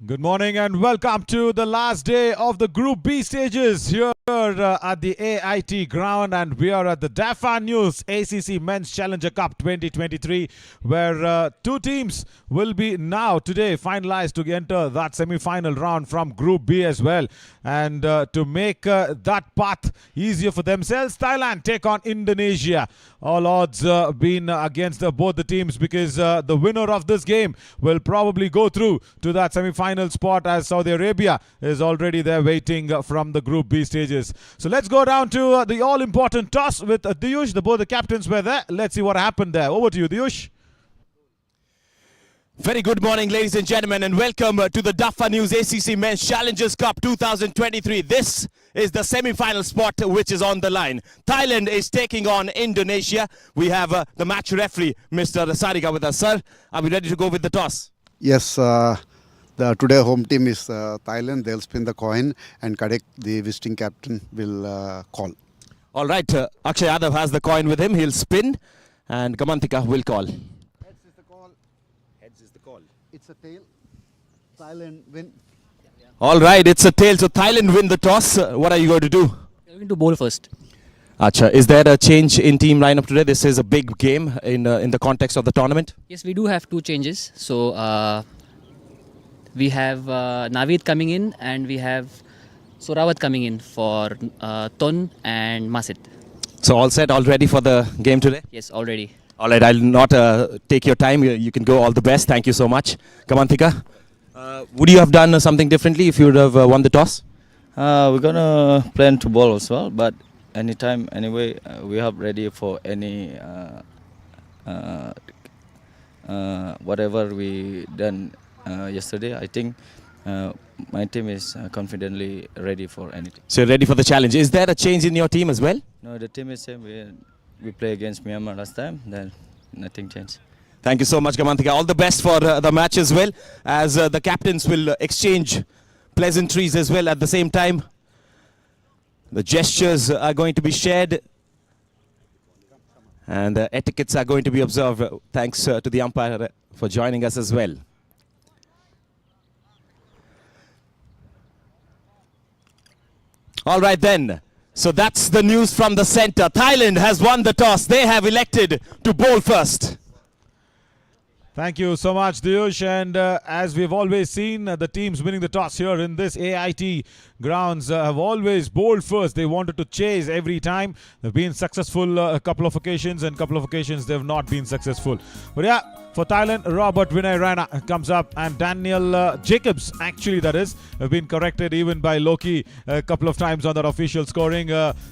Good morning and welcome to the last day of the Group B stages here at the AIT ground, and we are at the DAFA News ACC Men's Challenger Cup 2023, where two teams will be now today finalized to enter that semi-final round from Group B as well. And to make that path easier for themselves, Thailand take on Indonesia. All odds being against both the teams, because the winner of this game will probably go through to that semi-final spot, as Saudi Arabia is already there waiting from the Group B stages. So let's go down to the all-important toss with Diyush. Both the captains were there. Let's see what happened there. Over to you, Diyush. Very good morning, ladies and gentlemen, and welcome to the DAFA News ACC Men's Challengers Cup 2023. This is the semi-final spot which is on the line. Thailand is taking on Indonesia. We have the match referee, Mr. Sarika, with us. Sir, are we ready to go with the toss? Yes, today home team is Thailand. They'll spin the coin, and Kadek, the visiting captain, will call. All right, Akshay Yadav has the coin with him. He'll spin, and Kamantika will call. Heads is the call. Heads is the call. It's a tail. Thailand win. All right, it's a tail. So Thailand win the toss. What are you going to do? We're going to bowl first. Acha, is there a change in team lineup today? This is a big game in the context of the tournament. Yes, we do have two changes. So we have Naveed coming in, and we have Surawat coming in for Ton and Masit. So all set, all ready for the game today? Yes, already. All right, I'll not take your time. You can go. All the best. Thank you so much. Kamantika, would you have done something differently if you would have won the toss? We're gonna plan to bowl as well, but anytime, anyway, we are ready for any whatever we done yesterday. I think my team is confidently ready for anything. So you're ready for the challenge. Is there a change in your team as well? No, the team is same. We play against Myanmar last time, then nothing changed. Thank you so much, Kamantika. All the best for the match as well, as the captains will exchange pleasantries as well at the same time. The gestures are going to be shared, and the etiquettes are going to be observed. Thanks to the umpire for joining us as well. All right then. So that's the news from the center. Thailand has won the toss. They have elected to bowl first. Thank you so much, Diyush. And as we've always seen, the teams winning the toss here in this AIT grounds have always bowled first. They wanted to chase every time. They've been successful a couple of occasions, and a couple of occasions they've not been successful. But yeah, for Thailand, Robert Vinay Rana comes up, and Daniel Jacobs, actually that is, have been corrected even by Loki a couple of times on that official scoring.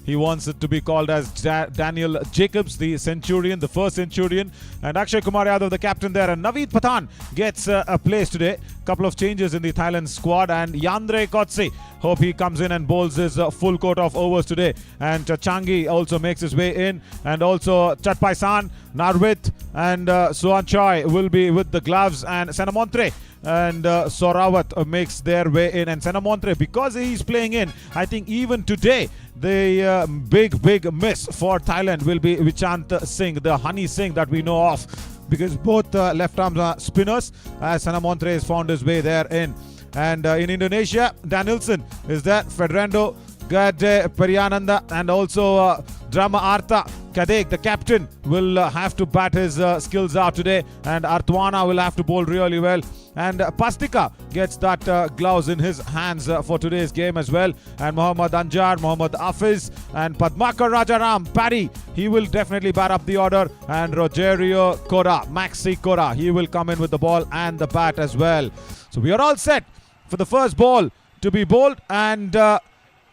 He wants it to be called as Daniel Jacobs, the centurion, the first centurion. And Akshay Kumar Yadav, the captain there. And Naveed Pathan gets a place today. Couple of changes in the Thailand squad, and Yandre Kotse, hope he comes in and bowls his full court of overs today. And Changi also makes his way in, and also Chatpaisan, Narwit and Suan Choi will be with the gloves, and Senamontre and Sorawat makes their way in. And Senamontre, because he's playing in, I think even today the big miss for Thailand will be Vichant Singh, the Honey Singh that we know of, because both left arms are spinners, as Senamontre has found his way there in. And in Indonesia, Danielson is there, Fernando Gade Periananda, and also Drama Artha Kadek, the captain, will have to bat his skills out today, and Artwana will have to bowl really well. And Pastika gets that gloves in his hands for today's game as well. And Mohammad Anjar, Mohammad Afiz, and Padmakar Rajaram, Paddy, he will definitely bat up the order. And Rogerio Cora, Maxi Cora, he will come in with the ball and the bat as well. So we are all set for the first ball to be bowled, and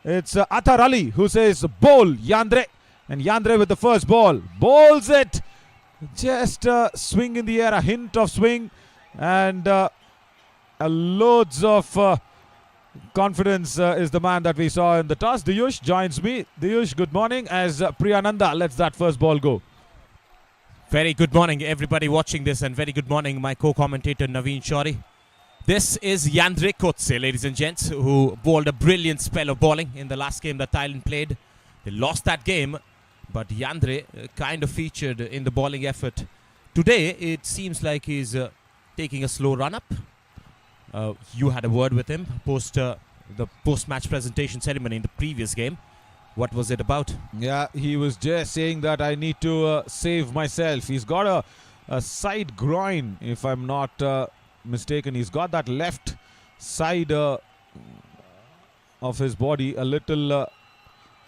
it's Athar Ali who says bowl Yandre, and Yandre with the first ball bowls it, just a swing in the air, a hint of swing, and loads of confidence is the man that we saw in the toss. Diyush joins me. Diyush, good morning, as Priyananda lets that first ball go. Very good morning everybody watching this, and very good morning my co-commentator Naveen Shori. This is Yandre Kotse, ladies and gents, who bowled a brilliant spell of bowling in the last game that Thailand played. They lost that game, but Yandre kind of featured in the bowling effort. Today, it seems like he's taking a slow run-up. You had a word with him post the post-match presentation ceremony in the previous game. What was it about? Yeah, he was just saying that I need to save myself. He's got a side groin, if I'm not mistaken. He's got that left side of his body a little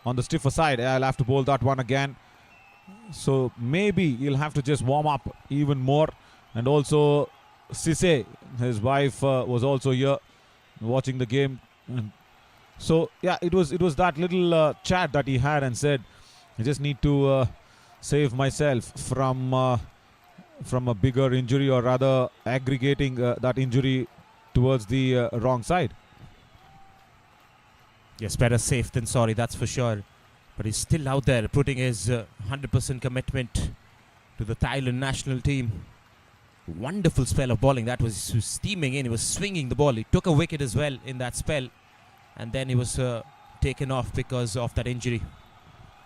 on the stiffer side. I'll have to bowl that one again. So maybe he'll have to just warm up even more. And also Sise, his wife, was also here watching the game. And so yeah, it was that little chat that he had and said, I just need to save myself from a bigger injury, or rather aggregating that injury towards the wrong side. Yes, better safe than sorry, that's for sure. But he's still out there putting his 100% commitment to the Thailand national team. Wonderful spell of bowling. That was steaming in. He was swinging the ball. He took a wicket as well in that spell. And then he was taken off because of that injury.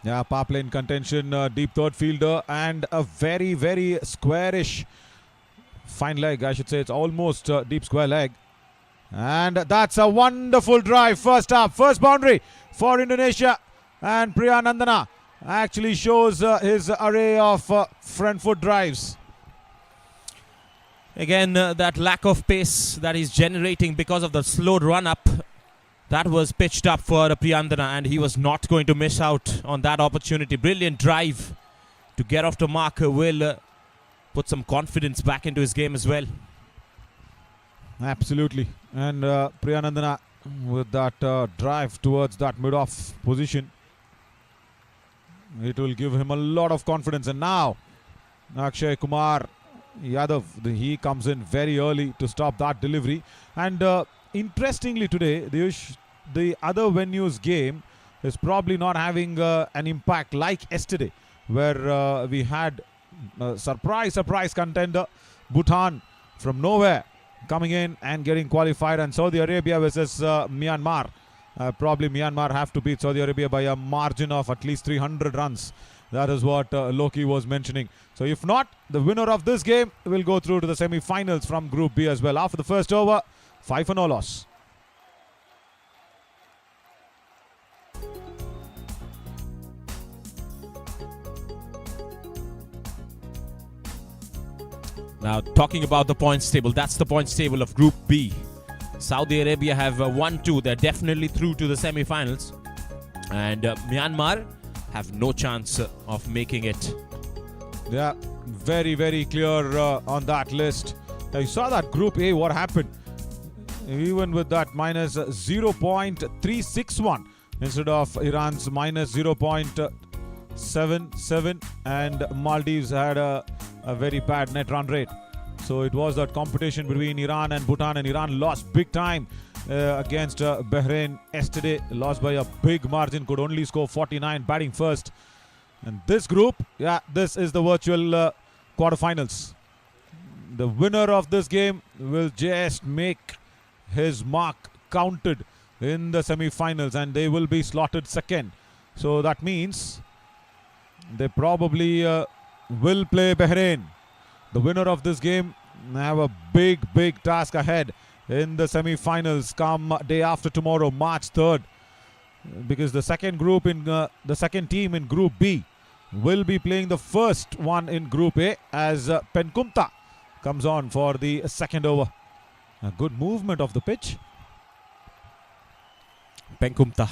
Yeah, power play in contention, deep third fielder, and a very, very squarish fine leg, I should say. It's almost deep square leg. And that's a wonderful drive. First up, first boundary for Indonesia. And Priya Nandana actually shows his array of front foot drives. Again, that lack of pace that he's generating because of the slowed run-up, that was pitched up for Priyandana, and he was not going to miss out on that opportunity. Brilliant drive to get off the mark will put some confidence back into his game as well. Absolutely. And Priyanandana with that drive towards that mid-off position. It will give him a lot of confidence. And now Akshay Kumar Yadav, he comes in very early to stop that delivery. And interestingly today, the other venue's game is probably not having an impact like yesterday, where we had surprise contender Bhutan from nowhere coming in and getting qualified, and Saudi Arabia versus Myanmar. Probably Myanmar have to beat Saudi Arabia by a margin of at least 300 runs. That is what Loki was mentioning. So if not, the winner of this game will go through to the semi-finals from Group B as well. After the first over, 5 for no loss. Now, talking about the points table, that's the points table of Group B. Saudi Arabia have 1-2. They're definitely through to the semi-finals. And Myanmar have no chance of making it. Yeah, very, very clear on that list. Now, you saw that Group A, what happened. Even with that minus 0.361 instead of Iran's minus 0.77, and Maldives had a very bad net run rate. So it was that competition between Iran and Bhutan, and Iran lost big time against Bahrain yesterday. Lost by a big margin, could only score 49, batting first. And this group, yeah, this is the virtual quarterfinals. The winner of this game will just make his mark counted in the semi-finals, and they will be slotted second. So that means they probably will play Bahrain. The winner of this game have a big task ahead in the semi-finals come day after tomorrow, March 3rd, because the second group in the second team in Group B will be playing the first one in Group A as Penkumta comes on for the second over. A good movement of the pitch. Penkumta,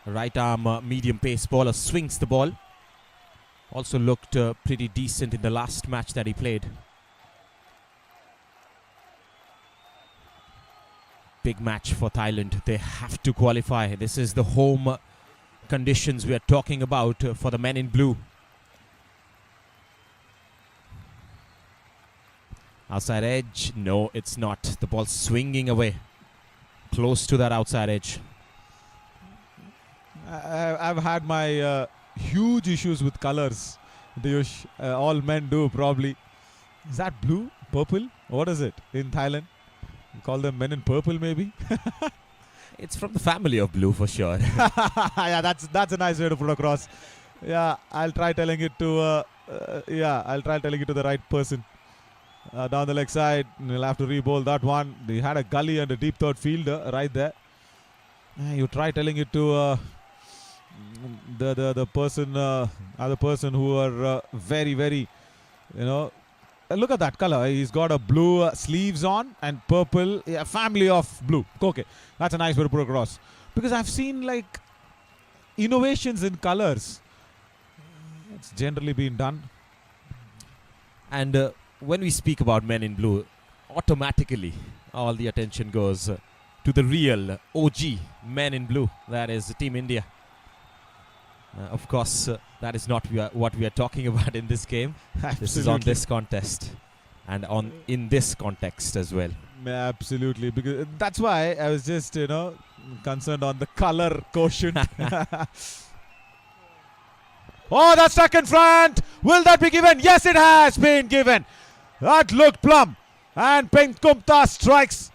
right arm medium pace bowler, swings the ball. Also looked pretty decent in the last match that he played. Big match for Thailand. They have to qualify. This is the home conditions we are talking about for the men in blue. Outside edge. No, it's not. The ball swinging away. Close to that outside edge. I've had my huge issues with colors. All men do probably. Is that blue? Purple? What is it in Thailand? You call them men in purple maybe? It's from the family of blue for sure. Yeah, that's a nice way to put across. Yeah, I'll try telling it to I'll try telling it to the right person. down the leg side. He'll have to re-bowl that one. They had a gully and a deep third fielder right there. You try telling it to the person, other person who are very, very, look at that color. He's got a blue sleeves on and purple, family of blue. Okay, that's a nice way to put across. Because I've seen like innovations in colors. It's generally been done. And when we speak about men in blue, automatically all the attention goes to the real OG men in blue. That is Team India. Of course, that is not what we are talking about in this game. This is on this contest and in this context as well. Absolutely, because that's why I was just concerned on the color quotient. Oh, that's stuck in front. Will that be given? Yes, it has been given. That looked plumb. And Penkumta strikes.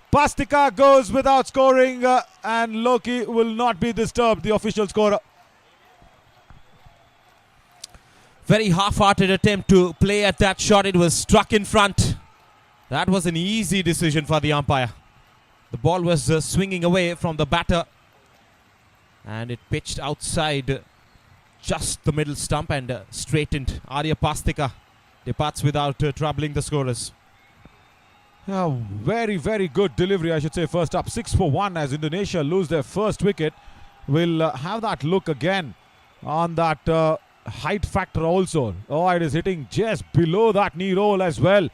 Pastika goes without scoring, and Loki will not be disturbed, the official scorer. Very half-hearted attempt to play at that shot. It was struck in front. That was an easy decision for the umpire. The ball was swinging away from the batter, and it pitched outside just the middle stump and straightened. Arya Pastika departs without troubling the scorers. Very, very good delivery, I should say. First up, 6 for 1 as Indonesia lose their first wicket. We'll have that look again on that height factor also. Oh, it is hitting just below that knee roll as well.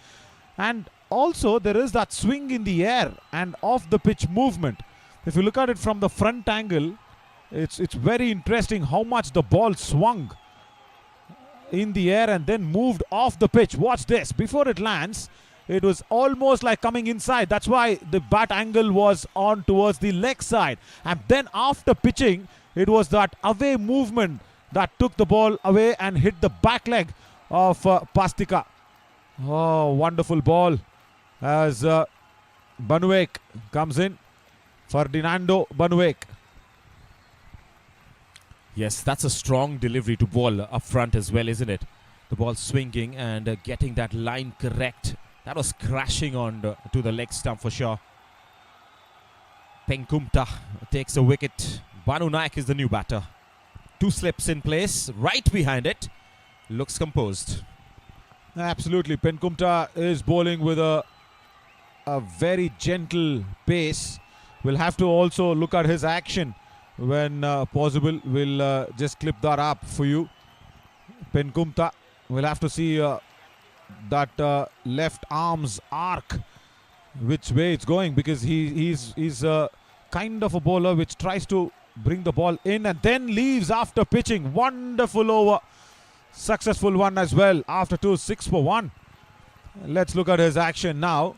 And also there is that swing in the air and off the pitch movement. If you look at it from the front angle, it's very interesting how much the ball swung in the air and then moved off the pitch. Watch this. Before it lands, it was almost like coming inside. That's why the bat angle was on towards the leg side. And then after pitching, it was that away movement that took the ball away and hit the back leg of Pastika. Oh, wonderful ball as Banuek comes in. Ferdinando Banuek. Yes, that's a strong delivery to ball up front as well, isn't it? The ball swinging and getting that line correct. That was crashing on to the leg stump for sure. Penkumta takes a wicket. Banu Naik is the new batter. 2 slips in place. Right behind it. Looks composed. Absolutely. Penkumta is bowling with a very gentle pace. We'll have to also look at his action when possible. We'll just clip that up for you. Penkumta, we'll have to see that left arm's arc, which way it's going, because he's kind of a bowler which tries to bring the ball in and then leaves after pitching. Wonderful over. Successful one as well after 2, 6 for 1. Let's look at his action now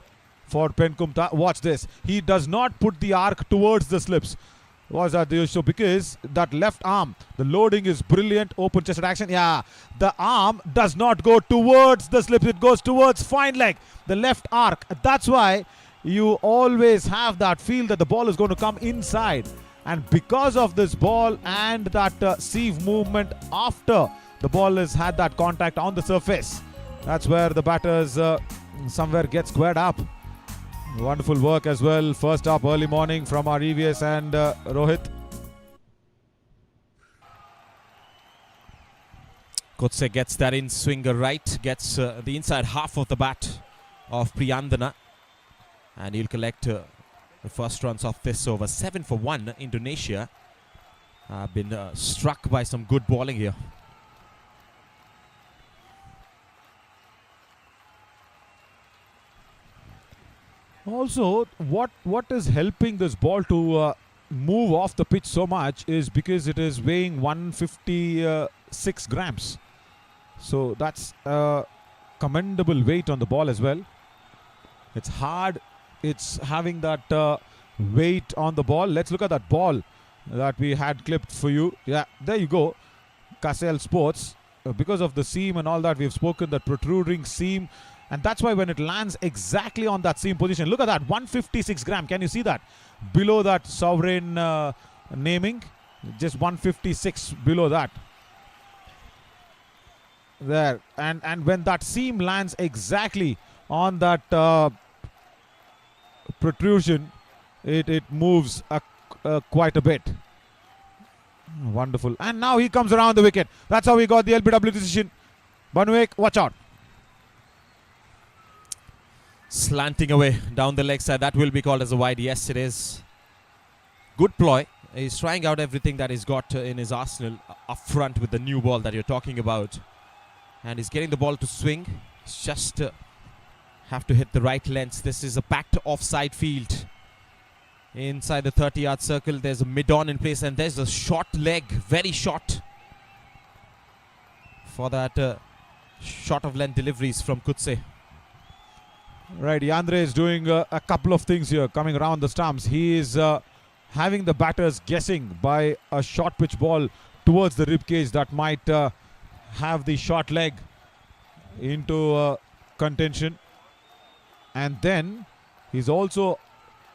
for Penkumta. Watch this. He does not put the arc towards the slips. Was that the issue? Because that left arm, the loading is brilliant. Open chested action. Yeah, the arm does not go towards the slips. It goes towards fine leg, the left arc. That's why you always have that feel that the ball is going to come inside. And because of this ball and that sieve movement after the ball has had that contact on the surface, that's where the batters somewhere get squared up. Wonderful work as well. First up early morning from our EVS and Rohit. Kotse gets that in swinger right, gets the inside half of the bat of Priyandana, and he'll collect the first runs off this over. 7 for 1. Indonesia have been struck by some good bowling here. Also, what is helping this ball to move off the pitch so much is because it is weighing 156 grams. So that's commendable weight on the ball as well. It's hard. It's having that weight on the ball. Let's look at that ball that we had clipped for you. Yeah, there you go. Casel Sports. Because of the seam and all that, we've spoken, that protruding seam. And that's why when it lands exactly on that same position, look at that, 156 gram. Can you see that? Below that sovereign naming, just 156 below that. there, and when that seam lands exactly on that protrusion, it moves quite a bit. Wonderful. And now he comes around the wicket. That's how he got the LBW decision. Banwek, watch out. Slanting away down the leg side. That will be called as a wide. Yes, it is. Good ploy. He's trying out everything that he's got in his arsenal up front with the new ball that you're talking about. And he's getting the ball to swing. He's just have to hit the right length. This is a packed offside field. Inside the 30-yard circle, there's a mid-on in place, and there's a short leg, very short, for that short of length deliveries from Kutse. Right, Yandre is doing a couple of things here, coming around the stumps. He is having the batters guessing by a short pitch ball towards the rib cage that might have the short leg into contention. And then he's also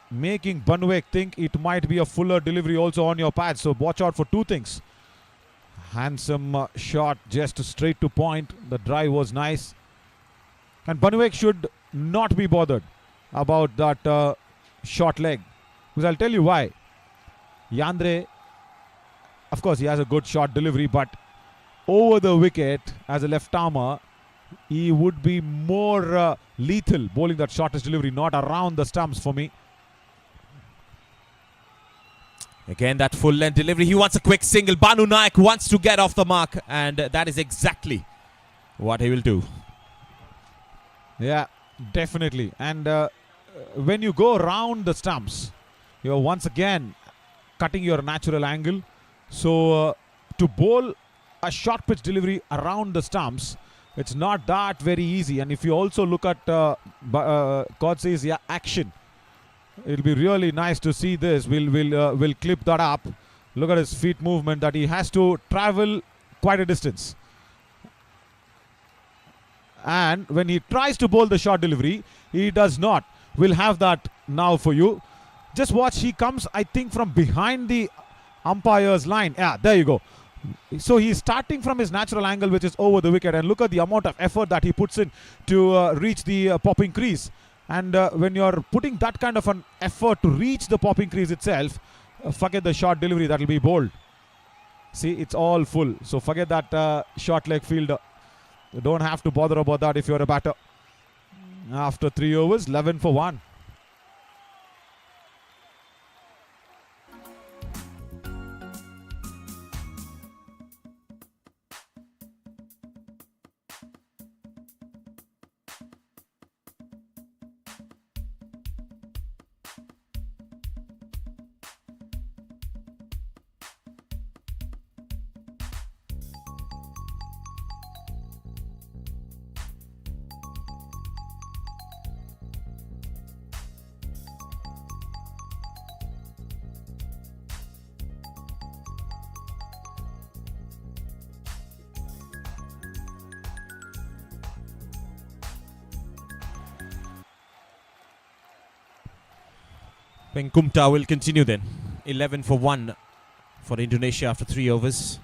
making Banwek think it might be a fuller delivery also on your pad. So watch out for two things. Handsome shot, just straight to point. The drive was nice. And Banwek should not be bothered about that short leg. Because I'll tell you why. Yandre, of course, he has a good short delivery, but over the wicket as a left-armer, he would be more lethal bowling that shortest delivery, not around the stumps for me. Again, that full length delivery. He wants a quick single. Banu Naik wants to get off the mark, and that is exactly what he will do. Yeah, definitely. And when you go around the stumps, you're once again cutting your natural angle. So to bowl a short pitch delivery around the stumps, it's not that very easy. And if you also look at Kodse's action, it'll be really nice to see this. We'll clip that up. Look at his feet movement, that he has to travel quite a distance. And when he tries to bowl the short delivery, he does not. We'll have that now for you. Just watch, he comes, I think, from behind the umpire's line. Yeah, there you go. So he's starting from his natural angle, which is over the wicket. And look at the amount of effort that he puts in to reach the popping crease. And when you're putting that kind of an effort to reach the popping crease itself, forget the short delivery that will be bowled. See, it's all full. So forget that short leg fielder. You don't have to bother about that if you're a batter. After 3 overs, 11 for 1. Kumta will continue then. 11 for 1 for Indonesia after 3 overs.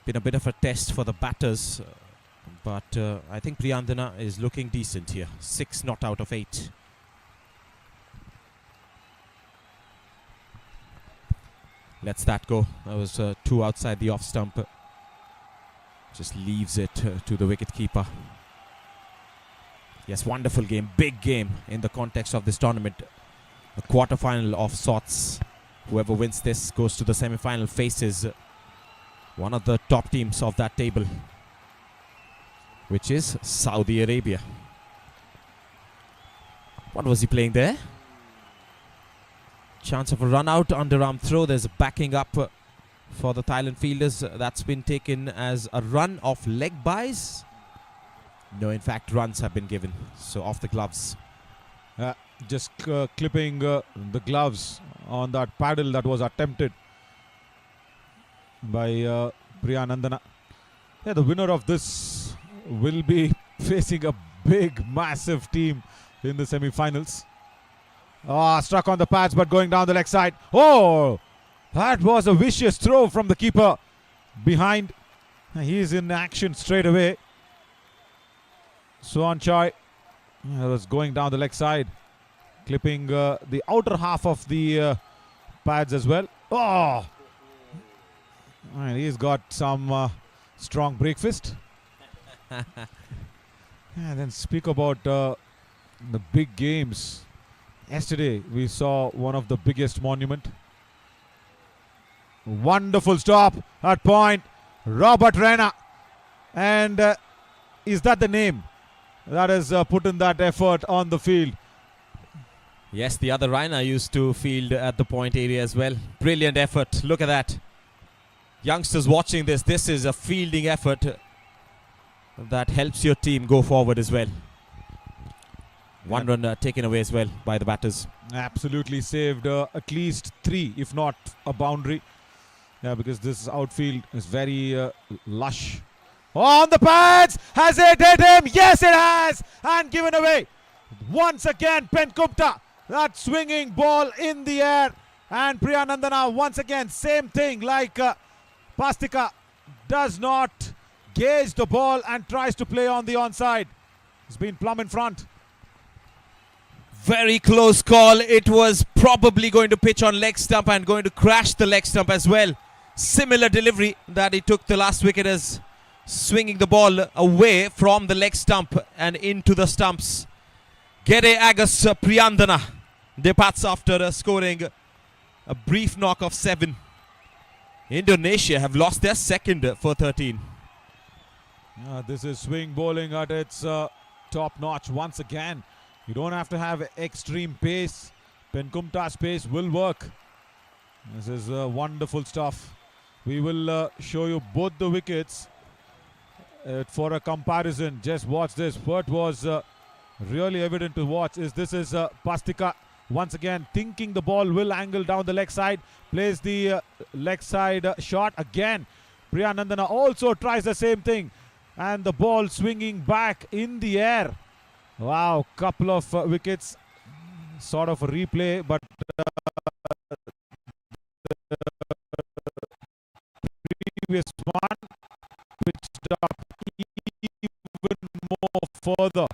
Been a bit of a test for the batters, but I think Priyandana is looking decent here. 6 not out of 8. Lets that go. That was 2 outside the off stump. Just leaves it to the wicket keeper. Yes, wonderful game. Big game in the context of this tournament. A quarter-final of sorts. Whoever wins this goes to the semi-final, faces one of the top teams of that table, which is Saudi Arabia. What was he playing there? Chance of a run-out, underarm throw. There's a backing up for the Thailand fielders. That's been taken as a run of leg buys. No, in fact, runs have been given. So off the gloves. Just clipping the gloves on that paddle that was attempted by Priyanandana. Yeah, the winner of this will be facing a big, massive team in the semi-finals. Struck on the pads, but going down the leg side. Oh, that was a vicious throw from the keeper behind. He's in action straight away. Suan Choi was going down the leg side, clipping the outer half of the pads as well. Oh! And he's got some strong breakfast. And then speak about the big games. Yesterday we saw one of the biggest monument. Wonderful stop at point. Robert Rena. And is that the name that has put in that effort on the field? Yes, the other Raina used to field at the point area as well. Brilliant effort. Look at that. Youngsters watching this, this is a fielding effort that helps your team go forward as well. One run taken away as well by the batters. Absolutely saved at least 3, if not a boundary. Yeah, because this outfield is very lush. On the pads! Has it hit him? Yes, it has! And given away. Once again, Penkumta. That swinging ball in the air. And Priyanandana once again, same thing like Pastika. Does not gauge the ball and tries to play on the onside. He's been plumb in front. Very close call. It was probably going to pitch on leg stump and going to crash the leg stump as well. Similar delivery that he took the last wicket, as swinging the ball away from the leg stump and into the stumps. Gede Agus Priyandana departs after scoring a brief knock of 7. Indonesia have lost their second for 13. This is swing bowling at its top notch once again. You don't have to have extreme pace. Penkumta's pace will work. This is wonderful stuff. We will show you both the wickets for a comparison. Just watch this. What was really evident to watch is this is Pastika once again thinking the ball will angle down the leg side. Plays the leg side shot again. Priyanandana also tries the same thing. And the ball swinging back in the air. Wow, couple of wickets. Sort of a replay, but previous one pitched up even more further.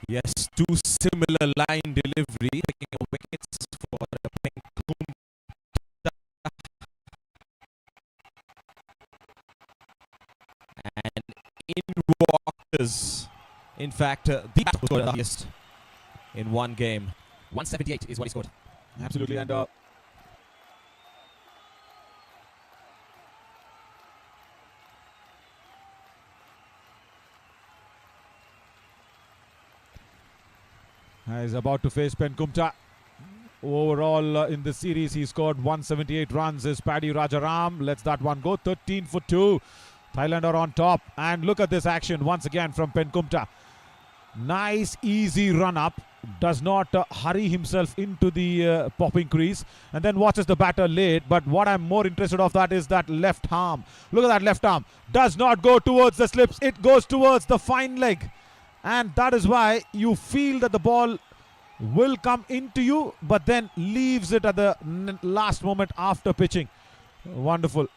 Yes, 2 similar line delivery, taking a wickets for Penkum. And in walkers, in fact, the scored the highest in one game. 178 is what he scored. Absolutely, and he's about to face Penkumta. Overall, in this series, he scored 178 runs. Is Paddy Rajaram lets that one go. 13 for 2. Thailand are on top. And look at this action once again from Penkumta. Nice, easy run up. Does not hurry himself into the popping crease. And then watches the batter late. But what I'm more interested of that is that left arm. Look at that left arm. Does not go towards the slips. It goes towards the fine leg. And that is why you feel that the ball will come into you, but then leaves it at the last moment after pitching. Wonderful.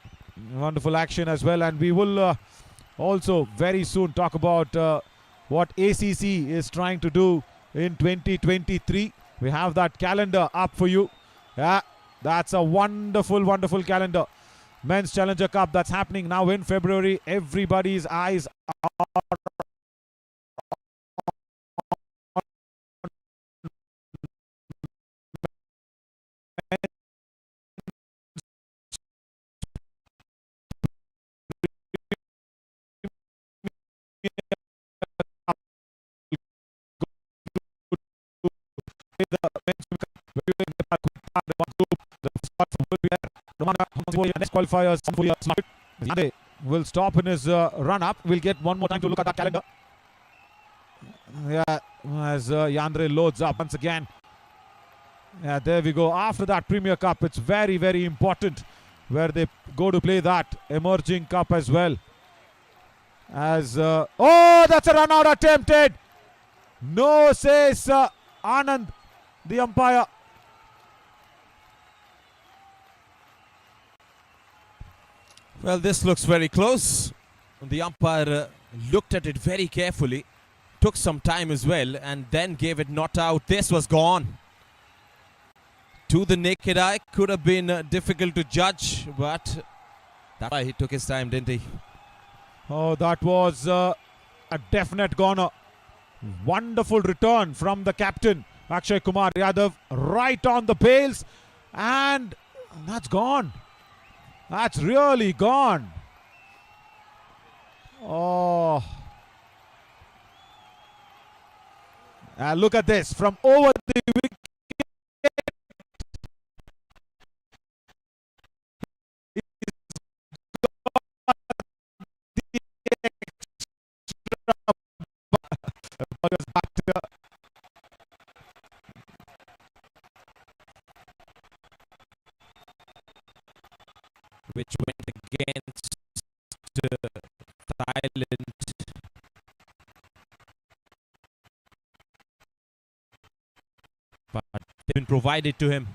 Wonderful action as well. And we will also very soon talk about what ACC is trying to do in 2023. We have that calendar up for you. Yeah, that's a wonderful, wonderful calendar. Men's Challenger Cup that's happening now in February. Everybody's eyes are next qualifiers. They will stop in his run up. We'll get one more time to look at that calendar. Yeah, as Yandre loads up once again. Yeah, there we go. After that Premier Cup, it's very, very important where they go to play that emerging cup as well. As oh, that's a run out attempted. No, says Anand, the umpire. Well, this looks very close. The umpire looked at it very carefully, took some time as well, and then gave it not out. This was gone. To the naked eye, could have been difficult to judge, but that's why he took his time, didn't he? Oh, that was a definite goner. Wonderful return from the captain, Akshay Kumar Yadav, right on the bails, and that's gone. That's really gone. Oh. Look at this. From over the wicket. Which went against Thailand. But they've been provided to him.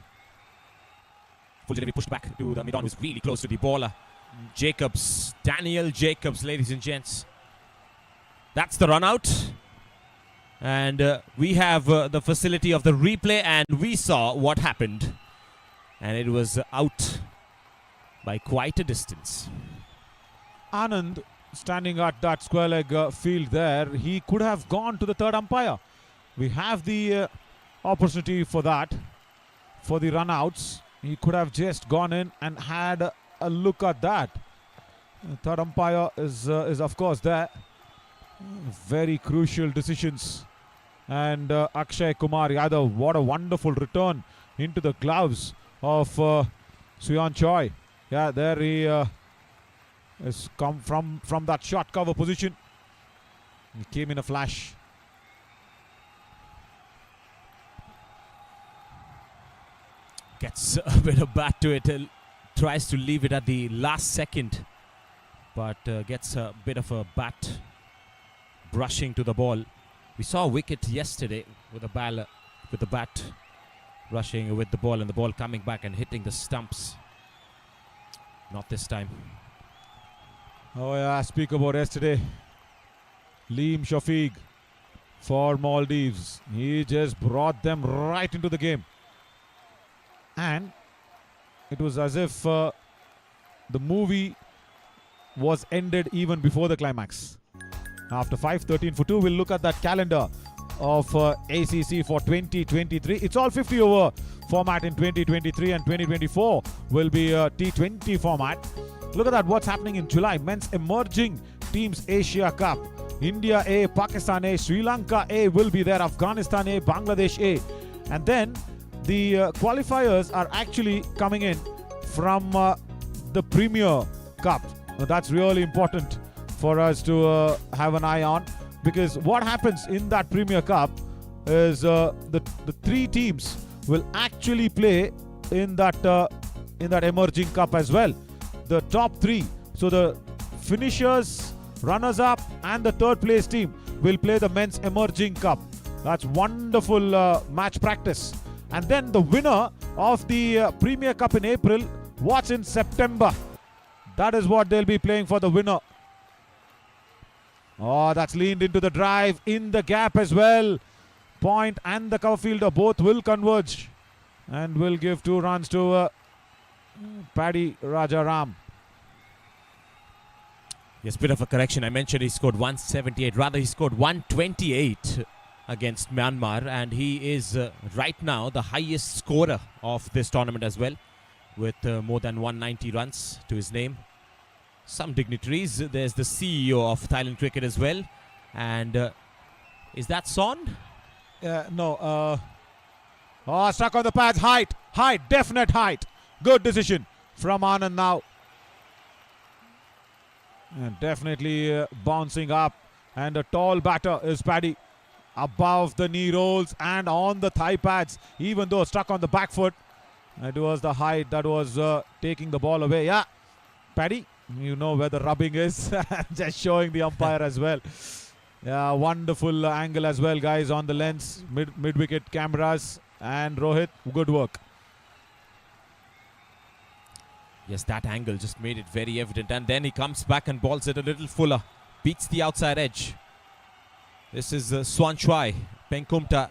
Full delivery pushed back to the mid-on, who's really close to the bowler. Jacobs, Daniel Jacobs, ladies and gents. That's the run out. And we have the facility of the replay, and we saw what happened. And it was out by quite a distance. Anand standing at that square leg field there, he could have gone to the third umpire. We have the opportunity for that, for the run outs. He could have just gone in and had a look at that. The third umpire is of course there. Very crucial decisions. And Akshay Kumar Yadav, what a wonderful return into the gloves of Suyan Choi. Yeah, there he has come from that short cover position. He came in a flash. Gets a bit of bat to it, tries to leave it at the last second, but gets a bit of a bat brushing to the ball. We saw a wicket yesterday with the bat rushing with the ball, and the ball coming back and hitting the stumps. Not this time. Oh yeah, speak about yesterday. Liam Shafiq for Maldives. He just brought them right into the game. And it was as if the movie was ended even before the climax. After 5-13 for 2, we'll look at that calendar of ACC for 2023. It's all 50 over format in 2023, and 2024 will be a T20 format. Look at that, what's happening in July. Men's Emerging Teams Asia Cup. India A, Pakistan A, Sri Lanka A will be there, Afghanistan A, Bangladesh A. And then the qualifiers are actually coming in from the Premier Cup. Now, that's really important for us to have an eye on, because what happens in that Premier Cup is the three teams will actually play in that Emerging Cup as well. The top three, so the finishers, runners-up, and the third place team will play the Men's Emerging Cup. That's wonderful match practice. And then the winner of the Premier Cup in April, what's in September? That is what they'll be playing for, the winner. Oh, that's leaned into the drive, in the gap as well. Point and the cover fielder both will converge and will give 2 runs to Paddy Rajaram. Yes, bit of a correction. I mentioned he scored 178. Rather, he scored 128 against Myanmar, and he is right now the highest scorer of this tournament as well, with more than 190 runs to his name. Some dignitaries. There's the CEO of Thailand cricket as well. And is that Son? No. Oh, stuck on the pads. Height, definite height. Good decision from Anand now. And definitely bouncing up. And a tall batter is Paddy. Above the knee rolls and on the thigh pads, even though stuck on the back foot. It was the height that was taking the ball away. Yeah, Paddy, you know where the rubbing is. Just showing the umpire as well. Yeah, wonderful angle as well, guys, on the lens. Mid-wicket cameras. And Rohit, good work. Yes, that angle just made it very evident. And then he comes back and balls it a little fuller. Beats the outside edge. This is Swan Choi. Penkumta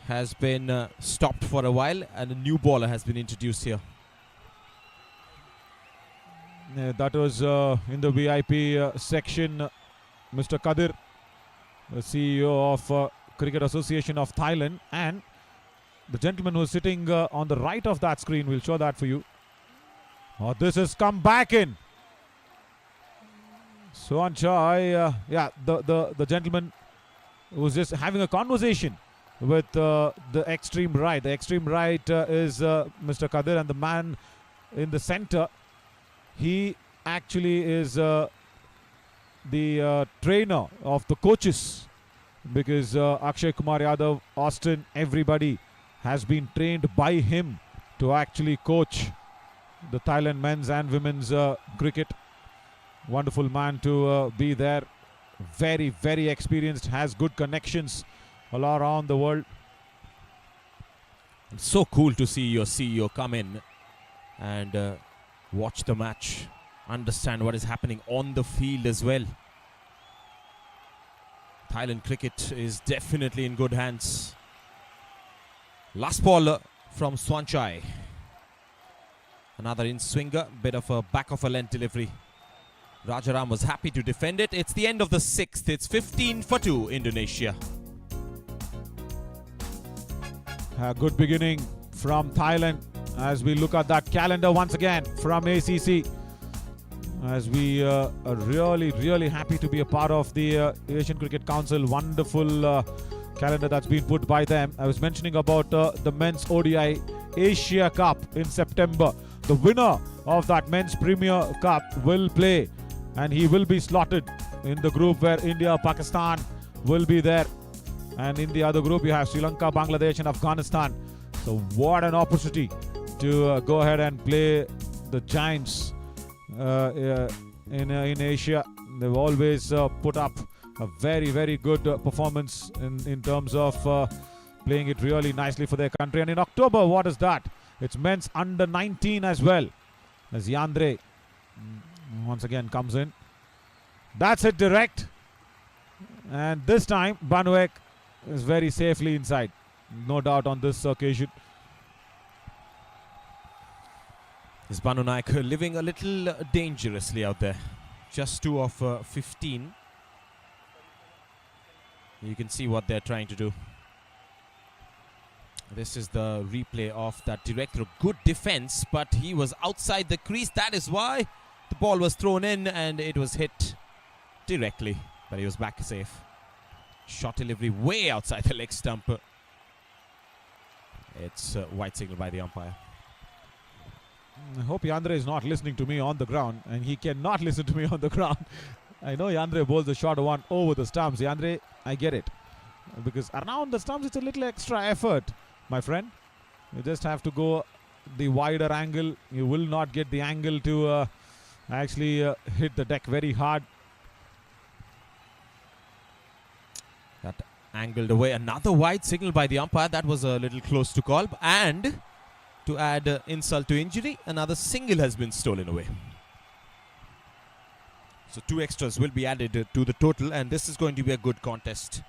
has been stopped for a while, and a new bowler has been introduced here. That was in the VIP section, Mr. Kadir, the CEO of Cricket Association of Thailand, and the gentleman who is sitting on the right of that screen. We'll show that for you. Oh, this has come back in. Swan Choi, yeah, the gentleman who was just having a conversation with the extreme right. The extreme right is Mr. Kadir, and the man in the center, he actually is the trainer of the coaches, because Akshay Kumar Yadav, Austin, everybody has been trained by him to actually coach the Thailand men's and women's cricket. Wonderful man to be there. Very, very experienced, has good connections all around the world. It's so cool to see your CEO come in and watch the match, understand what is happening on the field as well. Thailand cricket is definitely in good hands. Last ball from Swan Choi. Another in-swinger, bit of a back of a length delivery. Rajaram was happy to defend it. It's the end of the 6th. It's 15 for 2, Indonesia. A good beginning from Thailand as we look at that calendar once again from ACC. As we are really, really happy to be a part of the Asian Cricket Council. Wonderful calendar that's been put by them. I was mentioning about the Men's ODI Asia Cup in September. The winner of that Men's Premier Cup will play, and he will be slotted in the group where India, Pakistan will be there. And in the other group, you have Sri Lanka, Bangladesh and Afghanistan. So what an opportunity to go ahead and play the Giants in Asia. They've always put up a very, very good performance in terms of playing it really nicely for their country. And in October, what is that? It's men's under 19 as well, as Yandre once again comes in. That's it direct. And this time, Banuek is very safely inside. No doubt on this occasion. Is Banu Naik living a little dangerously out there. Just 2 of 15. You can see what they're trying to do. This is the replay of that direct throw. Good defense, but he was outside the crease. That is why the ball was thrown in and it was hit directly. But he was back safe. Shot delivery way outside the leg stump. It's white signal by the umpire. I hope Yandre is not listening to me on the ground, and he cannot listen to me on the ground. I know Yandre bowls the short one over the stumps. Yandre, I get it. Because around the stumps, it's a little extra effort, my friend. You just have to go the wider angle. You will not get the angle to actually hit the deck very hard. That angled away. Another wide signal by the umpire. That was a little close to call. And to add insult to injury, another single has been stolen away. So 2 extras will be added to the total, and this is going to be a good contest.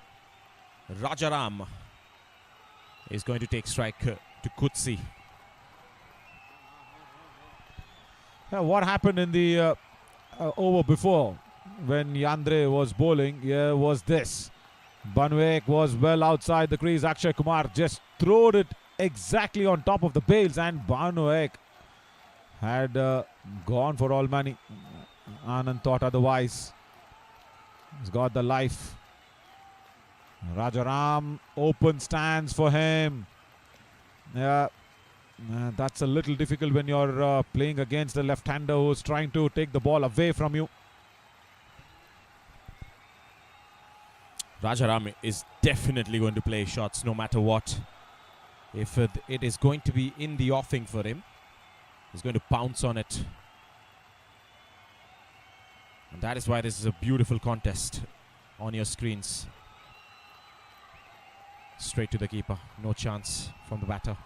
Rajaram is going to take strike to Kutsi. Yeah, what happened in the over before when Yandre was bowling was this. Banuek was well outside the crease. Akshay Kumar just throwed it exactly on top of the bails, and Banuek had gone for all money. Anand thought otherwise. He's got the life. Rajaram, open stands for him. Yeah, that's a little difficult when you're playing against a left-hander who's trying to take the ball away from you. Rajaram is definitely going to play shots no matter what. If it is going to be in the offing for him, he's going to pounce on it. And that is why this is a beautiful contest on your screens. Straight to the keeper. No chance from the batter.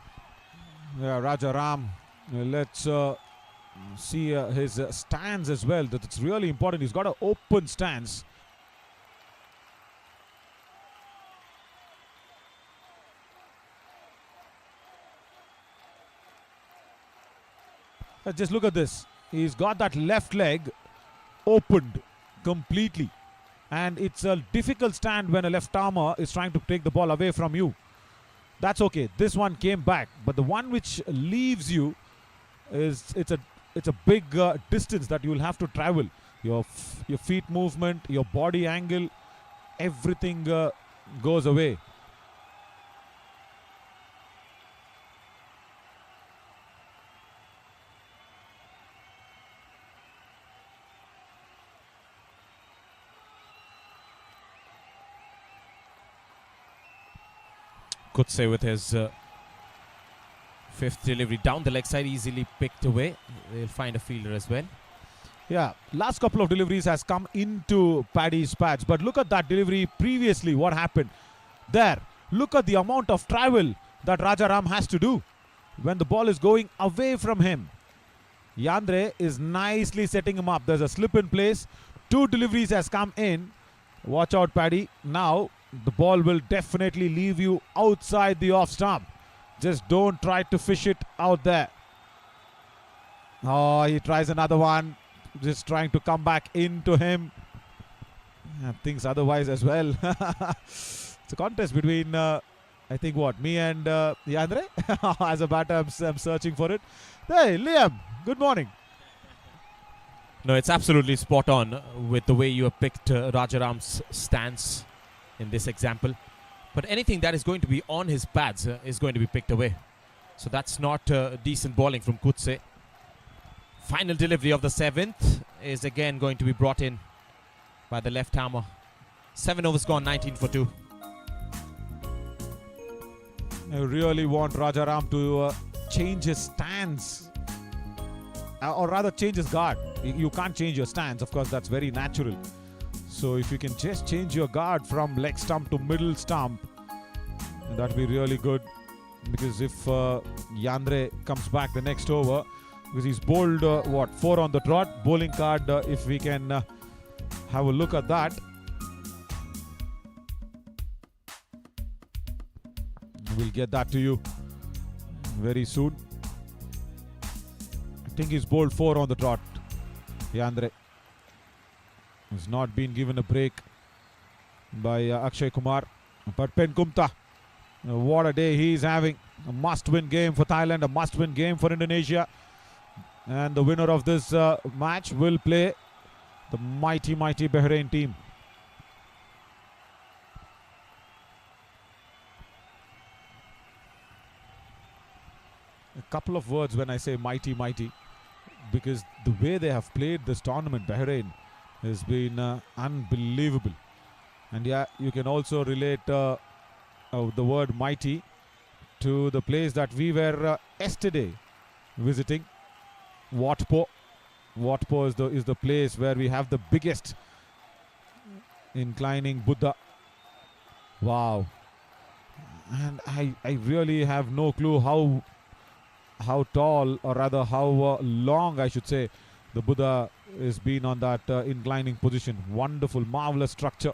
Yeah, Rajaram Let's see his stance as well. That's really important. He's got an open stance. Just look at this. He's got that left leg opened completely. And it's a difficult stand when a left armer is trying to take the ball away from you. That's okay. This one came back. But the one which leaves you is it's a big distance that you'll have to travel. Your feet movement, your body angle, everything goes away. Kutse with his fifth delivery down the leg side, easily picked away. They'll find a fielder as well. Yeah, last couple of deliveries has come into Paddy's patch. But look at that delivery previously. What happened there? Look at the amount of travel that Rajaram has to do when the ball is going away from him. Yandre is nicely setting him up. There's a slip in place. 2 deliveries has come in. Watch out, Paddy. Now the ball will definitely leave you outside the off stump. Just don't try to fish it out there. Oh, he tries another one. Just trying to come back into him. Thinks otherwise as well. It's a contest between, I think what, me and Yandre. As a batter, I'm searching for it. Hey, Liam, good morning. No, it's absolutely spot on with the way you have picked Rajaram's stance in this example. But anything that is going to be on his pads is going to be picked away. So that's not decent bowling from Kutse. Final delivery of the 7th is again going to be brought in by the left hammer. 7 overs gone, 19 for 2. I really want Rajaram to change his stance. Or rather change his guard. You can't change your stance. Of course, that's very natural. So if you can just change your guard from leg stump to middle stump, that would be really good. Because if Yandre comes back the next over, because he's bowled 4 on the trot, bowling card, if we can have a look at that. We'll get that to you very soon. I think he's bowled 4 on the trot. Yandre has not been given a break by Akshay Kumar. But Penkumta, what a day he's having. A must-win game for Thailand, a must-win game for Indonesia. And the winner of this match will play the mighty Bahrain team. A couple of words when I say mighty, because the way they have played this tournament, Bahrain, has been unbelievable. And yeah, you can also relate the word mighty to the place that we were yesterday visiting, Wat Po. Wat Po is the place where we have the biggest inclining Buddha. Wow. And I really have no clue how tall, or rather how long, I should say, the Buddha has been on that inclining position. Wonderful, marvelous structure.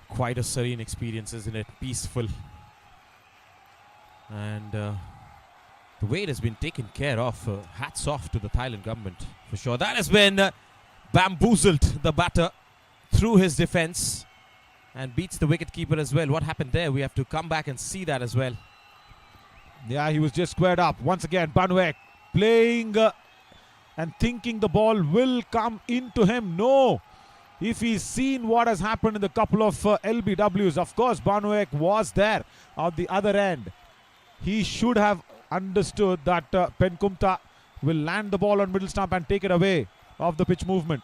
Quite a serene experience, isn't it? Peaceful. And the way it has been taken care of, hats off to the Thailand government for sure. That has been bamboozled, the batter, through his defense and beats the wicketkeeper as well. What happened there? We have to come back and see that as well. Yeah, he was just squared up. Once again, Banuek playing and thinking the ball will come into him. No. If he's seen what has happened in the couple of LBWs, of course, Banuek was there on the other end. He should have understood that Penkumta will land the ball on middle stump and take it away of the pitch movement.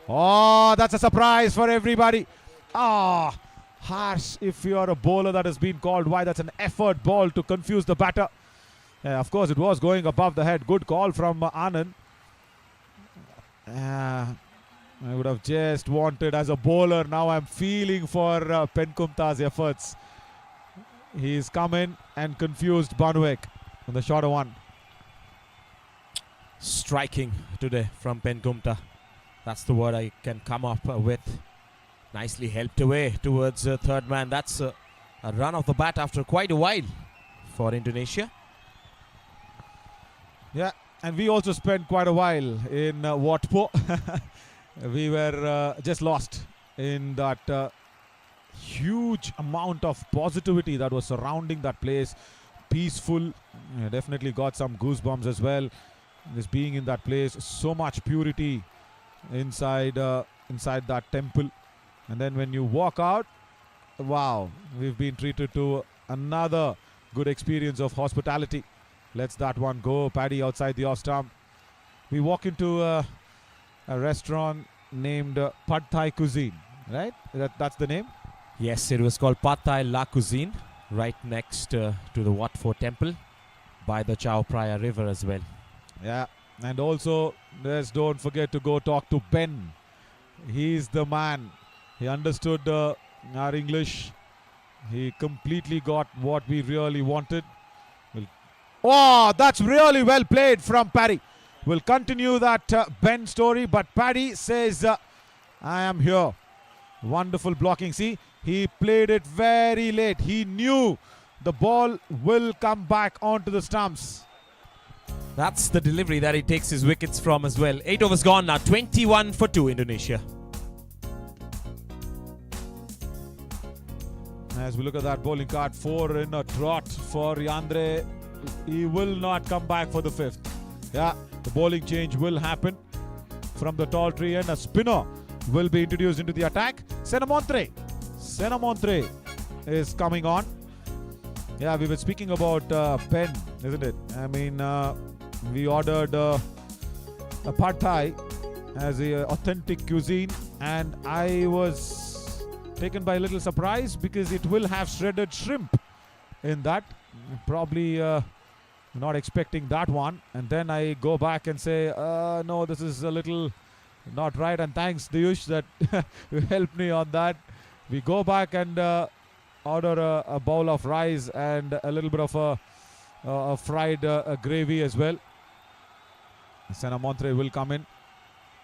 Oh, that's a surprise for everybody. Ah. Harsh if you're a bowler that has been called wide. That's an effort ball to confuse the batter. Of course, it was going above the head. Good call from Anand. I would have just wanted as a bowler. Now I'm feeling for Penkumta's efforts. He's come in and confused Banuek. on the shorter one. Striking today from Penkumta. That's the word I can come up with. Nicely helped away towards third man. That's a run off the bat after quite a while for Indonesia. Yeah, and we also spent quite a while in Watpo. We were just lost in that huge amount of positivity that was surrounding that place. Peaceful. Definitely got some goosebumps as well. Just being in that place, so much purity inside that temple. And then when you walk out, wow, we've been treated to another good experience of hospitality. Lets that one go. Paddy outside the off stump. We walk into a restaurant named Pad Thai Cuisine, right? That's the name? Yes, it was called Pad Thai La Cuisine, right next to the Wat Pho temple by the Chao Phraya River as well. Yeah, and also let's don't forget to go talk to Ben. He's the man. He understood our English. He completely got what we really wanted. Oh, that's really well played from Paddy. We'll continue that Ben story, but Paddy says, I am here. Wonderful blocking. See, he played it very late. He knew the ball will come back onto the stumps. That's the delivery that he takes his wickets from as well. 8 overs gone now, 21 for 2 Indonesia. As we look at that bowling card, 4 in a trot for Yandre. He will not come back for the 5th. Yeah, the bowling change will happen from the tall tree, and a spinner will be introduced into the attack. Senamontre is coming on. Yeah, we were speaking about Ben, isn't it? I mean, we ordered a Pad Thai as a authentic cuisine, and I was taken by a little surprise because it will have shredded shrimp in that. Probably not expecting that one, and then I go back and say, no, this is a little not right, and thanks Diyush that you helped me on that. We go back and order a bowl of rice and a little bit of a fried gravy as well. Senamontre will come in,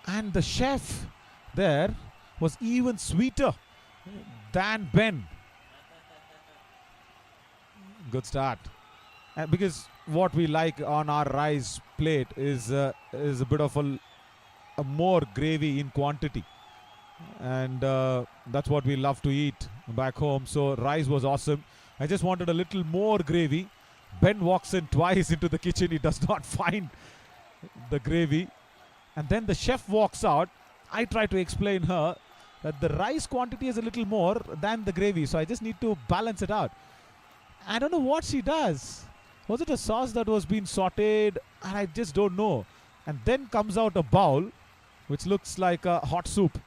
and the chef there was even sweeter than Ben. Good start. Because what we like on our rice plate is a bit of a more gravy in quantity, and that's what we love to eat back home. So rice was awesome. I just wanted a little more gravy. Ben walks in twice into the kitchen. He does not find the gravy, and then the chef walks out. I try to explain her that the rice quantity is a little more than the gravy, so I just need to balance it out. I don't know what she does. Was it a sauce that was being sauteed? I just don't know. And then comes out a bowl which looks like a hot soup,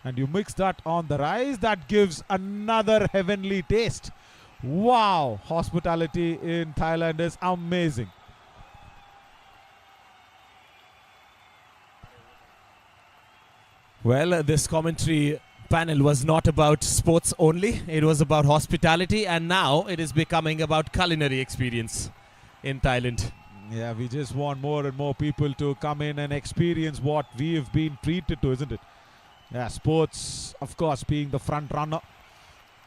and you mix that on the rice. That gives another heavenly taste. Wow, hospitality in Thailand is amazing. Well, this commentary panel was not about sports only. It was about hospitality, and now it is becoming about culinary experience in Thailand. Yeah, we just want more and more people to come in and experience what we have been treated to, isn't it? Yeah, sports, of course, being the front runner.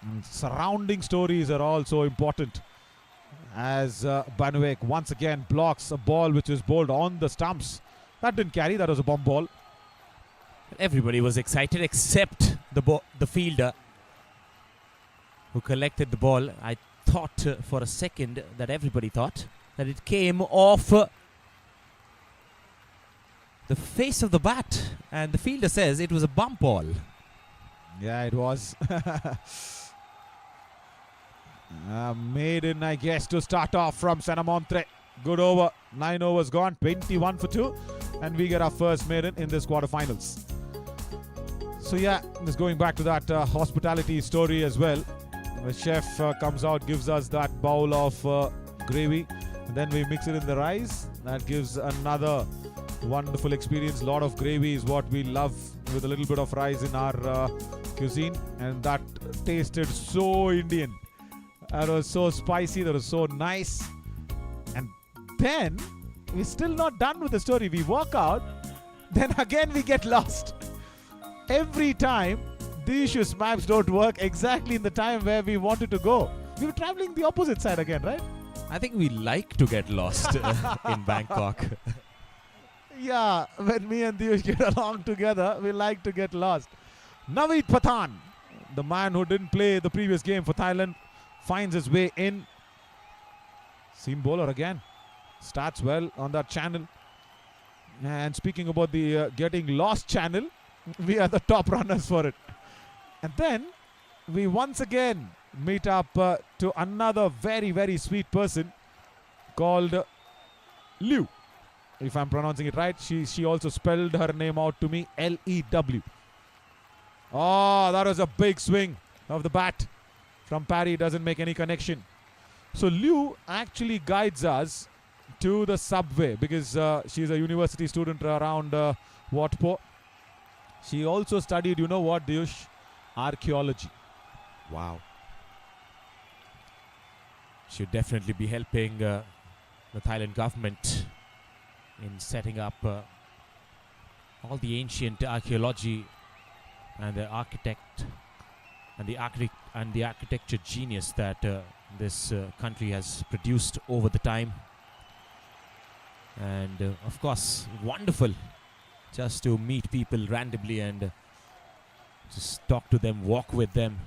And surrounding stories are also important. As Banuek once again blocks a ball which is bowled on the stumps. That didn't carry, that was a bomb ball. Everybody was excited except the fielder who collected the ball. I thought for a second that everybody thought that it came off the face of the bat, and the fielder says it was a bump ball. Yeah, it was. Maiden, I guess, to start off from Senamontre. Good over. 9 overs gone. 21 for 2. And we get our first maiden in this quarterfinals. So yeah, just going back to that hospitality story as well. The chef comes out, gives us that bowl of gravy. And then we mix it in the rice. That gives another wonderful experience. A lot of gravy is what we love, with a little bit of rice in our cuisine. And that tasted so Indian. That was so spicy. That was so nice. And then we're still not done with the story. We walk out, then again we get lost. Every time, the issues maps don't work exactly in the time where we wanted to go. We were traveling the opposite side again, right? I think we like to get lost in Bangkok. Yeah, when me and Diyosh get along together, we like to get lost. Naveed Pathan, the man who didn't play the previous game for Thailand, finds his way in. Seam bowler again. Starts well on that channel. And speaking about the getting lost channel, we are the top runners for it. And then we once again meet up to another very, very sweet person called Liu. If I'm pronouncing it right, she also spelled her name out to me, L-E-W. Oh, that was a big swing of the bat from Parry. Doesn't make any connection. So Liu actually guides us to the subway because she's a university student around Wat Po. She also studied, you know what, Diyosh? Archaeology. Wow. Should definitely be helping the Thailand government in setting up all the ancient archaeology and the architect and the architecture genius that this country has produced over the time. And of course, wonderful just to meet people randomly and just talk to them, walk with them.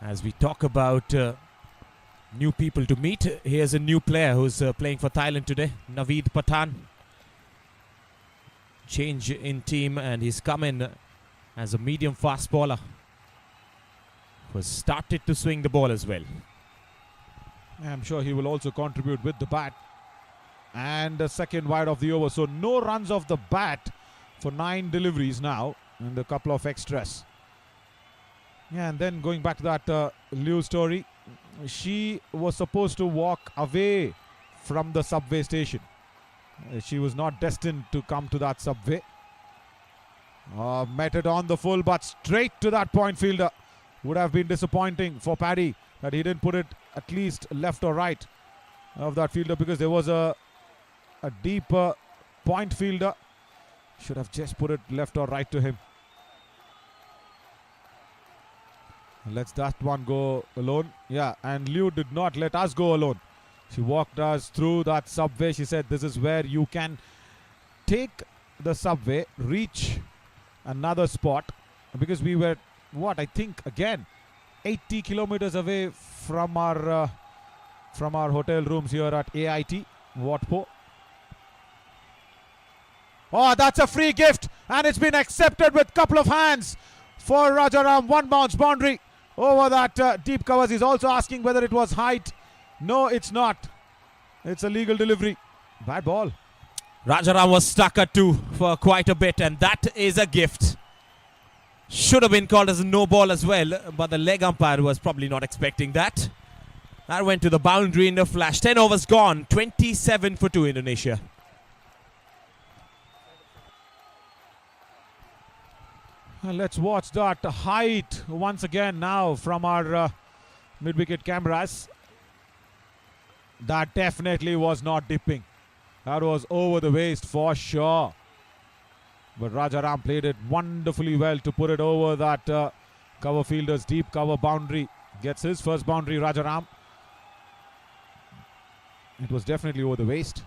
As we talk about new people to meet, here's a new player who's playing for Thailand today, Naveed Pathan. Change in team, and he's come in as a medium fast bowler who has started to swing the ball as well. I'm sure he will also contribute with the bat. And the second wide of the over. So no runs off the bat for 9 deliveries now and a couple of extras. Yeah, and then going back to that Liu story, she was supposed to walk away from the subway station. She was not destined to come to that subway. Met it on the full, but straight to that point fielder. Would have been disappointing for Paddy that he didn't put it at least left or right of that fielder, because there was a deeper point fielder. Should have just put it left or right to him. Let's that one go alone. Yeah, and Liu did not let us go alone. She walked us through that subway. She said this is where you can take the subway, reach another spot, because we were, what, I think again 80 kilometers away from our hotel rooms here at AIT Wat Po. Oh, that's a free gift, and it's been accepted with couple of hands for Rajaram. One bounce boundary over that deep covers. He's also asking whether it was height. No, it's not. It's a legal delivery. Bad ball. Rajaram was stuck at 2 for quite a bit, and that is a gift. Should have been called as a no ball as well, but the leg umpire was probably not expecting that. That went to the boundary in a flash. 10 overs gone. 27 for 2 Indonesia. Let's watch that height once again now from our mid-wicket cameras. That definitely was not dipping. That was over the waist for sure. But Rajaram played it wonderfully well to put it over that cover fielder's deep cover boundary. Gets his first boundary, Rajaram. It was definitely over the waist.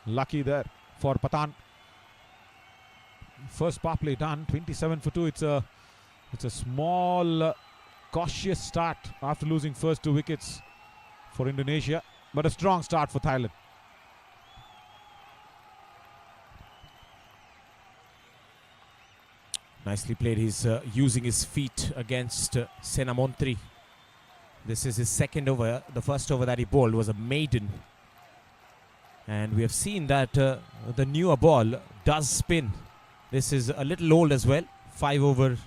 Lucky there for Pathan. First power play done, 27 for 2. It's a small cautious start after losing first 2 wickets for Indonesia, but a strong start for Thailand. Nicely played. He's using his feet against Senamontri. This is his second over. The first over that he bowled was a maiden. And we have seen that the newer ball does spin. This is a little old as well. 5 over,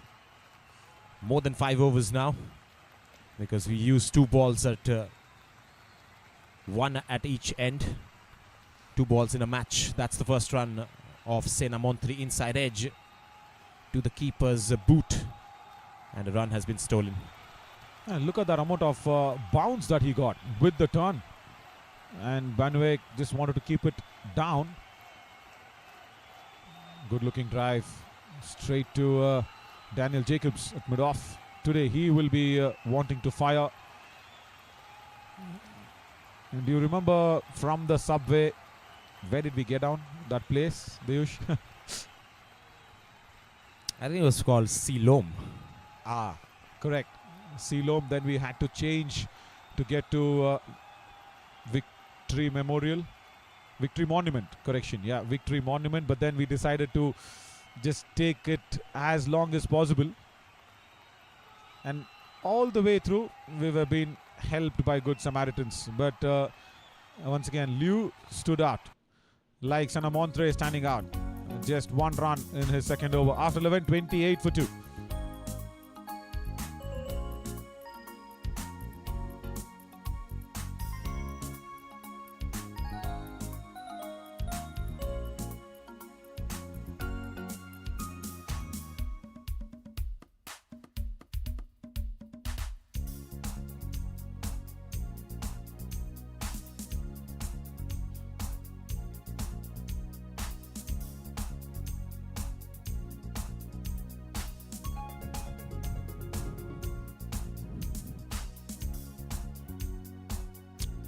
more than 5 overs now, because we use 2 balls at 1 at each end. 2 balls in a match. That's the first run of Senamontri, inside edge to the keeper's boot, and a run has been stolen. And look at that amount of bounce that he got with the turn. and Banwek just wanted to keep it down. Good looking drive straight to Daniel Jacobs at mid-off. Today he will be wanting to fire. And do you remember from the subway, where did we get down? That place, Dayush? I think it was called Silom. Correct. Silom. Then we had to change to get to Victory Monument. Correction. Yeah, Victory Monument. But then we decided to just take it as long as possible. And all the way through, we were being helped by good Samaritans. But once again, Liu stood out like Sana Montre standing out. Just one run in his second over. After 11, 28 for 2.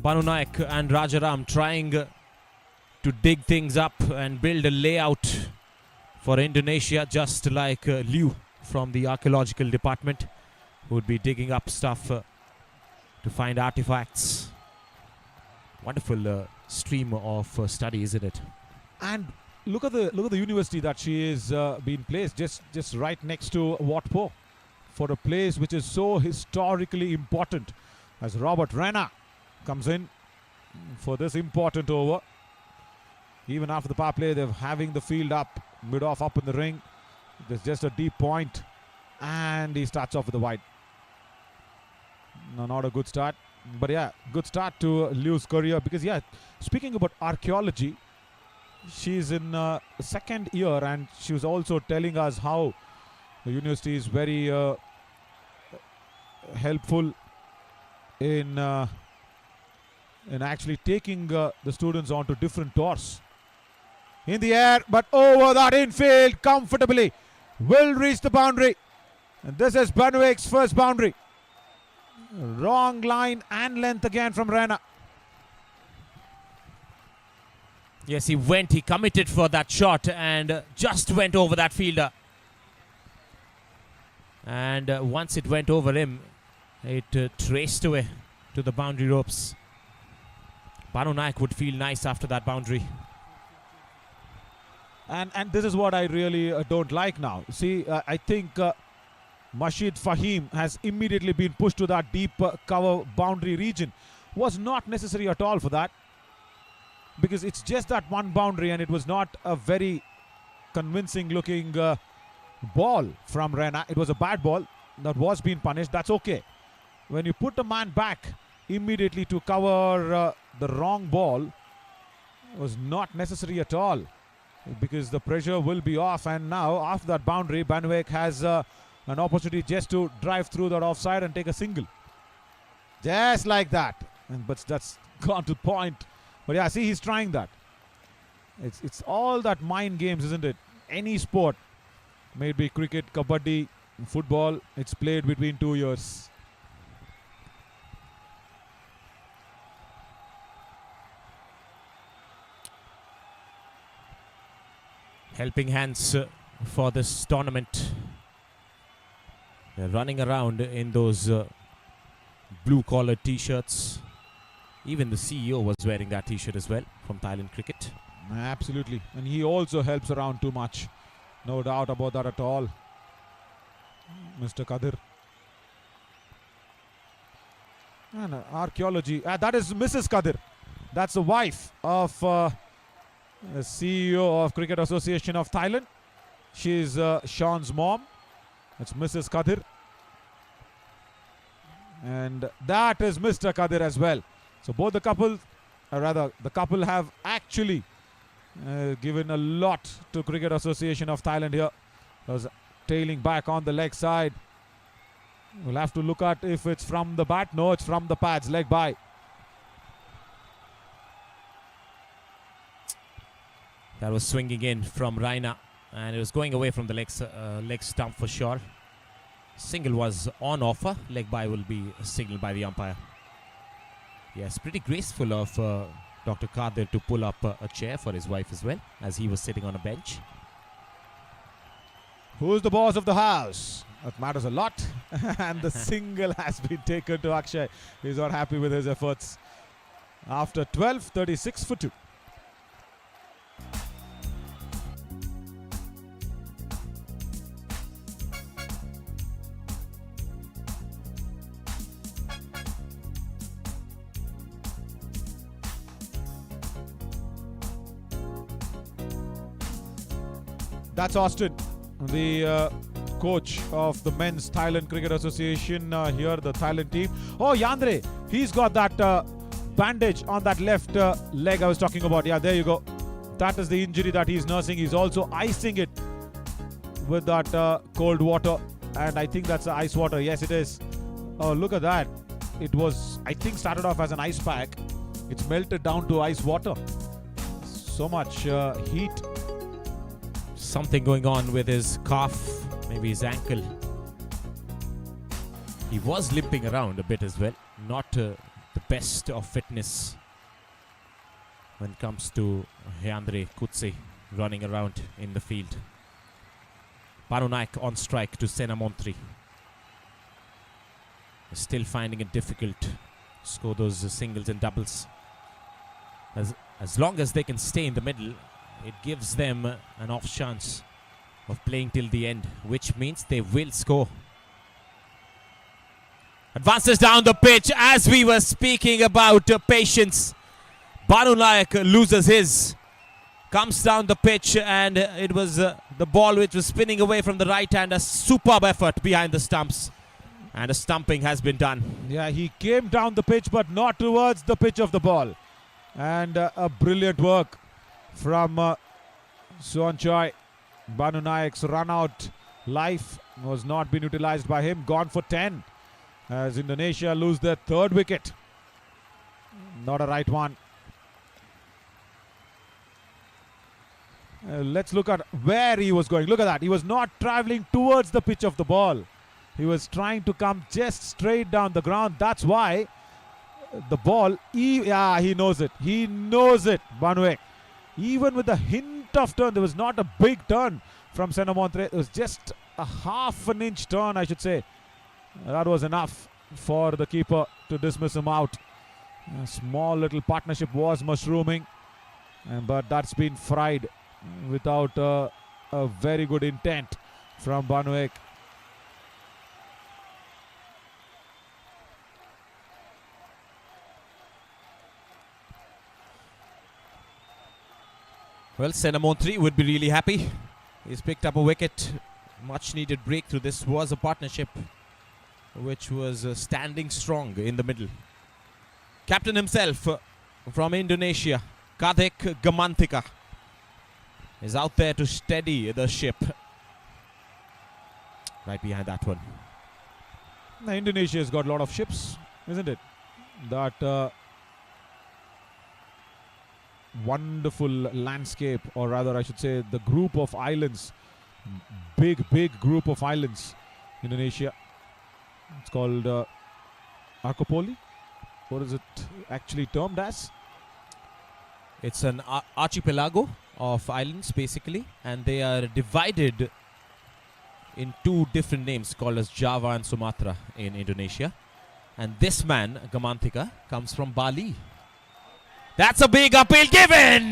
Banu Naik and Rajaram trying to dig things up and build a layout for Indonesia, just like Liu from the archaeological department, who would be digging up stuff to find artifacts. Wonderful stream of study, isn't it? And look at the university that she is being placed just right next to Wat Po, for a place which is so historically important, as Robert Rena comes in for this important over. Even after the power play, they're having the field up, mid-off up in the ring. There's just a deep point, and he starts off with the wide. No, not a good start. But yeah, good start to Liu's career, because yeah, speaking about archaeology, she's in second year, and she was also telling us how the university is very helpful in actually taking the students onto different tours. In the air, but over that infield comfortably. Will reach the boundary. And this is Banwek's first boundary. Wrong line and length again from Rena. Yes, he committed for that shot and just went over that fielder. And once it went over him, it traced away to the boundary ropes. Banu Naik would feel nice after that boundary. And this is what I really don't like now. See, I think Mashid Fahim has immediately been pushed to that deep cover boundary region. Was not necessary at all for that, because it's just that one boundary, and it was not a very convincing looking ball from Rena. It was a bad ball that was being punished. That's okay. When you put a man back immediately to cover the wrong ball, was not necessary at all, because the pressure will be off. And now after that boundary, Banwek has an opportunity just to drive through that offside and take a single, just like that. But that's gone to point. But yeah, see, he's trying that. It's all that mind games, isn't it? Any sport, may it be cricket, kabaddi, football, it's played between 2 years. Helping hands for this tournament. They're running around in those blue-collared t-shirts. Even the CEO was wearing that t-shirt as well from Thailand cricket. Absolutely. And he also helps around too much. No doubt about that at all. Mr. Kadir. And archaeology. That is Mrs. Kadir. That's the wife of the CEO of Cricket Association of Thailand. She's Sean's mom. That's Mrs. Kadir. And that is Mr. Kadir as well. So both the couple, or rather the couple, have actually given a lot to Cricket Association of Thailand here. Was tailing back on the leg side. We'll have to look at if it's from the bat. No, it's from the pads, leg by. That was swinging in from Raina, and it was going away from the leg stump for sure. Single was on offer. Leg by will be signaled by the umpire. Yes, pretty graceful of Dr. Kadir to pull up a chair for his wife as well, as he was sitting on a bench. Who's the boss of the house? That matters a lot. And the single has been taken to Akshay. He's not happy with his efforts. After 12, 36 for 2. That's Austin, the coach of the Men's Thailand Cricket Association here, the Thailand team. Oh, Yandre, he's got that bandage on that left leg I was talking about. Yeah, there you go. That is the injury that he's nursing. He's also icing it with that cold water. And I think that's ice water. Yes, it is. Oh, look at that. It was, I think, started off as an ice pack. It's melted down to ice water. So much heat. Something going on with his calf, maybe his ankle. He was limping around a bit as well. Not the best of fitness when it comes to Hyandre Kutse running around in the field. Banu Naik on strike to Sena Montri. Still finding it difficult to score those singles and doubles. As long as they can stay in the middle, it gives them an off chance of playing till the end, which means they will score. Advances down the pitch as we were speaking about patience. Banu Naik loses his. Comes down the pitch, and it was the ball which was spinning away from the right hand. A superb effort behind the stumps. And a stumping has been done. Yeah, he came down the pitch, but not towards the pitch of the ball. And a brilliant work from Suan Choi. Banu Naik's run out life was not been utilized by him. Gone for 10 as Indonesia lose their third wicket. Not a right one. Let's look at where he was going. Look at that. He was not traveling towards the pitch of the ball. He was trying to come just straight down the ground. That's why the ball, he knows it. He knows it, Banu Naik. Even with the hint of turn, there was not a big turn from Sena Montri. It was just a half an inch turn, I should say. That was enough for the keeper to dismiss him out. A small little partnership was mushrooming, but that's been fried without a very good intent from Banu Naik. Well, Sena Montri would be really happy. He's picked up a wicket. Much needed breakthrough. This was a partnership which was standing strong in the middle. Captain himself from Indonesia, Kadek Gamantika, is out there to steady the ship. Right behind that one. Now, Indonesia has got a lot of ships, isn't it? That wonderful landscape, or rather I should say the group of islands, big group of islands, Indonesia. It's called Archipelago. What is it actually termed as? It's an archipelago of islands basically, and they are divided in two different names called as Java and Sumatra in Indonesia. And this man, Gamantika, comes from Bali. That's a big appeal given.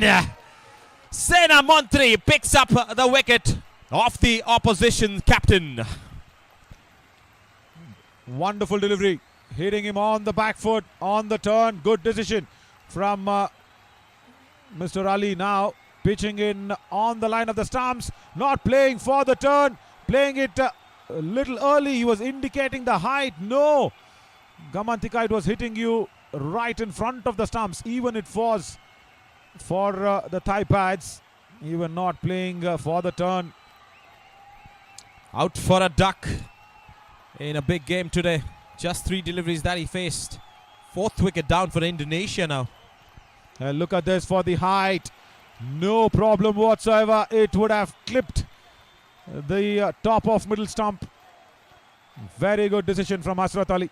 Sena Montri picks up the wicket off the opposition captain. Wonderful delivery. Hitting him on the back foot, on the turn. Good decision from Mr. Ali. Now pitching in on the line of the stumps. Not playing for the turn. Playing it a little early. He was indicating the height. No. Gamantika, it was hitting you right in front of the stumps. Even it was for the thigh pads. You were not playing for the turn. Out for a duck in a big game today. Just 3 deliveries that he faced. 4th wicket down for Indonesia now. Look at this for the height. No problem whatsoever. It would have clipped the top of middle stump. Very good decision from Hasrat Ali.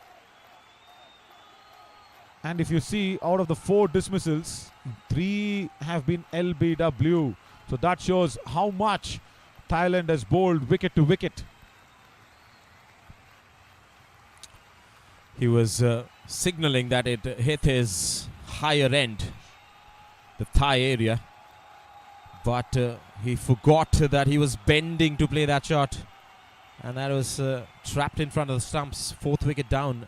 And if you see, out of the 4 dismissals, 3 have been LBW. So that shows how much Thailand has bowled wicket to wicket. He was signaling that it hit his higher end, the thigh area. But he forgot that he was bending to play that shot. And that was trapped in front of the stumps. 4th wicket down.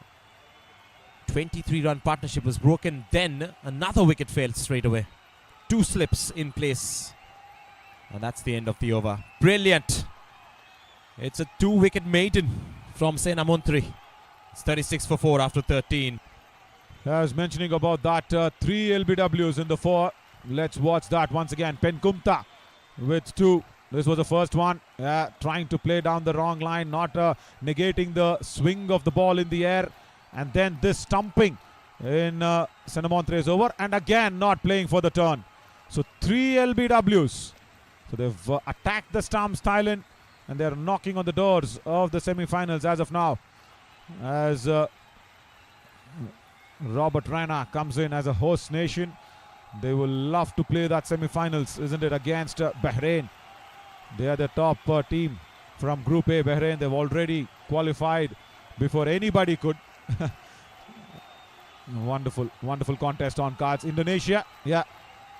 23-run partnership was broken. Then another wicket failed straight away. 2 slips in place. And that's the end of the over. Brilliant. It's a 2-wicket maiden from Sena Montri. It's 36 for 4 after 13. I was mentioning about that 3 LBWs in the 4. Let's watch that once again. Penkumta with 2. This was the first one. Trying to play down the wrong line, not negating the swing of the ball in the air. And then this stumping in Senamontre's over. And again not playing for the turn. So 3 LBWs. So they've attacked the stumps, Thailand. And they're knocking on the doors of the semi-finals as of now. As Robert Raina comes in as a host nation. They will love to play that semi-finals, isn't it, against Bahrain. They are the top team from Group A, Bahrain. They've already qualified before anybody could. Wonderful, wonderful contest on cards. Indonesia, yeah,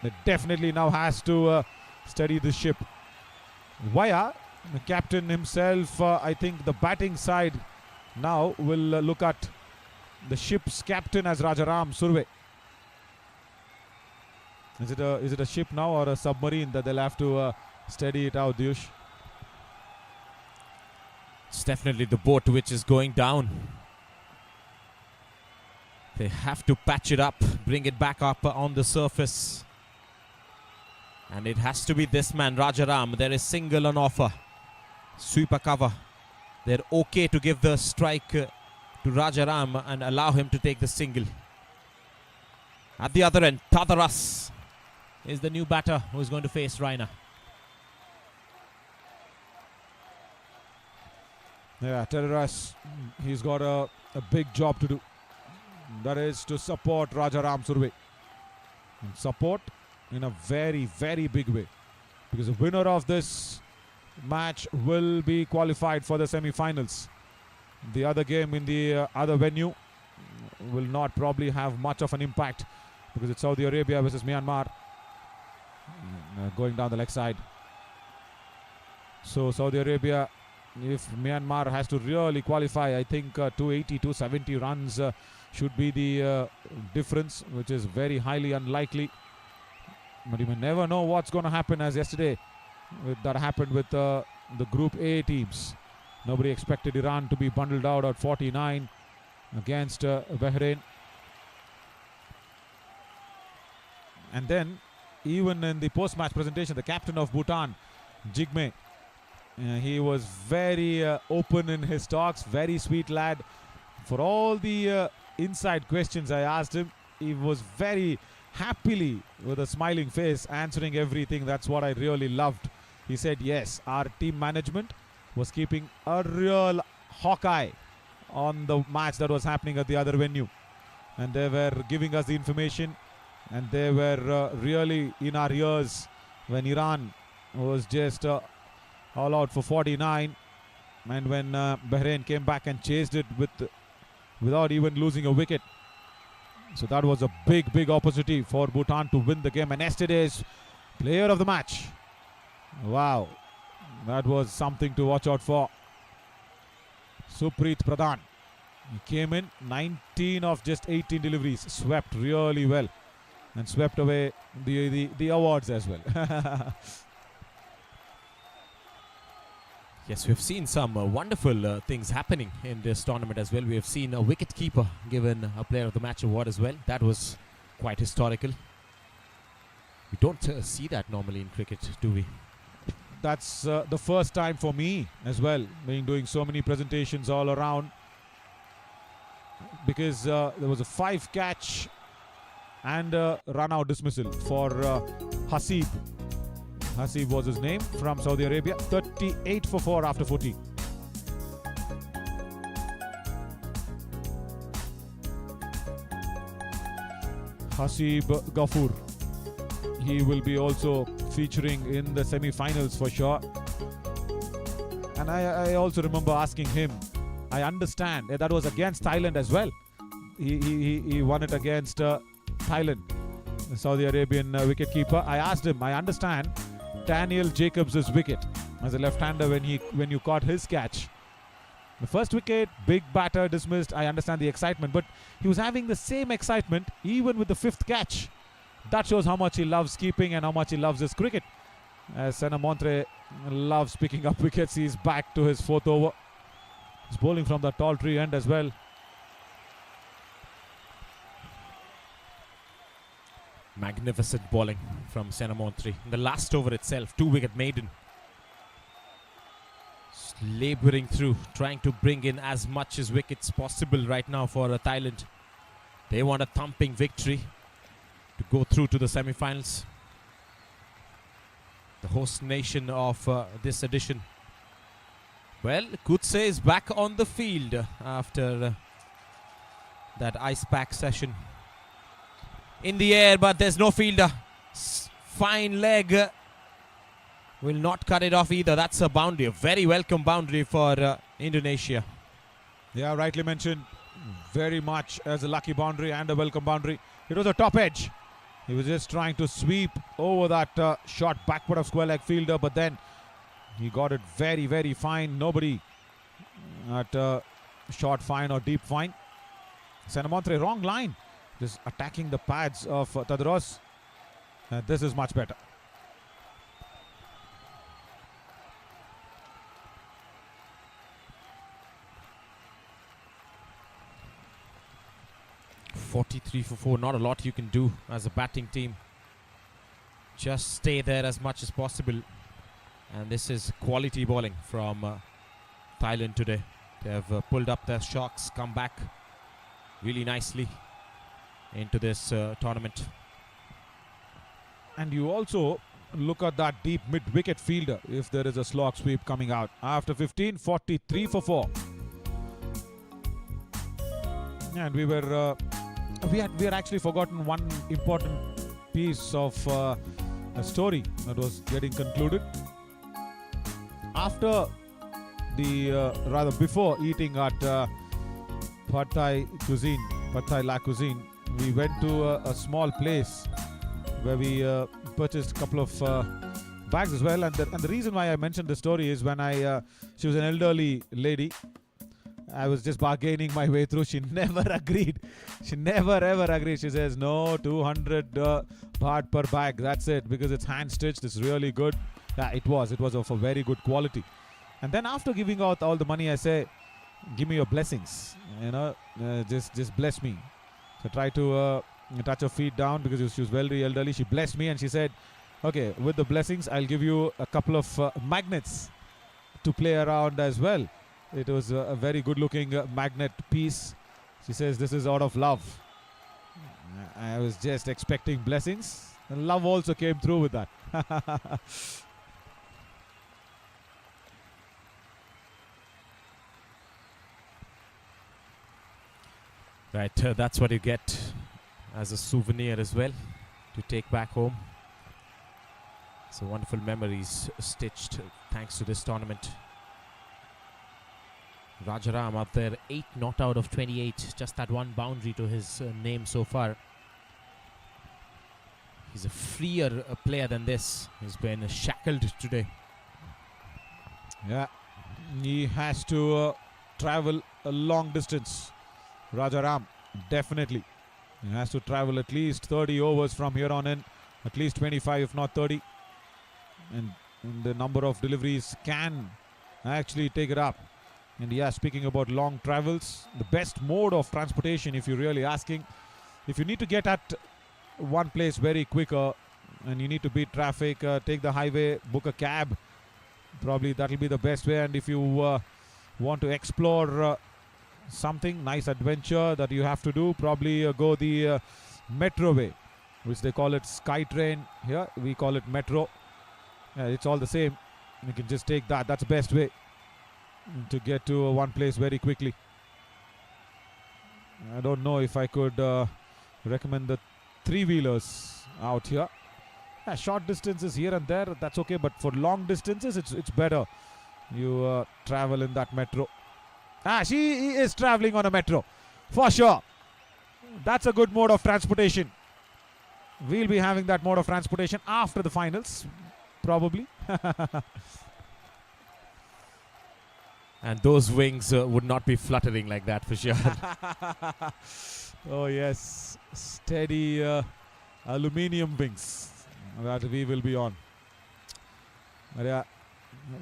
it definitely now has to steady the ship. Waya, the captain himself, I think the batting side now will look at the ship's captain as Rajaram Surve. Is it a ship now or a submarine that they'll have to steady it out, Diyush? It's definitely the boat which is going down. They have to patch it up, bring it back up on the surface. And it has to be this man, Rajaram. There is single on offer. Sweeper cover. They're okay to give the strike to Rajaram and allow him to take the single. At the other end, Tadaras is the new batter who is going to face Raina. Yeah, Tadaras, he's got a big job to do. That is to support Rajaram Surve. And support in a very, very big way. Because the winner of this match will be qualified for the semi-finals. The other game in the other venue will not probably have much of an impact because it's Saudi Arabia versus Myanmar. Going down the leg side. So Saudi Arabia, if Myanmar has to really qualify, I think 280, 270 runs should be the difference, which is very highly unlikely. But you may never know what's going to happen, as yesterday that happened with the Group A teams. Nobody expected Iran to be bundled out at 49 against Bahrain. And then, even in the post-match presentation, the captain of Bhutan, Jigme, he was very open in his talks, very sweet lad. For all the inside questions I asked him, he was very happily, with a smiling face, answering everything. That's what I really loved. He said, yes, our team management was keeping a real hawk eye on the match that was happening at the other venue. And they were giving us the information, and they were really in our ears when Iran was just all out for 49. And when Bahrain came back and chased it without even losing a wicket. So that was a big, big opportunity for Bhutan to win the game. And yesterday's player of the match. Wow. That was something to watch out for. Supreet Pradhan. He came in 19 of just 18 deliveries. Swept really well. And swept away the awards as well. Yes, we've seen some wonderful things happening in this tournament as well. We have seen a wicket-keeper given a Player of the Match award as well. That was quite historical. We don't see that normally in cricket, do we? That's the first time for me as well, doing so many presentations all around. Because there was a 5-catch and run-out dismissal for Hasib. Hasib was his name, from Saudi Arabia. 38 for 4 after 14. Hasib Ghafoor. He will be also featuring in the semi-finals for sure. And I also remember asking him, I understand that was against Thailand as well. He won it against Thailand, the Saudi Arabian wicketkeeper. I asked him, I understand Daniel Jacobs' wicket as a left-hander when you caught his catch. The first wicket, big batter dismissed. I understand the excitement, but he was having the same excitement even with the 5th catch. That shows how much he loves keeping and how much he loves his cricket. As Sena Montre loves picking up wickets, he's back to his 4th over. He's bowling from the tall tree end as well. Magnificent bowling from Sena Montre. In the last over itself, 2-wicket maiden. Labouring through, trying to bring in as much as wickets possible right now for Thailand. They want a thumping victory to go through to the semi-finals. The host nation of this edition. Well, Kutse is back on the field after that ice pack session. In the air, but there's no fielder. Fine leg. Will not cut it off either. That's a boundary, a very welcome boundary for Indonesia. Yeah, rightly mentioned. Very much as a lucky boundary and a welcome boundary. It was a top edge. He was just trying to sweep over that short backward of square leg fielder, but then he got it very, very fine. Nobody at short fine or deep fine. Sena Montre, wrong line. Just attacking the pads of Tadros. This is much better. .43 for 4, not a lot you can do as a batting team. Just stay there as much as possible. And this is quality bowling from Thailand today. They have pulled up their shocks, come back really nicely into this tournament. And you also look at that deep mid-wicket fielder if there is a slog sweep coming out. After 15, 43 for 4. And we had actually forgotten one important piece of a story that was getting concluded. After rather before eating at Pad Thai La Cuisine, we went to a small place where we purchased a couple of bags as well. And the reason why I mentioned the story is when she was an elderly lady. I was just bargaining my way through. She never agreed. She never ever agreed. She says, no, 200 baht per bag. That's it, because it's hand stitched. It's really good. Yeah, it was of a very good quality. And then after giving out all the money, I say, give me your blessings. You know, just bless me. So I try to touch her feet down because she was very elderly. She blessed me and she said, okay, with the blessings, I'll give you a couple of magnets to play around as well. It was a very good looking magnet piece. She says this is out of love. I was just expecting blessings, and love also came through with that. Right, that's what you get as a souvenir as well to take back home. So wonderful memories stitched thanks to this tournament. Rajaram up there, 8 not out of 28. Just that one boundary to his name so far. He's a freer player than this. He's been shackled today. Yeah, he has to travel a long distance. Rajaram, definitely. He has to travel at least 30 overs from here on in. At least 25 if not 30. And the number of deliveries can actually take it up. And yeah, speaking about long travels, the best mode of transportation, if you're really asking, if you need to get at one place very quicker and you need to beat traffic, take the highway, book a cab. Probably that'll be the best way. And if you want to explore something, nice adventure that you have to do, probably go the metro way. which they call it SkyTrain here. We call it Metro. It's all the same. You can just take that. That's the best way to get to one place very quickly. I don't know if I could recommend the three-wheelers out here. Short distances here and there, that's okay, but for long distances, it's better you travel in that metro. She is traveling on a metro, for sure. That's a good mode of transportation. We'll be having that mode of transportation after the finals, probably. And those wings would not be fluttering like that for sure. Oh yes, steady aluminium wings that we will be on. But,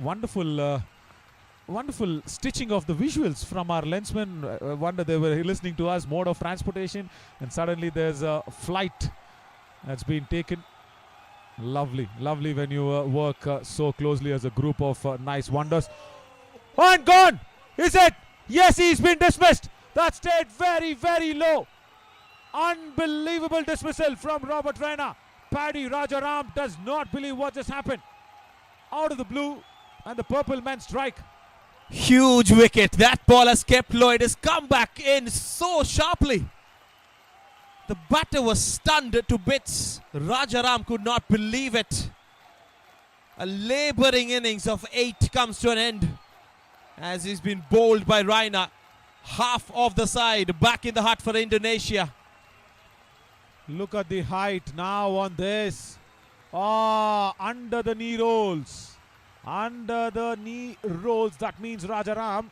wonderful stitching of the visuals from our lensmen. I wonder they were listening to us, mode of transportation, and suddenly there's a flight that's been taken. Lovely when you work so closely as a group of nice wonders. And gone! Is it? Yes, he's been dismissed. That stayed very, very low. Unbelievable dismissal from Robert Raina. Paddy Rajaram does not believe what just happened. Out of the blue, and the purple men strike. Huge wicket. That ball has kept low. It has come back in so sharply. The batter was stunned to bits. Rajaram could not believe it. A labouring innings of 8 comes to an end as he's been bowled by Raina. Half of the side back in the hut for Indonesia. Look at the height now on this. Under the knee rolls. Under the knee rolls. That means Rajaram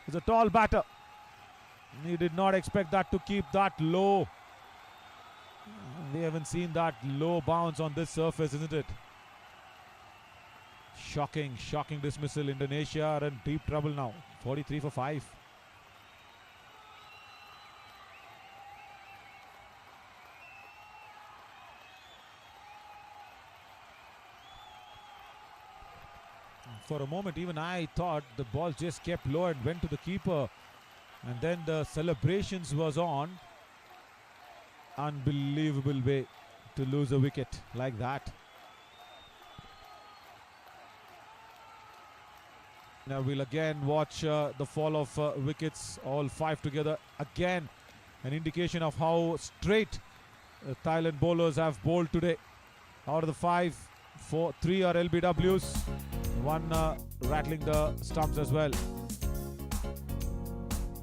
is a tall batter. He did not expect that to keep that low. We haven't seen that low bounce on this surface, isn't it? Shocking dismissal. Indonesia are in deep trouble now. 43 for 5. For a moment, even I thought the ball just kept low and went to the keeper. And then the celebrations was on. Unbelievable way to lose a wicket like that. Now we'll again watch the fall of wickets, all 5 together. Again, an indication of how straight Thailand bowlers have bowled today. Out of the 5, 3 are LBWs. 1 rattling the stumps as well.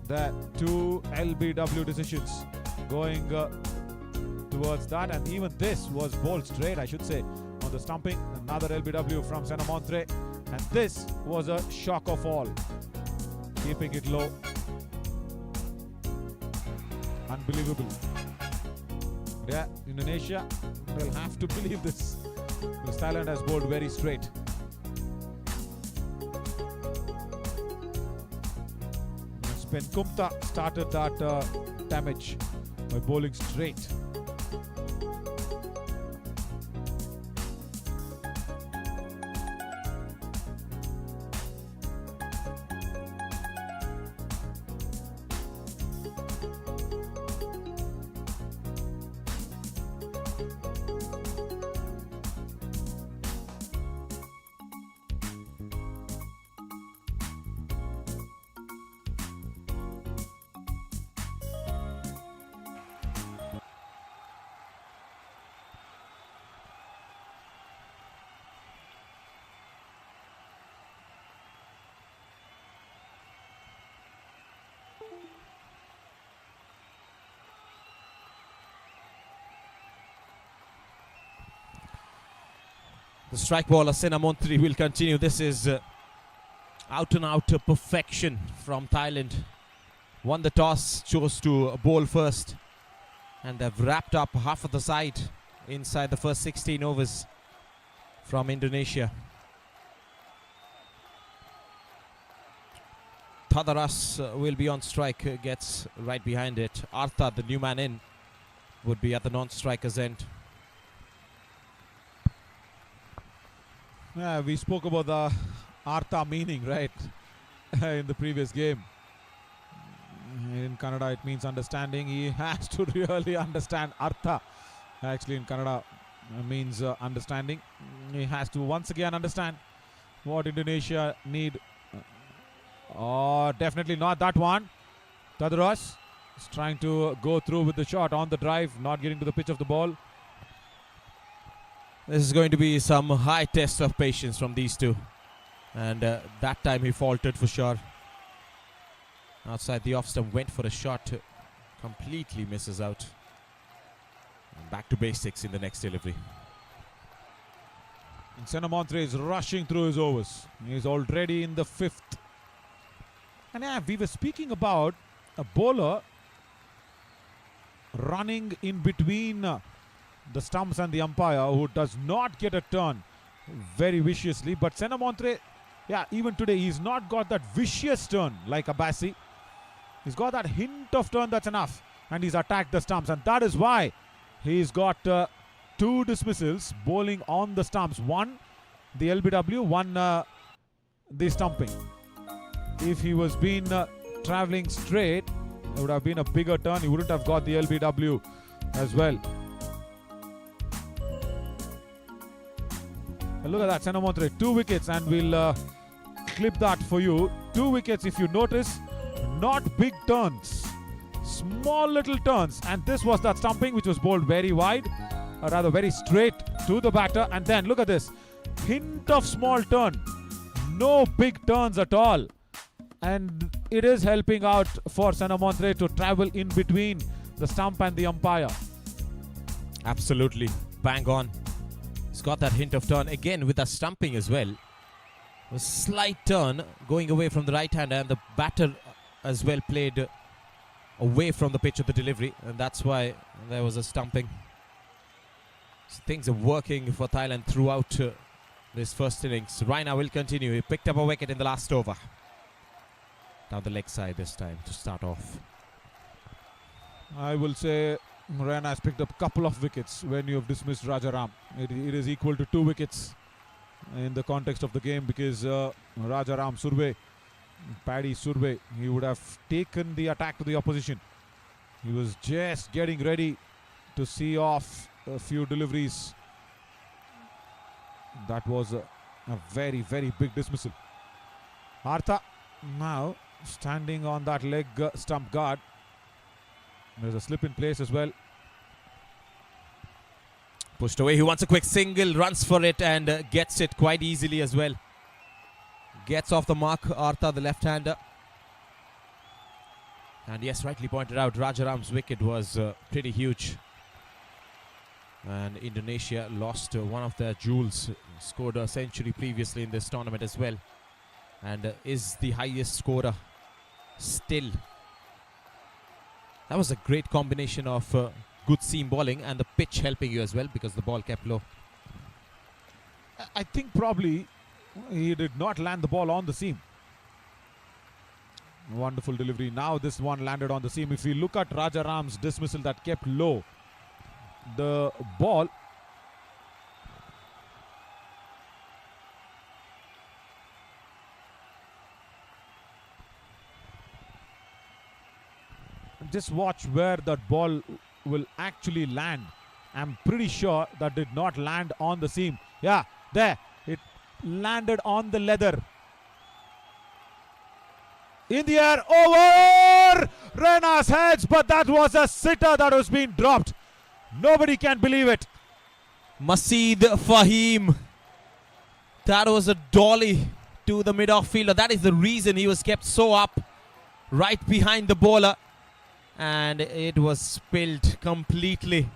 There, 2 LBW decisions going towards that, and even this was bowled straight, I should say, on the stumping. Another LBW from Senamontre, and this was a shock of all, keeping it low. Unbelievable. Yeah, Indonesia will have to believe this, because Thailand has bowled very straight. Penkumta started that damage by bowling straight. The strike bowler Senamontri will continue. This is out and out perfection from Thailand. Won the toss, chose to bowl first, and they've wrapped up half of the side inside the first 16 overs from Indonesia. Thadaras will be on strike, gets right behind it. Artha, the new man in, would be at the non-striker's end. Yeah, we spoke about the Artha meaning, right, in the previous game. In Kannada, it means understanding. He has to really understand Artha Actually, in Kannada, means understanding. He has to once again understand what Indonesia need. Oh, definitely not that one. Tadros is trying to go through with the shot on the drive, not getting to the pitch of the ball. This is going to be some high test of patience from these two. And that time he faltered for sure. Outside the off stump, went for a shot. Completely misses out. And back to basics in the next delivery. And Senamontre is rushing through his overs. He's already in the 5th. And yeah, we were speaking about a bowler running in between the stumps and the umpire who does not get a turn very viciously. But Senamontre, yeah, even today he's not got that vicious turn like Abassi. He's got that hint of turn, that's enough. And he's attacked the stumps. And that is why he's got 2 dismissals bowling on the stumps. One, the LBW, one, the stumping. If he was been travelling straight, it would have been a bigger turn. He wouldn't have got the LBW as well. And look at that, Senamontre, 2 wickets, and we'll clip that for you. 2 wickets, if you notice, not big turns, small little turns. And this was that stumping which was bowled very wide, or rather very straight to the batter. And then look at this, hint of small turn, no big turns at all. And it is helping out for Senamontre to travel in between the stump and the umpire. Absolutely. Bang on. He's got that hint of turn. Again with that stumping as well. A slight turn going away from the right hand, and the batter as well played away from the pitch of the delivery. And that's why there was a stumping. So things are working for Thailand throughout this first innings. Raina will continue. He picked up a wicket in the last over. Down the leg side this time to start off. I will say Raina has picked up a couple of wickets when you have dismissed Rajaram. It is equal to 2 wickets in the context of the game, because Rajaram Surve, Paddy Surve, he would have taken the attack to the opposition. He was just getting ready to see off a few deliveries. That was a very, very big dismissal. Artha now standing on that leg stump guard. There's a slip in place as well. Pushed away. He wants a quick single, runs for it, and gets it quite easily as well. Gets off the mark, Artha, the left-hander. And yes, rightly pointed out, Rajaram's wicket was pretty huge. And Indonesia lost one of their jewels. Scored a century previously in this tournament as well. And is the highest scorer still. That was a great combination of good seam bowling and the pitch helping you as well, because the ball kept low. I think probably he did not land the ball on the seam. Wonderful delivery. Now this one landed on the seam. If you look at Rajaram's dismissal that kept low, the ball just watch where that ball will actually land. I'm pretty sure that did not land on the seam. Yeah, there. It landed on the leather. In the air, over Rena's heads, but that was a sitter that was being dropped. Nobody can believe it. Maseed Fahim. That was a dolly to the mid-off fielder. That is the reason he was kept so up right behind the bowler. And it was spilled completely.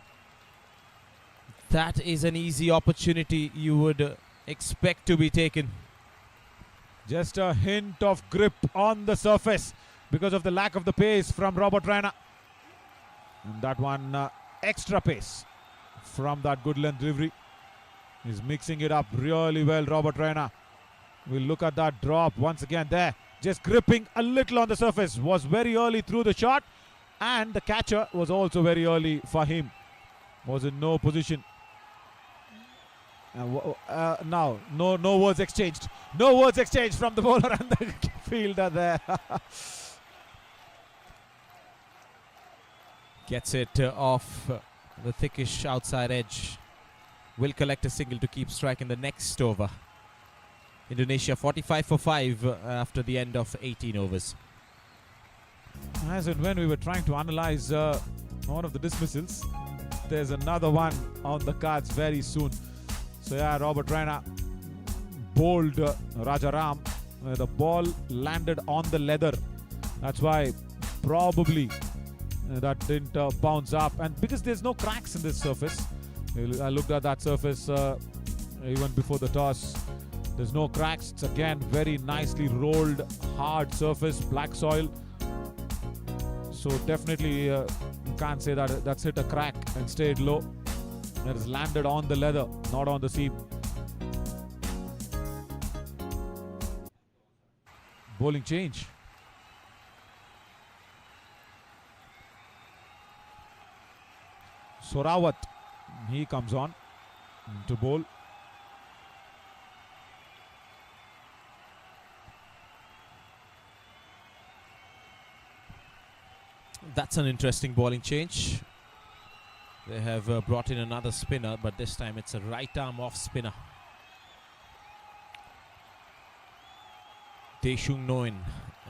That is an easy opportunity you would expect to be taken. Just a hint of grip on the surface because of the lack of the pace from Robert Raina. And that one, extra pace from that good length delivery. He's mixing it up really well, Robert Raina. We'll look at that drop once again there. Just gripping a little on the surface. Was very early through the shot. And the catcher was also very early for him. Was in no position. Now, no words exchanged. No words exchanged from the bowler and the fielder there. Gets it off the thickish outside edge, will collect a single to keep strike in the next over. Indonesia 45 for 5 after the end of 18 overs. As and when we were trying to analyze one of the dismissals, there's another one on the cards very soon. So yeah, Robert Raina bowled Rajaram. The ball landed on the leather. That's why probably that didn't bounce up. And because there's no cracks in this surface, I looked at that surface even before the toss. There's no cracks. It's again very nicely rolled, hard surface, black soil. So definitely you can't say that that's hit a crack and stayed low. It has landed on the leather, not on the seam. Bowling change. Sorawat, he comes on to bowl. That's an interesting bowling change. They have brought in another spinner, but this time it's a right arm off spinner. Deshung Noin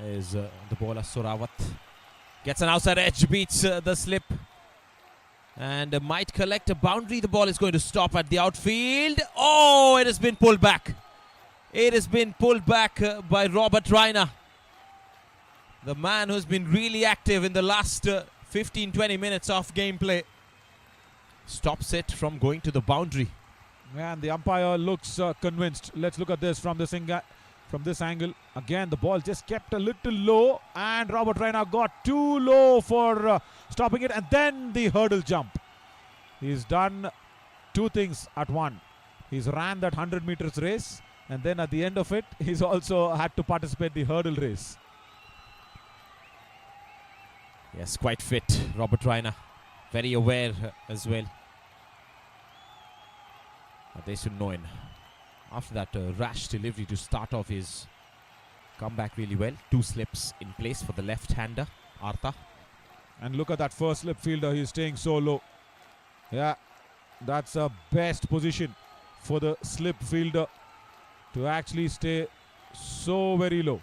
is the bowler. Sorawat gets an outside edge, beats the slip, and might collect a boundary. The ball is going to stop at the outfield. Oh, it has been pulled back. It has been pulled back by Robert Raina, the man who's been really active in the last 15-20 minutes of gameplay. Stops it from going to the boundary. And the umpire looks convinced. Let's look at this from this angle. Again, the ball just kept a little low, and Robert Raina got too low for stopping it. And then the hurdle jump. He's done two things at one. He's ran that 100 meters race, and then at the end of it, he's also had to participate in the hurdle race. Yes, quite fit, Robert Raina. Very aware as well. Deshung Noin, after that rash delivery to start off his comeback really well. Two slips in place for the left-hander, Artha. And look at that first slip fielder. He's staying so low. Yeah, that's a best position for the slip fielder to actually stay so very low.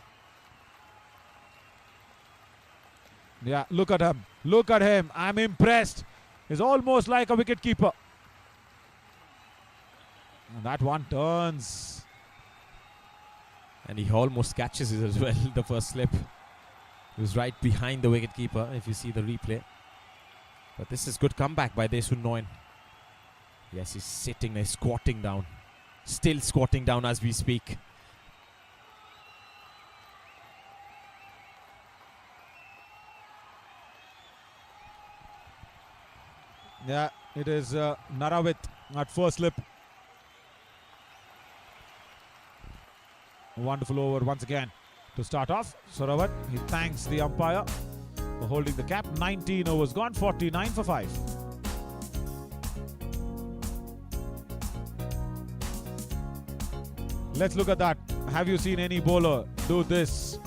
Yeah, look at him. Look at him. I'm impressed. He's almost like a wicket keeper. And that one turns. And he almost catches it as well, the first slip. He was right behind the wicketkeeper, if you see the replay. But this is good comeback by Deshung Noin. Yes, he's sitting there, squatting down. Still squatting down as we speak. Yeah, it is Narawit at first slip. Wonderful over once again to start off. Sorawat, he thanks the umpire for holding the cap. 19 overs gone, 49 for 5. Let's look at that. Have you seen any bowler do this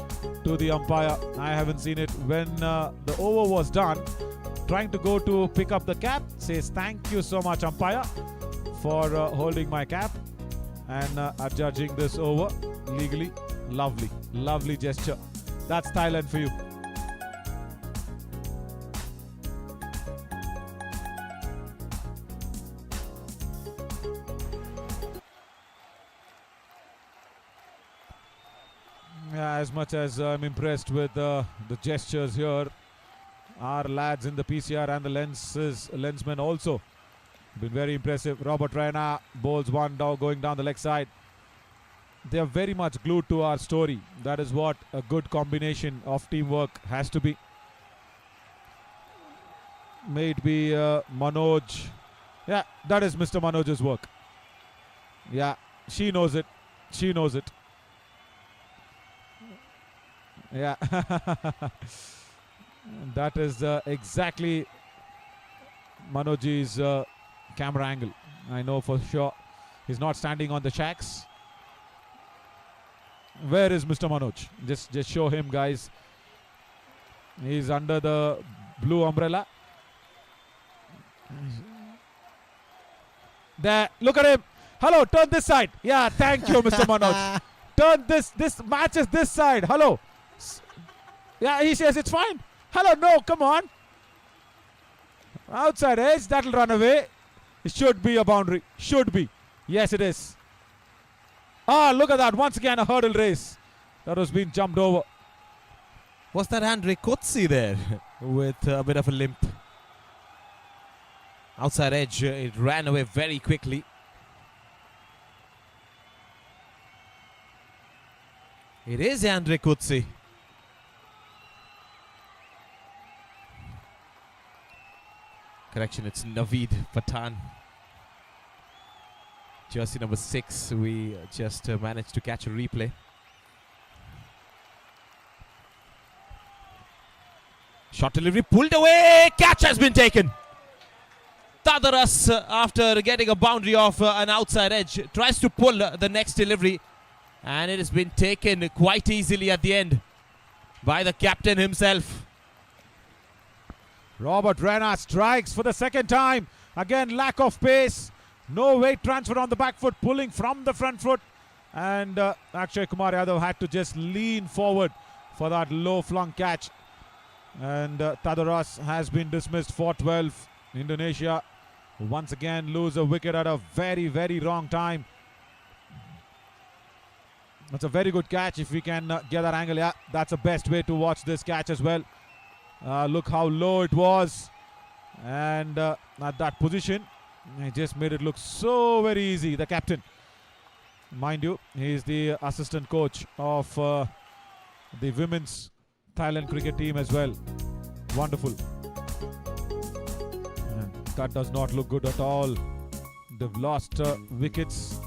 to the umpire? I haven't seen it. When the over was done, trying to go to pick up the cap, says thank you so much umpire for holding my cap and adjudging this over legally. Lovely gesture. That's Thailand for you. Yeah, as much as I'm impressed with the gestures here, our lads in the PCR and the lensmen also been very impressive. Robert Raina bowls one down, going down the leg side. They are very much glued to our story. That is what a good combination of teamwork has to be. May it be Manoj. Yeah, that is Mr. Manoj's work. Yeah, she knows it. She knows it. Yeah. That is exactly Manoj's camera angle. I know for sure. He's not standing on the shacks. Where is Mr. Manoj? Just show him, guys. He's under the blue umbrella. There, look at him. Hello, turn this side. Yeah, thank you, Mr. Manoj. Turn this matches this side. Hello. Yeah, he says it's fine. Hello, no, come on. Outside edge, that'll run away. It should be a boundary. Should be. Yes, it is. Ah, look at that. Once again, a hurdle race that was being jumped over. Was that Andre Kotsi there with a bit of a limp? Outside edge, it ran away very quickly. It is Andre Kotsi. Correction, it's Naveed Patan. Jersey number 6. We just managed to catch a replay. Shot delivery pulled away. Catch has been taken. Tadaras, after getting a boundary off an outside edge, tries to pull the next delivery. And it has been taken quite easily at the end by the captain himself. Robert Rena strikes for the second time. Again, lack of pace. No weight transfer on the back foot, pulling from the front foot. And Akshay Kumar Yadav had to just lean forward for that low flung catch. And Tadaras has been dismissed for 12. Indonesia once again lose a wicket at a very, very wrong time. That's a very good catch if we can get that angle. Yeah, that's the best way to watch this catch as well. Look how low it was. And at that position, he just made it look so very easy. The captain, mind you, he is the assistant coach of the women's Thailand cricket team as well. Wonderful. And that does not look good at all. They've lost wickets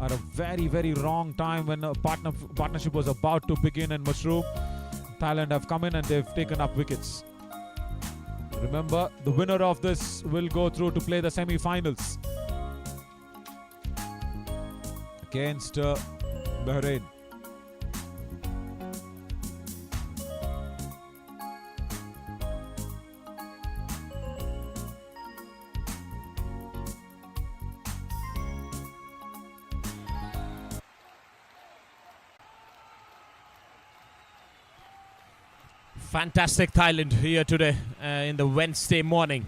at a very, very wrong time when a partnership was about to begin and mushroom. Thailand have come in and they've taken up wickets. Remember, the winner of this will go through to play the semi-finals against Bahrain. Fantastic Thailand here today in the Wednesday morning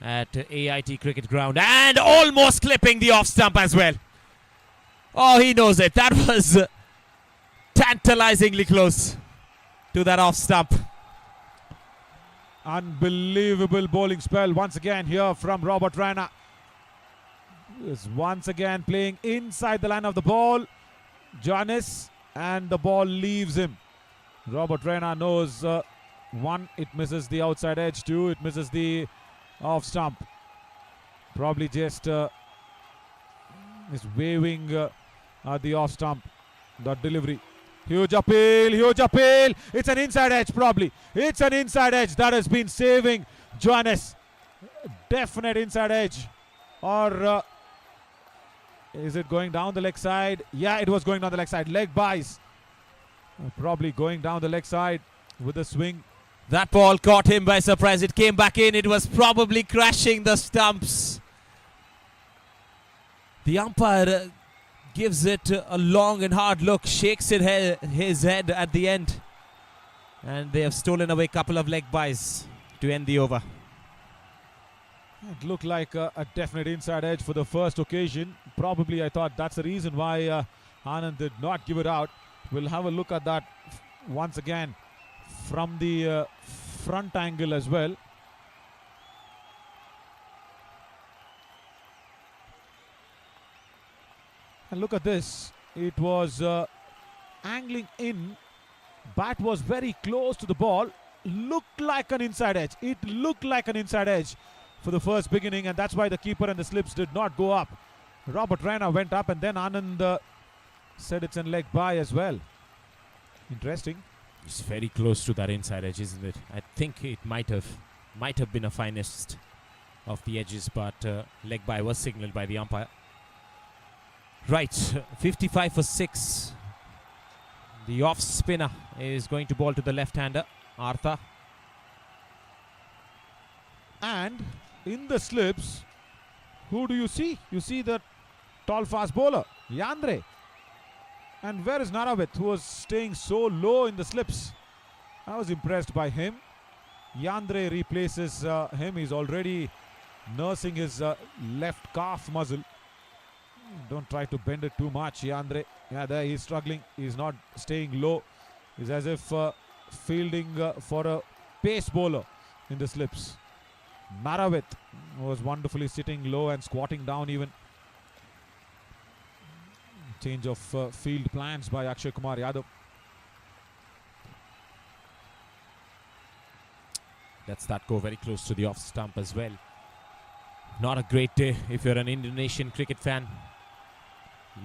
at AIT Cricket Ground, and almost clipping the off stump as well. Oh, he knows it. That was tantalizingly close to that off stump. Unbelievable bowling spell once again here from Robert Rana. Is once again playing inside the line of the ball. Janis, and the ball leaves him. Robert Rana knows, one, it misses the outside edge, two, it misses the off stump. Probably just is waving the off stump. The delivery. Huge appeal. It's an inside edge probably. It's an inside edge that has been saving Johannes. Definite inside edge. Or is it going down the leg side? Yeah, it was going down the leg side. Leg buys. Probably going down the leg side with a swing. That ball caught him by surprise. It came back in. It was probably crashing the stumps. The umpire gives it a long and hard look, shakes his head at the end. And they have stolen away a couple of leg buys to end the over. It looked like a definite inside edge for the first occasion. Probably I thought that's the reason why Anand did not give it out. We'll have a look at that once again from the front angle as well. And look at this. It was angling in. Bat was very close to the ball. Looked like an inside edge. It looked like an inside edge for the first beginning, and that's why the keeper and the slips did not go up. Robert Rana went up, and then Anand said it's in leg by as well. Interesting. It's very close to that inside edge, isn't it? I think it might have been a finest of the edges, but leg by was signaled by the umpire. Right, 55 for 6. The off spinner is going to ball to the left-hander, Artha. And in the slips, Who do you see? You see the tall fast bowler, Yandre. And where is Naravith, who was staying so low in the slips? I was impressed by him. Yandre replaces him. He's already nursing his left calf muscle. Don't try to bend it too much, Yandre. Yeah, there he's struggling. He's not staying low. He's as if fielding for a pace bowler in the slips. Naravith was wonderfully sitting low and squatting down even. Change of field plans by Akshay Kumar Yadav. Lets that go very close to the off stump as well. Not a great day if you're an Indonesian cricket fan.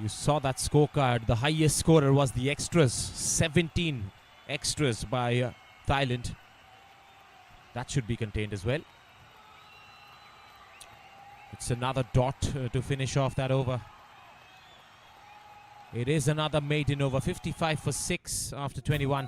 You saw that scorecard. The highest scorer was the extras. 17 extras by Thailand. That should be contained as well. It's another dot to finish off that over. It is another maiden over. 55 for 6 after 21.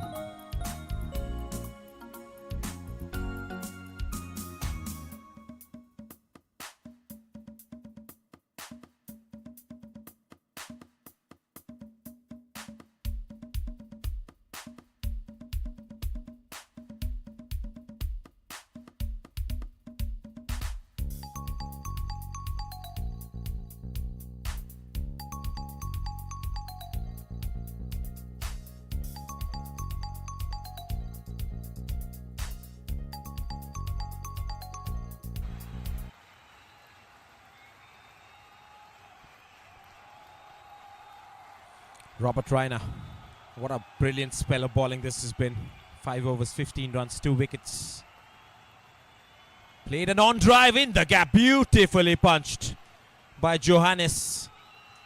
Robert Raina. What a brilliant spell of bowling this has been. 5 overs, 15 runs, 2 wickets. Played an on drive in the gap. Beautifully punched by Johannes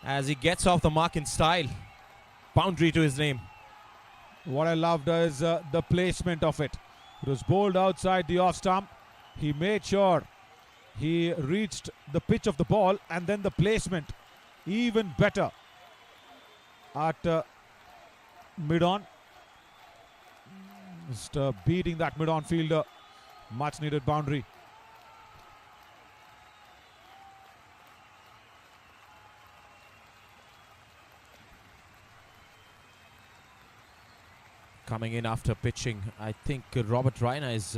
as he gets off the mark in style. Boundary to his name. What I loved is the placement of it. It was bowled outside the off stump. He made sure he reached the pitch of the ball, and then the placement even better at mid-on. Just beating that mid-on fielder. Much needed boundary. Coming in after pitching, I think Robert Raina is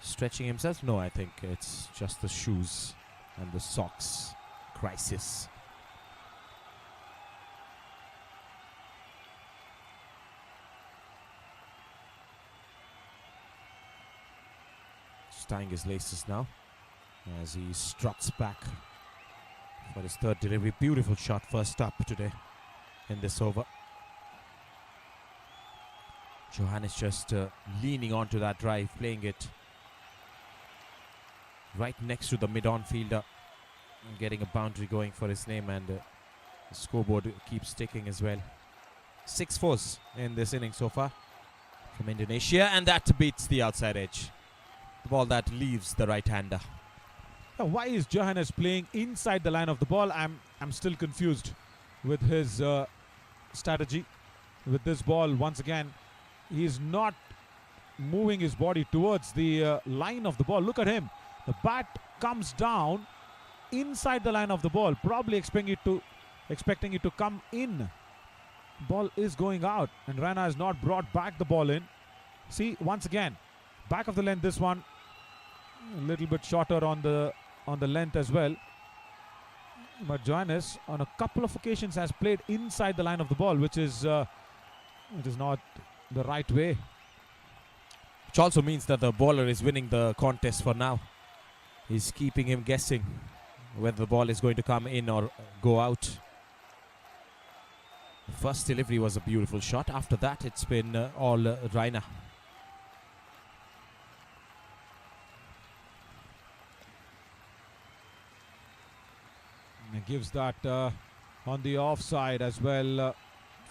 stretching himself. No, I think it's just the shoes and the socks crisis. Tying his laces now as he struts back for his third delivery. Beautiful shot first up today in this over. Johannes just leaning onto that drive, playing it right next to the mid-on fielder, and getting a boundary going for his name, and the scoreboard keeps ticking as well. 6 fours in this inning so far from Indonesia, and that beats the outside edge. The ball that leaves the right-hander. Why is Johannes playing inside the line of the ball? I'm still confused with his strategy. With this ball, once again, he's not moving his body towards the line of the ball. Look at him. The bat comes down inside the line of the ball, probably expecting it to come in. Ball is going out, and Raina has not brought back the ball in. See, once again, back of the length, this one a little bit shorter on the length as well. But Johannes on a couple of occasions has played inside the line of the ball, which is not the right way. Which also means that the bowler is winning the contest for now. He's keeping him guessing whether the ball is going to come in or go out. The first delivery was a beautiful shot. After that, it's been all Raina. And gives that on the offside as well,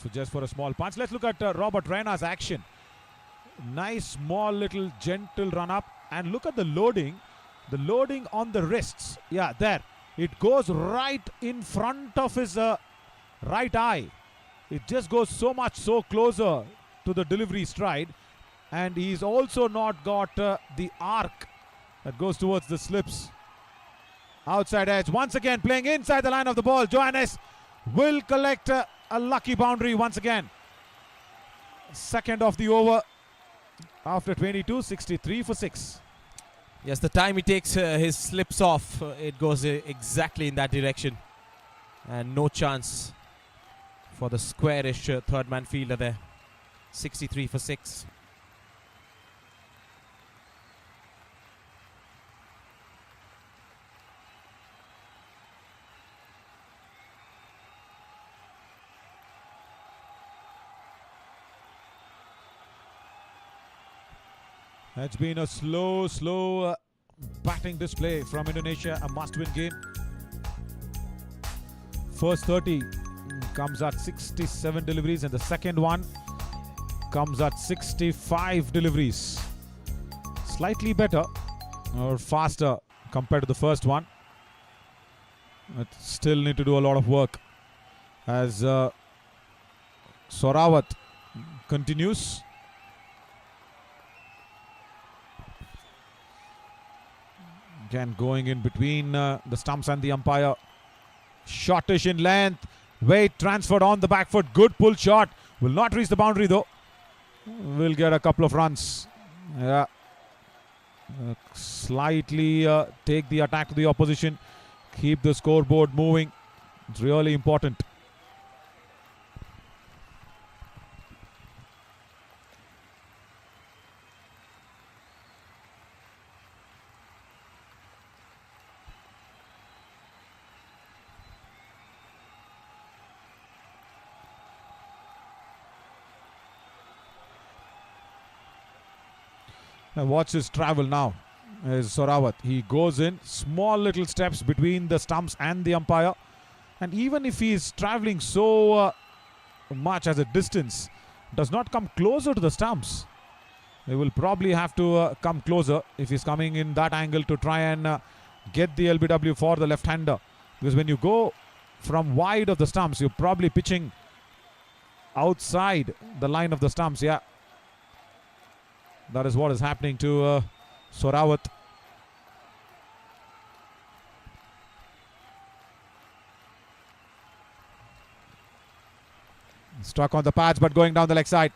so just for a small punch. Let's look at Robert Raina's action. Nice small little gentle run up, and look at the loading on the wrists. Yeah, there it goes right in front of his right eye. It just goes so closer to the delivery stride, and he's also not got the arc that goes towards the slips. outside edge. Once again playing inside the line of the ball. Johannes will collect a lucky boundary once again. Second of the over after 22, 63 for 6. Yes, the time he takes his slips off, it goes exactly in that direction. And no chance for the squarish third man fielder there. 63 for 6. It's been a slow batting display from Indonesia, a must-win game. First 30 comes at 67 deliveries and the second one comes at 65 deliveries. Slightly better or faster compared to the first one. But still need to do a lot of work as Sorawat continues. Again going in between the stumps and the umpire. Shortish in length. Weight transferred on the back foot. Good pull shot. Will not reach the boundary though. Will get a couple of runs. Yeah. Slightly take the attack to the opposition. Keep the scoreboard moving. It's really important. Now watch his travel now is Sorawat. He goes in small little steps between the stumps and the umpire, and even if he is traveling so much as a distance, does not come closer to the stumps. They will probably have to come closer if he's coming in that angle to try and get the LBW for the left-hander, because when you go from wide of the stumps, you're probably pitching outside the line of the stumps. Yeah, that is what is happening to Sorawat. Stuck on the pads but going down the leg side.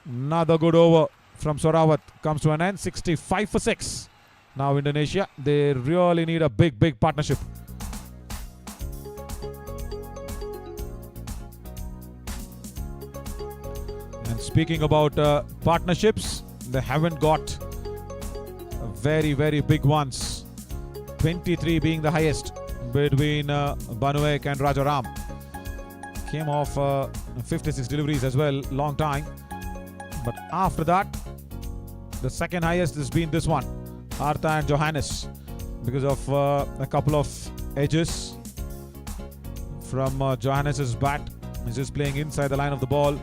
Another good over from Sorawat comes to an end. 65 for 6. Now Indonesia, they really need a big partnership. And speaking about partnerships, they haven't got very big ones. 23 being the highest between Banuek and Rajaram. Came off 56 deliveries as well, long time. But after that, the second highest has been this one, Artha and Johannes, because of a couple of edges from Johannes' bat. He's just playing inside the line of the ball.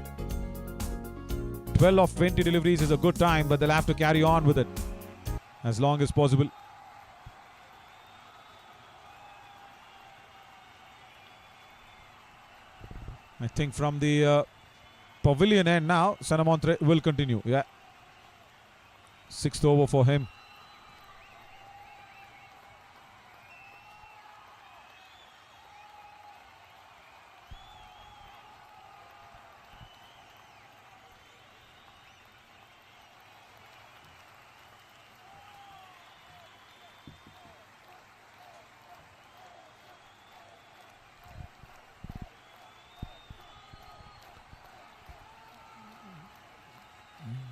12 of 20 deliveries is a good time, but they'll have to carry on with it as long as possible. I think from the pavilion end now, Sanamontre will continue. Yeah. 6th over for him.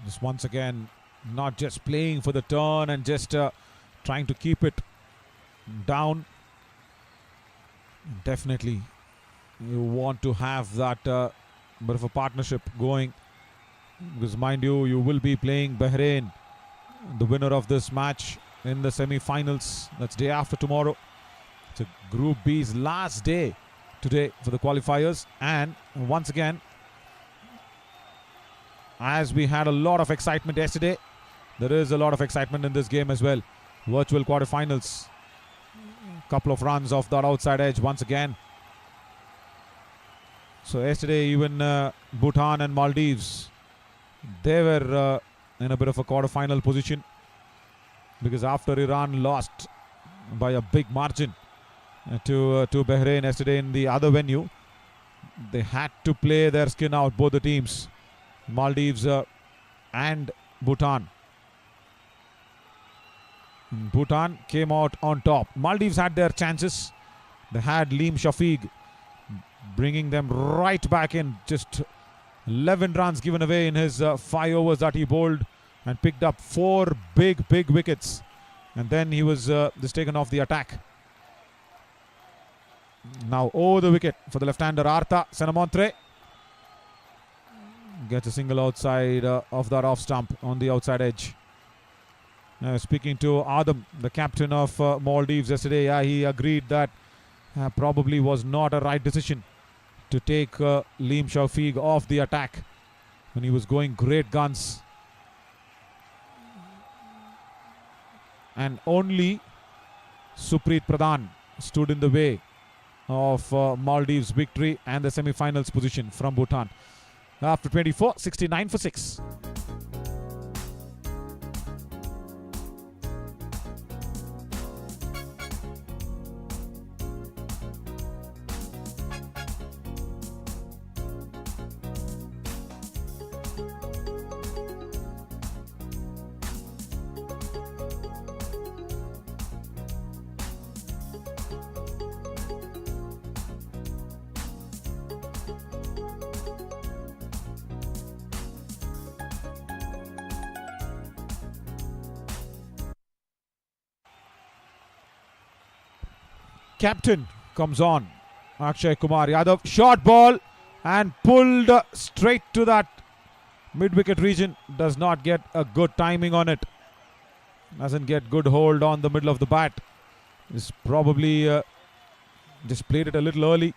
Just once again, not just playing for the turn and just trying to keep it down. Definitely, you want to have that bit of a partnership going, because mind you, you will be playing Bahrain, the winner of this match, in the semi-finals. That's day after tomorrow. It's a Group B's last day today for the qualifiers, and once again, as we had a lot of excitement yesterday, there is a lot of excitement in this game as well. Virtual quarterfinals. Couple of runs off that outside edge once again. So yesterday even Bhutan and Maldives, they were in a bit of a quarterfinal position, because after Iran lost by a big margin to Bahrain yesterday in the other venue. They had to play their skin out, both the teams, Maldives and Bhutan. Bhutan came out on top. Maldives had their chances. They had Liam Shafiq bringing them right back in. Just 11 runs given away in his 5 overs that he bowled, and picked up 4 big wickets. And then he was just taken off the attack. Now over the wicket for the left-hander Artha Senamontre. Gets a single outside of that off stump on the outside edge. Speaking to Adam, the captain of Maldives yesterday, he agreed that probably was not a right decision to take Liam Shafiq off the attack when he was going great guns. And only Supreet Pradhan stood in the way of Maldives' victory and the semi-finals position from Bhutan. After 24, 69 for 6. Captain comes on. Akshay Kumar Yadav. Short ball and pulled straight to that mid-wicket region. Does not get a good timing on it. Doesn't get good hold on the middle of the bat. Is probably just played it a little early.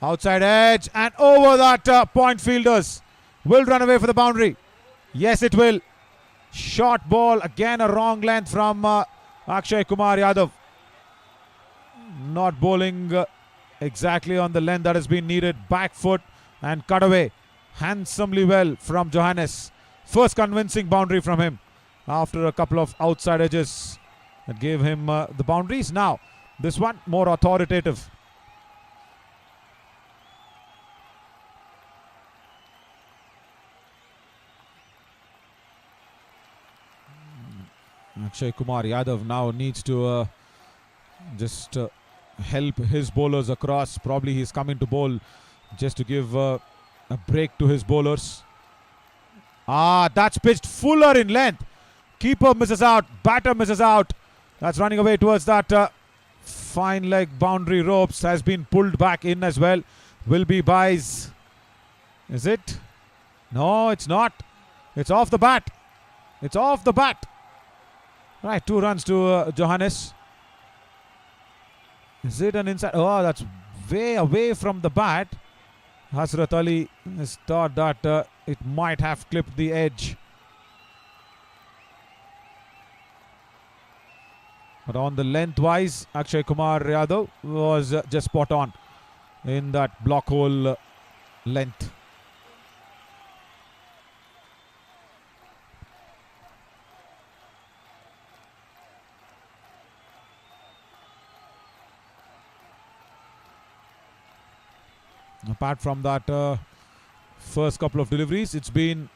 Outside edge and over that point fielders will run away for the boundary. Yes, it will. Short ball, again a wrong length from Akshay Kumar Yadav. Not bowling exactly on the length that has been needed. Back foot and cut away handsomely well from Johannes. First convincing boundary from him after a couple of outside edges that gave him the boundaries. Now, this one more authoritative. Akshay Kumar Yadav now needs to just help his bowlers across. Probably he's coming to bowl just to give a break to his bowlers. That's pitched fuller in length. Keeper misses out. Batter misses out. That's running away towards that fine leg boundary ropes. Has been pulled back in as well. Will be buys. Is it? No, it's not. It's off the bat. It's off the bat. Right, 2 runs to Johannes. Is it an inside? Oh, that's way away from the bat. Hasrat Ali has thought that it might have clipped the edge. But on the lengthwise, Akshay Kumar Yadav was just spot on in that block hole length. Apart from that first couple of deliveries, it's been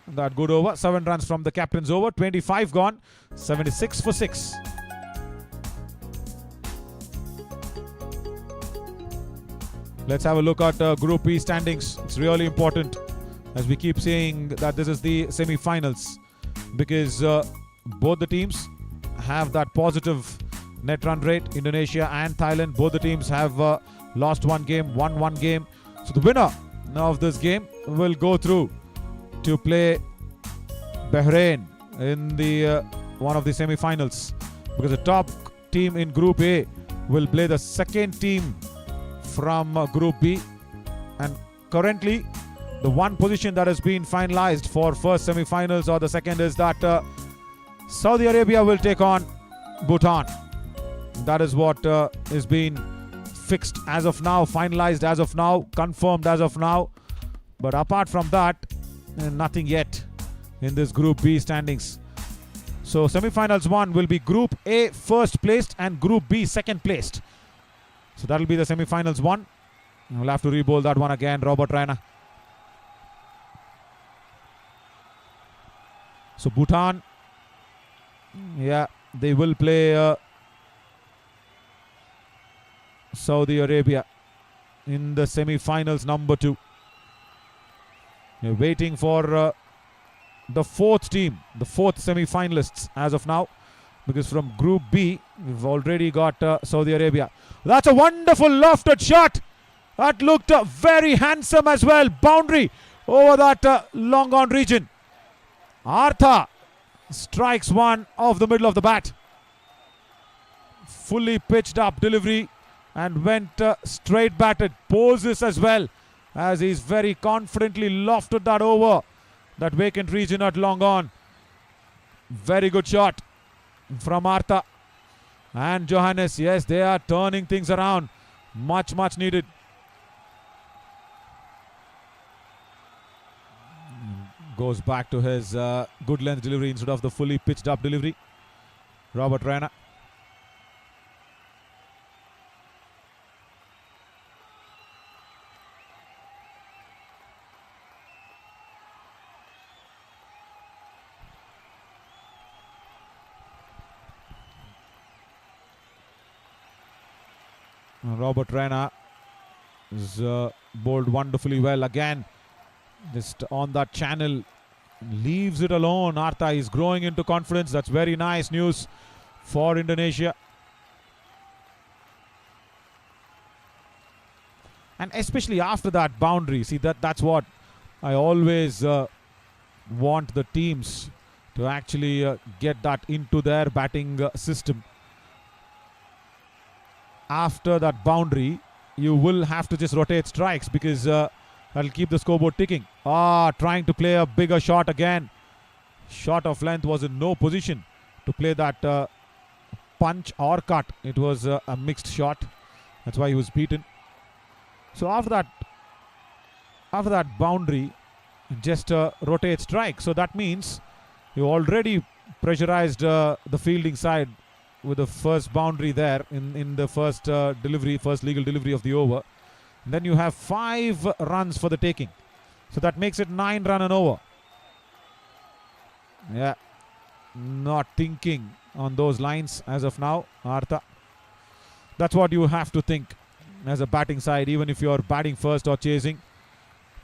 that good over. 7 runs from the captain's over. 25 gone. 76 for 6. Let's have a look at Group E standings. It's really important, as we keep saying, that this is the semi-finals, because both the teams have that positive net run rate. Indonesia and Thailand, both the teams have lost 1 game, won 1 game. So the winner of this game will go through to play Bahrain in the one of the semi-finals, because the top team in Group A will play the second team from Group B. And currently, the one position that has been finalized for first semi-finals or the second is that Saudi Arabia will take on Bhutan. That is what is being fixed as of now, finalized as of now, confirmed as of now. But apart from that, nothing yet in this Group B standings. So semi-finals 1 will be Group A first placed and Group B second placed. So that will be the semi-finals 1. We'll have to re-bowl that one again, Robert Raina. So Bhutan, yeah, they will play Saudi Arabia in the semi-finals number 2. We're waiting for the fourth team, the fourth semi-finalists as of now, because from Group B we've already got Saudi Arabia. That's a wonderful lofted shot. That looked very handsome as well. Boundary over that long on region. Artha strikes one off the middle of the bat. Fully pitched up delivery and went straight batted. Poses as well, as he's very confidently lofted that over that vacant region at long on. Very good shot from Artha and Johannes. Yes, they are turning things around. Much needed. Goes back to his good length delivery instead of the fully pitched up delivery. Robert Raina. Robert Raina is bowled wonderfully well again. Just on that channel, leaves it alone. Artha is growing into confidence. That's very nice news for Indonesia. And especially after that boundary, see, that's what I always want the teams to actually get that into their batting system. After that boundary, you will have to just rotate strikes, because that'll keep the scoreboard ticking. Trying to play a bigger shot again. Shot of length, was in no position to play that punch or cut. It was a mixed shot. That's why he was beaten. So after that boundary, just rotate strike. So that means you already pressurized the fielding side with the first boundary there in the first first legal delivery of the over. And then you have 5 runs for the taking. So that makes it 9 run and over. Yeah, not thinking on those lines as of now, Artha. That's what you have to think as a batting side, even if you're batting first or chasing.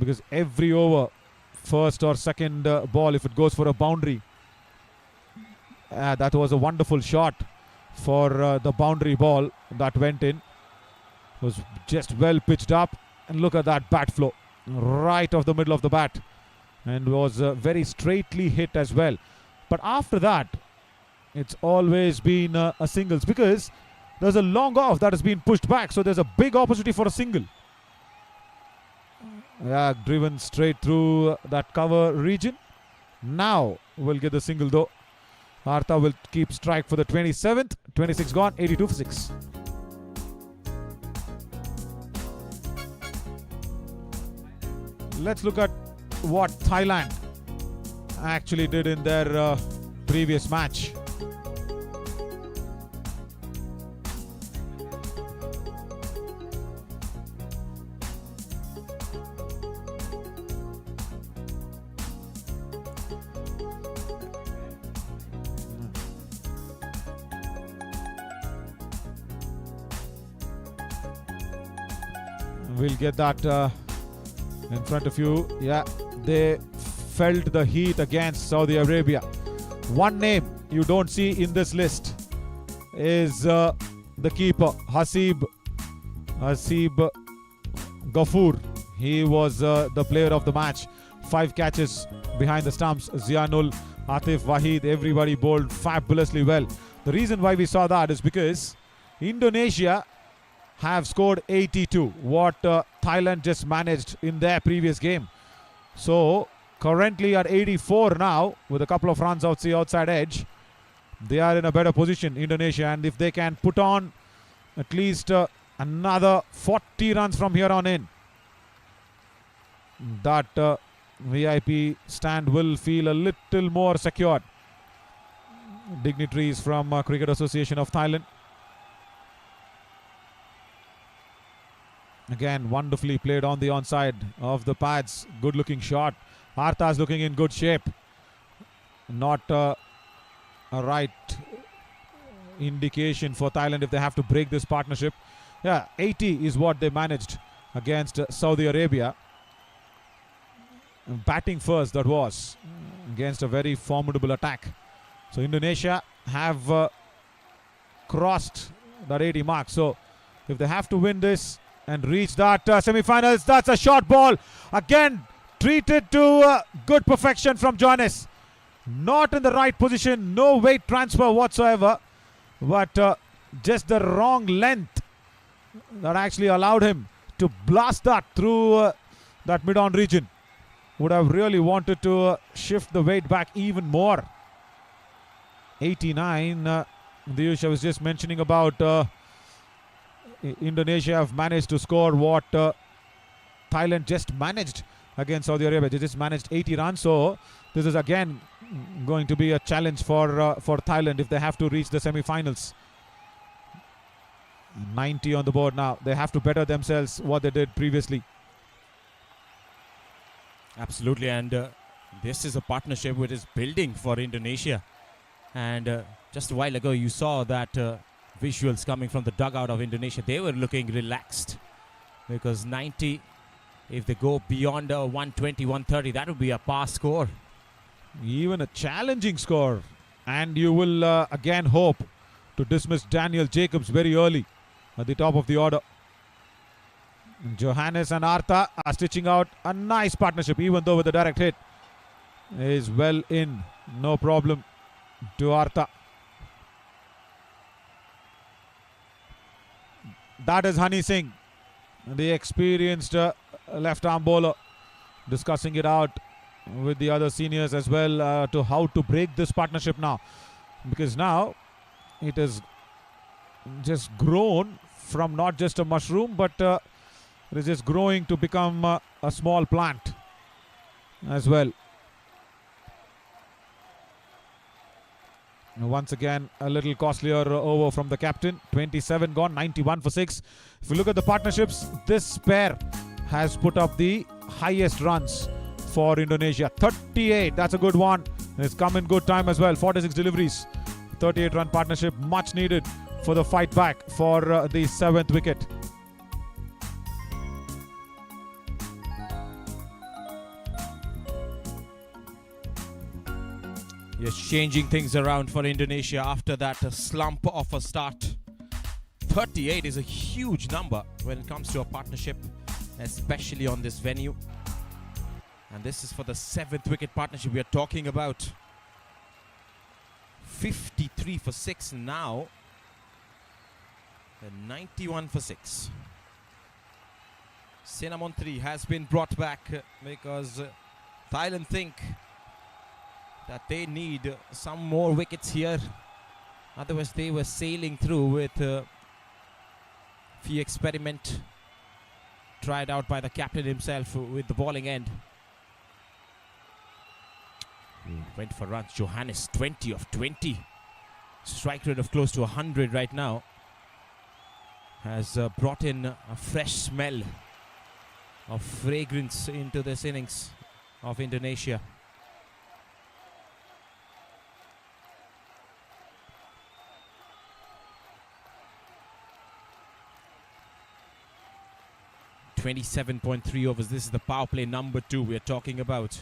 Because every over, first or second ball, if it goes for a boundary, that was a wonderful shot for the boundary ball that went in. Was just well pitched up, and look at that bat flow right off the middle of the bat, and was very straightly hit as well. But after that, it's always been a singles, because there's a long off that has been pushed back, so there's a big opportunity for a single. Yeah, driven straight through that cover region. Now we'll get the single though. Artha will keep strike for the 27th. 26 gone, 82 for 6. Let's look at what Thailand actually did in their previous match. We'll get that in front of you. Yeah, they felt the heat against Saudi Arabia. One name you don't see in this list is the keeper, Hasib Ghafoor. He was the player of the match. 5 catches behind the stumps. Zianul, Atif, Wahid, everybody bowled fabulously well. The reason why we saw that is because Indonesia have scored 82, what Thailand just managed in their previous game. So currently at 84 now, with a couple of runs outside edge. they are in a better position, Indonesia, and if they can put on at least another 40 runs from here on in, that VIP stand will feel a little more secured. Dignitaries from Cricket Association of Thailand. Again, wonderfully played on the onside of the pads. Good looking shot. Artha's looking in good shape. Not a right indication for Thailand if they have to break this partnership. Yeah, 80 is what they managed against Saudi Arabia. Batting first, that was, against a very formidable attack. So Indonesia have crossed that 80 mark. So if they have to win this and reach that semi-finals, that's a short ball. Again, treated to good perfection from Johannes. Not in the right position, no weight transfer whatsoever, but just the wrong length that actually allowed him to blast that through that mid-on region. Would have really wanted to shift the weight back even more. 89. Diyush, I was just mentioning about Indonesia have managed to score what Thailand just managed against Saudi Arabia. They just managed 80 runs. So this is again going to be a challenge for Thailand if they have to reach the semi-finals. 90 on the board now. They have to better themselves what they did previously. Absolutely, and this is a partnership which is building for Indonesia. And just a while ago, you saw that visuals coming from the dugout of Indonesia. They were looking relaxed because 90, if they go beyond 120, 130, that would be a par score. Even a challenging score. And you will again hope to dismiss Daniel Jacobs very early at the top of the order. Johannes and Artha are stitching out a nice partnership, even though with the direct hit is well in. No problem to Artha. That is Honey Singh, the experienced left arm bowler, discussing it out with the other seniors as well to how to break this partnership now, because now it has just grown from not just a mushroom, but it is just growing to become a small plant as well. Once again, a little costlier over from the captain. 27 gone, 91 for 6. If you look at the partnerships, this pair has put up the highest runs for Indonesia. 38, that's a good one. It's come in good time as well. 46 deliveries. 38-run partnership, much needed for the fight back for the 7th wicket. Yes, changing things around for Indonesia after that slump of a start. 38 is a huge number when it comes to a partnership, especially on this venue. And this is for the 7th wicket partnership we are talking about. 53 for 6 now. And 91 for 6. Senamontri has been brought back because Thailand think that they need some more wickets here. Otherwise they were sailing through with few experiment tried out by the captain himself with the bowling end. Went for runs. Johannes 20 of 20. Strike rate of close to 100 right now. Has brought in a fresh smell of fragrance into this innings of Indonesia. .3 overs. This is the power play number 2 we are talking about.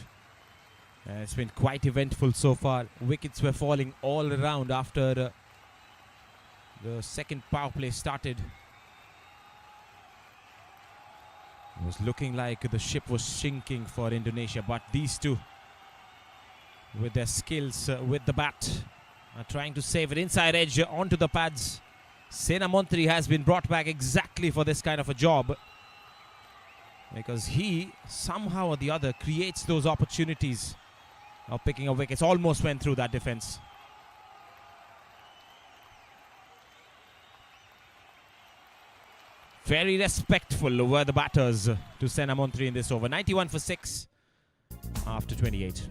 It's been quite eventful so far. Wickets were falling all around after the second power play started. It was looking like the ship was sinking for Indonesia, but these two, with their skills with the bat, are trying to save it. Inside edge onto the pads. Senamontri has been brought back exactly for this kind of a job, because he somehow or the other creates those opportunities of picking up wickets. Almost went through that defense. Very respectful were the batters to send them on 3 in this over. 91 for 6 after 28.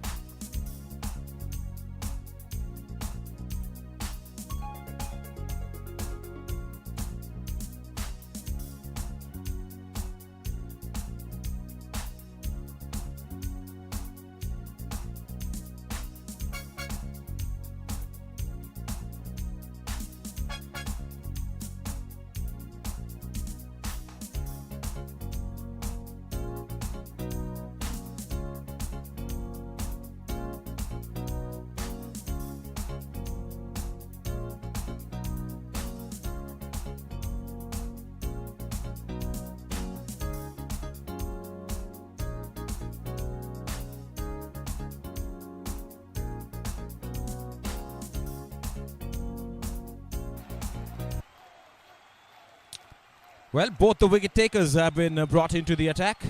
Well, both the wicket takers have been brought into the attack.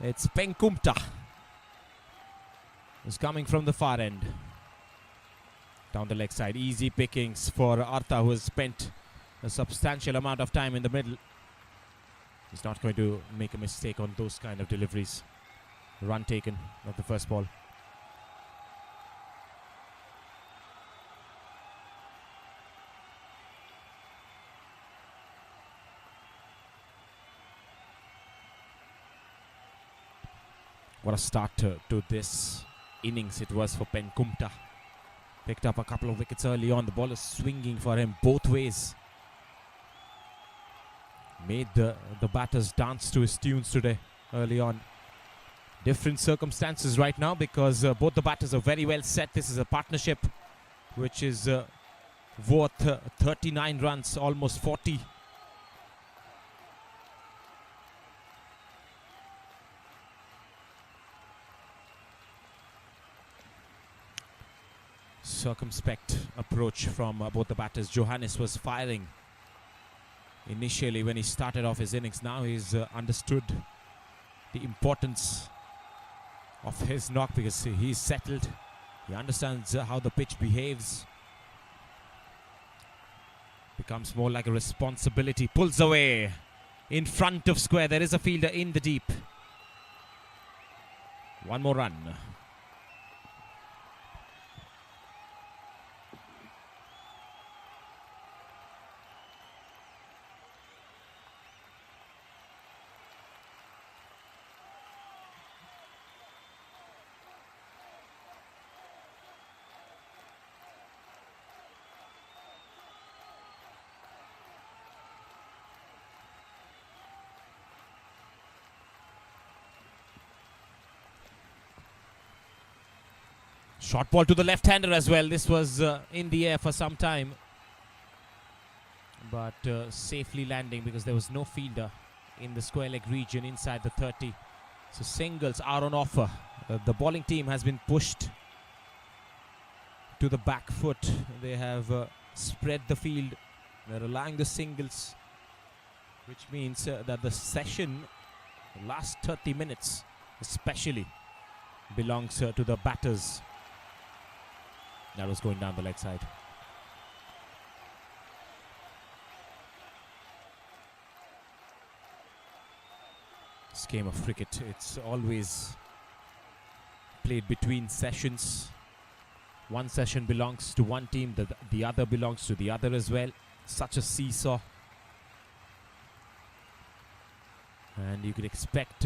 It's Penkumta who's coming from the far end. Down the leg side. Easy pickings for Artha, who has spent a substantial amount of time in the middle. He's not going to make a mistake on those kind of deliveries. Run taken of the first ball. What a start to this innings it was for Penkumta. Picked up a couple of wickets early on. The ball is swinging for him both ways. Made the batters dance to his tunes today early on. Different circumstances right now because both the batters are very well set. This is a partnership which is worth 39 runs, almost 40. Circumspect approach from both the batters. Johannes was firing initially when he started off his innings. Now he's understood the importance of his knock because he's settled. He understands how the pitch behaves. Becomes more like a responsibility. Pulls away in front of square. There is a fielder in the deep. One more run. Short ball to the left-hander as well. This was in the air for some time. But safely landing because there was no fielder in the square leg region inside the 30. So singles are on offer. The bowling team has been pushed to the back foot. They have spread the field. They're allowing the singles, which means that the session, the last 30 minutes especially, belongs to the batters. That was going down the leg side. This game of cricket, it's always played between sessions. One session belongs to one team, the other belongs to the other as well. Such a seesaw. And you could expect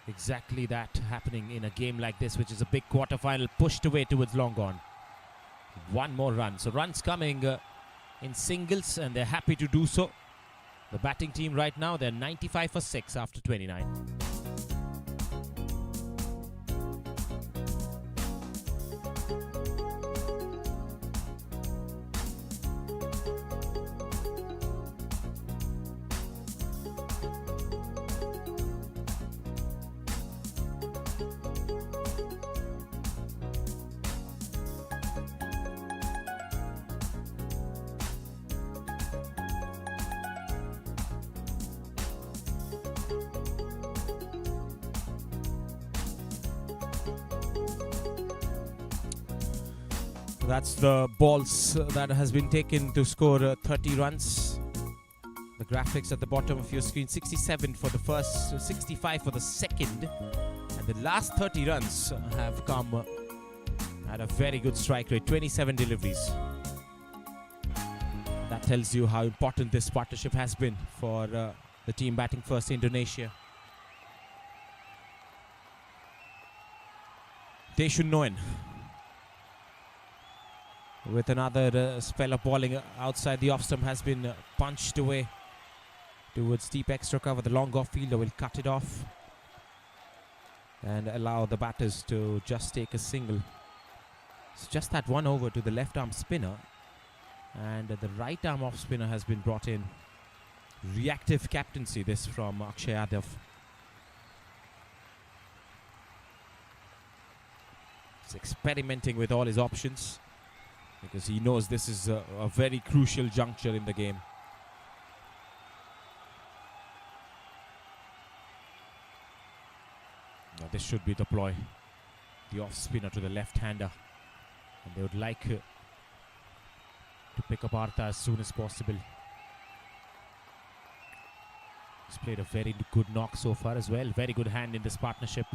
exactly that happening in a game like this, which is a big quarter-final pushed away towards long gone. One more run. So runs coming in singles, and they're happy to do so. The batting team right now, they're 95 for 6 after 29. That's the balls that has been taken to score 30 runs. The graphics at the bottom of your screen, 67 for the first, 65 for the second. And the last 30 runs have come at a very good strike rate, 27 deliveries. That tells you how important this partnership has been for the team batting first, Indonesia. Teshun Noen with another spell of bowling outside the off stump has been punched away towards deep extra cover. The long off fielder will cut it off and allow the batters to just take a single. It's just that one over to the left arm spinner, and the right arm off spinner has been brought in. Reactive captaincy this from Akshay Yadav. He's experimenting with all his options because he knows this is a very crucial juncture in the game. Now this should be the ploy. The off spinner to the left hander, and they would like to pick up Artha as soon as possible. He's played a very good knock so far as well. Very good hand in this partnership.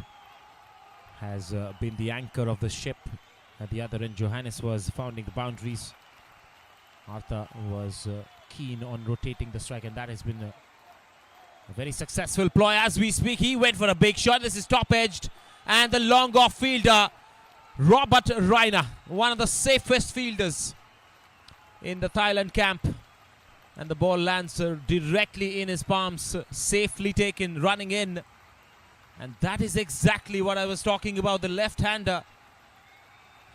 Has been the anchor of the ship. At the other end, Johannes was founding the boundaries. Artha was keen on rotating the strike, and that has been a very successful ploy as we speak. He went for a big shot. This is top-edged, and the long off fielder, Robert Raina, one of the safest fielders in the Thailand camp, and the ball lands directly in his palms, safely taken, running in. And that is exactly what I was talking about. The left-hander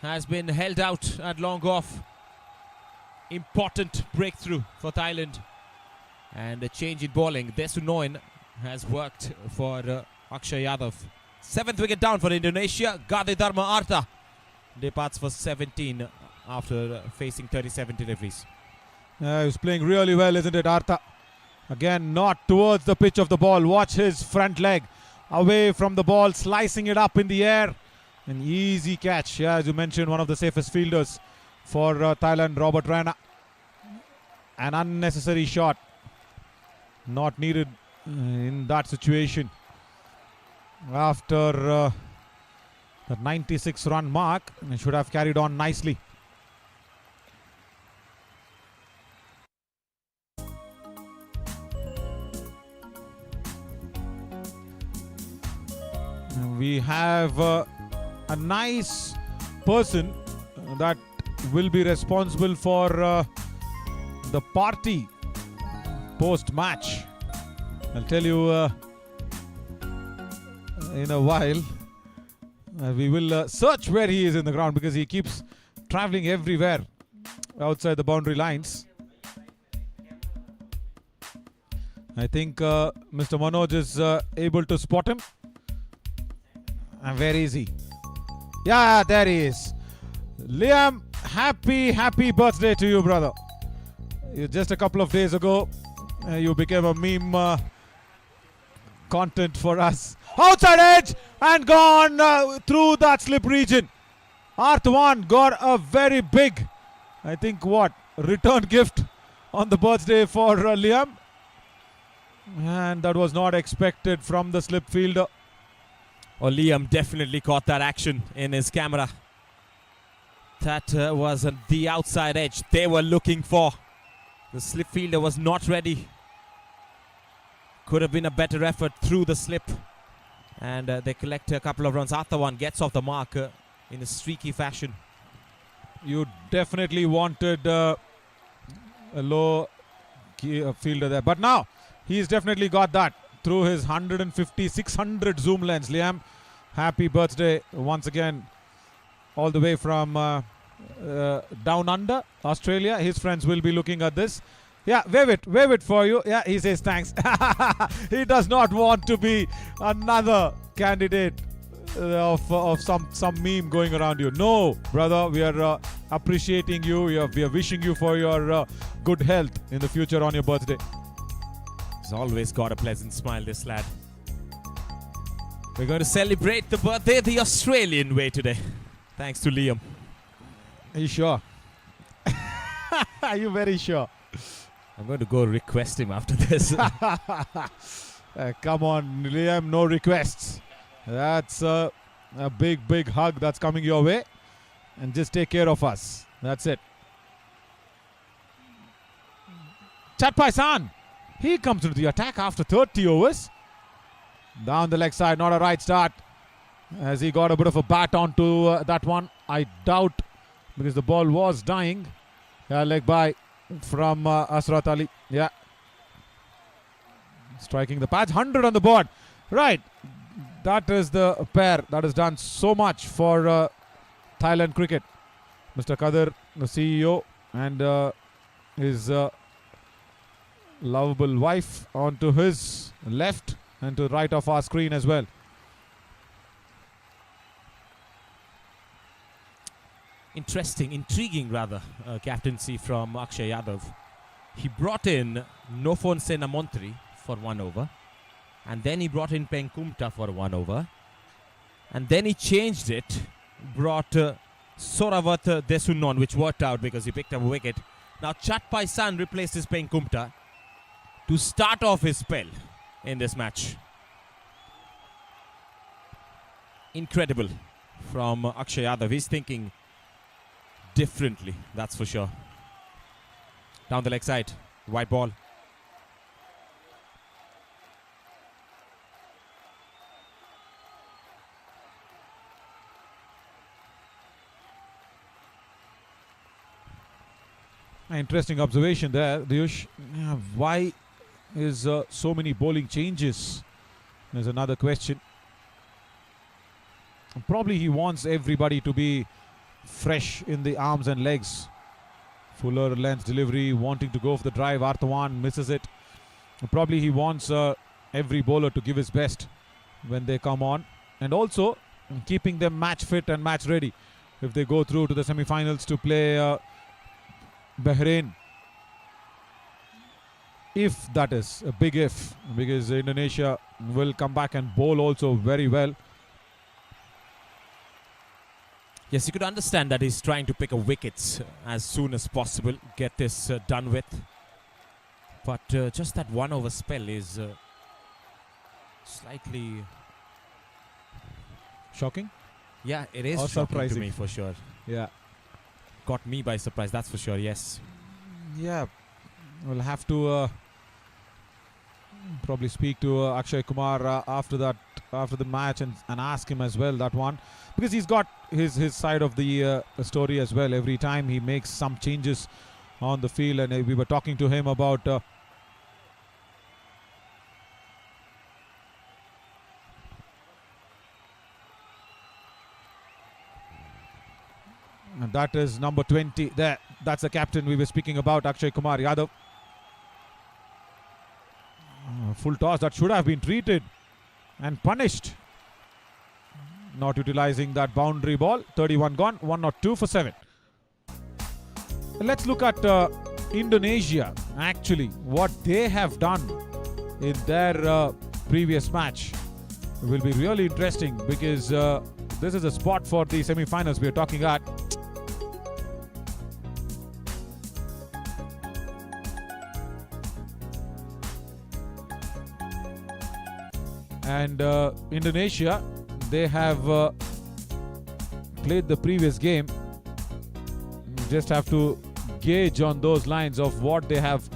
has been held out at long off. Important breakthrough for Thailand. And a change in bowling. Teshun Noen has worked for Akshay Yadav. 7th wicket down for Indonesia. Gade Dharma Artha departs for 17 after facing 37 deliveries. He was playing really well, isn't it, Artha? Again, not towards the pitch of the ball. Watch his front leg. Away from the ball, slicing it up in the air. An easy catch. Yeah, as you mentioned, one of the safest fielders for Thailand, Robert Raina. An unnecessary shot. Not needed in that situation. After the 96 run mark, he should have carried on nicely. We have a nice person that will be responsible for the party post-match. I'll tell you in a while. We will search where he is in the ground because he keeps traveling everywhere outside the boundary lines. I think Mr. Manoj is able to spot him. And where is he? Yeah, there he is. Liam, happy birthday to you, brother. Just a couple of days ago, you became a meme content for us. Outside edge and gone through that slip region. Arthwan got a very big, I think return gift on the birthday for Liam. And that was not expected from the slip fielder. Oh, Liam definitely caught that action in his camera. That was the outside edge they were looking for. The slip fielder was not ready. Could have been a better effort through the slip. And they collect a couple of runs. Arthawan gets off the mark in a streaky fashion. You definitely wanted a low fielder there. But now, he's definitely got that. Through his 150-600 zoom lens. Liam, happy birthday once again, all the way from down under Australia. His friends will be looking at this. Yeah, wave it for you. Yeah, he says thanks. He does not want to be another candidate of some meme going around you. No, brother, we are appreciating you. We are wishing you for your good health in the future on your birthday. He's always got a pleasant smile, this lad. We're going to celebrate the birthday the Australian way today. Thanks to Liam. Are you sure? Are you very sure? I'm going to go request him after this. Come on, Liam, no requests. That's a big hug that's coming your way. And just take care of us. That's it. Chatpai San. He comes into the attack after 30 overs. Down the leg side, not a right start. As he got a bit of a bat onto that one. I doubt, because the ball was dying. Leg by from Asrat Ali. Yeah. Striking the patch. 100 on the board. Right. That is the pair that has done so much for Thailand cricket. Mr. Kadir, the CEO, and his lovable wife onto his left and to the right of our screen as well. Interesting, intriguing rather, captaincy from Akshay Yadav. He brought in Nofon Senamontri for 1 over. And then he brought in Penkumta for 1 over. And then he changed it. Brought Soravat Desunon, which worked out because he picked up a wicket. Now Chatpai San replaces Penkumta to start off his spell in this match. Incredible from Akshay Yadav. He's thinking differently, that's for sure. Down the leg side, white ball. Interesting observation there, Diyush. Why is so many bowling changes? There's another question. Probably he wants everybody to be fresh in the arms and legs. Fuller length delivery, wanting to go for the drive. Arthawan misses it. Probably he wants every bowler to give his best when they come on. And also keeping them match fit and match ready if they go through to the semi-finals to play Bahrain. If that is a big if, because Indonesia will come back and bowl also very well. Yes, you could understand that he's trying to pick a wicket as soon as possible, get this done with. But just that 1 over spell is slightly shocking. Yeah, it is Or shocking surprising to me for sure. Yeah. Got me by surprise, that's for sure, yes. Yeah, we'll have to probably speak to Akshay Kumar after the match and ask him as well that one, because he's got his side of the story as well. Every time he makes some changes on the field, and we were talking to him about and that is number 20 there. That's the captain we were speaking about, Akshay Kumar Yadav. Full toss that should have been treated and punished. Not utilizing that boundary ball. 31 gone, 1 not 2 for 7. Let's look at Indonesia, actually, what they have done in their previous match. It will be really interesting, because this is a spot for the semi-finals we are talking at. And Indonesia, they have played the previous game. You just have to gauge on those lines of what they have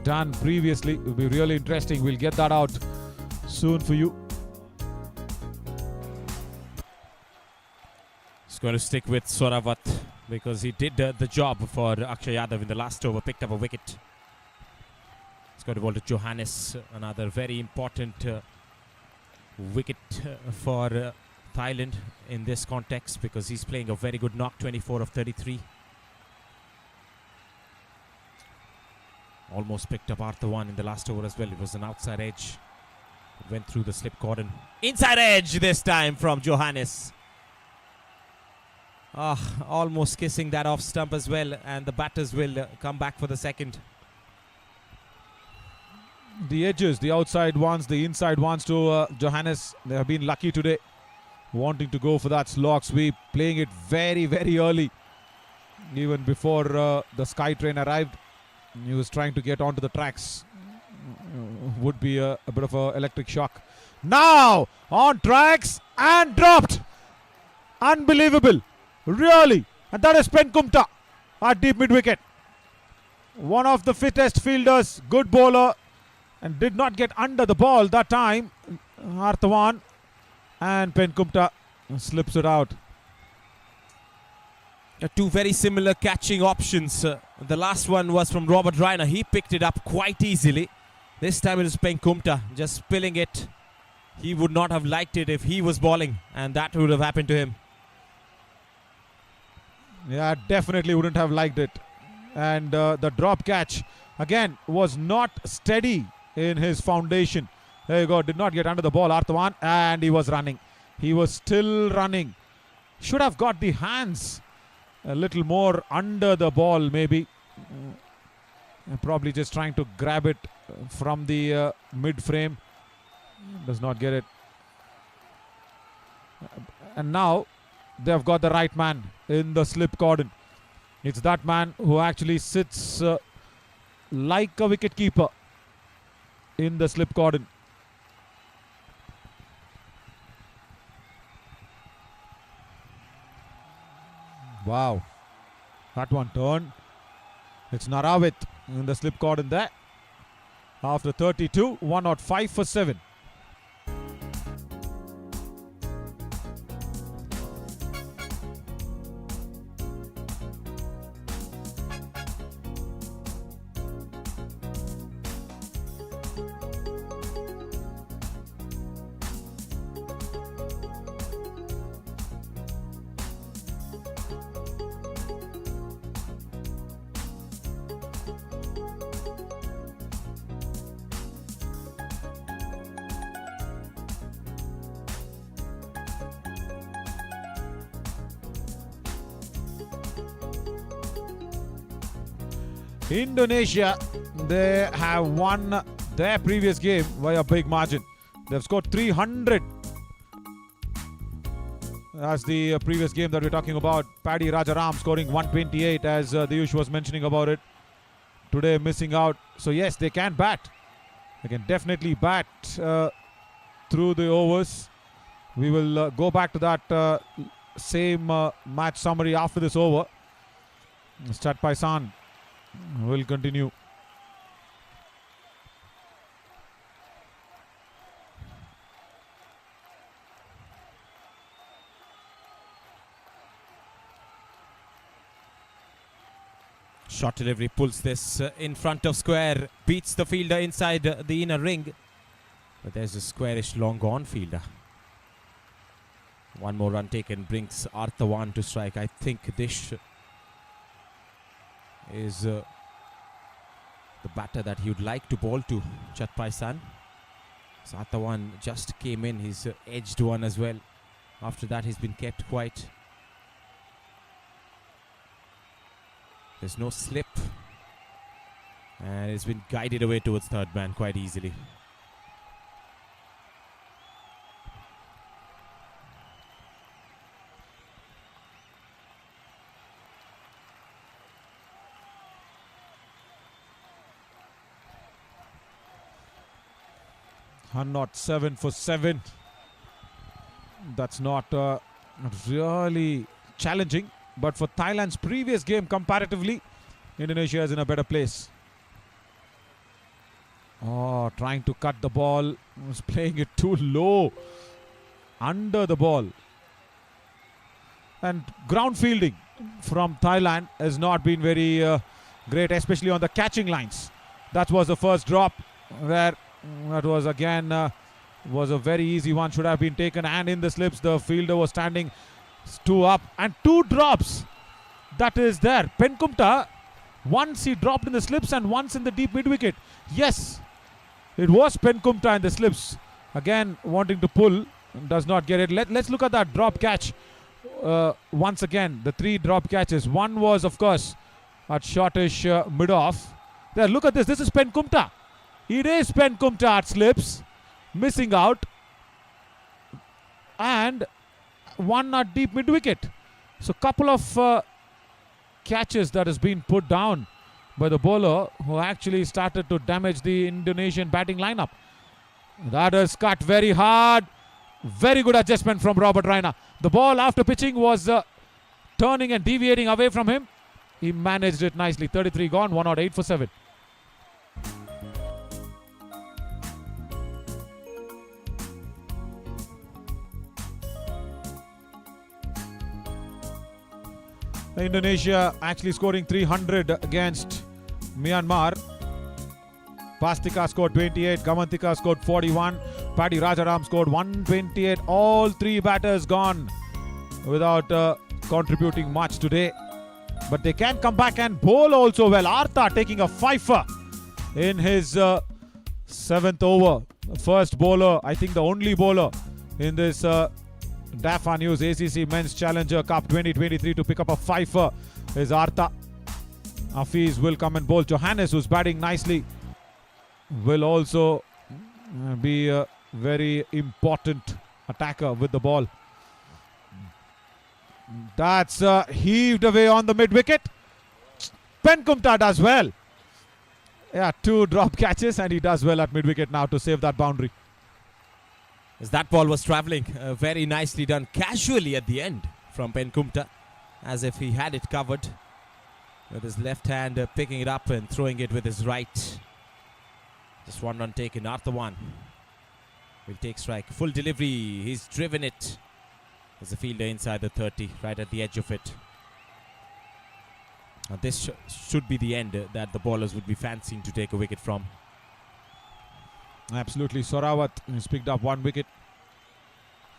done previously. It will be really interesting. We'll get that out soon for you. It's going to stick with Soravat because he did the job for Akshay Yadav in the last over, picked up a wicket. It's got to ball to Johannes, another very important wicket for Thailand in this context, because he's playing a very good knock, 24 of 33. Almost picked up Arthawan in the last over as well. It was an outside edge. It went through the slip cordon. Inside edge this time from Johannes. Almost kissing that off stump as well, and the batters will come back for the second. The edges, the outside ones, the inside ones to Johannes. They have been lucky today, wanting to go for that slog sweep, playing it very, very early. even before the Sky train arrived. He was trying to get onto the tracks. Would be a bit of an electric shock. Now on tracks and dropped. Unbelievable. Really. And that is Penkumta at deep mid wicket. One of the fittest fielders, good bowler, and did not get under the ball that time. Arthavan, and Penkumta slips it out. Two very similar catching options. The last one was from Robert Reiner. He picked it up quite easily. This time it is Penkumta just spilling it. He would not have liked it if he was bowling, and that would have happened to him. Yeah, definitely wouldn't have liked it. And the drop catch again was not steady in his foundation. There you go, did not get under the ball, Arthavan, and he was running. He was still running. Should have got the hands a little more under the ball, maybe. Probably just trying to grab it from the mid frame. Does not get it. And now they have got the right man in the slip cordon. It's that man who actually sits like a wicket keeper in the slip cordon. Wow, that one turned. It's Narawit in the slip cordon there. After 32, 105 for 7. Indonesia, they have won their previous game by a big margin. They've scored 300. That's the previous game that we're talking about. Paddy Rajaram scoring 128, as Diyush was mentioning about it. Today missing out. So yes, they can bat. They can definitely bat through the overs. We will go back to that same match summary after this over. Chat Paisan will continue. Short delivery pulls this in front of square, beats the fielder inside the inner ring. But there's a squarish long gone fielder. One more run taken brings Arthavan to strike. I think this is the batter that he would like to bowl to, Chatpai San. So Arthavan just came in, he's edged one as well. After that he's been kept quiet. There's no slip. And it's been guided away towards third man quite easily. Not 7 for 7. That's not really challenging. But for Thailand's previous game comparatively, Indonesia is in a better place. Oh, trying to cut the ball. Was playing it too low. Under the ball. And ground fielding from Thailand has not been very great, especially on the catching lines. That was the first drop where that was again was a very easy one, should have been taken, and in the slips the fielder was standing 2 up and 2 drops. That is there. Penkumta, once he dropped in the slips and once in the deep mid wicket. Yes, it was Penkumta in the slips. Again wanting to pull, does not get it. Let's look at that drop catch once again. The 3 drop catches. One was of course at shortish mid off. There, look at this. This is Penkumta. It is Penkumta at slips, missing out, and one at deep mid wicket. So couple of catches that has been put down by the bowler, who actually started to damage the Indonesian batting lineup. That is cut very hard. Very good adjustment from Robert Raina. The ball after pitching was turning and deviating away from him. He managed it nicely. 33 gone, 108 for 7. Indonesia actually scoring 300 against Myanmar. Pastika scored 28, Gamantika scored 41, Paddy Rajaram scored 128. All three batters gone without contributing much today. But they can come back and bowl also well. Artha taking a fifer in his 7th over. First bowler, I think the only bowler in this DAFA News ACC Men's Challenger Cup 2023 to pick up a fifer is Artha. Hafiz will come and bowl. Johannes, who's batting nicely, will also be a very important attacker with the ball. That's heaved away on the mid-wicket. Penkumta does well. Yeah, 2 drop catches and he does well at mid-wicket now to save that boundary. As that ball was travelling, very nicely done, casually at the end from Penkumta, as if he had it covered with his left hand, picking it up and throwing it with his right. Just 1 run taken. Arthur 1 will take strike. Full delivery. He's driven it. There's a fielder inside the 30, right at the edge of it. Now this should be the end that the bowlers would be fancying to take a wicket from. Absolutely. Sorawat has picked up 1 wicket.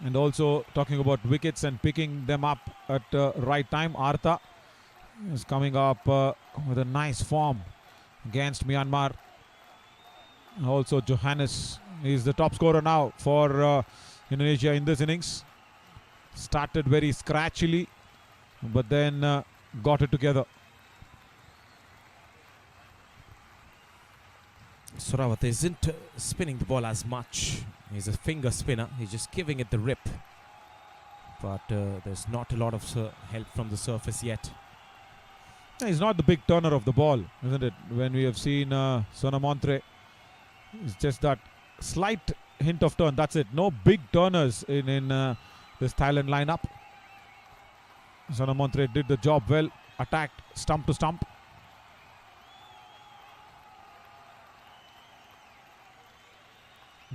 And also talking about wickets and picking them up at right time, Artha is coming up with a nice form against Myanmar. Also Johannes is the top scorer now for Indonesia in this innings. Started very scratchily, but then got it together. Sorawat isn't spinning the ball as much. He's a finger spinner. He's just giving it the rip. But there's not a lot of help from the surface yet. He's not the big turner of the ball, isn't it? When we have seen Sonamontre, it's just that slight hint of turn. That's it. No big turners in this Thailand lineup. Sonamontre did the job well. Attacked stump to stump.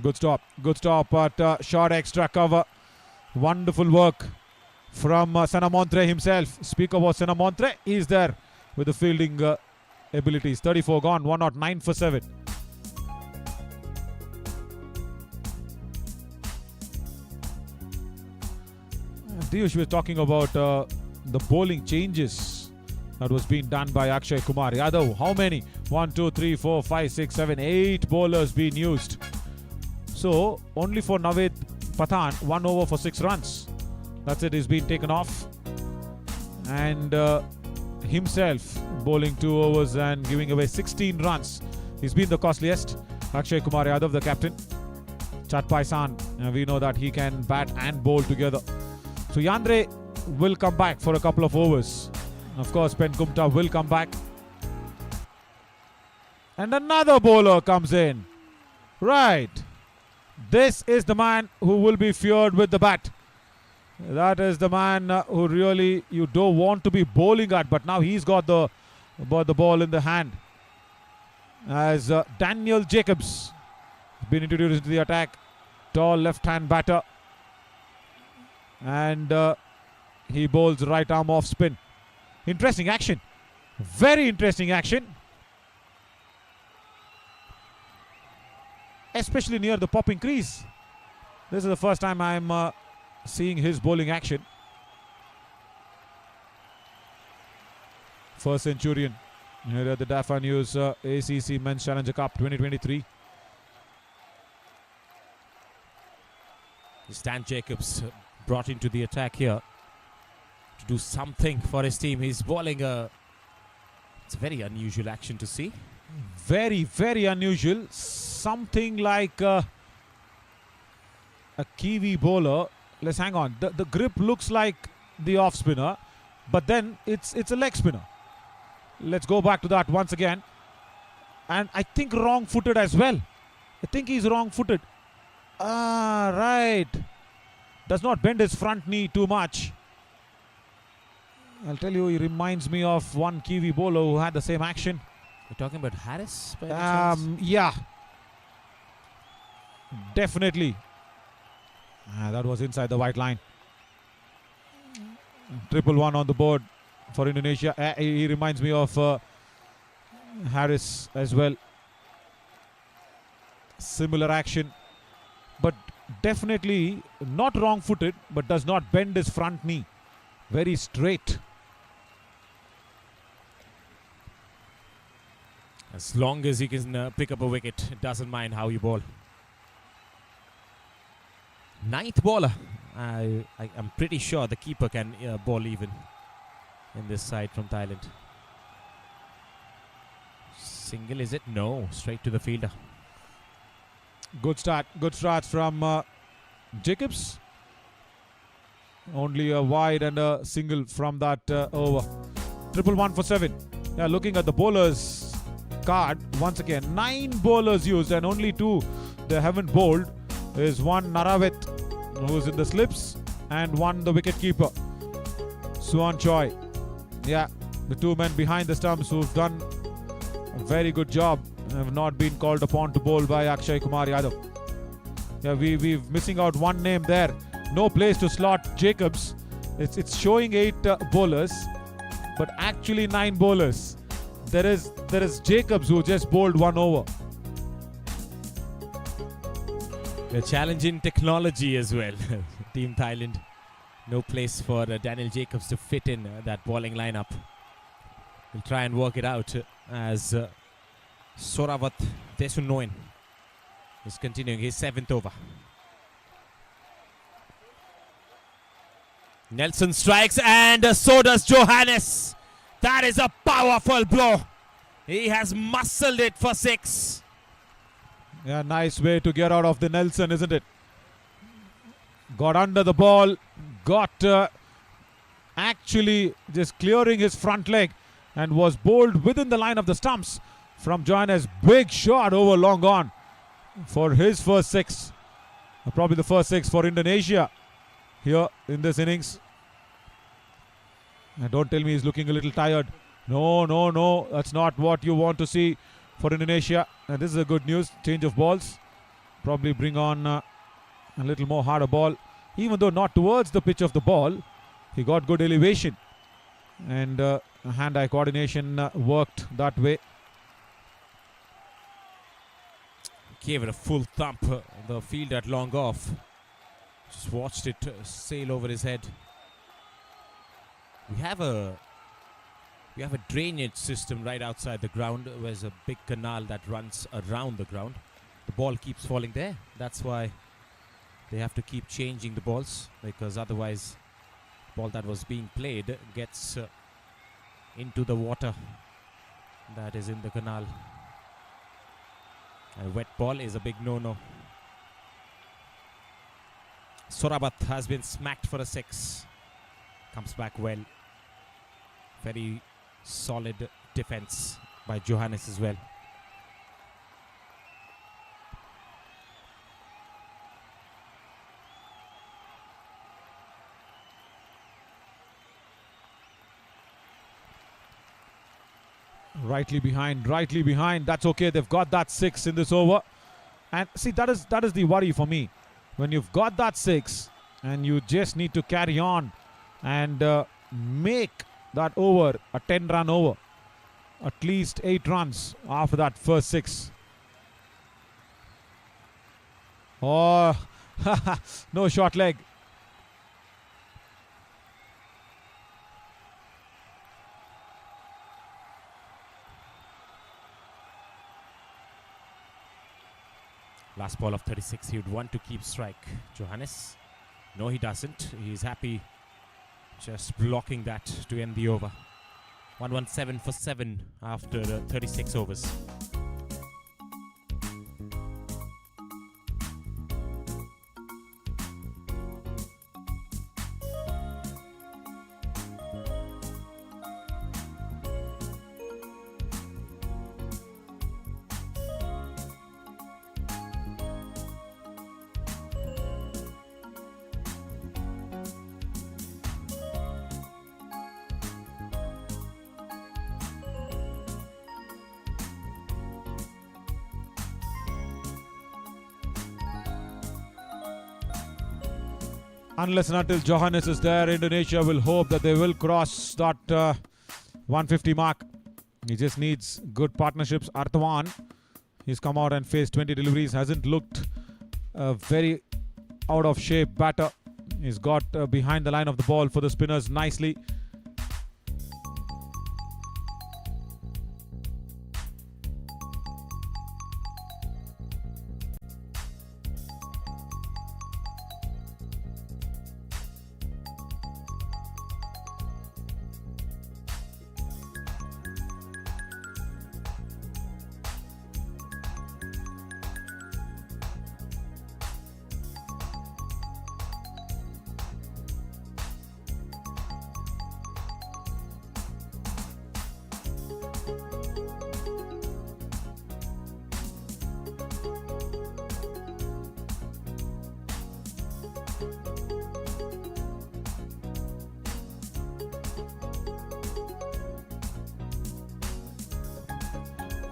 Good stop at short extra cover. Wonderful work from Sonamontre himself. Speak about Sonamontre, he's there with the fielding abilities. 34 gone, 109 for 7. Piyush was talking about the bowling changes that was being done by Akshay Kumar Yadav. How many? 1, 2, 3, 4, 5, 6, 7, 8 bowlers being used. So only for Naveed Pathan, 1 over for 6 runs. That's it, he's been taken off. And himself bowling 2 overs and giving away 16 runs. He's been the costliest. Akshay Kumar Yadav, the captain. Chat Paisan, we know that he can bat and bowl together. So Yandre will come back for a couple of overs. Of course, Penkumta will come back. And another bowler comes in. Right. This is the man who will be feared with the bat. That is the man who really you don't want to be bowling at, but now he's got the ball in the hand. As Daniel Jacobs has been introduced into the attack. Tall left-hand batter. And he bowls right arm off spin. Interesting action. Very interesting action. Especially near the popping crease. This is the first time I'm seeing his bowling action. First centurion here at the DAFA News ACC Men's Challenger Cup 2023. Stan Jacobs brought into the attack here to do something for his team. He's bowling it's a very unusual action to see. Very, very unusual. Something like a Kiwi bowler. Let's hang on. The grip looks like the off spinner, but then it's a leg spinner. Let's go back to that once again. And I think wrong-footed as well. I think he's wrong-footed. Ah, right. Does not bend his front knee too much. I'll tell you, he reminds me of one Kiwi bowler who had the same action. You're talking about Harris? By any chance? Yeah. Definitely. That was inside the white line. 1-1 on the board for Indonesia. He reminds me of Harris as well. Similar action. But definitely not wrong-footed, but does not bend his front knee. Very straight. As long as he can pick up a wicket, doesn't mind how you bowl. Ninth bowler. I'm pretty sure the keeper can bowl even in this side from Thailand. Single, is it? No, straight to the fielder. Good start. Good starts from Jacobs. Only a wide and a single from that over. 1-1 for 7. Yeah, looking at the bowlers card once again, 9 bowlers used and only 2 they haven't bowled. Is one Narawet, who's in the slips, and one the wicket keeper, Suan Choi. Yeah, the 2 men behind the stumps who've done a very good job have not been called upon to bowl by Akshay Kumar Yadav. Yeah, we're missing out one name there. No place to slot Jacobs. It's showing 8 bowlers, but actually 9 bowlers. There is Jacobs who just bowled 1 over. They're challenging technology as well. Team Thailand. No place for Daniel Jacobs to fit in that bowling lineup. We'll try and work it out as Sorawat Desunoin is continuing his 7th over. Nelson strikes and so does Johannes. That is a powerful blow. He has muscled it for 6. Yeah, nice way to get out of the Nelson, isn't it? Got under the ball, got actually just clearing his front leg and was bowled within the line of the stumps from Johannes. Big shot over long on for his first 6. Probably the first 6 for Indonesia here in this innings. And don't tell me he's looking a little tired. No. That's not what you want to see for Indonesia. And this is a good news. Change of balls. Probably bring on a little more harder ball. Even though not towards the pitch of the ball, he got good elevation. And hand-eye coordination worked that way. Gave it a full thump. The field at long off. Just watched it sail over his head. We have a drainage system right outside the ground. There's a big canal that runs around the ground. The ball keeps falling there. That's why they have to keep changing the balls, because otherwise the ball that was being played gets into the water that is in the canal. A wet ball is a big no-no. Sorabat has been smacked for a 6. Comes back well. Very solid defense by Johannes as well. Rightly behind. That's okay. They've got that 6 in this over. And see, that is the worry for me. When you've got that 6 and you just need to carry on and make that over a 10-run over. At least 8 runs after that first 6. Oh, no short leg. Last ball of 36, he would want to keep strike. Johannes, no he doesn't. He's happy just blocking that to end the over. 117 for 7 after 36 overs. Unless and until Johannes is there, Indonesia will hope that they will cross that 150 mark. He just needs good partnerships. Artawan, he's come out and faced 20 deliveries, hasn't looked very out of shape batter. He's got behind the line of the ball for the spinners nicely.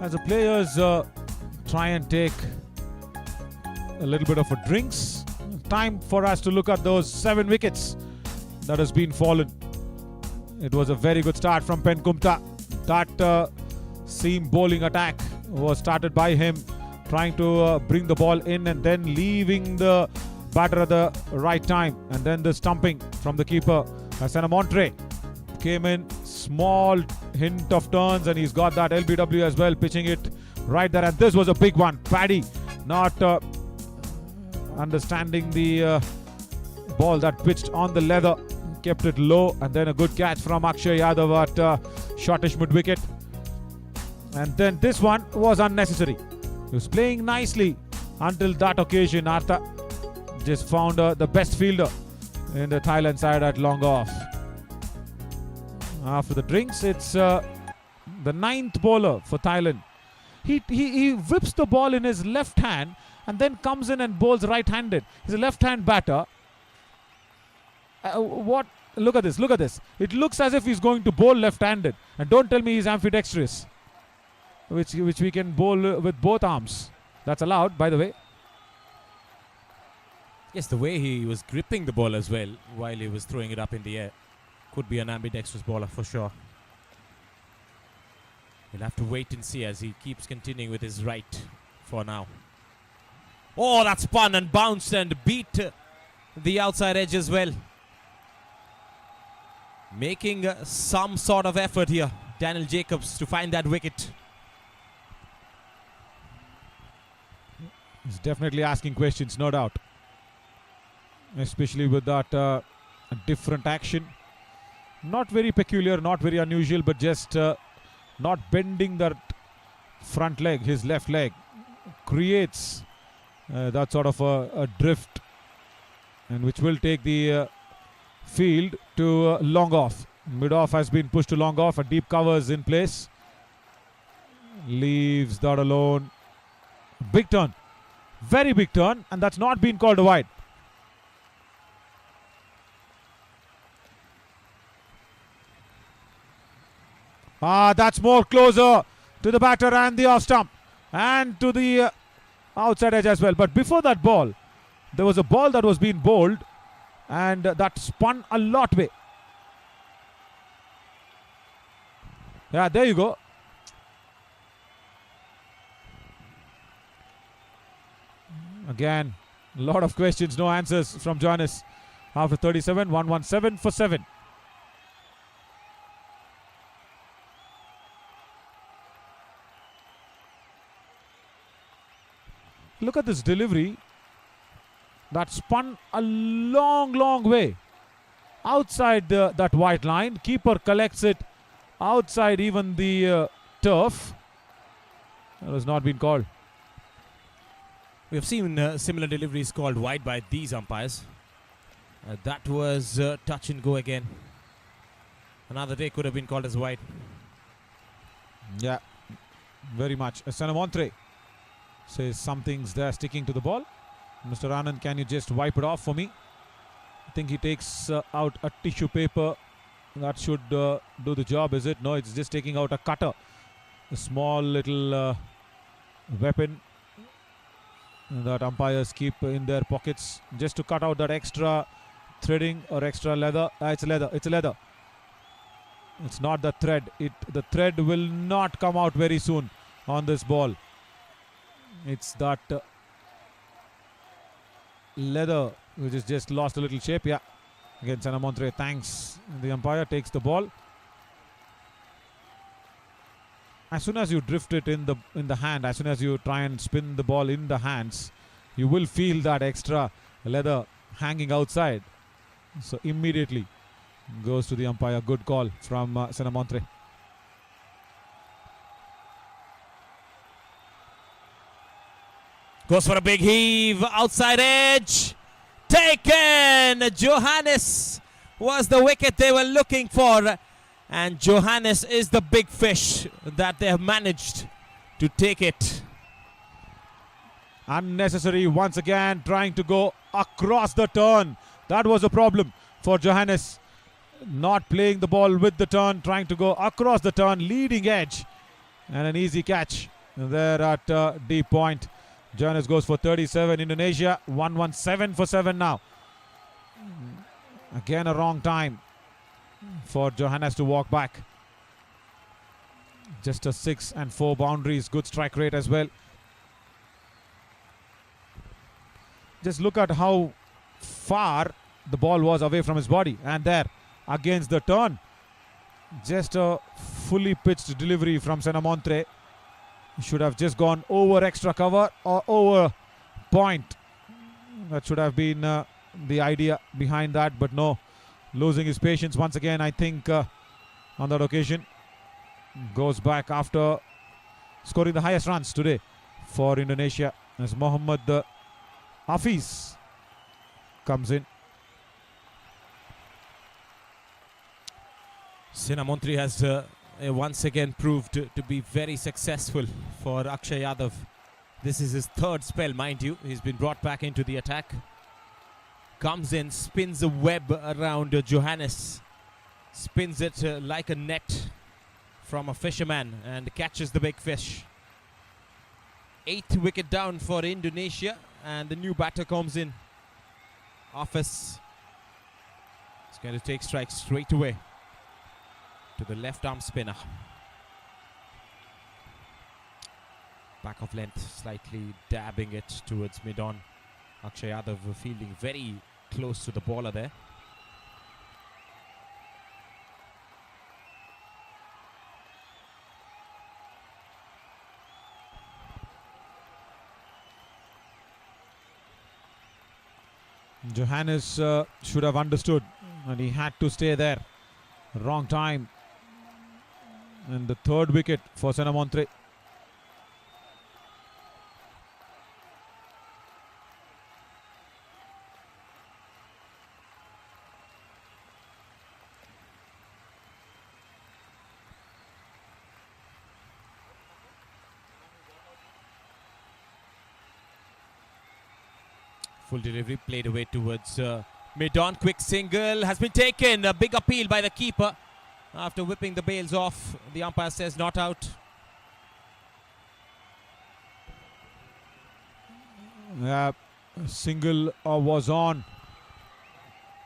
As the players try and take a little bit of a drinks, time for us to look at those 7 wickets that has been fallen. It was a very good start from Penkumta. That seam bowling attack was started by him, trying to bring the ball in and then leaving the batter at the right time. And then the stumping from the keeper. Hassan Montre came in, small hint of turns, and he's got that LBW as well, pitching it right there. And this was a big one. Paddy not understanding the ball that pitched on the leather, kept it low, and then a good catch from Akshay Yadav at shortish mid wicket. And then this one was unnecessary. He was playing nicely until that occasion. Artha just found the best fielder in the Thailand side at long off. After the drinks, it's the 9th bowler for Thailand. He whips the ball in his left hand and then comes in and bowls right-handed. He's a left-hand batter. What? Look at this. Look at this. It looks as if he's going to bowl left-handed. And don't tell me he's ambidextrous, which we can bowl with both arms. That's allowed, by the way. Yes, the way he was gripping the ball as well while he was throwing it up in the air. Could be an ambidextrous bowler for sure. We'll have to wait and see as he keeps continuing with his right for now. Oh, that spun and bounced and beat the outside edge as well. Making some sort of effort here, Daniel Jacobs, to find that wicket. He's definitely asking questions, no doubt. Especially with that different action. Not very peculiar, not very unusual, but just not bending that front leg, his left leg, creates that sort of a drift, and which will take the field to long off. Mid off has been pushed to long off, a deep cover is in place. Leaves that alone. Big turn, very big turn, and that's not been called a wide. That's more closer to the batter and the off stump and to the outside edge as well. But before that ball, there was a ball that was being bowled and that spun a lot way. Yeah, there you go. Again, a lot of questions, no answers from Johannes. After 37, 117 for 7. Look at this delivery. That spun a long way outside that white line. Keeper collects it outside even the turf. That has not been called. We have seen similar deliveries called wide by these umpires. That was touch and go again. Another day could have been called as wide. Yeah, very much. Sanamontre says something's there sticking to the ball. Mr. Anand, can you just wipe it off for me? I think he takes out a tissue paper. That should do the job, is it? No, it's just taking out a cutter. A small little weapon that umpires keep in their pockets just to cut out that extra threading or extra leather. It's leather. It's leather. It's not the thread. The thread will not come out very soon on this ball. It's that leather which has just lost a little shape. Yeah. Again, Senamontre thanks the umpire, takes the ball. As soon as you drift it in the hand, as soon as you try and spin the ball in the hands, you will feel that extra leather hanging outside. So immediately goes to the umpire. Good call from Senamontre. Goes for a big heave, outside edge, taken! Johannes was the wicket they were looking for, and Johannes is the big fish that they have managed to take it. Unnecessary once again, trying to go across the turn. That was a problem for Johannes. Not playing the ball with the turn, trying to go across the turn, leading edge, and an easy catch there at deep point. Johannes goes for 37. Indonesia 117 for 7 now. Again a wrong time for Johannes to walk back. Just a 6 and 4 boundaries. Good strike rate as well. Just look at how far the ball was away from his body, and there against the turn. Just a fully pitched delivery from Senamontre. He should have just gone over extra cover or over point. That should have been the idea behind that, but no. Losing his patience once again, I think, on that occasion. Goes back after scoring the highest runs today for Indonesia as Mohammad Hafiz comes in. Senamontre has once again proved to be very successful for Akshay Yadav. This is his third spell, mind you. He's been brought back into the attack. Comes in, spins a web around Johannes. Spins it like a net from a fisherman and catches the big fish. 8th wicket down for Indonesia, and the new batter comes in. Office is going to take strikes straight away to the left arm spinner. Back of length, slightly dabbing it towards mid-on. Akshay Yadav fielding very close to the bowler there. Johannes should have understood, and he had to stay there. Wrong time. And the third wicket for Senamontre. Full delivery played away towards mid-on. Quick single has been taken. A big appeal by the keeper after whipping the bails off. The umpire says not out. Single was on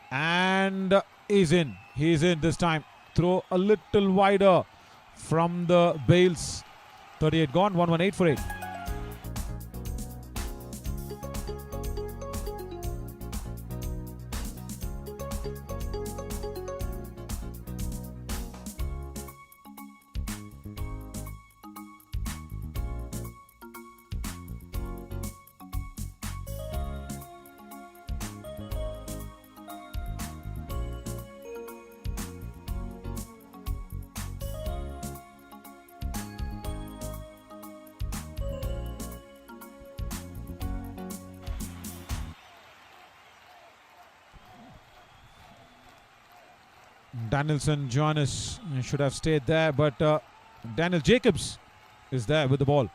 and is in. He's in this time. Throw a little wider from the bails. 38 gone, 118 for 8. Danielson Johannes should have stayed there, but Daniel Jacobs is there with the ball.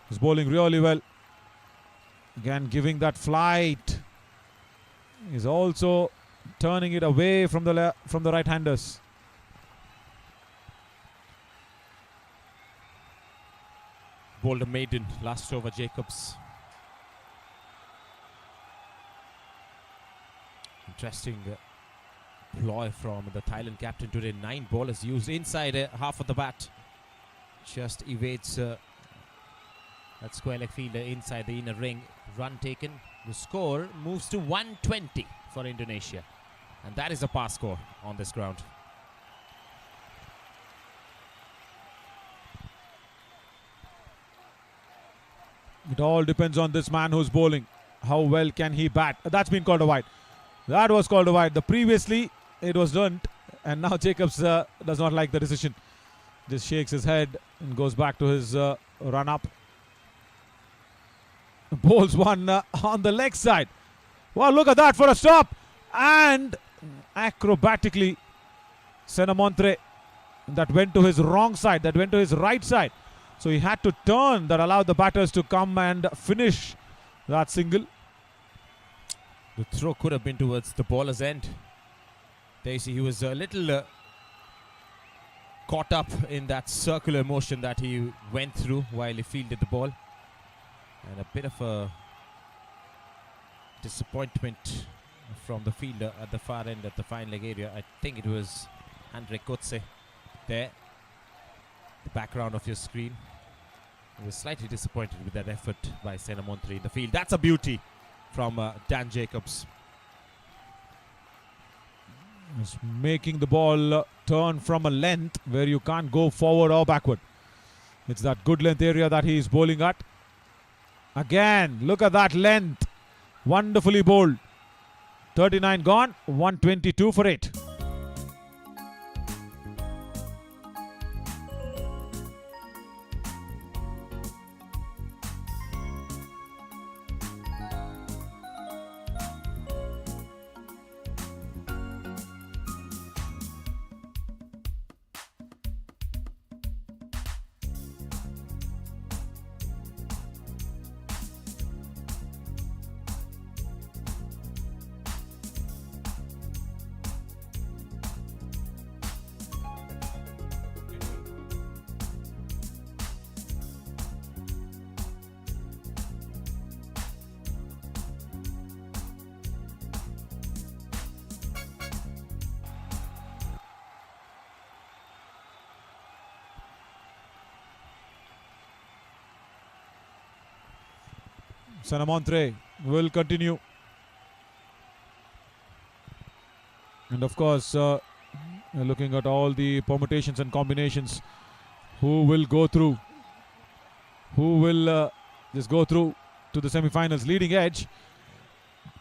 He's bowling really well. Again, giving that flight. He's also turning it away from the right-handers. Bowled a maiden last over Jacobs. Interesting ploy from the Thailand captain today. 9 bowlers used inside half of the bat. Just evades that square leg fielder inside the inner ring. Run taken. The score moves to 120 for Indonesia. And that is a pass score on this ground. It all depends on this man who's bowling. How well can he bat? That's been called a wide. That was called a wide. The previously it was done, and now Jacobs does not like the decision. Just shakes his head and goes back to his run up. Bowls one on the leg side. Wow, look at that for a stop. And acrobatically, Senamontre, that went to his wrong side, that went to his right side. So he had to turn, that allowed the batters to come and finish that single. The throw could have been towards the bowler's end. There you see he was a little caught up in that circular motion that he went through while he fielded the ball. And a bit of a disappointment from the fielder at the far end at the fine leg area. I think it was Andre Kotze there. The background of your screen. I was slightly disappointed with that effort by Senamontre in the field. That's a beauty from Dan Jacobs. He's making the ball turn from a length where you can't go forward or backward. It's that good length area that he is bowling at. Again, look at that length. Wonderfully bowled. 39 gone, 122 for 8. Senamontre will continue. And of course, looking at all the permutations and combinations, who will go through? Who will just go through to the semi-finals? Leading edge.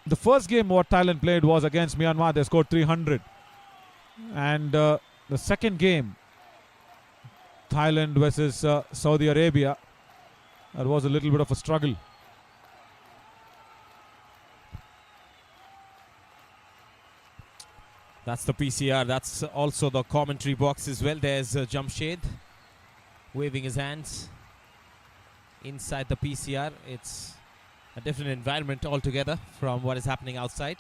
The first game what Thailand played was against Myanmar. They scored 300. And the second game, Thailand versus Saudi Arabia, that was a little bit of a struggle. That's the PCR. That's also the commentary box as well. There's Jamshed waving his hands inside the PCR. It's a different environment altogether from what is happening outside.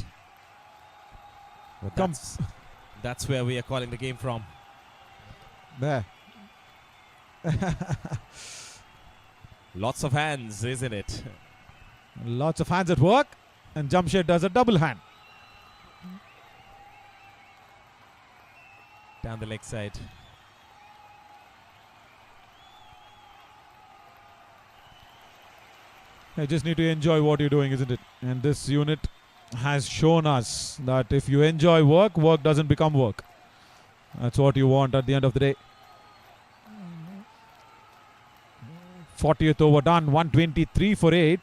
But that's where we are calling the game from. There. Lots of hands, isn't it? Lots of hands at work. And Jamshed does a double hand. Down the leg side. You just need to enjoy what you're doing, isn't it? And this unit has shown us that if you enjoy work, work doesn't become work. That's what you want at the end of the day. 40th over done, 123 for 8.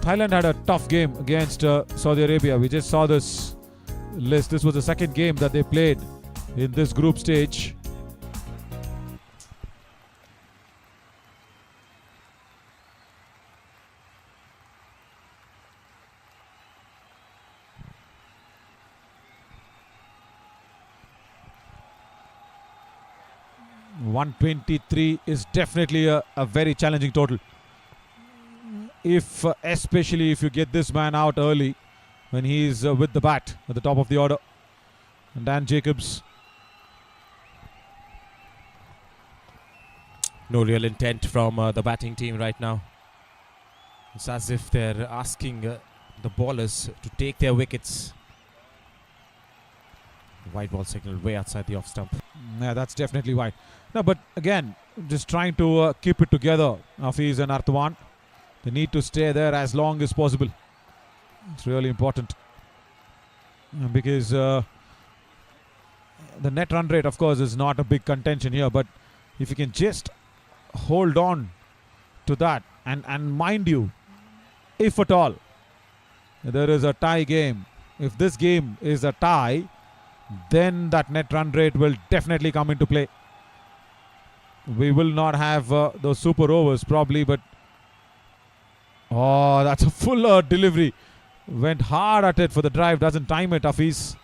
Thailand had a tough game against Saudi Arabia. We just saw this list. This was the second game that they played in this group stage. 123 is definitely a very challenging total. If especially if you get this man out early when he's with the bat at the top of the order. And Dan Jacobs. No real intent from the batting team right now. It's as if they're asking the bowlers to take their wickets. White ball signal way outside the off stump. Yeah, that's definitely wide. No, but again, just trying to keep it together, Hafiz and Arthavan. They need to stay there as long as possible. It's really important. Because the net run rate, of course, is not a big contention here. But if you can just hold on to that. And mind you, if at all there is a tie game, if this game is a tie, then that net run rate will definitely come into play. We will not have those super overs probably, but oh, that's a full delivery. Went hard at it for the drive, doesn't time it, Hafiz.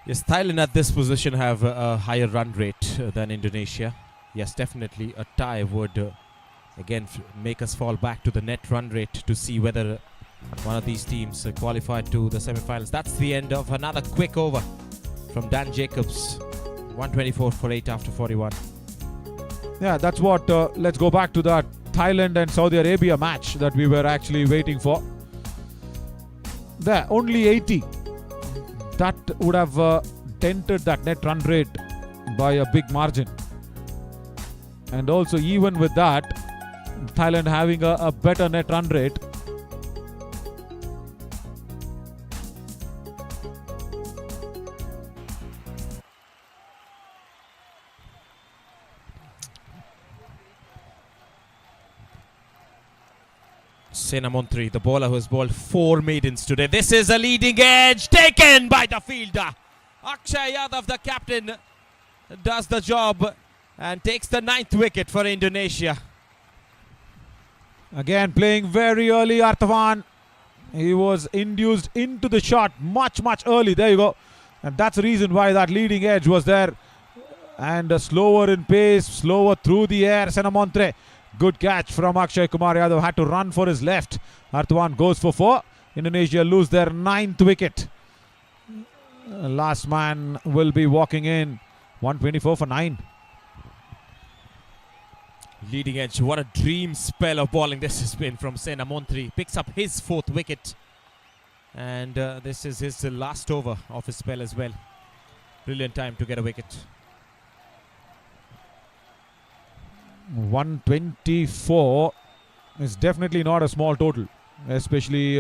Yes, Thailand at this position have a higher run rate than Indonesia. Yes, definitely a tie would again make us fall back to the net run rate to see whether one of these teams qualified to the semi-finals. That's the end of another quick over from Dan Jacobs. 124 for 8 after 41. Yeah, that's what. Let's go back to that Thailand and Saudi Arabia match that we were actually waiting for. There, only 80. That would have dented that net run rate by a big margin. And also, even with that, Thailand having a better net run rate. Sena Montri, the bowler who has bowled 4 maidens today. This is a leading edge taken by the fielder. Akshay Yadav, the captain, does the job and takes the 9th wicket for Indonesia. Again, playing very early, Arthavan. He was induced into the shot much early. There you go. And that's the reason why that leading edge was there. And slower in pace, slower through the air. Sena Montri. Good catch from Akshay Kumar Yadav. Had to run for his left. Arthavan goes for 4. Indonesia lose their 9th wicket. Last man will be walking in. 124 for 9. Leading edge, what a dream spell of bowling this has been from Sena Montri. Picks up his 4th wicket. And this is his last over of his spell as well. Brilliant time to get a wicket. 124 is definitely not a small total. Especially,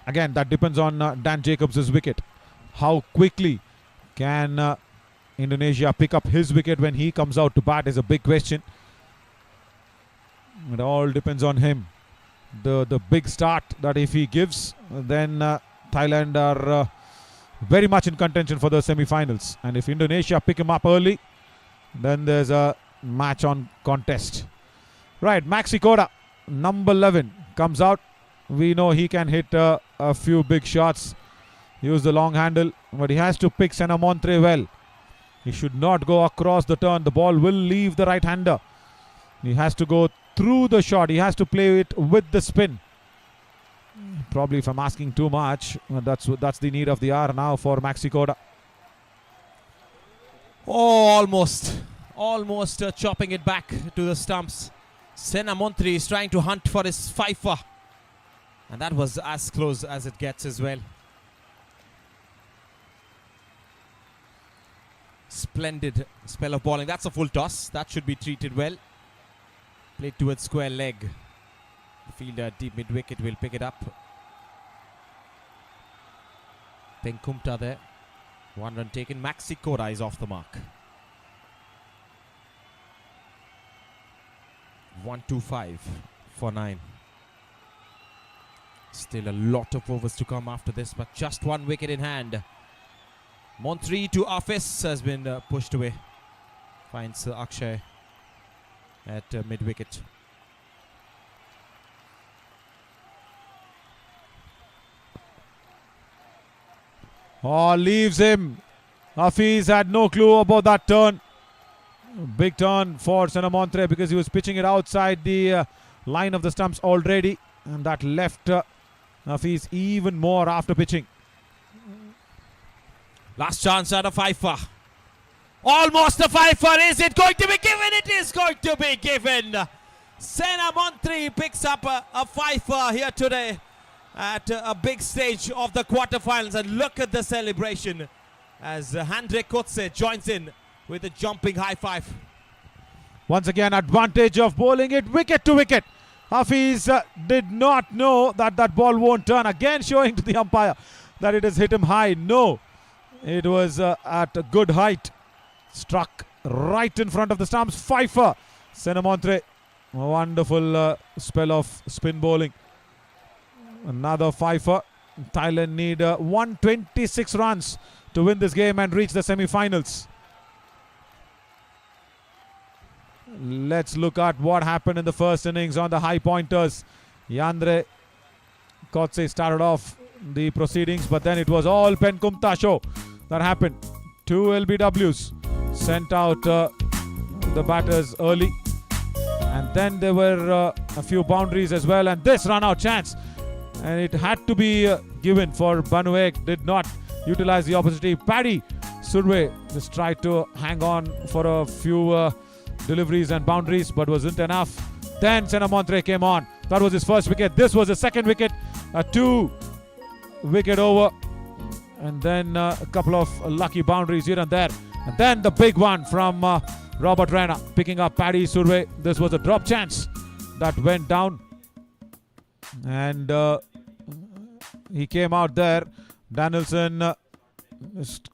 again, that depends on Dan Jacobs' wicket. How quickly can Indonesia pick up his wicket when he comes out to bat is a big question. It all depends on him. The big start that if he gives, then Thailand are very much in contention for the semi-finals. And if Indonesia pick him up early, then there's a match on contest. Right, Maxi Koda, number 11, comes out. We know he can hit a few big shots. Use the long handle, but he has to pick Sena Montri well. He should not go across the turn. The ball will leave the right-hander. He has to go through the shot. He has to play it with the spin. Probably if I'm asking too much, that's the need of the hour now for Maxi Koda. Oh, almost chopping it back to the stumps. Sena Montri is trying to hunt for his fifer. And that was as close as it gets as well. Splendid spell of bowling. That's a full toss. That should be treated well. Played towards square leg. The fielder deep mid-wicket will pick it up. Penkumta there. 1 run taken. Maxi Koda is off the mark. 125 for 9. Still a lot of overs to come after this, but just 1 wicket in hand. Montri to Afis has been pushed away. Finds Akshay at mid-wicket. Oh, leaves him. Hafiz had no clue about that turn. Big turn for Senamontre because he was pitching it outside the line of the stumps already, and that left Hafiz even more after pitching. Last chance at a fifer. Almost a fifer. Is it going to be given? It is going to be given. Senamontre picks up a fifer here today at a big stage of the quarterfinals. And look at the celebration as Hendrik Kotze joins in with a jumping high five. Once again, advantage of bowling it wicket to wicket. Hafiz did not know that that ball won't turn. Again showing to the umpire that it has hit him high. No, it was at a good height. Struck right in front of the stumps. Fifer. Senamontre. A wonderful spell of spin bowling. Another fifer. Thailand need 126 runs to win this game and reach the semi-finals. Let's look at what happened in the first innings on the high pointers. Yandre Kotze started off the proceedings, but then it was all Penkumta show that happened. 2 LBWs sent out the batters early, and then there were a few boundaries as well, and this run out chance, and it had to be given for Banuek. Did not utilize the opportunity. Paddy Surve just tried to hang on for a few deliveries and boundaries, but wasn't enough. Then Senamontre came on. That was his first wicket. This was his second wicket. A 2-wicket over, and then a couple of lucky boundaries here and there. And then the big one from Robert Rana picking up Paddy Surve. This was a drop chance that went down, and he came out there. Danielson just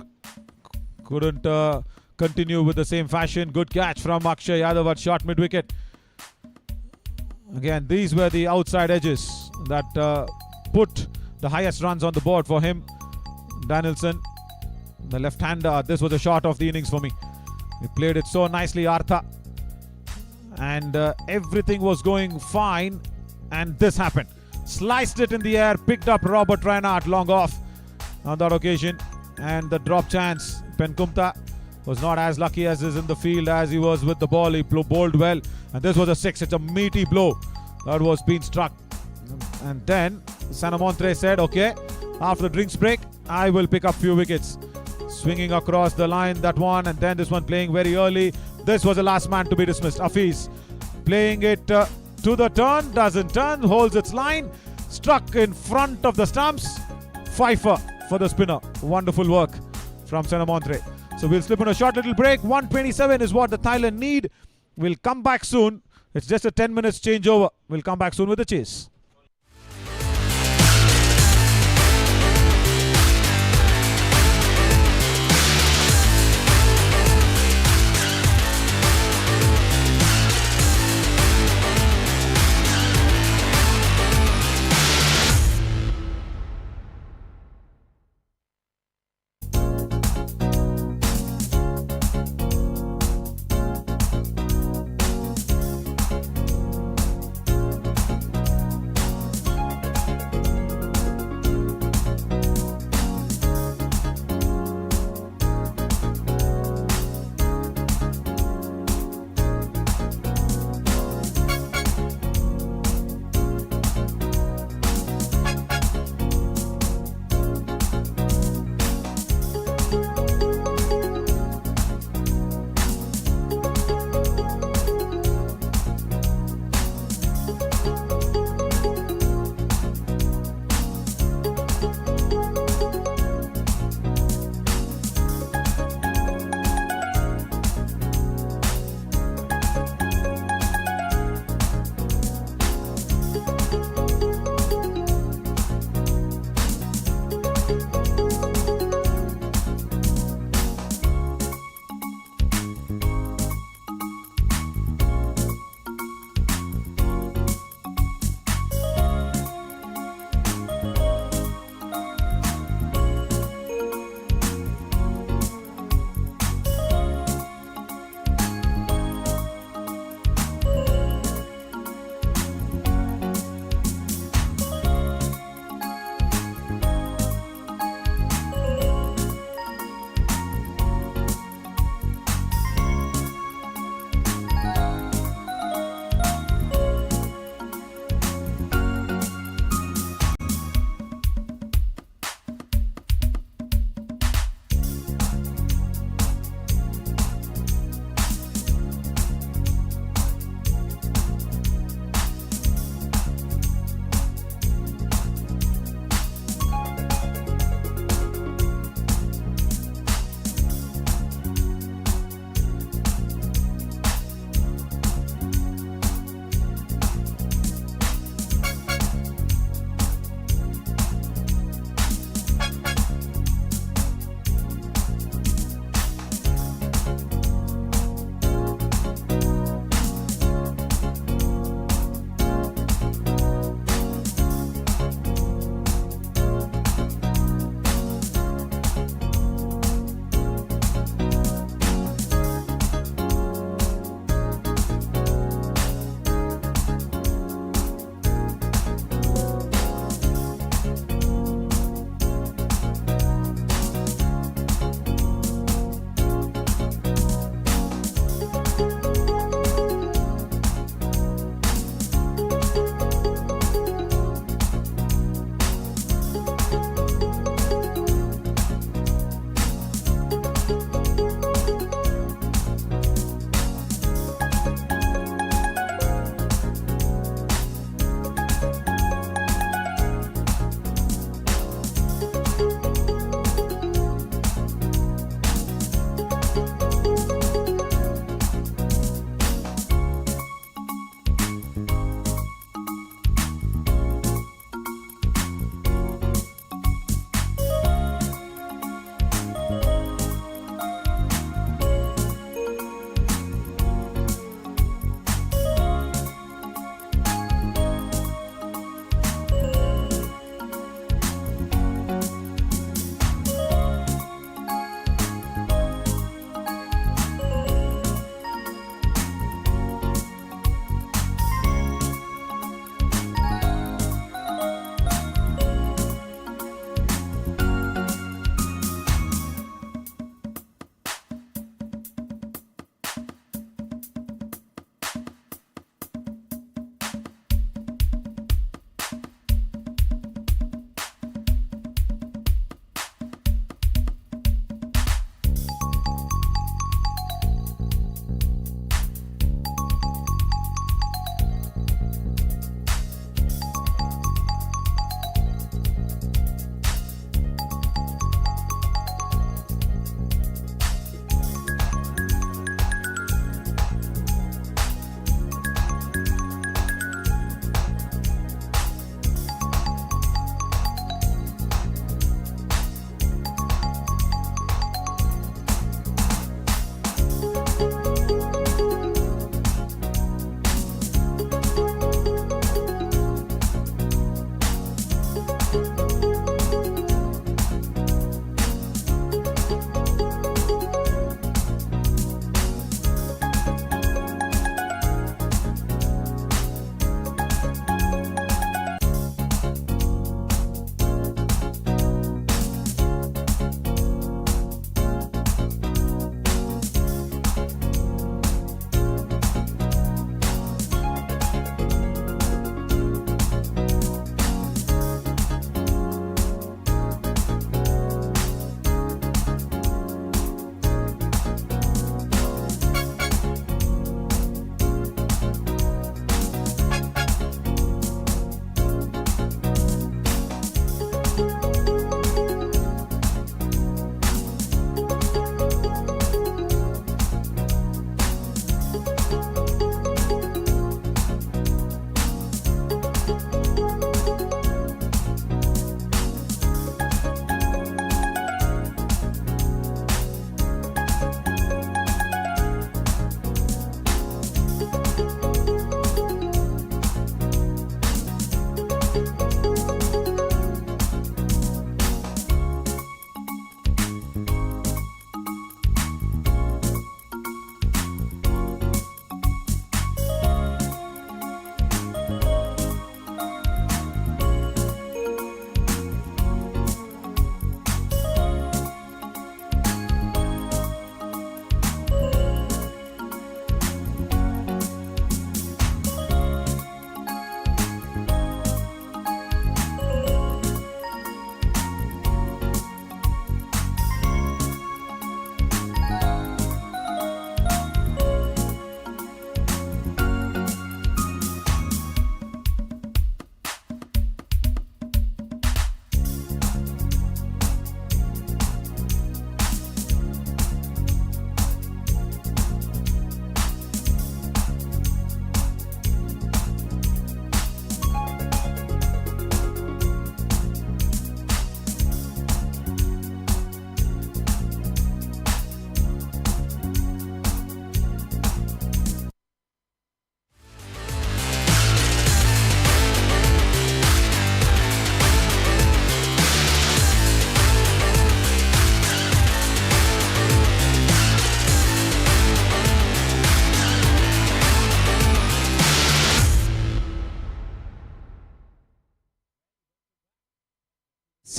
couldn't continue with the same fashion. Good catch from Akshay Yadav at short mid-wicket. Again, these were the outside edges that put the highest runs on the board for him. Danielson, the left-hander, this was a shot of the innings for me. He played it so nicely, Artha. And everything was going fine, and this happened. Sliced it in the air, picked up Robert Rana at long off on that occasion. And the drop chance, Penkumta was not as lucky as is in the field as he was with the ball. He bowled well, and this was a 6. It's a meaty blow that was being struck. And then Senamontre said, okay, after the drinks break, I will pick up few wickets. Swinging across the line, that one, and then this one playing very early. This was the last man to be dismissed. Hafiz playing it to the turn, doesn't turn, holds its line, struck in front of the stumps. Fifer for the spinner. Wonderful work from Senamontre. So we'll slip on a short little break. 127 is what the Thailand need. We'll come back soon. It's just a 10 minutes changeover. We'll come back soon with the chase.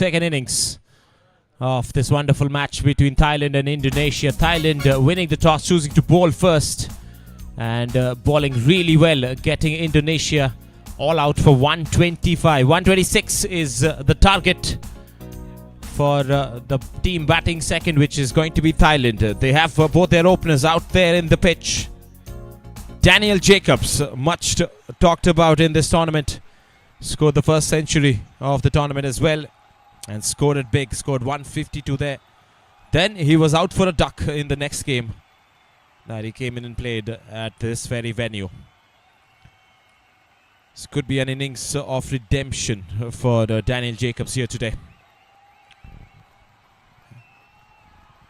second innings of this wonderful match between Thailand and Indonesia. Thailand winning the toss, choosing to bowl first and bowling really well, getting Indonesia all out for 125. 126 is the target for the team batting second, which is going to be Thailand. They have both their openers out there in the pitch. Daniel Jacobs, much talked about in this tournament, scored the first century of the tournament as well and scored it big, scored 152 there. Then he was out for a duck in the next game that he came in and played at this very venue. This could be an innings of redemption for Daniel Jacobs here today.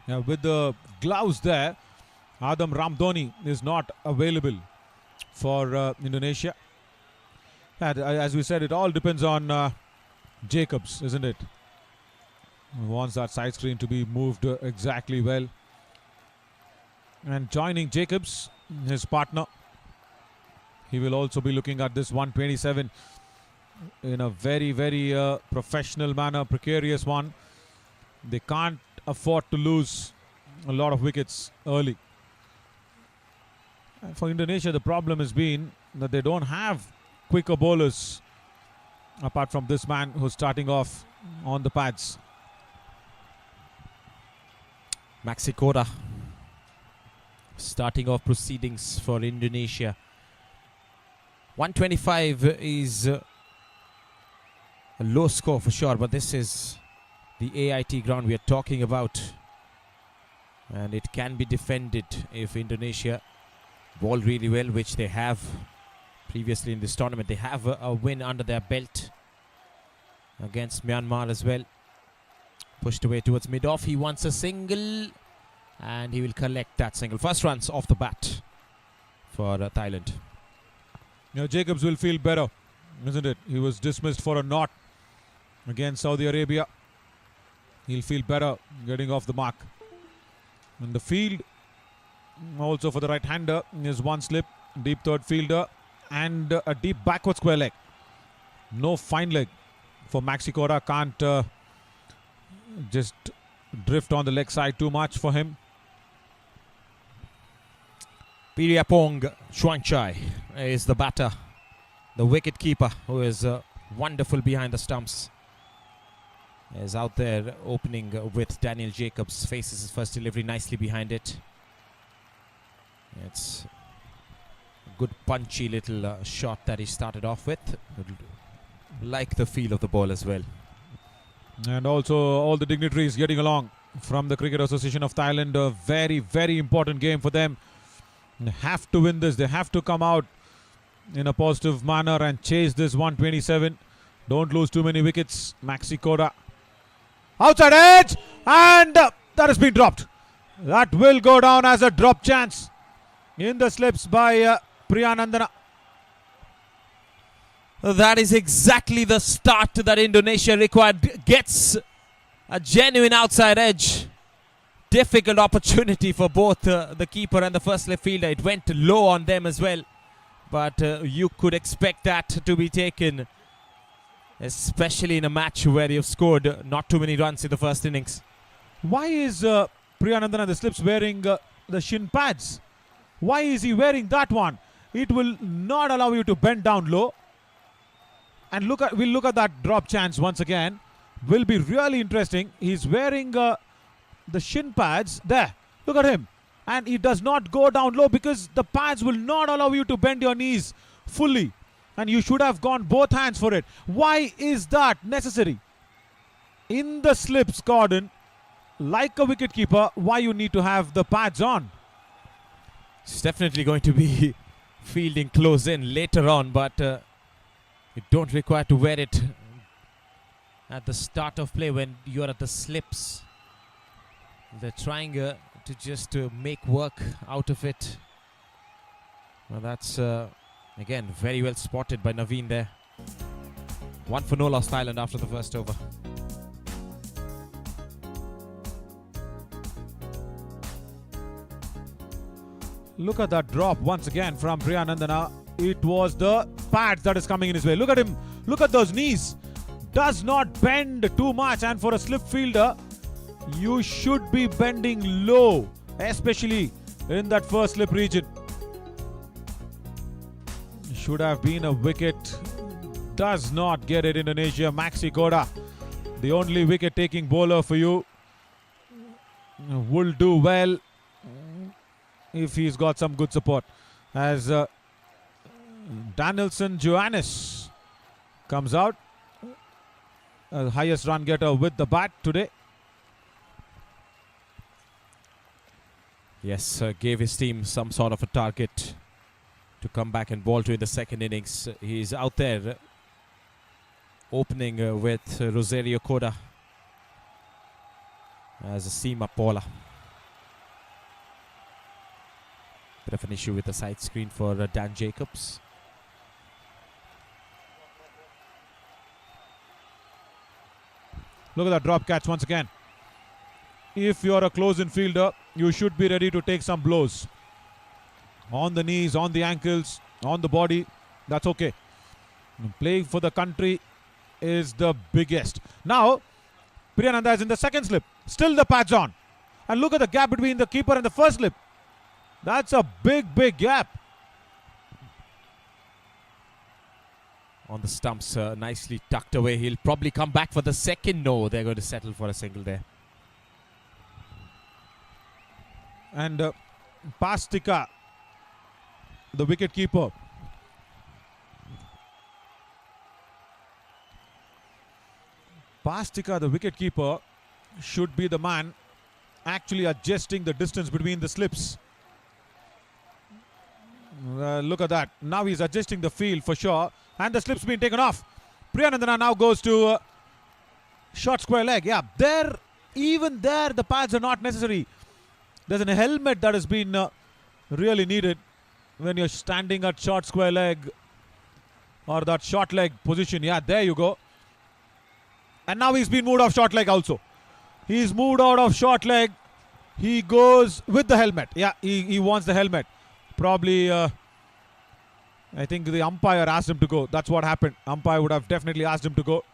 Now with the gloves there, Adam Ramdhani is not available for Indonesia. As we said, it all depends on Jacobs, isn't it? He wants that side screen to be moved exactly well. And joining Jacobs, his partner, he will also be looking at this 127 in a very, very professional manner, precarious one. They can't afford to lose a lot of wickets early. And for Indonesia, the problem has been that they don't have quicker bowlers apart from this man who's starting off on the pads. Maxi Koda starting off proceedings for Indonesia. 125 is a low score for sure, but this is the AIT ground we are talking about, and it can be defended if Indonesia bowl really well, which they have previously in this tournament. They have a win under their belt against Myanmar as well. Pushed away towards mid-off. He wants a single, and he will collect that single. First runs off the bat for Thailand. You know, Jacobs will feel better, isn't it? He was dismissed for a knot against Saudi Arabia. He'll feel better getting off the mark. In the field, also for the right-hander, is one slip, deep third fielder, and a deep backward square leg. No fine leg for Maxi Koda. Can't just drift on the leg side too much for him. Piriapong Chuanchai is the batter, the wicket keeper, who is wonderful behind the stumps. Is out there opening with Daniel Jacobs. Faces his first delivery nicely behind it. It's a good punchy little shot that he started off with. Like the feel of the ball as well. And also all the dignitaries getting along from the Cricket Association of Thailand. A very, very important game for them. They have to win this. They have to come out in a positive manner and chase this 127. Don't lose too many wickets. Maxi Koda. Outside edge. And that has been dropped. That will go down as a drop chance in the slips by Priyanandana. That is exactly the start that Indonesia required. Gets a genuine outside edge. Difficult opportunity for both the keeper and the first left fielder. It went low on them as well. But you could expect that to be taken, especially in a match where you've scored not too many runs in the first innings. Why is Priyanandana the slips wearing the shin pads? Why is he wearing that one? It will not allow you to bend down low. And we'll look at that drop chance once again. Will be really interesting. He's wearing the shin pads there. Look at him. And he does not go down low because the pads will not allow you to bend your knees fully. And you should have gone both hands for it. Why is that necessary? In the slips, Gordon, like a wicketkeeper, why you need to have the pads on? It's definitely going to be fielding close in later on, but you don't require to wear it at the start of play when you're at the slips. They're trying to just make work out of it. Well, that's again very well spotted by Naveen there. 1 for no loss Thailand after the first over. Look at that drop once again from Priyanandana. It was the pads that is coming in his way. Look at him. Look at those knees. does not bend too much, and for a slip fielder, you should be bending low, especially in that first slip region. Should have been a wicket. Does not get it, Indonesia. Maxi Koda, the only wicket taking bowler for you, will do well if he's got some good support. As Danielson Johannes comes out, highest run getter with the bat today. Yes, gave his team some sort of a target to come back and bowl to in the second innings. He's out there opening with Rosario Koda as a seam up bowler. Bit of an issue with the side screen for Dan Jacobs. Look at that drop catch once again. If you're a close-in fielder, you should be ready to take some blows. On the knees, on the ankles, on the body. That's okay. Playing for the country is the biggest. Now, Priyananda is in the second slip. Still the pads on. And look at the gap between the keeper and the first slip. That's a big, big gap. On the stumps, nicely tucked away. He'll probably come back for the second. No, they're going to settle for a single there. And Pastika, the wicket keeper. Pastika, the wicket keeper, should be the man actually adjusting the distance between the slips. Look at that. Now he's adjusting the field for sure. And the slip's been taken off. Priyanandana now goes to short square leg. Yeah, there, even there, the pads are not necessary. There's a helmet that has been really needed when you're standing at short square leg or that short leg position. Yeah, there you go. And now he's been moved off short leg also. He's moved out of short leg. He goes with the helmet. Yeah, he wants the helmet. Probably, I think the umpire asked him to go. That's what happened. Umpire would have definitely asked him to go.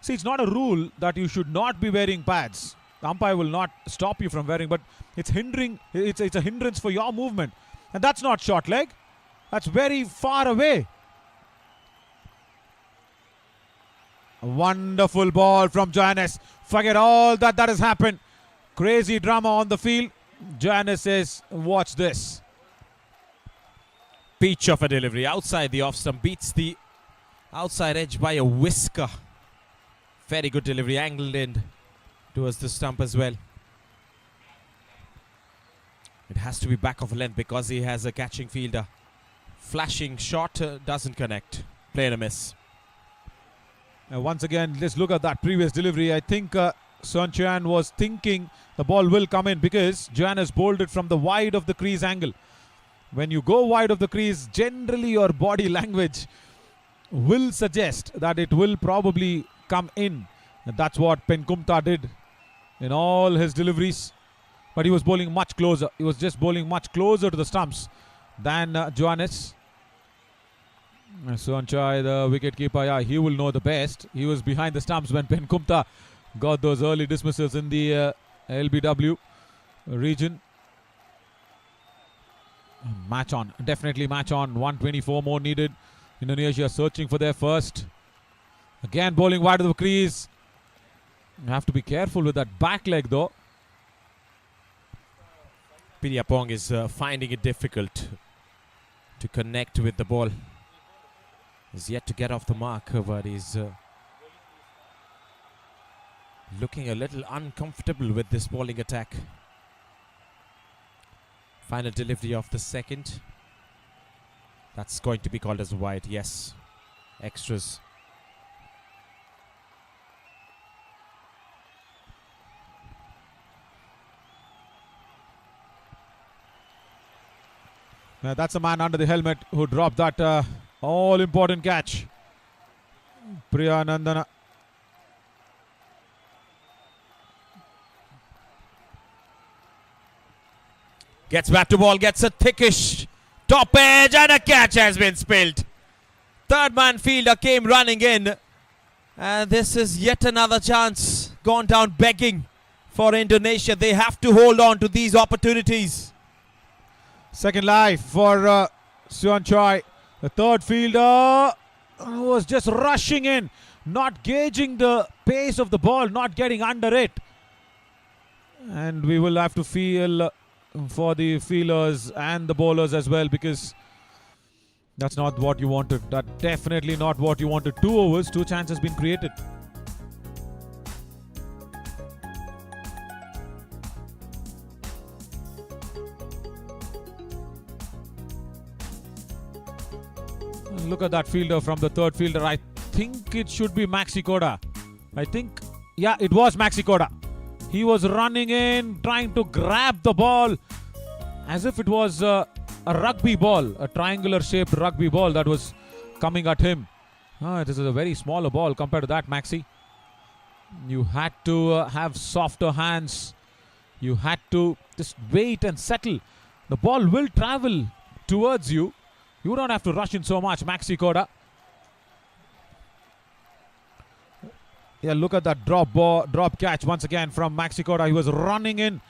See, it's not a rule that you should not be wearing pads. The umpire will not stop you from wearing, but it's hindering. It's a hindrance for your movement. And that's not short leg. That's very far away. A wonderful ball from Johannes. Forget all that has happened. Crazy drama on the field. Johannes says, watch this. Peach of a delivery outside the off stump, beats the outside edge by a whisker. Very good delivery, angled in towards the stump as well. It has to be back of length because he has a catching fielder. Flashing shot doesn't connect. Play and a miss. Once again, let's look at that previous delivery. I think Son Chuan was thinking the ball will come in because Johannes bowled it from the wide of the crease angle. When you go wide of the crease, generally your body language will suggest that it will probably come in. And that's what Penkumta did in all his deliveries. But he was bowling much closer. He was just bowling much closer to the stumps than Johannes. Sonchai, the wicket keeper, yeah, he will know the best. He was behind the stumps when Penkumta got those early dismissals in the LBW region. Match on, definitely match on. 124 more needed. Indonesia searching for their first. Again bowling wide of the crease. You have to be careful with that back leg though. Piriapong is finding it difficult to connect with the ball. He's yet to get off the mark, but he's looking a little uncomfortable with this bowling attack. Final delivery of the second. That's going to be called as wide, yes. Extras. Now that's the man under the helmet who dropped that all-important catch. Priyanandana. Gets back to ball, gets a thickish top edge, and a catch has been spilled. Third man fielder came running in And this is yet another chance gone down begging for Indonesia. They have to hold on to these opportunities. Second life for Seon Choi. The third fielder was just rushing in, not gauging the pace of the ball, not getting under it. And we will have to feel for the fielders and the bowlers as well, because that's not what you wanted. That definitely not what you wanted. 2 overs, 2 chances been created. Look at that fielder from the third fielder. I think it should be Maxi Koda. Yeah, it was Maxi Koda. He was running in, trying to grab the ball as if it was a rugby ball, a triangular shaped rugby ball that was coming at him. This is a very smaller ball compared to that, Maxi. You had to have softer hands. You had to just wait and settle. The ball will travel towards you. You don't have to rush in so much, Maxi Koda. Yeah, look at that drop catch once again from Maxi Koda. He was running in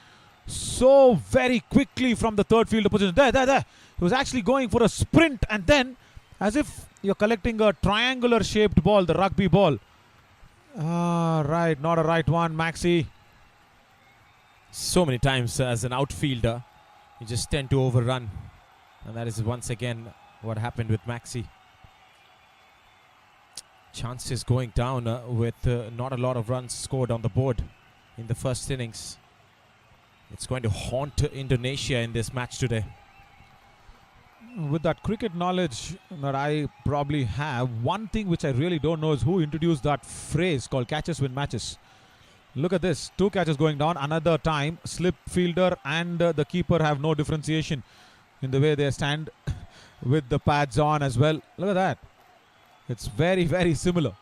so very quickly from the third fielder position. There. He was actually going for a sprint, and then, as if you're collecting a triangular shaped ball, the rugby ball. Right, not a right one, Maxi. So many times as an outfielder, you just tend to overrun. And that is once again what happened with Maxi. Chances going down with not a lot of runs scored on the board in the first innings. It's going to haunt Indonesia in this match today. With that cricket knowledge that I probably have, one thing which I really don't know is who introduced that phrase called catches win matches. Look at this. 2 catches going down. Another time, slip fielder and the keeper have no differentiation in the way they stand with the pads on as well. Look at that. It's very, very similar.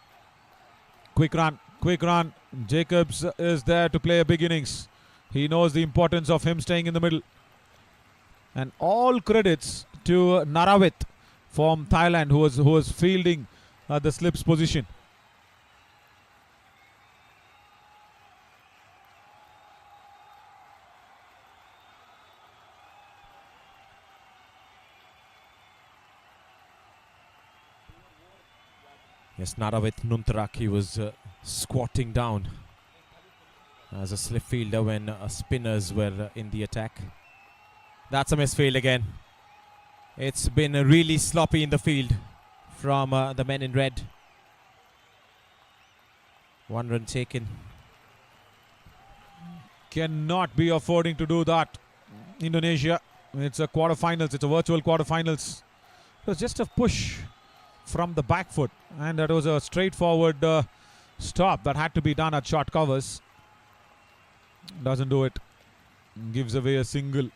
Quick run. Jacobs is there to play a big innings. He knows the importance of him staying in the middle. And all credits to Narawit from Thailand, who was fielding the slips position. Yes, Narawit Nuntrak, he was squatting down as a slip fielder when spinners were in the attack. That's a misfield again. It's been really sloppy in the field from the men in red. 1 run taken. Cannot be affording to do that, Indonesia. It's a quarterfinals. It's a virtual quarterfinals. It was just a push from the back foot, and that was a straightforward stop that had to be done at short covers. Doesn't do it. Gives away a single.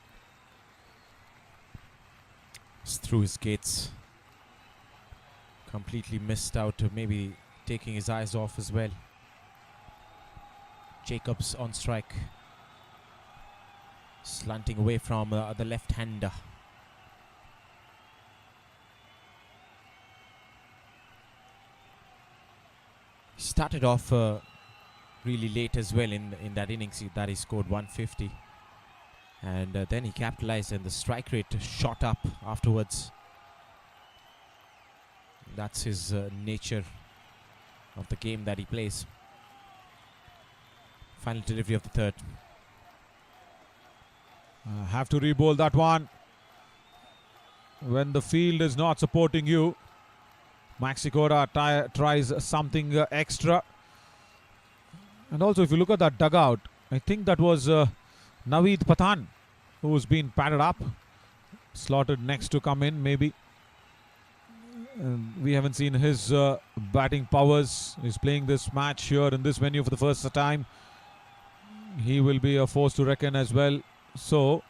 It's through his gates. Completely missed out, maybe taking his eyes off as well. Jacobs on strike. Slanting away from the left-hander. Started off really late as well in that innings that he scored 150. And then he capitalized and the strike rate shot up afterwards. That's his nature of the game that he plays. Final delivery of the third. Have to re-bowl that one. When the field is not supporting you, Maxi Koda tries something extra. And also, if you look at that dugout, I think that was Naveed Pathan, who's been padded up, slotted next to come in maybe. We haven't seen his batting powers. He's playing this match here in this venue for the first time. He will be a force to reckon as well. So,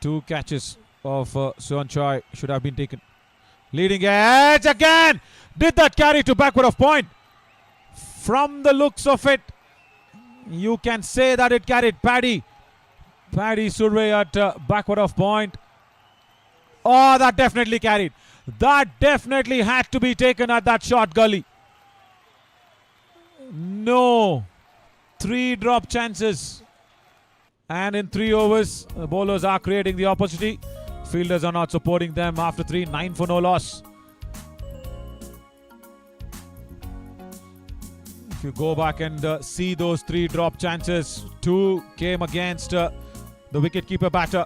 2 catches of Seon Choi should have been taken. Leading edge again. Did that carry to backward of point? From the looks of it, you can say that it carried Paddy Survey at backward of point. Oh, that definitely carried. That definitely had to be taken at that short gully. No. 3 drop chances. And in 3 overs, the bowlers are creating the opportunity. Fielders are not supporting them after 3. 9 for no loss. If you go back and see those 3 drop chances, 2 came against the wicketkeeper batter,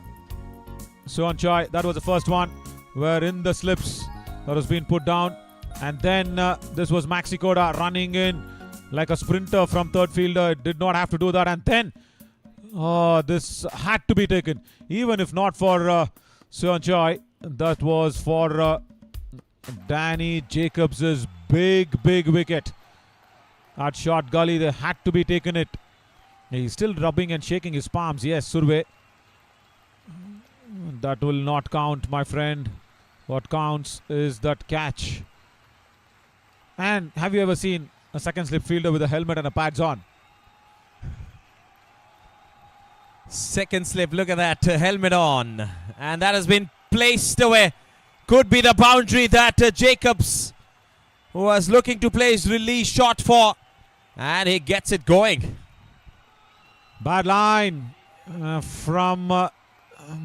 Suan Choi. That was the first one, where in the slips that was being put down. And then this was Maxi Koda running in like a sprinter from third fielder. Did not have to do that. And then this had to be taken. Even if not for Suan Choi, that was for Danny Jacobs' big wicket. At short gully, they had to be taken it. He's still rubbing and shaking his palms. Yes, Surve. That will not count, my friend. What counts is that catch. And have you ever seen a second slip fielder with a helmet and a pads on? Second slip, look at that, helmet on. And that has been placed away. Could be the boundary that Jacobs was looking to play his release shot for. And he gets it going. Bad line from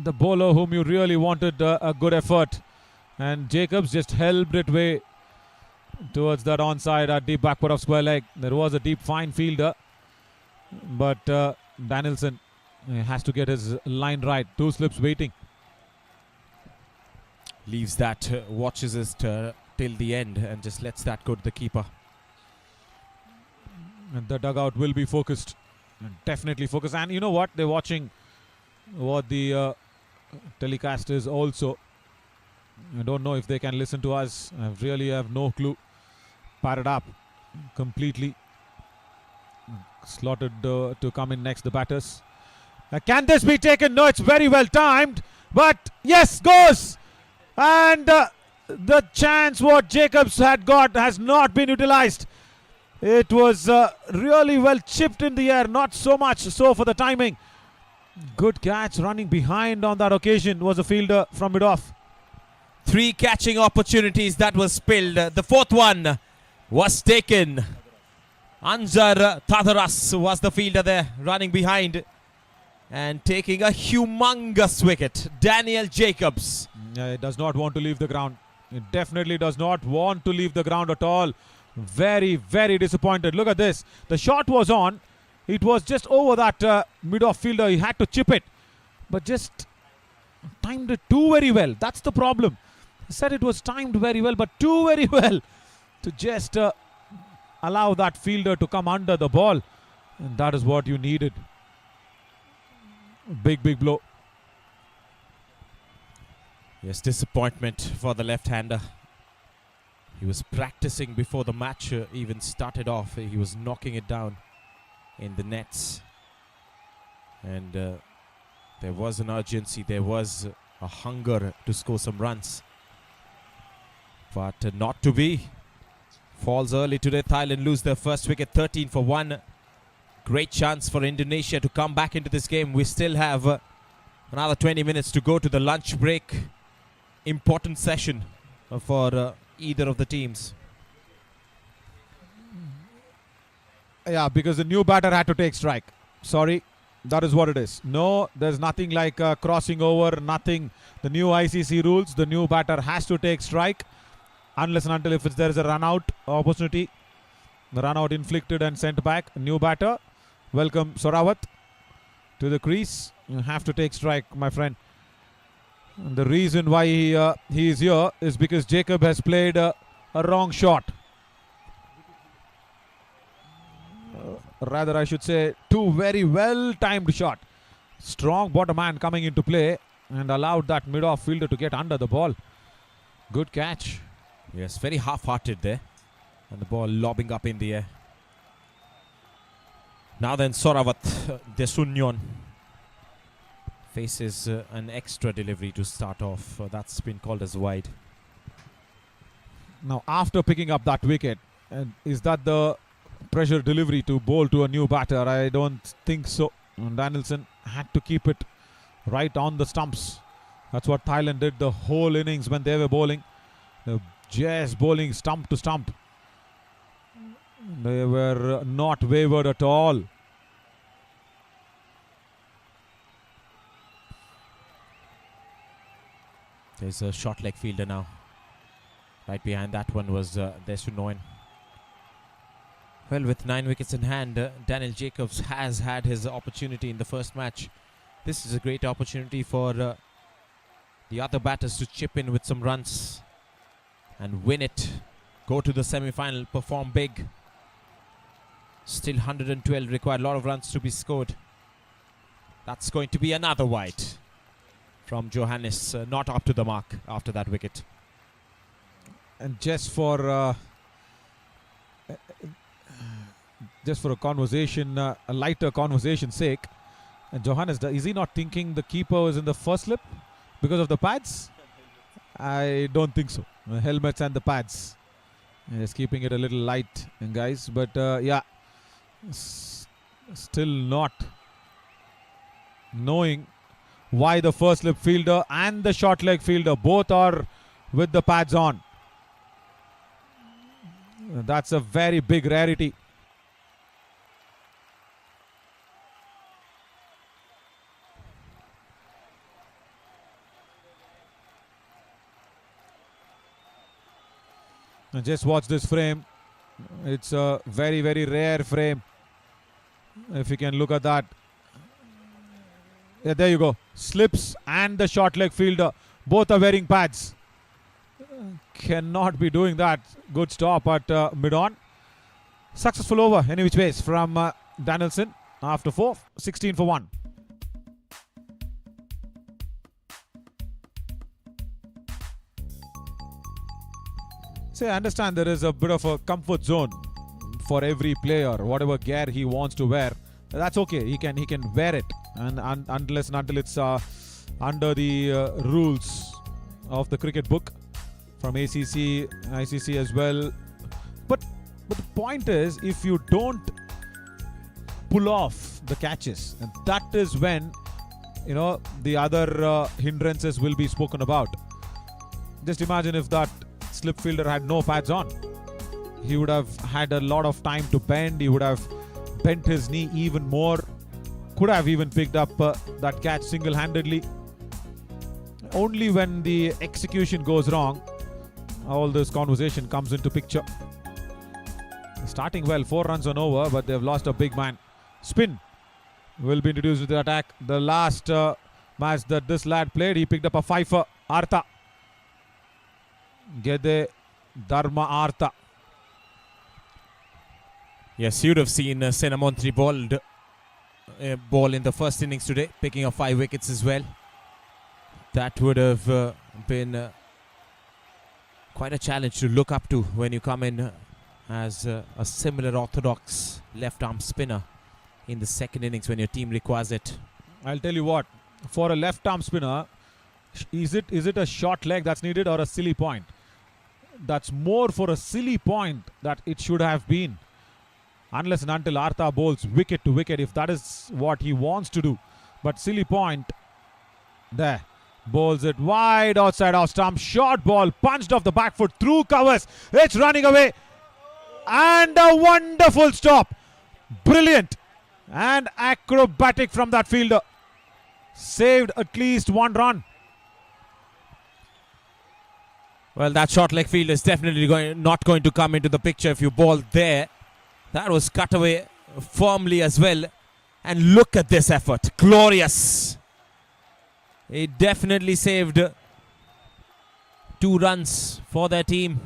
the bowler whom you really wanted a good effort. And Jacobs just helped it way towards that onside at deep backward of square leg. There was a deep fine fielder. But Danielson has to get his line right. 2 slips waiting. Leaves that, watches it till the end and just lets that go to the keeper. And the dugout will be focused. Definitely focused. And you know what? They're watching what the telecast is also. I don't know if they can listen to us. I really have no clue. Parried up completely. Slotted to come in next, the batters. Can this be taken? No, it's very well timed. But yes, goes. And the chance what Jacobs had got has not been utilized. It was really well chipped in the air. Not so much so for the timing. Good catch. Running behind on that occasion was a fielder from mid-off. 3 catching opportunities that was spilled. The 4th one was taken. Anjar Thadaras was the fielder there, running behind and taking a humongous wicket. Daniel Jacobs. It does not want to leave the ground. It definitely does not want to leave the ground at all. Very disappointed. Look at this. The shot was on. It was just over that mid-off fielder. He had to chip it. But just timed it too very well. That's the problem. I said it was timed very well, but too very well to just allow that fielder to come under the ball. And that is what you needed. Big blow. Yes, disappointment for the left-hander. He was practicing before the match even started off. He was knocking it down in the nets. And there was an urgency. There was a hunger to score some runs. But not to be. Falls early today. Thailand lose their first wicket, 13 for 1. Great chance for Indonesia to come back into this game. We still have another 20 minutes to go to the lunch break. Important session for either of the teams. Yeah, because the new batter had to take strike. Sorry, that is what it is. No, there's nothing like crossing over, nothing. The new ICC rules, the new batter has to take strike. Unless and until if there is a run-out opportunity. The run-out inflicted and sent back. New batter. Welcome Sorawat to the crease. You have to take strike, my friend. And the reason why he is here is because Jacob has played a wrong shot. Rather, I should say, 2 very well-timed shot. Strong bottom man coming into play and allowed that mid-off fielder to get under the ball. Good catch. Yes, very half-hearted there. And the ball lobbing up in the air. Now then, Sorawat Desunyon faces an extra delivery to start off. That's been called as wide. Now, after picking up that wicket, is that the pressure delivery to bowl to a new batter? I don't think so. And Danielson had to keep it right on the stumps. That's what Thailand did the whole innings when they were bowling. Just bowling stump to stump. They were not wavered at all. There's a short leg fielder now. Right behind that one was Desunoin. Well, with 9 wickets in hand, Daniel Jacobs has had his opportunity in the first match. This is a great opportunity for the other batters to chip in with some runs and win it. Go to the semi-final, perform big. Still 112 required, a lot of runs to be scored. That's going to be another wide from Johannes, not up to the mark after that wicket. And just for a conversation, a lighter conversation's sake, and Johannes, is he not thinking the keeper was in the first slip because of the pads? I don't think so. The helmets and the pads. Just keeping it a little light, guys. But yeah, still not knowing why the first slip fielder and the short leg fielder both are with the pads on. That's a very big rarity. And just watch this frame. It's a very, very rare frame. If you can look at that. Yeah, there you go. Slips and the short leg fielder. Both are wearing pads. Cannot be doing that. Good stop at mid-on. Successful over any which ways from Danielson after 4. 16 for 1. See, I understand there is a bit of a comfort zone for every player. Whatever gear he wants to wear, that's okay. He can wear it, and unless and until it's under the rules of the cricket book from ACC, ICC as well. But the point is, if you don't pull off the catches, and that is when the other hindrances will be spoken about. Just imagine if that slip fielder had no pads on. He would have had a lot of time to bend. He would have bent his knee even more. Could have even picked up that catch single-handedly. Only when the execution goes wrong, all this conversation comes into picture. Starting well, 4 runs on over, but they've lost a big man. Spin will be introduced with the attack. The last match that this lad played, he picked up a 5 for Artha. Gede Dharma Artha. Yes, you'd have seen Senamontri ball in the first innings today, picking up 5 wickets as well. That would have been quite a challenge to look up to when you come in as a similar orthodox left-arm spinner in the second innings when your team requires it. I'll tell you what, for a left-arm spinner, is it a short leg that's needed or a silly point? That's more for a silly point that it should have been. Unless and until Artha bowls wicket to wicket, if that is what he wants to do. But silly point, there. Bowls it wide outside off stump. Short ball punched off the back foot through covers. It's running away. And a wonderful stop. Brilliant. And acrobatic from that fielder. Saved at least 1 run. Well, that short leg field is definitely not going to come into the picture if you bowl there. That was cut away firmly as well. And look at this effort. Glorious. It definitely saved 2 runs for their team.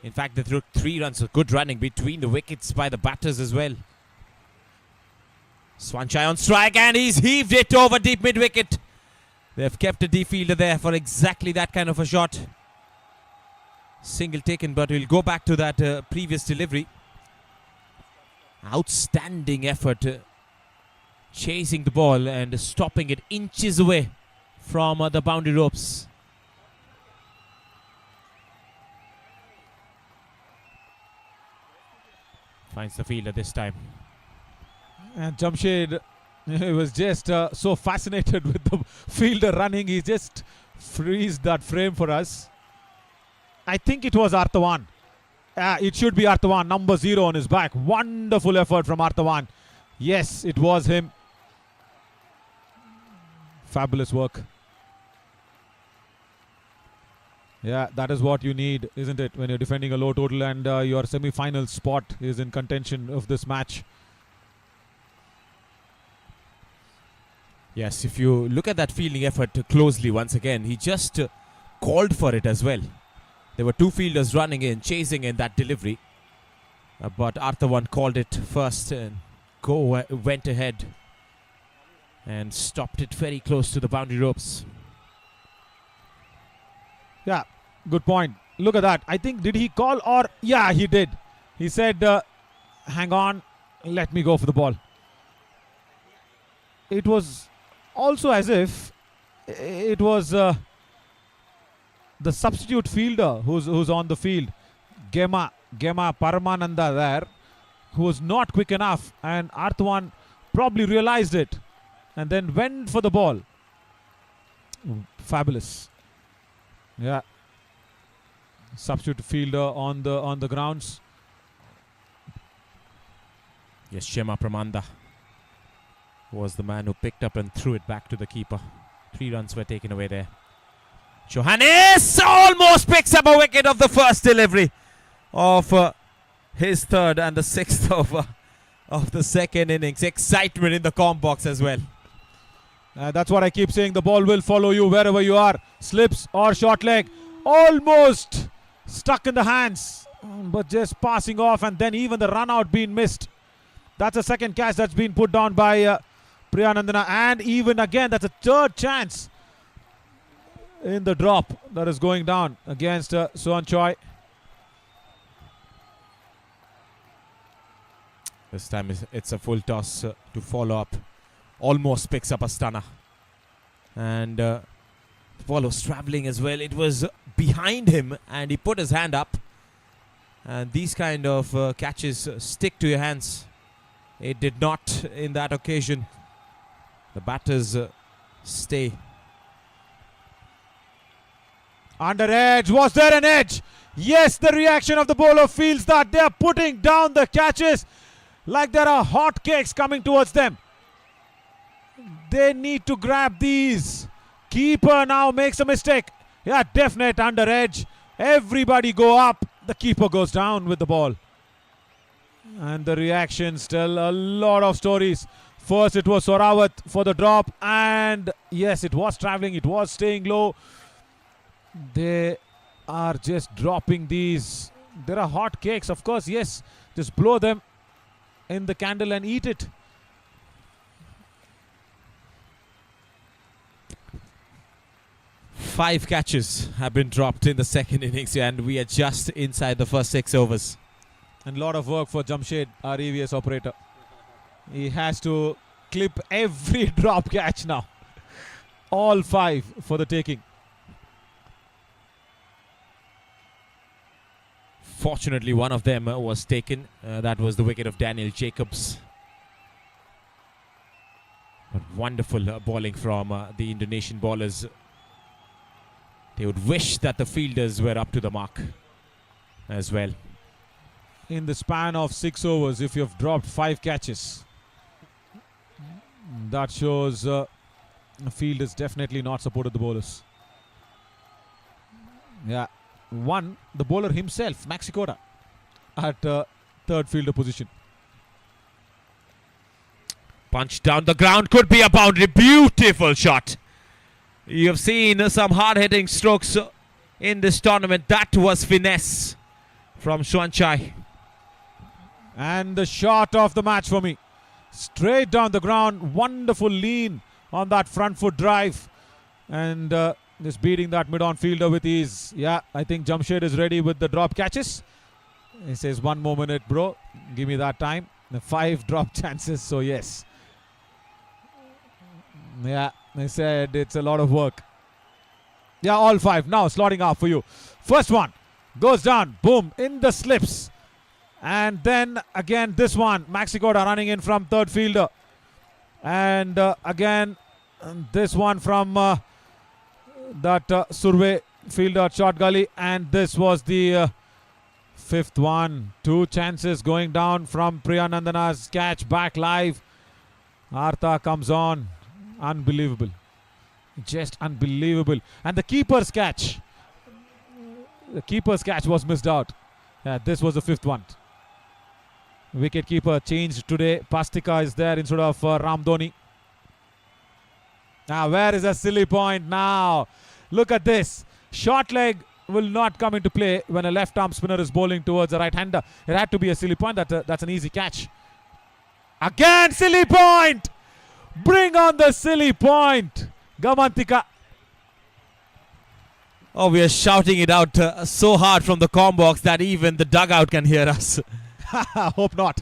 In fact, they threw 3 runs. So good running between the wickets by the batters as well. Swanchai on strike and he's heaved it over deep mid-wicket. They've kept a deep fielder there for exactly that kind of a shot. Single taken, but we'll go back to that previous delivery. Outstanding effort chasing the ball and stopping it inches away from the boundary ropes. Finds the fielder this time. And Jamshed was just so fascinated with the fielder running. He just freezed that frame for us. I think it was Arthavan. It should be Arthavan, number 0 on his back. Wonderful effort from Arthavan. Yes, it was him. Fabulous work. Yeah, that is what you need, isn't it, when you're defending a low total and your semi-final spot is in contention of this match. Yes, if you look at that fielding effort closely once again, he just called for it as well. There were 2 fielders running in, chasing in that delivery. But Arthavan called it first and went ahead and stopped it very close to the boundary ropes. Yeah, good point. Look at that. I think, did he call or... Yeah, he did. He said, hang on, let me go for the ball. It was also as if it was the substitute fielder who's on the field, Gema Paramananda there, who was not quick enough, and Arthavan probably realized it and then went for the ball. Fabulous. Yeah. Substitute fielder on the grounds. Yes, Gema Pramanda was the man who picked up and threw it back to the keeper. 3 runs were taken away there. Johannes almost picks up a wicket of the first delivery of his 3rd and the 6th over of the 2nd innings. Excitement in the comp box as well. That's what I keep saying. The ball will follow you wherever you are. Slips or short leg. Almost stuck in the hands, but just passing off, and then even the run out being missed. That's a second catch that's been put down by Priyanandana, and even again that's a 3rd chance in the drop that is going down against Suan Choi. This time it's a full toss to follow up. Almost picks up a stunner, and the ball was travelling as well. It was behind him and he put his hand up, and these kind of catches stick to your hands. It did not in that occasion. The batters stay. Under edge. Was there an edge? Yes, the reaction of the bowler feels that they are putting down the catches like there are hot cakes coming towards them. They need to grab these. Keeper now makes a mistake. Yeah, definite under edge. Everybody go up. The keeper goes down with the ball. And the reactions tell a lot of stories. First it was Sorawat for the drop, and yes, it was travelling, it was staying low. They are just dropping these. There are hot cakes, of course, yes. Just blow them in the candle and eat it. Five catches have been dropped in the 2nd innings, and we are just inside the first 6 overs. And a lot of work for Jamshed, our EVS operator. He has to clip every drop catch now. All 5 for the taking. Fortunately, one of them was taken. That was the wicket of Daniel Jacobs. But wonderful bowling from the Indonesian bowlers. They would wish that the fielders were up to the mark as well. In the span of 6 overs, if you have dropped 5 catches, that shows the field has definitely not supported the bowlers. Yeah, one, the bowler himself, Maxikota, at 3rd fielder position. Punch down the ground, could be a boundary. Beautiful shot. You have seen some hard-hitting strokes in this tournament. That was finesse from Suanchai. And the shot of the match for me. Straight down the ground. Wonderful lean on that front foot drive. And just beating that mid-on fielder with ease. Yeah, I think Jamshed is ready with the drop catches. He says, 1 more minute, bro. Give me that time. The 5 drop chances, so yes. Yeah, I said it's a lot of work. Yeah, all 5. Now slotting up for you. First one goes down. Boom. In the slips. And then again this one. Maxikota running in from 3rd fielder. And again this one from that Survey fielder short gully, and this was the fifth one. Two chances going down from Priyanandana's catch. Back live. Artha comes on. Unbelievable. Just unbelievable. And the keeper's catch. The keeper's catch was missed out. Yeah, this was the fifth one. Wicket keeper changed today. Pastika is there instead of Ramdhoni. Now, where is a silly point now? Look at this. Short leg will not come into play when a left-arm spinner is bowling towards a right-hander. It had to be a silly point. That's an easy catch. Again, silly point! Bring on the silly point. Gamantika. Oh, we are shouting it out so hard from the comm box that even the dugout can hear us. Hope not.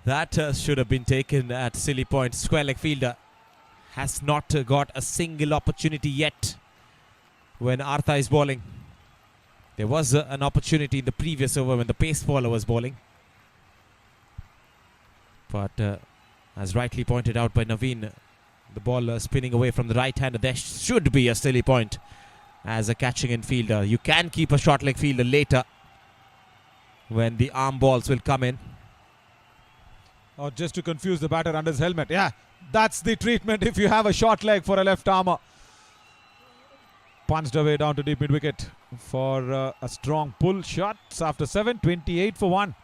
That should have been taken at silly point. Square leg fielder has not got a single opportunity yet when Artha is bowling. There was an opportunity in the previous over when the pace bowler was bowling. But as rightly pointed out by Naveen, the ball spinning away from the right hander, there should be a silly point as a catching in fielder. You can keep a short leg fielder later when the arm balls will come in. Or just to confuse the batter under his helmet. Yeah, that's the treatment if you have a short leg for a left armer. Punched away down to deep mid wicket for a strong pull. Shots after 7, 28 for 1.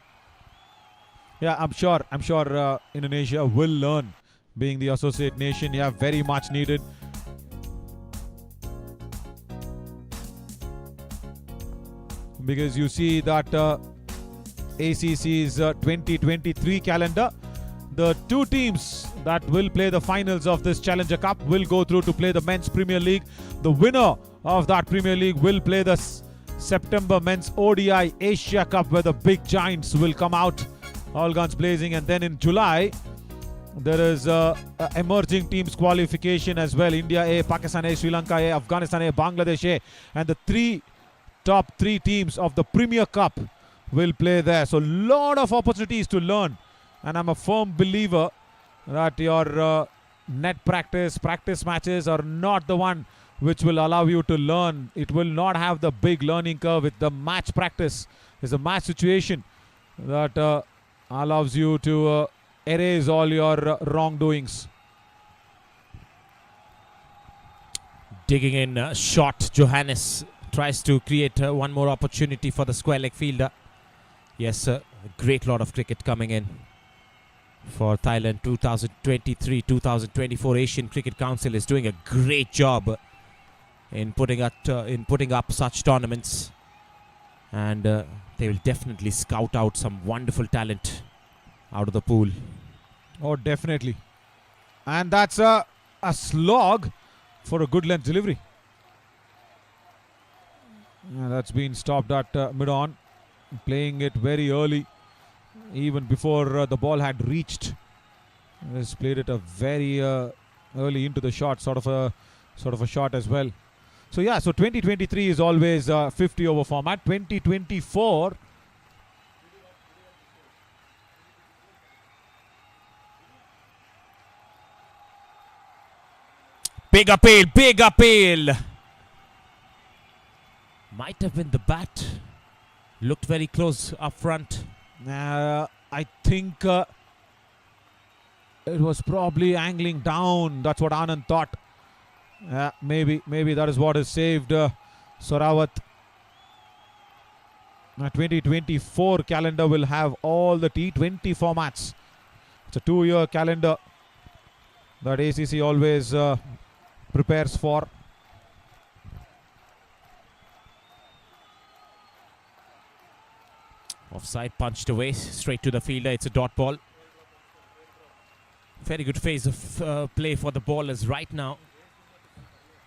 Yeah, I'm sure Indonesia will learn. Being the associate nation, yeah, very much needed. Because you see that ACC's 2023 calendar, the two teams that will play the finals of this Challenger Cup will go through to play the Men's Premier League. The winner of that Premier League will play the September Men's ODI Asia Cup, where the big giants will come out, all guns blazing. And then in July, there is emerging teams qualification as well. India A, Pakistan A, Sri Lanka A, Afghanistan A, Bangladesh A, and the top three teams of the Premier Cup will play there. So lot of opportunities to learn, and I'm a firm believer that your net practice matches are not the one which will allow you to learn. It will not have the big learning curve. With the match practice is a match situation that allows you to erase all your wrongdoings. Digging in shot, Johannes tries to create one more opportunity for the square leg fielder. Yes, a great lot of cricket coming in for Thailand. 2023-2024 Asian Cricket Council is doing a great job in putting up such tournaments, and they will definitely scout out some wonderful talent out of the pool. Oh, definitely. And that's a slog for a good length delivery. That's been stopped at mid-on. Playing it very early, even before the ball had reached. He's played it a very early into the shot, sort of a shot as well. So yeah, so 2023 is always 50 over format. 2024. Big appeal. Might have been the bat. Looked very close up front. I think it was probably angling down. That's what Anand thought. Maybe that is what has saved Sorawat. 2024 calendar will have all the T20 formats. It's a 2-year calendar that ACC always prepares for. Offside, punched away straight to the fielder. It's a dot ball. Very good phase of play for the ballers right now.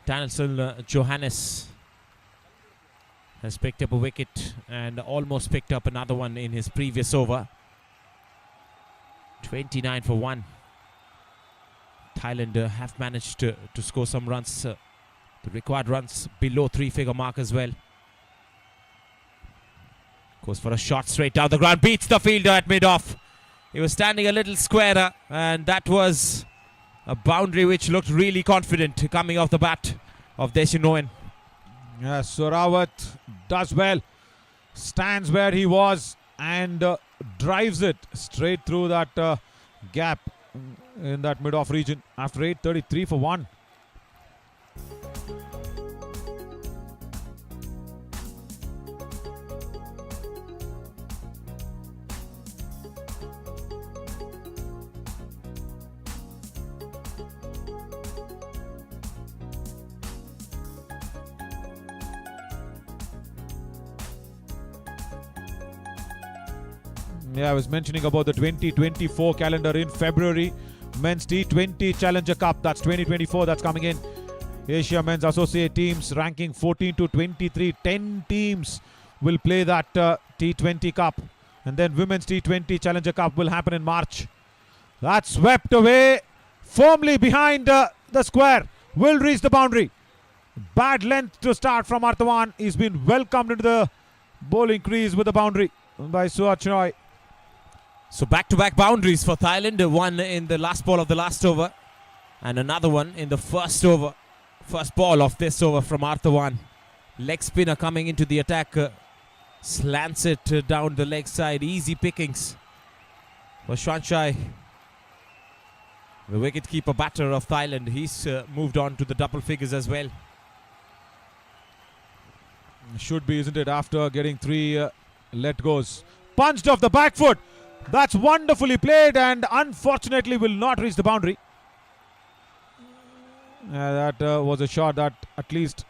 Danielson Johannes has picked up a wicket and almost picked up another one in his previous over. 29 for 1. Thailand have managed to score some runs. The required runs below 3-figure mark as well. Goes for a shot straight down the ground. Beats the fielder at mid-off. He was standing a little squarer, and that was a boundary which looked really confident coming off the bat of Deshinoen. Yes, Sorawat does well. Stands where he was and drives it straight through that gap in that mid-off region after 8:33 for 1. Yeah, I was mentioning about the 2024 calendar in February. Men's T20 Challenger Cup, that's 2024, that's coming in. Asia Men's Associate teams ranking 14 to 23. 10 teams will play that T20 Cup. And then Women's T20 Challenger Cup will happen in March. That's swept away firmly behind the square. Will reach the boundary. Bad length to start from Arthavan. He's been welcomed into the bowling crease with the boundary by Suachnoy. So back-to-back boundaries for Thailand. One in the last ball of the last over, and another one in the first ball of this over from Arthavan. Leg spinner coming into the attack. Slants it down the leg side. Easy pickings for Swanchai, the wicket-keeper batter of Thailand. He's moved on to the double figures as well. Should be, isn't it, after getting 3 let goes. Punched off the back foot. That's wonderfully played and unfortunately will not reach the boundary. That was a shot that at least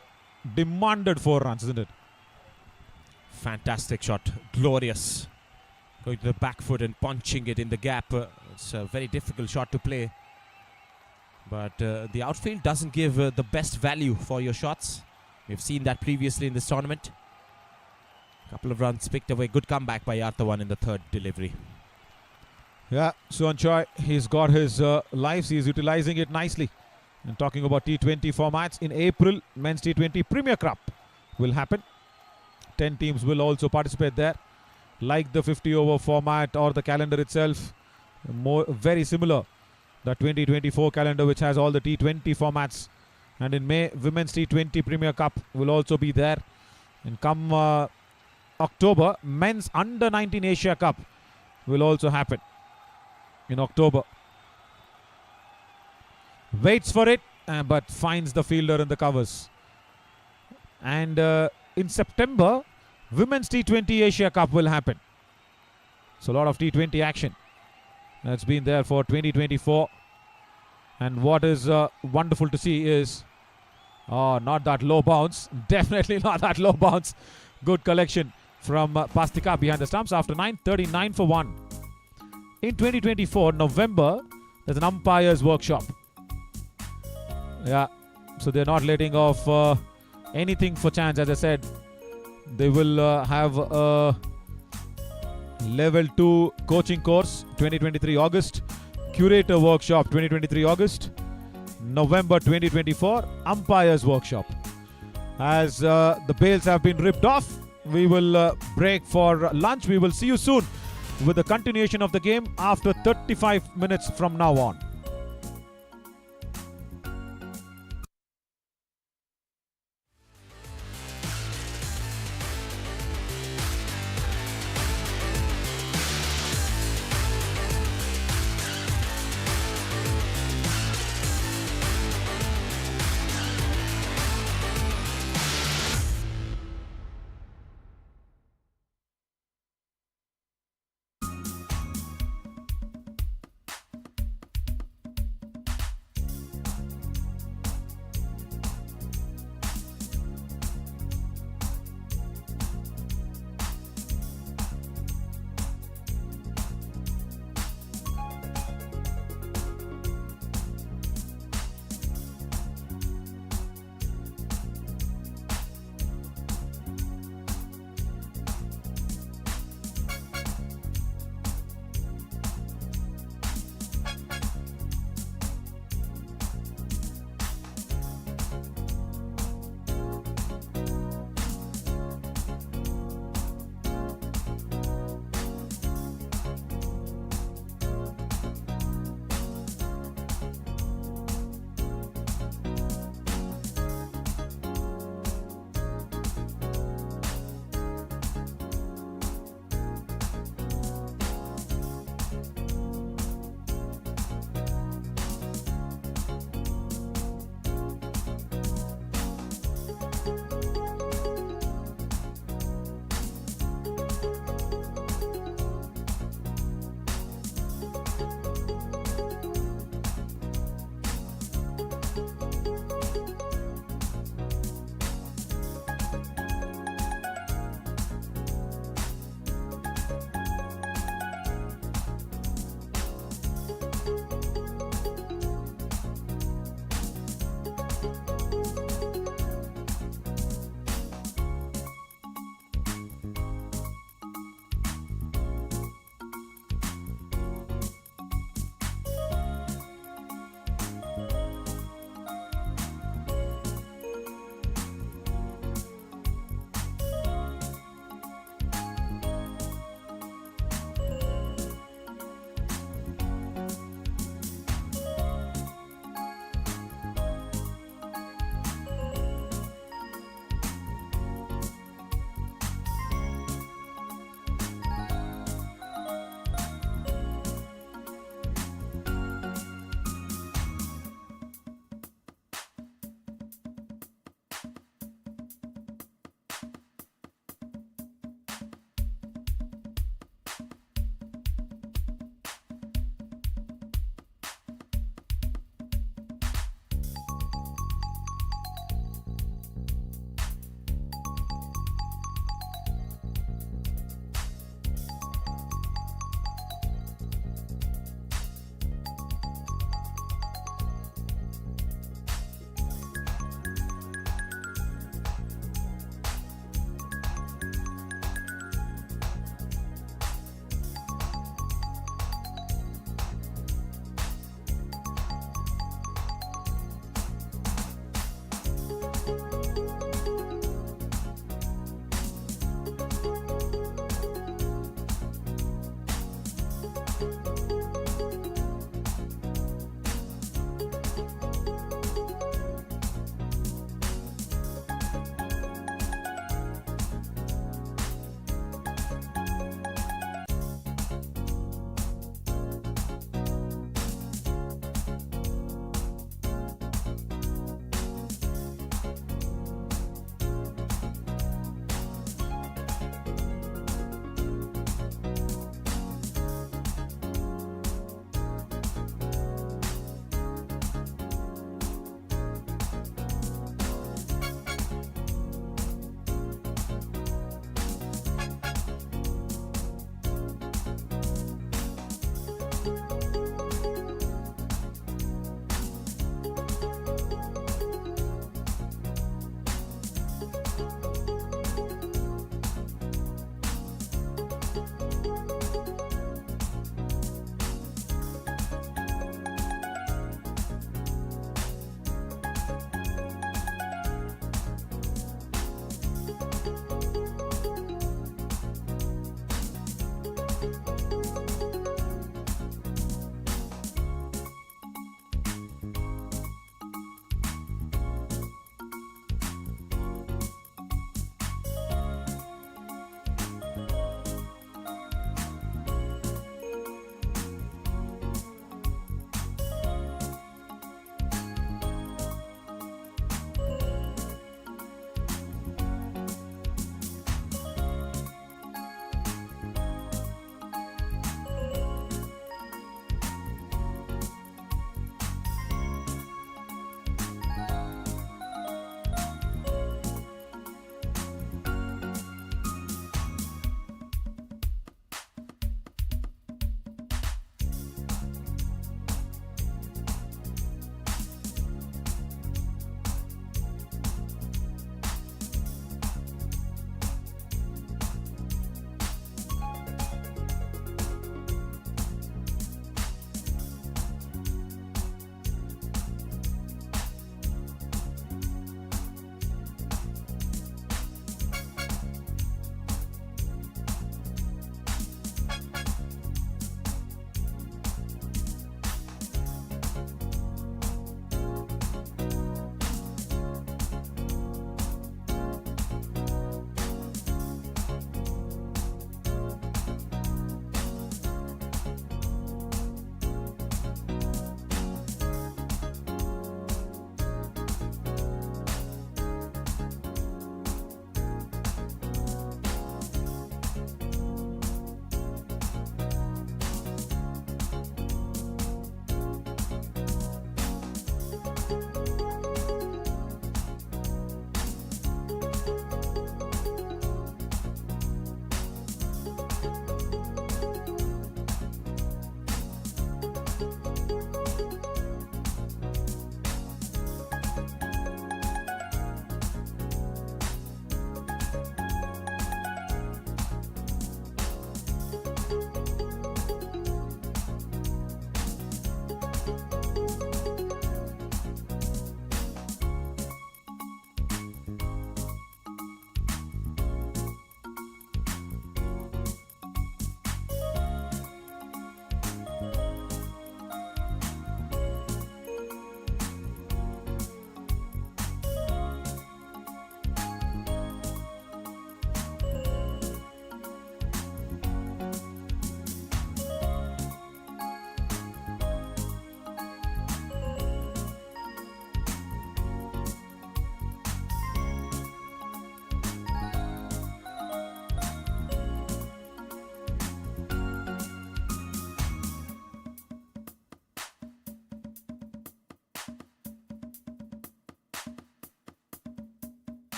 demanded 4 runs, isn't it? Fantastic shot. Glorious. Going to the back foot and punching it in the gap. It's a very difficult shot to play. But the outfield doesn't give the best value for your shots. We've seen that previously in this tournament. Couple of runs picked away. Good comeback by Arthavan in the third delivery. Yeah, Suanchoi, he's got his lives. He's utilizing it nicely. And talking about T20 formats, in April, Men's T20 Premier Cup will happen. 10 teams will also participate there. Like the 50-over format or the calendar itself, very similar. The 2024 calendar, which has all the T20 formats. And in May, Women's T20 Premier Cup will also be there. And come October, Men's Under-19 Asia Cup will also happen in October. Waits for it, but finds the fielder in the covers. And in September, Women's T20 Asia Cup will happen. So a lot of T20 action that's been there for 2024. And what is wonderful to see is, not that low bounce. Definitely not that low bounce. Good collection from Pastika behind the stumps after 9, 39 for 1. In 2024, November, there's an umpires workshop. Yeah, so they're not letting off anything for chance. As I said, they will have a level 2 coaching course 2023 August, curator workshop 2023 August, November 2024 umpires workshop. As the bails have been ripped off, we will break for lunch. We will see you soon with the continuation of the game after 35 minutes from now on.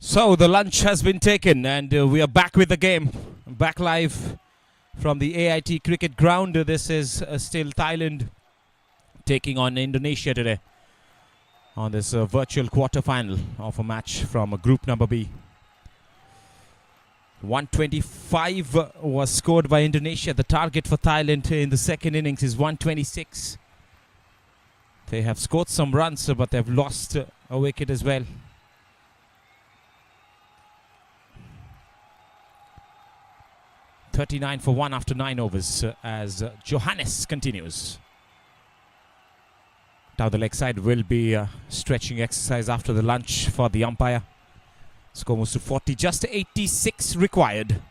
So the lunch has been taken and we are back with the game. Back live from the AIT cricket ground. This is still Thailand taking on Indonesia today on this virtual quarter-final of a match from group number B. 125 was scored by Indonesia. The target for Thailand in the second innings is 126. They have scored some runs, but they've lost a wicket as well. .39 for 1 after 9 overs as Johannes continues. Down the leg side will be a stretching exercise after the lunch for the umpire. Score moves to 40, just 86 required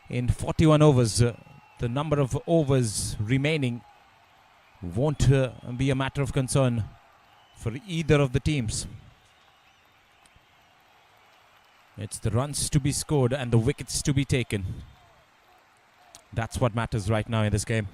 in 41 overs. The number of overs remaining won't be a matter of concern for either of the teams. It's the runs to be scored and the wickets to be taken. That's what matters right now in this game.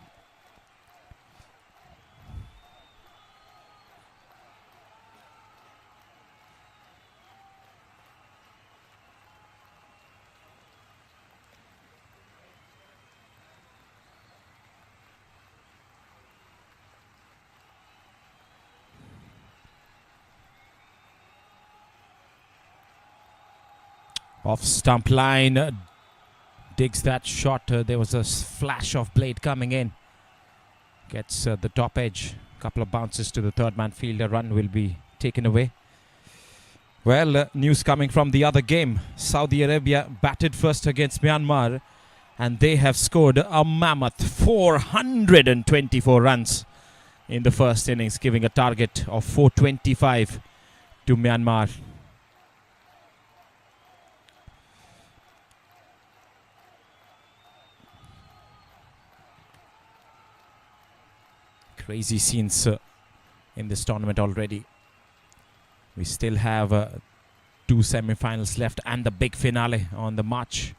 Off stump line, digs that shot. There was a flash of blade coming in. Gets the top edge. Couple of bounces to the third man fielder. Run will be taken away. Well, news coming from the other game. Saudi Arabia batted first against Myanmar, and they have scored a mammoth 424 runs in the first innings, giving a target of 425 to Myanmar. Crazy scenes in this tournament already. We still have 2 semi-finals left and the big finale on the March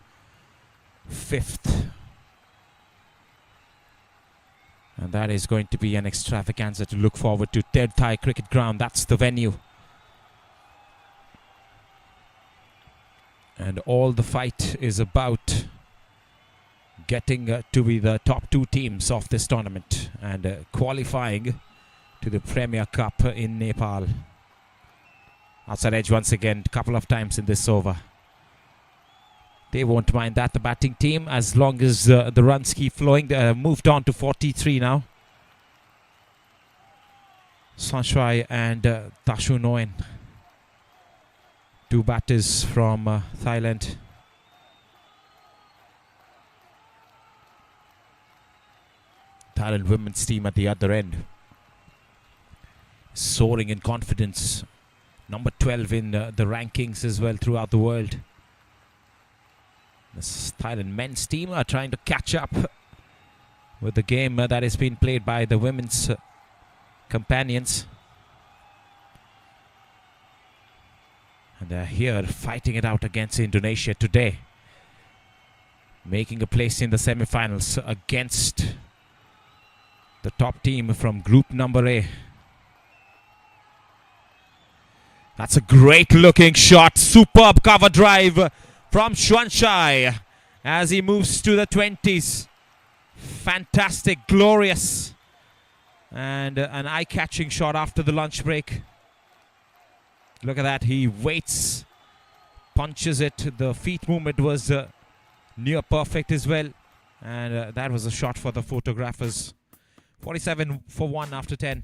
5th. And that is going to be an extravaganza to look forward to. Thai Cricket Ground, that's the venue. And all the fight is about getting to be the top 2 teams of this tournament and qualifying to the Premier Cup in Nepal. Outside edge once again, a couple of times in this over. They won't mind that, the batting team, as long as the runs keep flowing. They have moved on to 43 now. Sanshwai and Tashu Noen, 2 batters from Thailand. Thailand women's team at the other end, soaring in confidence. Number 12 in the rankings as well throughout the world. This Thailand men's team are trying to catch up with the game that is being played by the women's companions. And they're here fighting it out against Indonesia today, making a place in the semi-finals against the top team from group number A. That's a great looking shot. Superb cover drive from Xuanshai as he moves to the 20s. Fantastic, glorious, and an eye-catching shot after the lunch break. Look at that. He waits, punches it. The feet movement was near perfect as well. And that was a shot for the photographers. 47 for 1 after 10.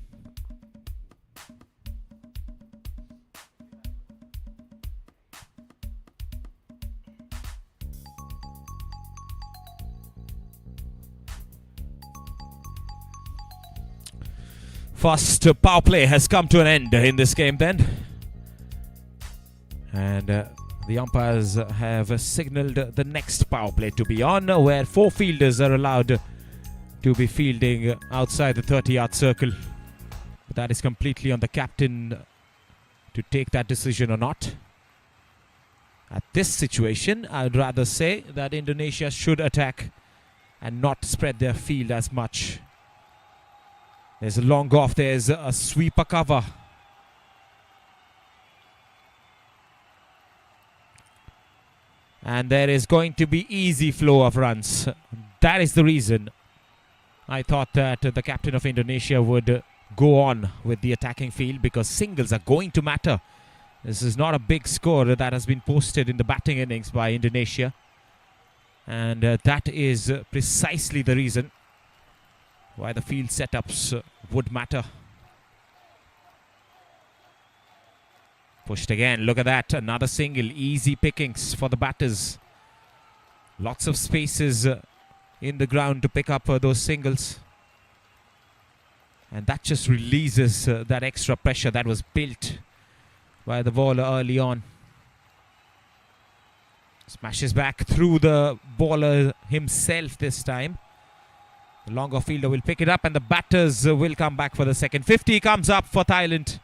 First power play has come to an end in this game then. And the umpires have signalled the next power play to be on, where 4 fielders are allowed to be fielding outside the 30-yard circle. But that is completely on the captain to take that decision or not. At this situation, I would rather say that Indonesia should attack and not spread their field as much. There's a long off, there's a sweeper cover. And there is going to be easy flow of runs. That is the reason I thought that the captain of Indonesia would go on with the attacking field, because singles are going to matter. This is not a big score that has been posted in the batting innings by Indonesia. And that is precisely the reason why the field setups would matter. Pushed again, look at that, another single, easy pickings for the batters. Lots of spaces in the ground to pick up those singles. And that just releases that extra pressure that was built by the bowler early on. Smashes back through the bowler himself this time. The longer fielder will pick it up and the batters will come back for the second. 50 comes up for Thailand.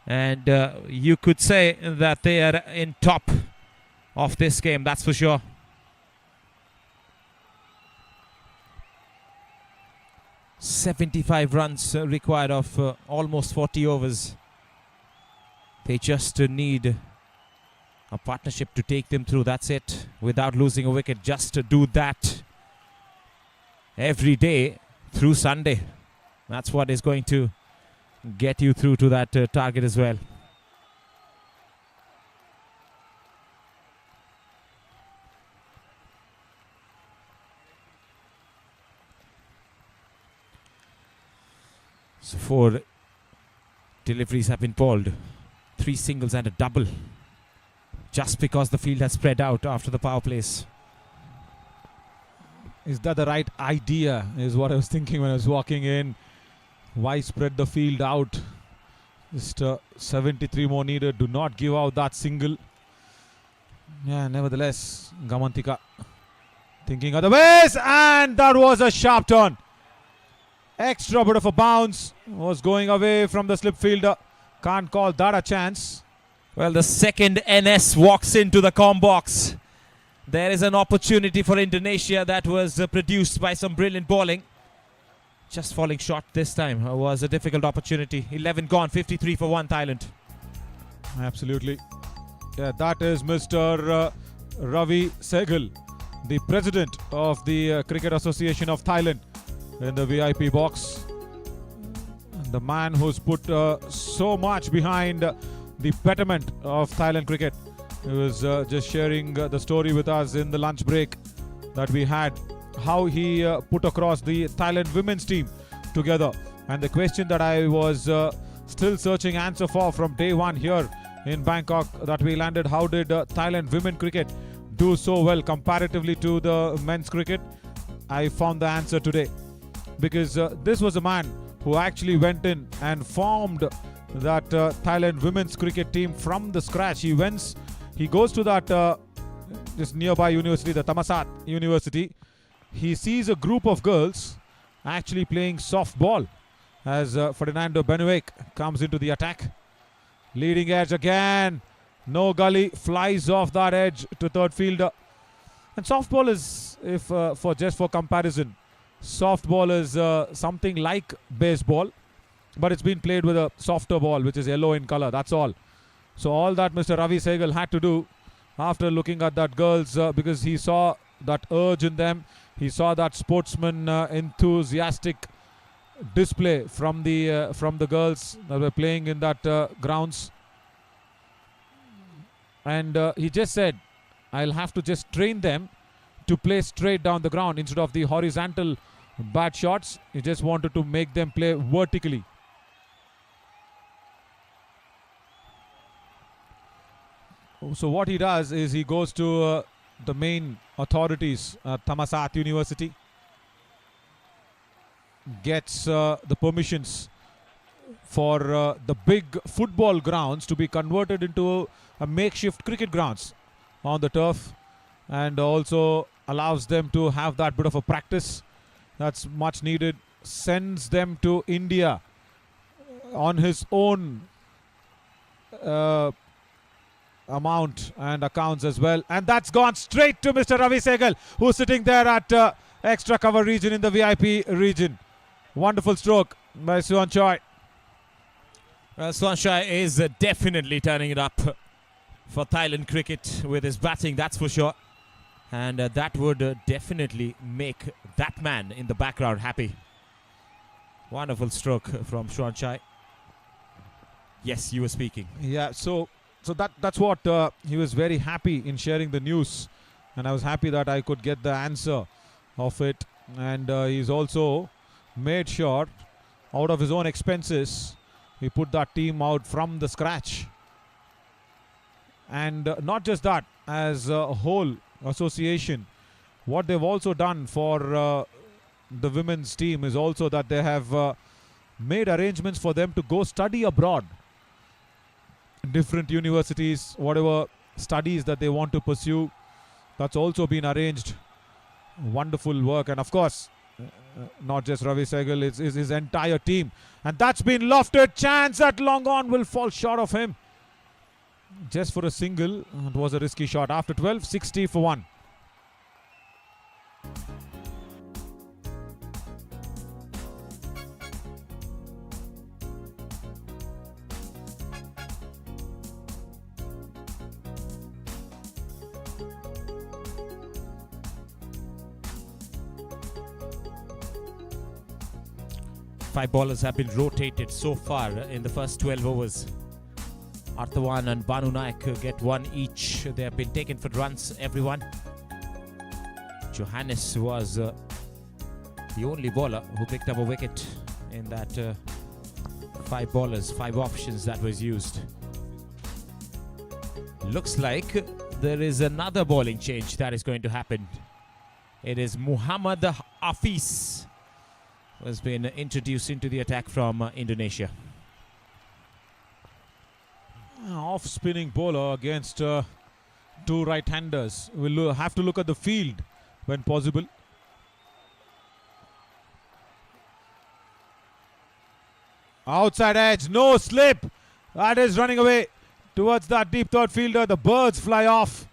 And you could say that they are in top of this game, that's for sure. "75 runs required of almost 40 overs. They just need a partnership to take them through, that's it. Without losing a wicket, just to do that every day through Sunday. That's what is going to get you through to that target as well. So 4 deliveries have been bowled. 3 singles and a double. Just because the field has spread out after the power plays. Is that the right idea? Is what I was thinking when I was walking in. Why spread the field out? Just 73 more needed. Do not give out that single. Yeah, nevertheless, Gamantika thinking otherwise, and that was a sharp turn. Extra bit of a bounce, was going away from the slip fielder. Can't call that a chance. Well, the second NS walks into the com box. There is an opportunity for Indonesia that was produced by some brilliant bowling. Just falling short this time was a difficult opportunity. 11 gone, 53 for 1 Thailand. Absolutely. Yeah, that is Mr. Ravi Sehgal, the president of the Cricket Association of Thailand, in the VIP box. The man who's put so much behind the betterment of Thailand cricket. He was just sharing the story with us in the lunch break that we had, how he put across the Thailand women's team together. And the question that I was still searching answer for from day one here in Bangkok that we landed, how did Thailand women cricket do so well comparatively to the men's cricket? I found the answer today, because this was a man who actually went in and formed that Thailand women's cricket team from the scratch. He goes to that this nearby university, the Thammasat University. He sees a group of girls actually playing softball as Ferdinando Benuek comes into the attack. Leading edge again. No gully, flies off that edge to third fielder. And softball is, if for comparison, softball is something like baseball, but it's been played with a softer ball, which is yellow in color. That's all. So all that Mr. Ravi Sehgal had to do after looking at that girls, because he saw that urge in them, he saw that sportsman enthusiastic display from the girls that were playing in that grounds, and he just said, I'll have to just train them to play straight down the ground instead of the horizontal bat shots. He just wanted to make them play vertically. So what he does is he goes to the main authorities at Thammasat University, gets the permissions for the big football grounds to be converted into a makeshift cricket grounds on the turf, and also allows them to have that bit of a practice that's much needed. Sends them to India on his own amount and accounts as well, and that's gone straight to Mr. Ravi Sehgal, who's sitting there at extra cover region in the VIP region. Wonderful stroke by Suan Choi. Suan Choi is definitely turning it up for Thailand cricket with his batting, that's for sure, and that would definitely make that man in the background happy. Wonderful stroke from Suan Choi. Yes, you were speaking. Yeah, so that's what he was very happy in sharing the news, and I was happy that I could get the answer of it. And he's also made sure, out of his own expenses, he put that team out from the scratch. And not just that, as a whole association, what they've also done for the women's team is also that they have made arrangements for them to go study abroad. Different universities, whatever studies that they want to pursue, that's also been arranged. Wonderful work. And of course, not just Ravi Sehgal, it's his entire team. And that's been lofted. Chance at long on will fall short of him. Just for a single. It was a risky shot. After 12, 60 for 1. Five bowlers have been rotated so far in the first 12 overs. Arthawan and Banu Naik get one each. They have been taken for runs, everyone. Johannes was the only bowler who picked up a wicket in that 5 bowlers, 5 options that was used. Looks like there is another bowling change that is going to happen. It is Muhammad Hafiz who has been introduced into the attack from Indonesia. Off-spinning bowler against 2 right-handers. We'll have to look at the field when possible. Outside edge, no slip. That is running away towards that deep third fielder. The birds fly off,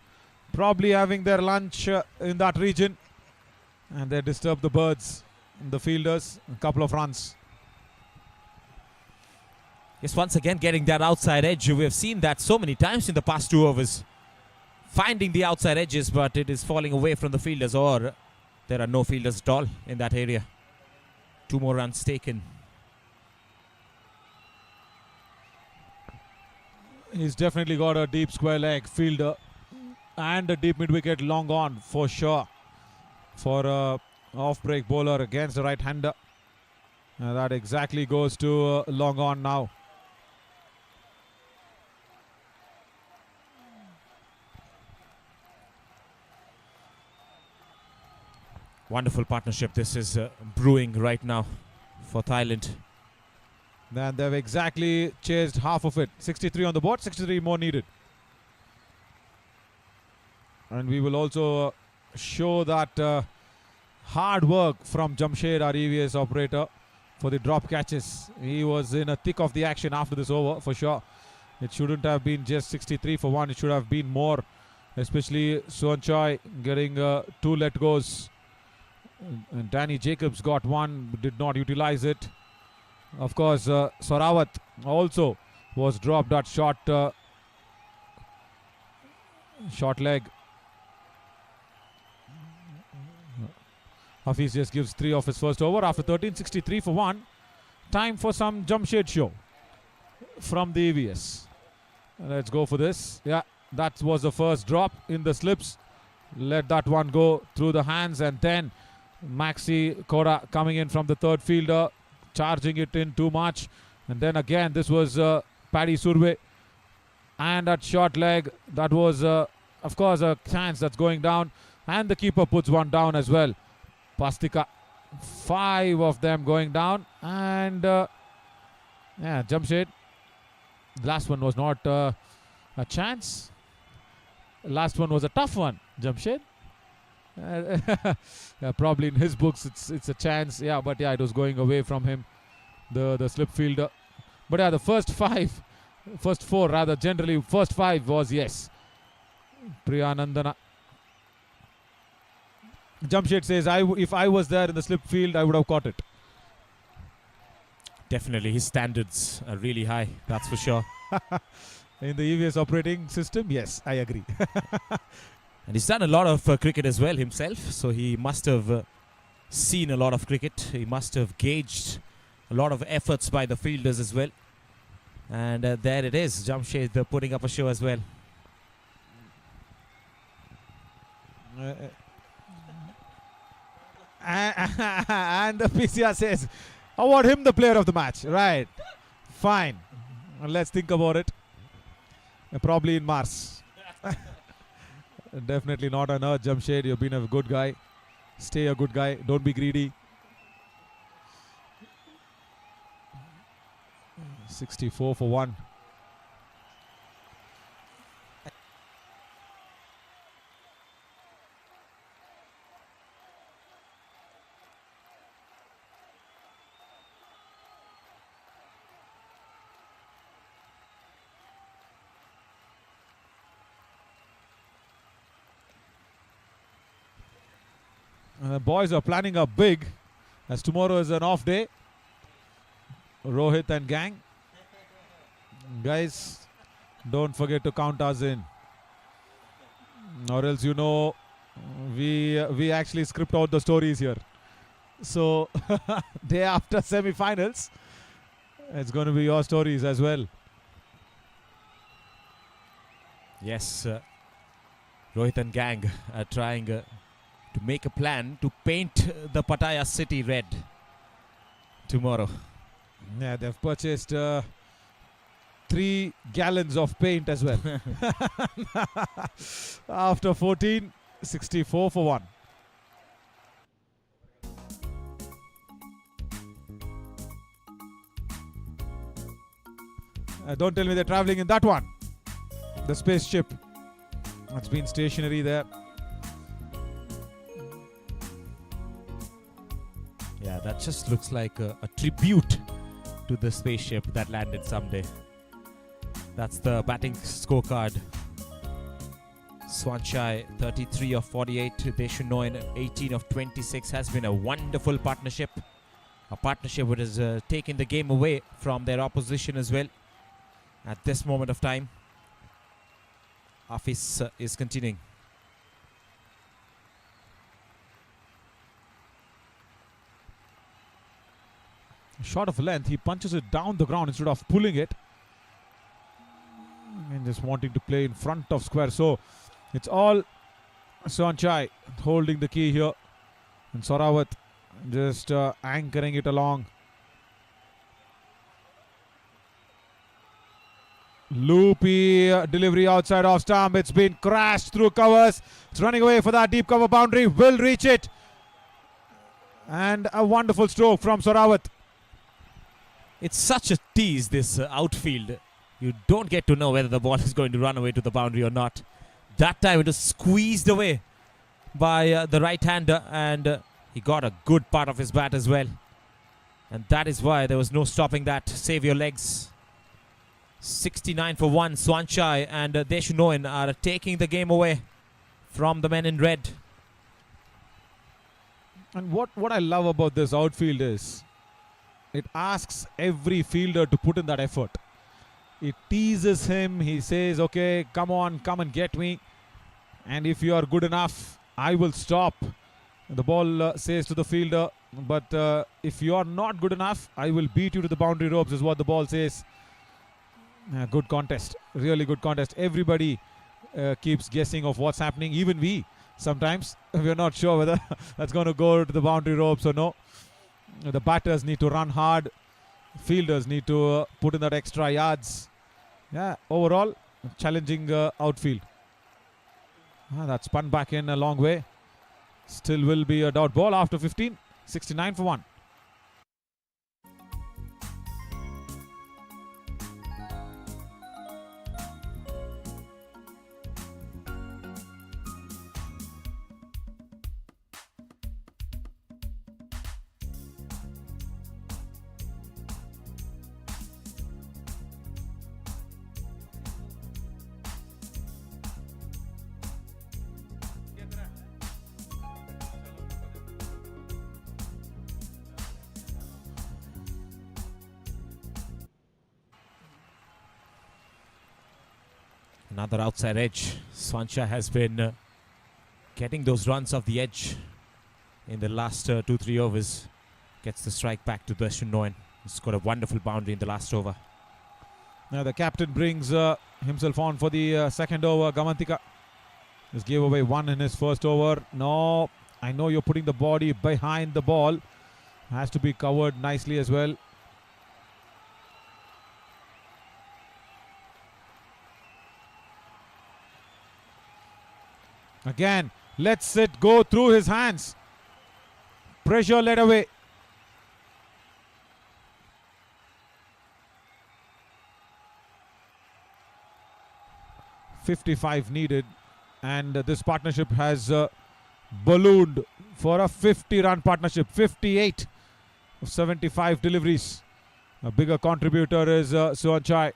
probably having their lunch in that region. And they disturb the birds, the fielders. A couple of runs. Yes, once again getting that outside edge. We have seen that so many times in the past 2 overs. Finding the outside edges, but it is falling away from the fielders, or there are no fielders at all in that area. 2 more runs taken. He's definitely got a deep square leg fielder and a deep mid-wicket long on for sure for a off-break bowler against a right-hander. That exactly goes to long on now. Wonderful partnership this is brewing right now for Thailand. Then they've exactly chased half of it. 63 on the board, 63 more needed. And we will also show that hard work from Jamshed, our EVS operator, for the drop catches. He was in a thick of the action after this over for sure. It shouldn't have been just 63 for 1. It should have been more, especially Suan Choi getting 2 let goes. And Danny Jacobs got 1, did not utilize it. Of course, Sorawat also was dropped at short leg. Hafiz just gives 3 of his first over after 13, 63 for 1. Time for some Jamshed show from the EVS. Let's go for this. Yeah, that was the first drop in the slips. Let that one go through the hands, and then Maxi Kora coming in from the third fielder, charging it in too much. And then again, this was Paddy Surve. And at short leg, that was, of course, a chance that's going down. And the keeper puts one down as well. Pastika. 5 of them going down. And, yeah, Jamshed. The last one was not a chance. The last one was a tough one, Jamshed. Yeah, probably in his books it's a chance, yeah, but yeah, it was going away from him, the slip fielder. But yeah, the first 4 rather, generally first 5 was yes. Priyanandana. Jamshed says, if I was there in the slip field, I would have caught it. Definitely his standards are really high, that's for sure. In the EVS operating system, yes, I agree. And he's done a lot of cricket as well himself, so he must have seen a lot of cricket. He must have gauged a lot of efforts by the fielders as well. And there it is, Jamshed putting up a show as well. And the PCR says, award him the player of the match. Right, fine. Let's think about it. Probably in Mars. Definitely not on Earth, Jamshed. You've been a good guy. Stay a good guy. Don't be greedy. 64 for 1. The boys are planning up big, as tomorrow is an off day. Rohit and gang. Guys, don't forget to count us in. Or else, you know, we actually script out the stories here. So, day after semi-finals, it's going to be your stories as well. Yes, Rohit and gang are trying to make a plan to paint the Pattaya city red tomorrow. Yeah, they've purchased 3 gallons of paint as well. After 14, 64 for 1. Don't tell me they're traveling in that one. The spaceship. It's been stationary there. Yeah, that just looks like a tribute to the spaceship that landed someday. That's the batting scorecard. Swanchai 33 of 48, Deshunoin 18 of 26. Has been a wonderful partnership. A partnership which has taken the game away from their opposition as well. At this moment of time, Hafiz is continuing. Shot of length, he punches it down the ground instead of pulling it. And just wanting to play in front of square. So it's all Swanchai holding the key here. And Sorawat just anchoring it along. Loopy delivery outside off stump. It's been crashed through covers. It's running away for that deep cover boundary. Will reach it. And a wonderful stroke from Sorawat. It's such a tease, this outfield. You don't get to know whether the ball is going to run away to the boundary or not. That time it was squeezed away by the right-hander, and he got a good part of his bat as well. And that is why there was no stopping that. Save your legs. 69 for 1. Swanchai and Deshunoin are taking the game away from the men in red. And what I love about this outfield is it asks every fielder to put in that effort. It teases him. He says, okay, come on, come and get me. And if you are good enough, I will stop. The ball says to the fielder, but if you are not good enough, I will beat you to the boundary ropes, is what the ball says. Good contest. Really good contest. Everybody keeps guessing of what's happening. Even we. Sometimes we're not sure whether that's going to go to the boundary ropes or no. The batters need to run hard. Fielders need to put in that extra yards. Yeah, overall, challenging outfield. That's spun back in a long way. Still will be a dot ball after 15. 69 for 1. Another outside edge. Swanchai has been getting those runs off the edge in the last 2-3 overs. Gets the strike back to Deshunoin. He's got a wonderful boundary in the last over. Now the captain brings himself on for the second over. Gamantika just gave away 1 in his first over. No, I know you're putting the body behind the ball. Has to be covered nicely as well. Again, lets it go through his hands. Pressure led away. .55 needed, and this partnership has ballooned for a 50-run partnership. 58 of 75 deliveries. A bigger contributor is Swanchai.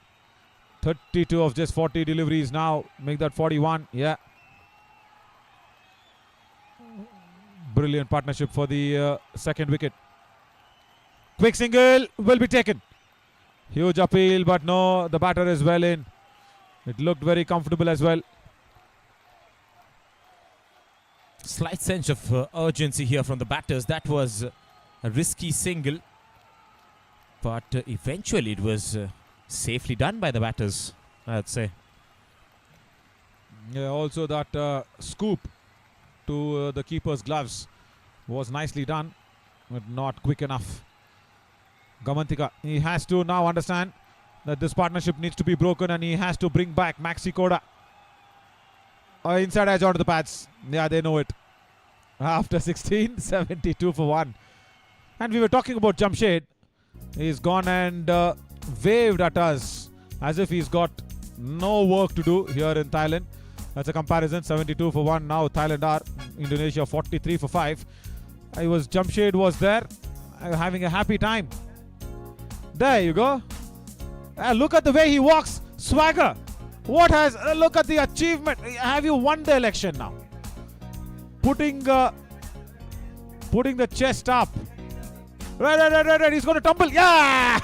32 of just 40 deliveries now. Make that 41. Yeah. Brilliant partnership for the second wicket. Quick single will be taken. Huge appeal, but no, the batter is well in. It looked very comfortable as well. Slight sense of urgency here from the batters. That was a risky single, but eventually it was safely done by the batters, I'd say. Yeah, also that scoop to the keeper's gloves was nicely done, but not quick enough. Gamantika, he has to now understand that this partnership needs to be broken and he has to bring back Maxi Koda. Inside edge onto the pads. Yeah, they know it. After 16, 72 for 1. And we were talking about Jamshed. He's gone and waved at us as if he's got no work to do here in Thailand. That's a comparison. 72 for 1. Now Thailand are. Indonesia 43 for 5. Jamshed was there having a happy time. There you go. Look at the way he walks. Swagger. What has... look at the achievement. Have you won the election now? Putting the chest up. Right. He's going to tumble. Yeah!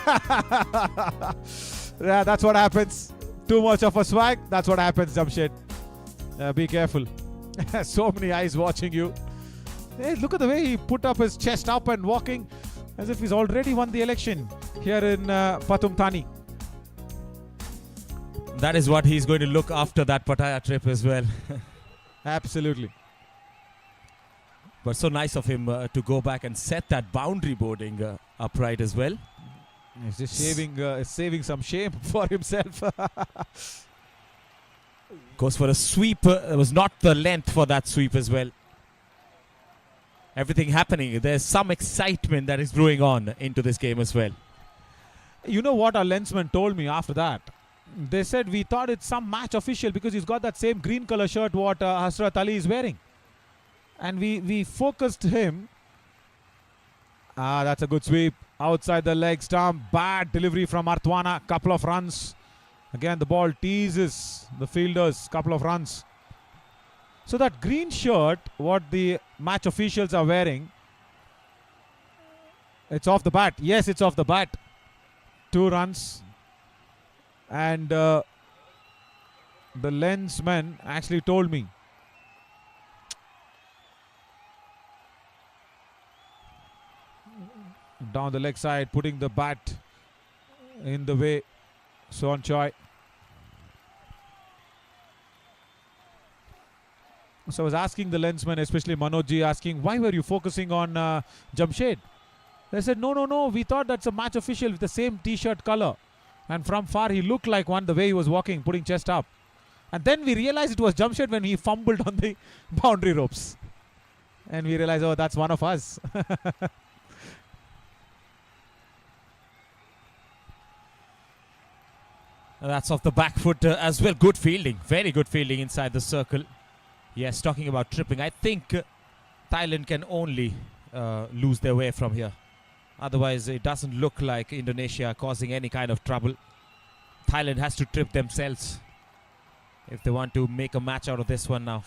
Yeah, that's what happens. Too much of a swag. That's what happens, Jamshed. Be careful. So many eyes watching you. Hey, look at the way he put up his chest up and walking as if he's already won the election here in Pathum Thani. That is what he's going to look after that Pattaya trip as well. Absolutely. But so nice of him to go back and set that boundary boarding upright as well. He's just saving some shame for himself. Goes for a sweep. There was not the length for that sweep as well. Everything happening. There's some excitement that is brewing on into this game as well. You know what our lensman told me after that? They said we thought it's some match official because he's got that same green color shirt what Hasrat Ali is wearing. And we focused him. That's a good sweep. Outside the leg stump. Bad delivery from Artwana. Couple of runs. Again, the ball teases the fielders. Couple of runs. So that green shirt, what the match officials are wearing, it's off the bat. Yes, it's off the bat. 2 runs. And the lensman actually told me. Down the leg side, putting the bat in the way. Son Choi. So I was asking the lensman, especially Manojji, asking, why were you focusing on Jamshed? They said, no, we thought that's a match official with the same t-shirt color. And from far, he looked like one the way he was walking, putting chest up. And then we realized it was Jamshed when he fumbled on the boundary ropes. And we realized, oh, that's one of us. That's off the back foot as well. Good fielding. Very good fielding inside the circle. Yes, talking about tripping. I think Thailand can only lose their way from here. Otherwise, it doesn't look like Indonesia causing any kind of trouble. Thailand has to trip themselves if they want to make a match out of this one now.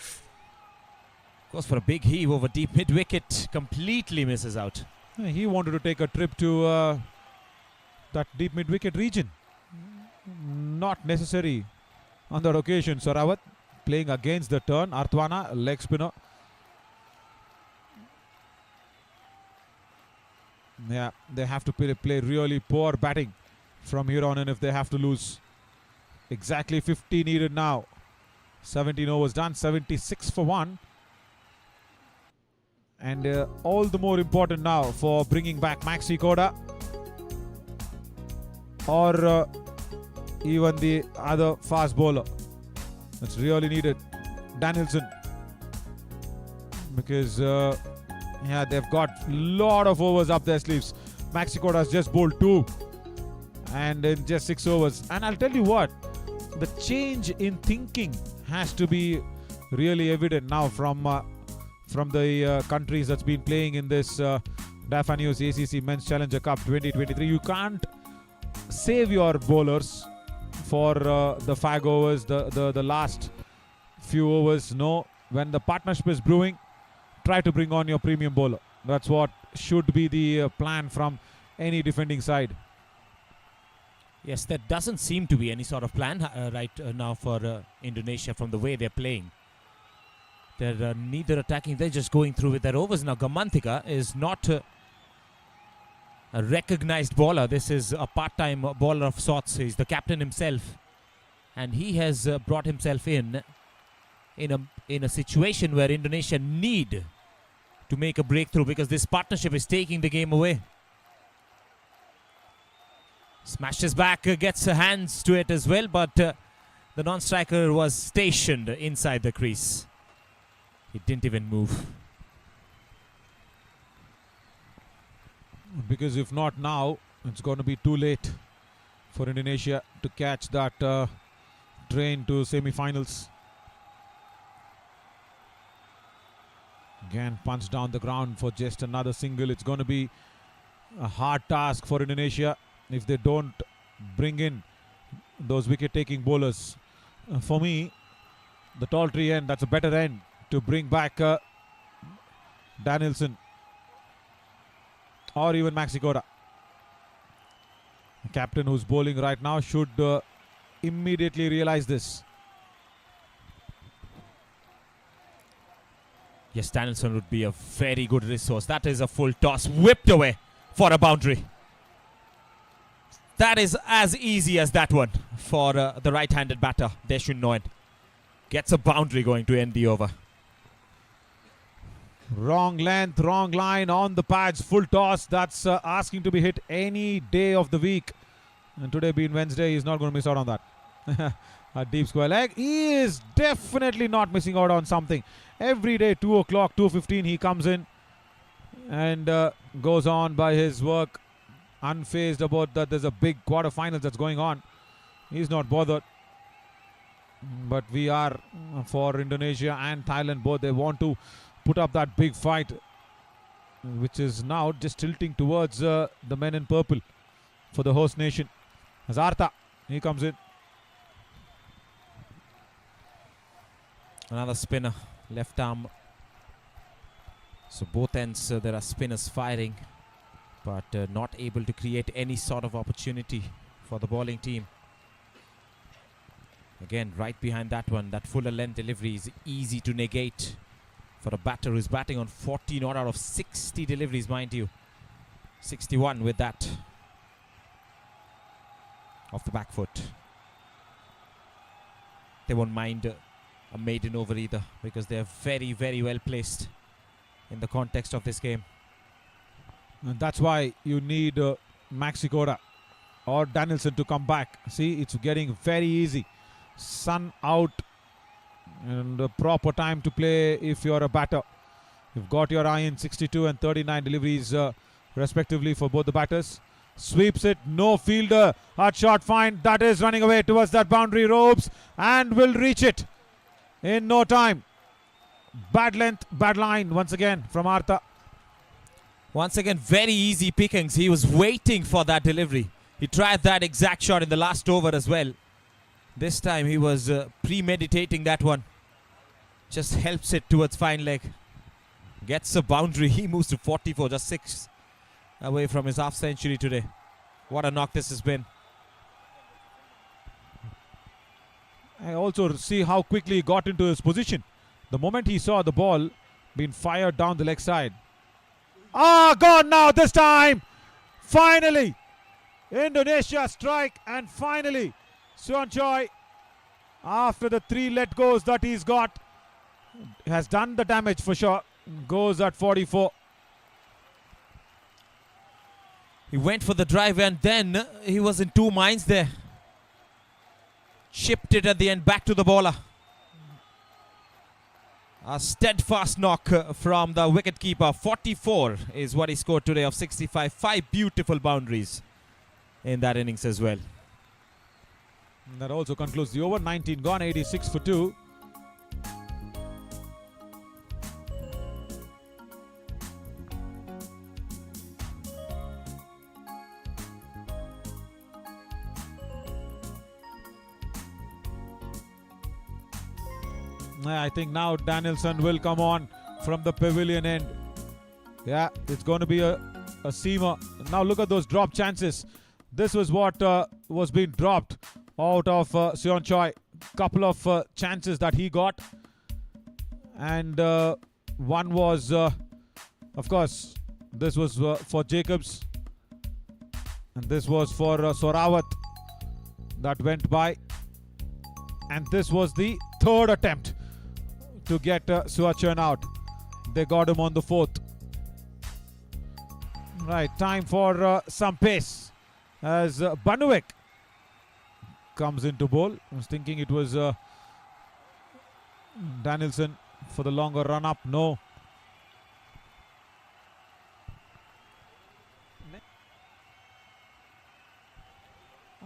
Goes for a big heave over deep mid-wicket. Completely misses out. He wanted to take a trip to that deep mid-wicket region. Not necessary on that occasion. Sorawat playing against the turn. Artwana, leg spinner. Yeah, they have to play really poor batting from here on in if they have to lose. Exactly 50 needed now. 17 overs done. 76 for 1. And all the more important now for bringing back Maxi Koda or even the other fast bowler. That's really needed. Danielson. Because yeah, they've got a lot of overs up their sleeves. Maxi Koda has just bowled 2 and in just 6 overs. And I'll tell you what, the change in thinking has to be really evident now from the countries that's been playing in this Daphanios ACC Men's Challenger Cup 2023. You can't save your bowlers for the fag overs, the last few overs. No, when the partnership is brewing, try to bring on your premium bowler. That's what should be the plan from any defending side. Yes, there doesn't seem to be any sort of plan right now for Indonesia from the way they're playing. They're neither attacking, they're just going through with their overs. Now Gamantika is not a recognized bowler. This is a part-time bowler of sorts. He's the captain himself. And he has brought himself in a situation where Indonesia need to make a breakthrough because this partnership is taking the game away. Smashes back, gets hands to it as well, but the non-striker was stationed inside the crease. He didn't even move. Because if not now, it's going to be too late for Indonesia to catch that train to semi-finals. Again, punch down the ground for just another single. It's going to be a hard task for Indonesia if they don't bring in those wicket-taking bowlers. For me, the tall tree end, that's a better end to bring back Danielson or even Maxi Koda. The captain who's bowling right now should immediately realize this. Yes, Danielson would be a very good resource. That is a full toss, whipped away for a boundary. That is as easy as that one for the right-handed batter, Deshun Noen. Gets a boundary going to end the over. Wrong length, wrong line on the pads, full toss. That's asking to be hit any day of the week. And today being Wednesday, he's not going to miss out on that. A deep square leg. He is definitely not missing out on something. Every day, 2 o'clock, 2:15, he comes in and goes on by his work, unfazed about that there's a big quarterfinals that's going on. He's not bothered. But we are, for Indonesia and Thailand both, they want to put up that big fight, which is now just tilting towards the men in purple for the host nation. Hazarta, he comes in. Another spinner, left arm. So both ends there are spinners firing, but not able to create any sort of opportunity for the bowling team. Again, right behind that one, that fuller length delivery is easy to negate for a batter who's batting on 40 not out of 60 deliveries, mind you. 61 with that. Off the back foot. They won't mind a maiden over either, because they are very, very well placed in the context of this game. And that's why you need Maxi Koda or Danielson to come back. See, it's getting very easy. Sun out and a proper time to play if you're a batter. You've got your eye in 62 and 39 deliveries respectively for both the batters. Sweeps it, no fielder. Hard shot fine. That is running away towards that boundary ropes and will reach it in no time. Bad length, bad line once again from Artha. Once again, very easy pickings. He was waiting for that delivery. He tried that exact shot in the last over as well. This time he was premeditating that one. Just helps it towards fine leg. Gets a boundary. He moves to 44, just 6 away from his half century today. What a knock this has been. I also see how quickly he got into his position. The moment he saw the ball being fired down the leg side. Ah, gone now this time. Finally, Indonesia strike, and finally, Suan Choi, after the 3 let goes that he's got, has done the damage for sure. Goes at 44. He went for the drive and then he was in 2 minds there. Chipped it at the end back to the bowler. A steadfast knock from the wicketkeeper. 44 is what he scored today of 65. 5 beautiful boundaries in that innings as well. And that also concludes the over. 19 gone, 86 for 2. I think now Danielson will come on from the pavilion end. Yeah, it's going to be a seamer. Now look at those drop chances. This was what was being dropped out of Suan Choi. Couple of chances that he got. And one was, of course, this was for Jacobs. And this was for Sorawat that went by. And this was the 3rd attempt to get Suachan out. They got him on the 4th. Right, time for some pace as Banuek comes into bowl. I was thinking it was Danielson for the longer run up. No.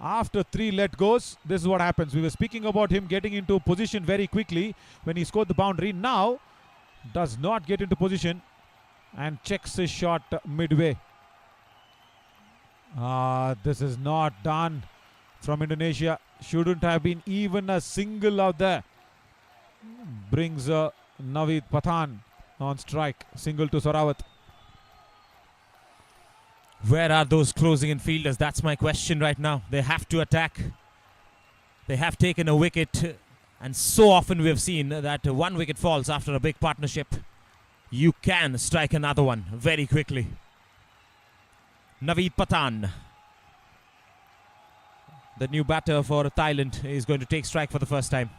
After 3 let goes, this is what happens. We were speaking about him getting into position very quickly when he scored the boundary. Now does not get into position and checks his shot midway. This is not done from Indonesia. Shouldn't have been even a single out there. Brings Naveed Pathan on strike. Single to Sarawat. Where are those closing in fielders? That's my question right now. They have to attack. They have taken a wicket, and so often we have seen that one wicket falls after a big partnership. You can strike another one very quickly. Naveed Pathan, the new batter for Thailand, is going to take strike for the first time.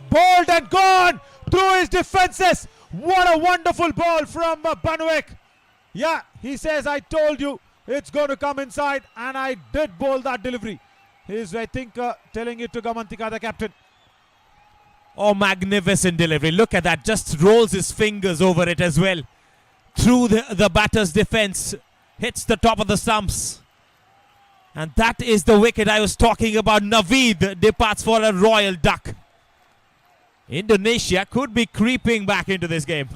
Bowled and gone through his defenses. What a wonderful ball from Banuek. Yeah, he says, I told you it's going to come inside, and I did bowl that delivery. He's, I think, telling it to Gamantika, the captain. Oh, magnificent delivery. Look at that. Just rolls his fingers over it as well. Through the batter's defense. Hits the top of the stumps. And that is the wicket I was talking about. Naveed departs for a royal duck. Indonesia could be creeping back into this game.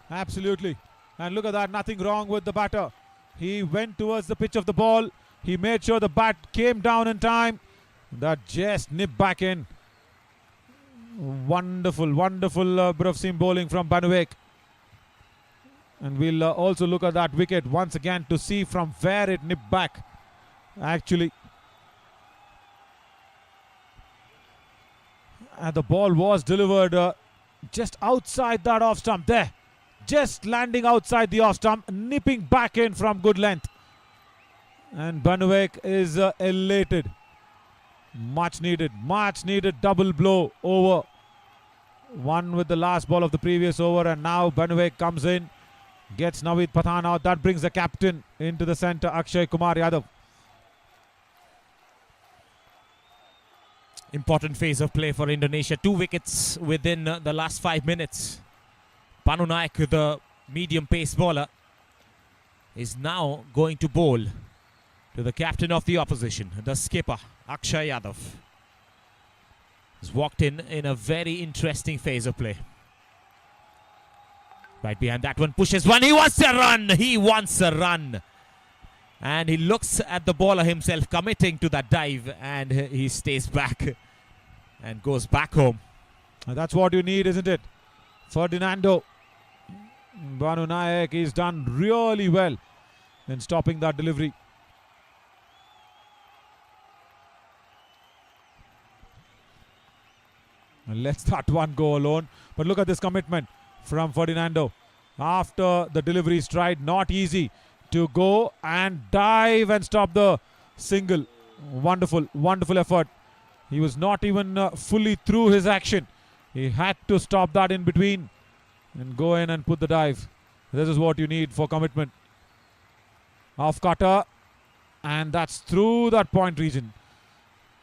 Absolutely. And look at that, nothing wrong with the batter. He went towards the pitch of the ball. He made sure the bat came down in time. That just nipped back in. Wonderful, wonderful bit of seam bowling from Banuek. And we'll also look at that wicket once again to see from where it nipped back. Actually. And the ball was delivered just outside that off stump there. Just landing outside the off stump, nipping back in from good length. And Banuek is elated. Much needed double blow over. One with the last ball of the previous over, and now Banuek comes in, gets Naveed Pathan out. That brings the captain into the centre, Akshay Kumar Yadav. Important phase of play for Indonesia. 2 wickets within the last 5 minutes. Banu Naik, the medium pace bowler, is now going to bowl to the captain of the opposition, the skipper, Akshay Yadav. He's walked in a very interesting phase of play. Right behind that one, pushes one. He wants a run. He wants a run. And he looks at the bowler himself committing to that dive, and he stays back and goes back home. And that's what you need, isn't it? Ferdinando. Banu Naik is done really well in stopping that delivery. And lets that one go alone. But look at this commitment from Ferdinando. After the delivery stride, not easy to go and dive and stop the single. Wonderful, wonderful effort. He was not even fully through his action. He had to stop that in between and go in and put the dive. This is what you need for commitment. Off cutter, and that's through that point region.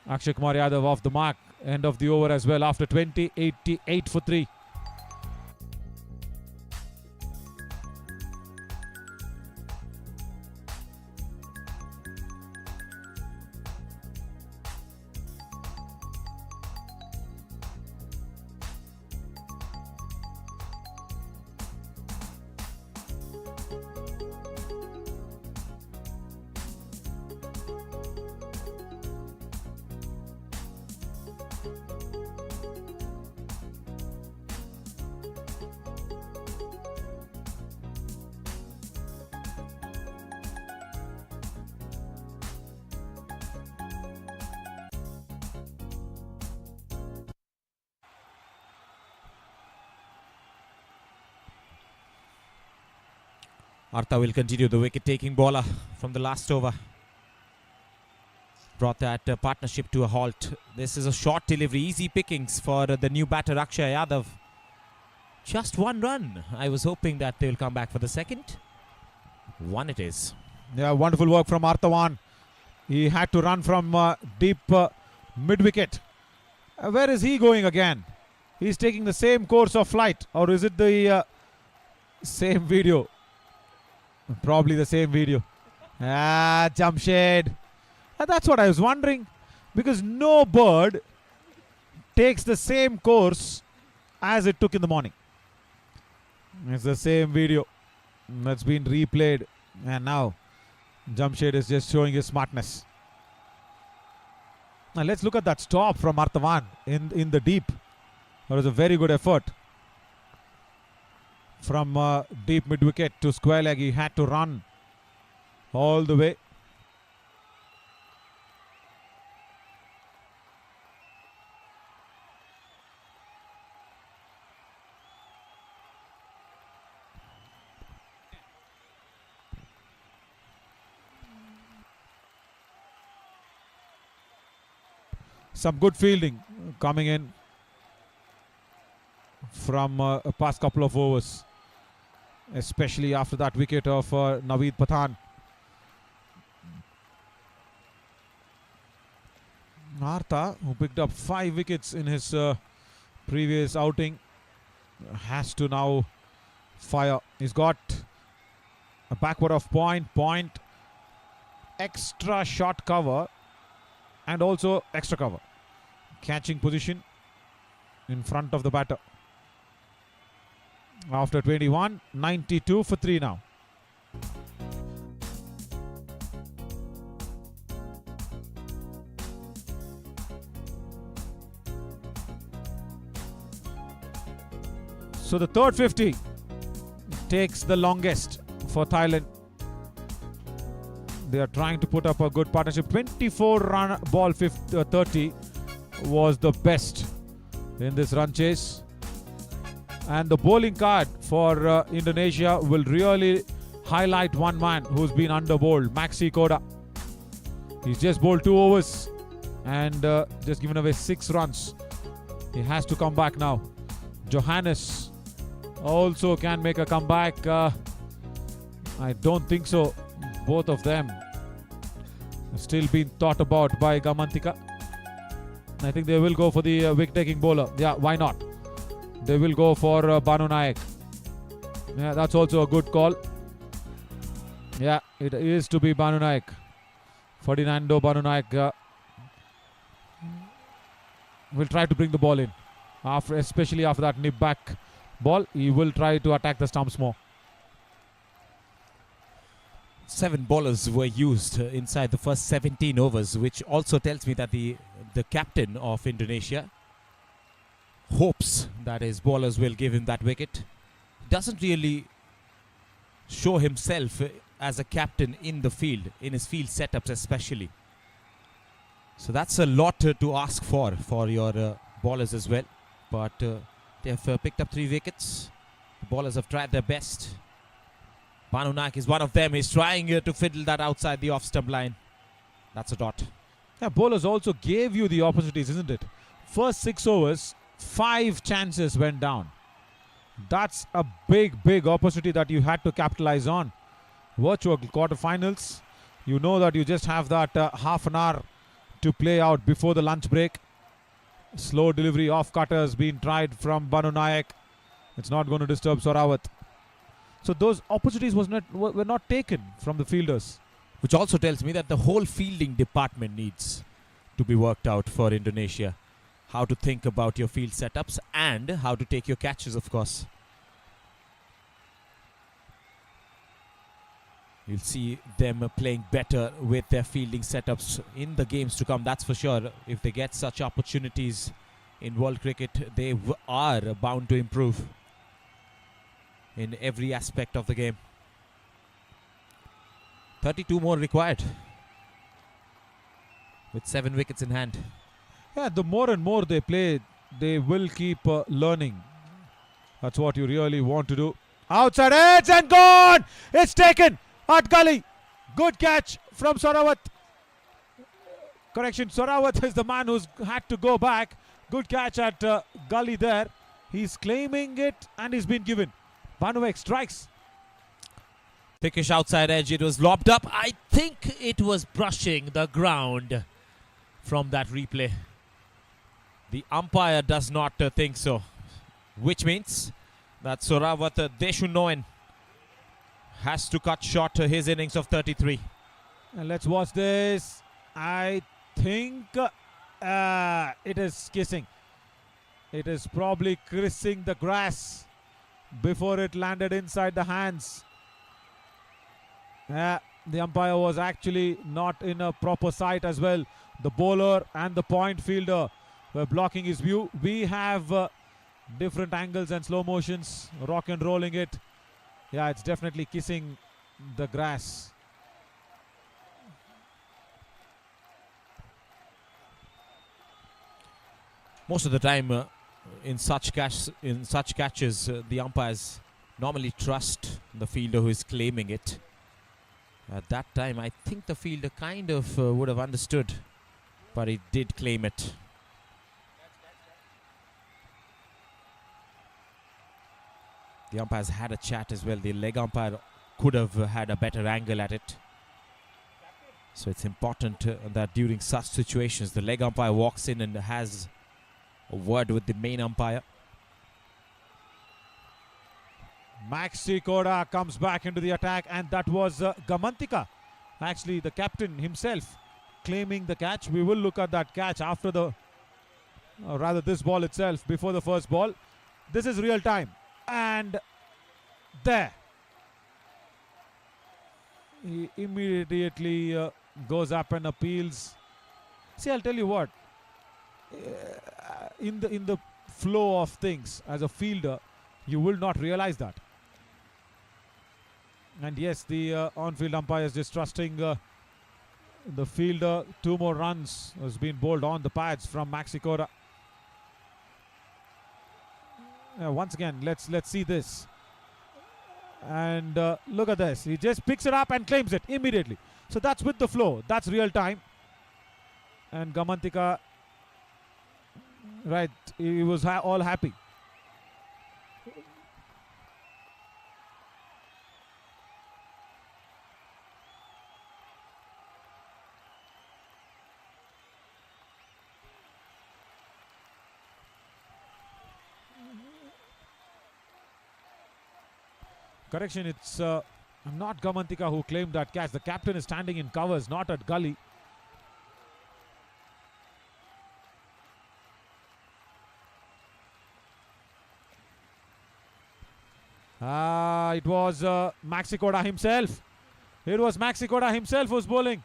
Akshay Kumar Yadav off the mark. End of the over as well after 20, 88 for 3. Artha will continue, the wicket-taking bowler from the last over. Brought that partnership to a halt. This is a short delivery, easy pickings for the new batter Akshay Yadav. Just 1 run. I was hoping that they will come back for the second. 1 it is. Yeah, wonderful work from Arthavan. He had to run from deep mid-wicket. Where is he going again? He's taking the same course of flight. Or is it the same video? Probably the same video. Jamshed. That's what I was wondering. Because no bird takes the same course as it took in the morning. It's the same video that's been replayed. And now Jamshed is just showing his smartness. Now let's look at that stop from Arthavan in the deep. That was a very good effort. From deep mid-wicket to square leg, he had to run all the way. Some good fielding coming in from past couple of overs, especially after that wicket of Naveed Pathan. Artha, who picked up 5 wickets in his previous outing, has to now fire. He's got a backward of point, extra short cover, and also extra cover. Catching position in front of the batter. After 21, 92 for 3 now. So the third 50 takes the longest for Thailand. They are trying to put up a good partnership. 24 run ball 30 was the best in this run chase. And the bowling card for Indonesia will really highlight one man who's been under bowled, Maxi Koda. He's just bowled 2 overs and just given away 6 runs. He has to come back now. Johannes also can make a comeback. I don't think so. Both of them still being thought about by Gamantika. I think they will go for the wicket-taking bowler. Yeah, why not? They will go for Banu Naik. Yeah, that's also a good call. Yeah, it is to be Banu Naik. Ferdinando Banu Naik will try to bring the ball in. Especially after that nip back ball, he will try to attack the stumps more. 7 bowlers were used inside the first 17 overs, which also tells me that the captain of Indonesia hopes that his bowlers will give him that wicket. Doesn't really show himself as a captain in the field, in his field setups especially. So that's a lot to ask for your bowlers as well. But they have picked up 3 wickets. The bowlers have tried their best. Banu Naik is one of them. He's trying to fiddle that outside the off-stump line. That's a dot. Yeah, bowlers also gave you the opportunities, isn't it? First 6 overs, 5 chances went down. That's a big opportunity that you had to capitalize on. Virtual quarterfinals. You know that you just have that half an hour to play out before the lunch break. Slow delivery off cutters being tried from Banu Naik. It's not going to disturb Sorawat. So those opportunities were not taken from the fielders. Which also tells me that the whole fielding department needs to be worked out for Indonesia. How to think about your field setups and how to take your catches, of course. You'll see them playing better with their fielding setups in the games to come, that's for sure. If they get such opportunities in world cricket, they are bound to improve in every aspect of the game. 32 more required with 7 wickets in hand. Yeah, the more and more they play, they will keep learning. That's what you really want to do. Outside edge and gone! It's taken at gully. Good catch from Sorawat. Correction, Sorawat is the man who's had to go back. Good catch at gully there. He's claiming it and he's been given. Banu Naik strikes. Pickish outside edge. It was lobbed up. I think it was brushing the ground from that replay. The umpire does not think so, which means that Sorawat Deshunoen has to cut short his innings of 33. And let's watch this. I think it is kissing. It is probably kissing the grass before it landed inside the hands. The umpire was actually not in a proper sight as well. The bowler and the point fielder were blocking his view. We have different angles and slow motions, rock and rolling it. Yeah, it's definitely kissing the grass. Most of the time in such catches, the umpires normally trust the fielder who is claiming it. At that time, I think the fielder kind of would have understood, but he did claim it. The umpires had a chat as well. The leg umpire could have had a better angle at it. So it's important that during such situations, the leg umpire walks in and has a word with the main umpire. Maxi Koda comes back into the attack, and that was Gamantika, actually the captain himself, claiming the catch. We will look at that catch after the, rather this ball itself, before the first ball. This is real time, and there. He immediately goes up and appeals. See, I'll tell you what, in the flow of things, as a fielder, you will not realize that. And yes, the on-field umpire is just trusting the fielder. 2 more runs has been bowled on the pads from Maxi Koda. Once again, let's see this. And look at this. He just picks it up and claims it immediately. So that's with the flow. That's real time. And Gamantika, right, he was all happy. Correction, it's not Gamantika who claimed that catch. The captain is standing in covers, not at gully. It was Maxi Koda himself. It was Maxi Koda himself who's bowling.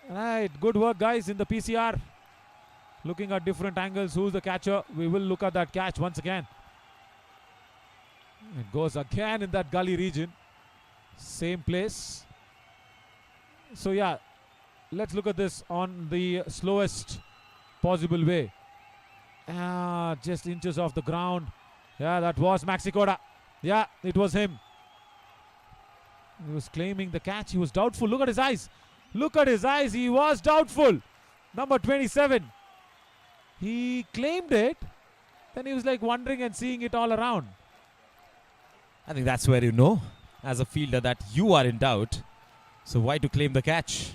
Right, good work guys in the PCR. Looking at different angles, who's the catcher. We will look at that catch once again. It goes again in that gully region. Same place. So yeah, let's look at this on the slowest possible way. Just inches off the ground. Yeah, that was Maxi Koda. Yeah, it was him. He was claiming the catch. He was doubtful. Look at his eyes. Look at his eyes. He was doubtful. Number 27. He claimed it. Then he was like wondering and seeing it all around. I think that's where you know, as a fielder, that you are in doubt. So why to claim the catch?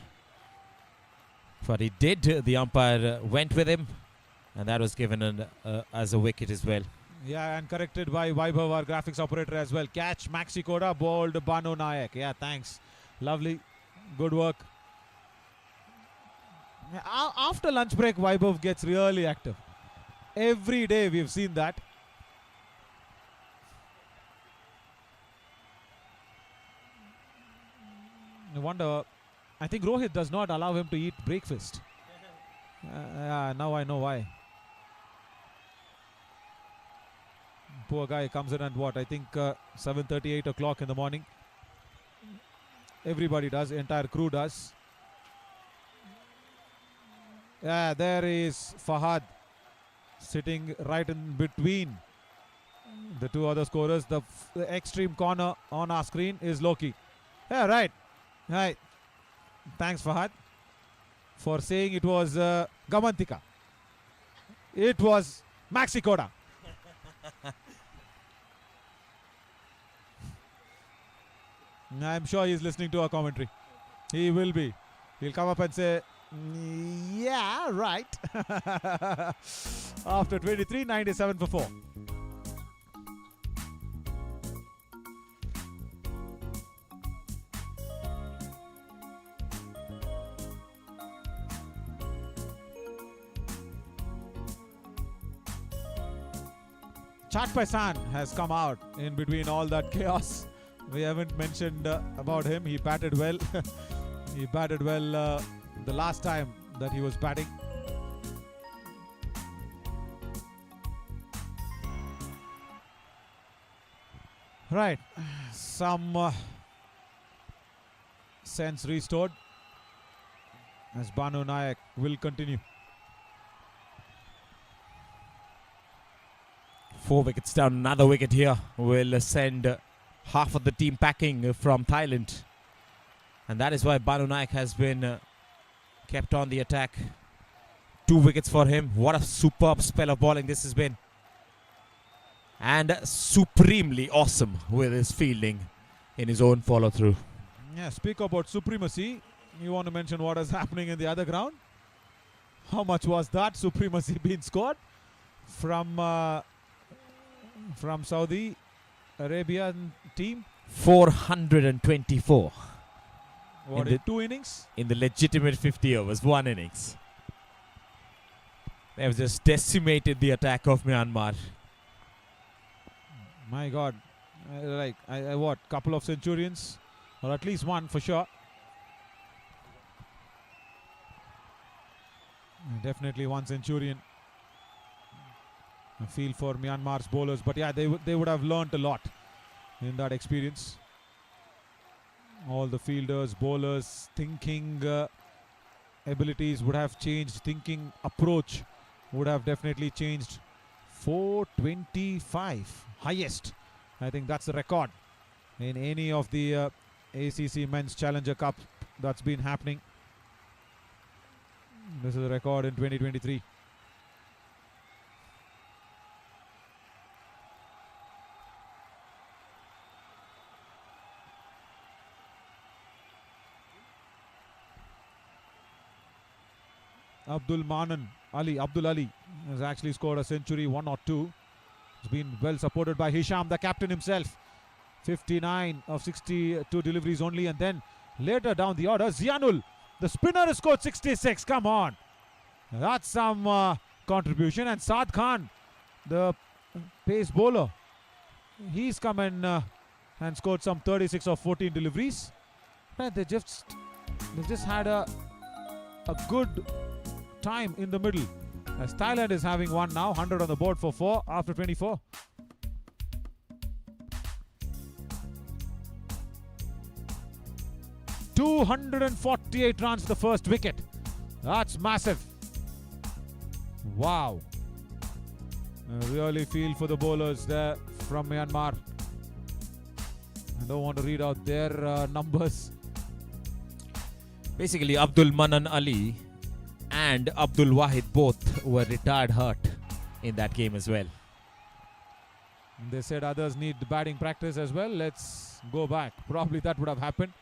But he did. The umpire went with him, and that was given as a wicket as well. Yeah, and corrected by Vaibhav, our graphics operator as well. Catch, Maxi Koda, bowled Banu Nayak. Yeah, thanks. Lovely. Good work. After lunch break, Vaibhav gets really active. Every day we've seen that. I wonder, I think Rohit does not allow him to eat breakfast. Now I know why. Poor guy comes in at what, I think 7:30, 8 o'clock in the morning. Everybody does, entire crew does. Yeah, there is Fahad sitting right in between the 2 other scorers. The extreme corner on our screen is Loki. Yeah, right. Right. Thanks, Fahad, for saying it was Gamantika. It was Maxi Koda. I'm sure he's listening to our commentary. He will be. He'll come up and say, yeah, right. After 23, 97 for 4. Chatpaisan has come out in between all that chaos. We haven't mentioned about him. He batted well. He batted well the last time that he was batting. Right. Some sense restored as Banu Nayak will continue. 4 wickets down. Another wicket here will send half of the team packing from Thailand. And that is why Banu Naik has been kept on the attack. 2 wickets for him. What a superb spell of bowling this has been. And supremely awesome with his fielding in his own follow-through. Yeah, speak about supremacy. You want to mention what is happening in the other ground? How much was that supremacy being scored from Saudi Arabian team? 424. What, in 2 innings? In the legitimate 50 overs, 1 innings. They have just decimated the attack of Myanmar. My God. What? Couple of centurions? Or at least one for sure. Definitely 1 centurion. I feel for Myanmar's bowlers. But yeah, they would have learnt a lot in that experience. All the fielders, bowlers, thinking abilities would have changed. Thinking approach would have definitely changed. 425, highest. I think that's the record in any of the ACC Men's Challenger Cup that's been happening. This is a record in 2023. Abdul Ali has actually scored a century, 1 or 2. It's been well supported by Hisham, the captain himself. 59 of 62 deliveries only, and then later down the order, Zianul, the spinner, has scored 66. Come on, that's some contribution. And Saad Khan, the pace bowler, he's come in and scored some 36 of 14 deliveries. But they just had a good time in the middle, as Thailand is having one now. 100 on the board for 4 after 24. $248 runs the first wicket. That's massive. Wow. I really feel for the bowlers there from Myanmar. I don't want to read out their numbers. Basically, Abdul Manan Ali and Abdul Wahid both were retired hurt in that game as well. They said others need batting practice as well. Let's go back. Probably that would have happened.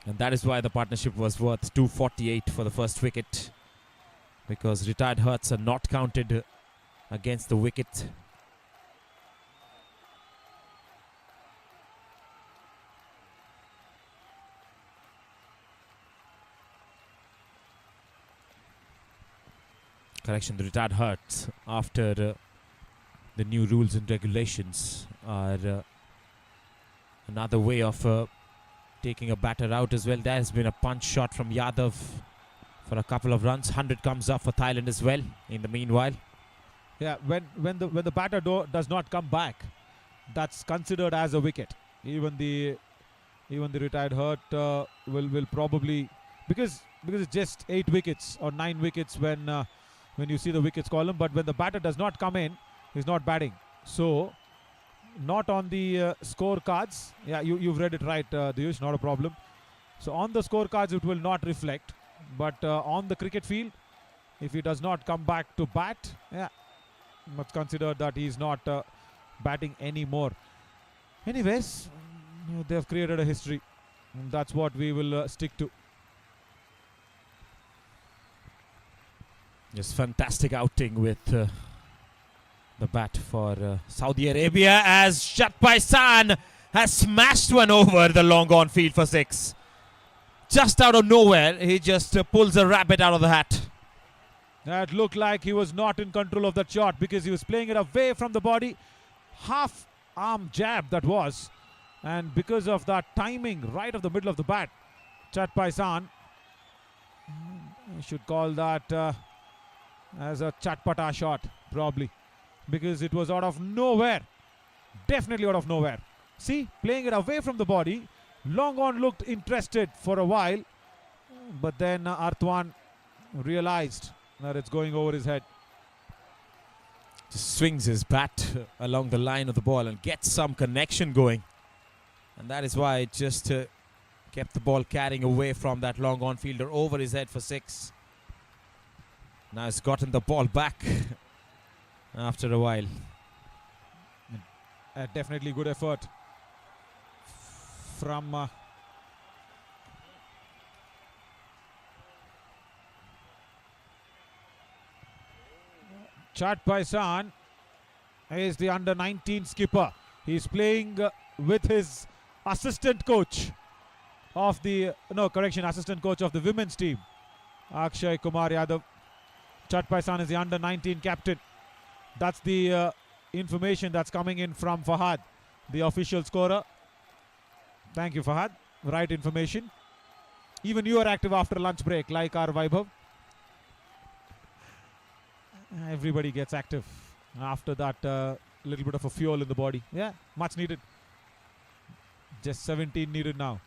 And that is why the partnership was worth 248 for the first wicket, because retired hurts are not counted against the wicket. Correction, the retired hurts after the new rules and regulations are another way of taking a batter out as well. There has been a punch shot from Yadav for a couple of runs. 100 comes up for Thailand as well in the meanwhile. Yeah, when the batter does not come back, that's considered as a wicket. Even the retired hurt will probably, because it's just 8 wickets or 9 wickets when you see the wickets column. But when the batter does not come in, he's not batting. So not on the scorecards. Yeah, you've read it right, Diyush, not a problem. So on the scorecards it will not reflect, but on the cricket field, if he does not come back to bat, yeah, it's considered that he's not batting anymore. Anyways, They've created a history. And that's what we will stick to. Just fantastic outing with the bat for Saudi Arabia as Shatpai San has smashed one over the long on field for 6. Just out of nowhere, he just pulls a rabbit out of the hat. That looked like he was not in control of that shot because he was playing it away from the body. Half arm jab that was. And because of that timing right of the middle of the bat, Shatpai San, I should call that as a chatpata shot probably, because it was out of nowhere. Definitely out of nowhere. See, playing it away from the body. Long on looked interested for a while, but then Arthwan realized that it's going over his head. Just swings his bat along the line of the ball and gets some connection going. And that is why it just kept the ball carrying away from that long on fielder over his head for 6. Now he's gotten the ball back after a while. Definitely good effort from Shatpai San is the under 19 skipper. He's playing with his assistant coach of the assistant coach of the women's team, Akshay Kumar Yadav. Shatpai San is the under 19 captain. That's the information that's coming in from Fahad, the official scorer. Thank you, Fahad. Right information. Even you are active after lunch break, like our Vaibhav. Everybody gets active after that little bit of a fuel in the body. Yeah, much needed. Just 17 needed now.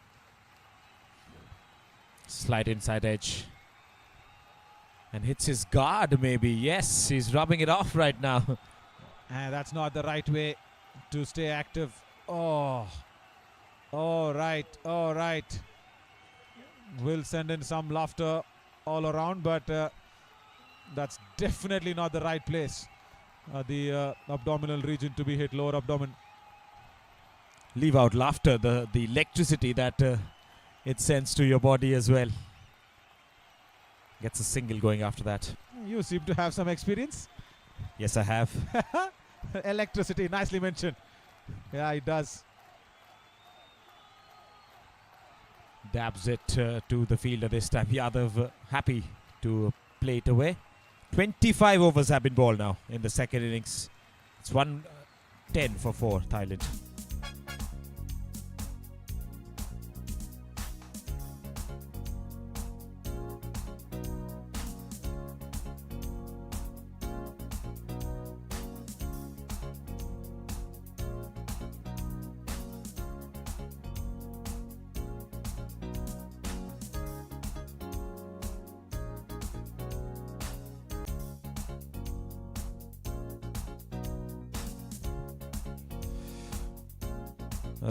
Slight inside edge. And hits his guard maybe. Yes, he's rubbing it off right now. And that's not the right way to stay active. Oh. All right. We'll send in some laughter all around, but that's definitely not the right place. The abdominal region to be hit, lower abdomen. Leave out laughter, the electricity that it sends to your body as well. Gets a single going after that. You seem to have some experience. Yes, I have. Electricity, nicely mentioned. Yeah, it does. Dabs it to the fielder this time. Yadav happy to play it away. 25 overs have been bowled now in the second innings. It's 110 for 4, Thailand.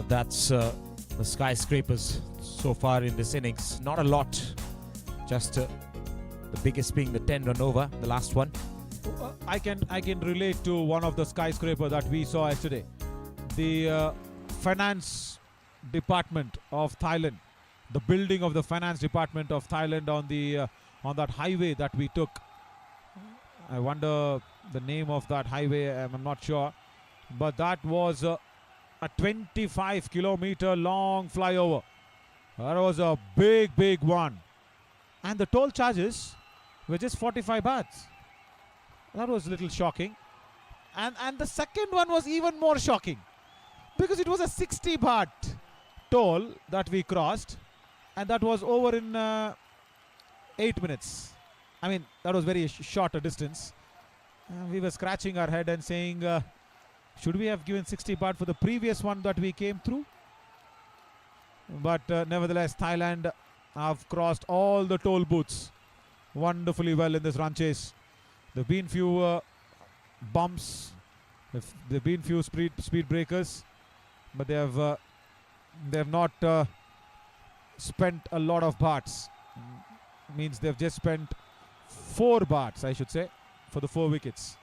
That's the skyscrapers so far in this innings. Not a lot. Just the biggest being the 10-run over, the last one. I can relate to one of the skyscraper that we saw yesterday. The finance department of Thailand. The building of the finance department of Thailand on that highway that we took. I wonder the name of that highway. I'm not sure. But that was a 25-kilometer long flyover. That was a big one. And the toll charges were just 45 bahts. That was a little shocking. And the second one was even more shocking, because it was a 60 baht toll that we crossed, and that was over in 8 minutes. I mean, that was very short a distance. We were scratching our head and saying, should we have given 60 baht for the previous one that we came through? But nevertheless, Thailand have crossed all the toll booths wonderfully well in this run chase. There have been few bumps, there have been few speed breakers, but they have not spent a lot of bahts. Means they've just spent 4 bahts, I should say, for the 4 wickets.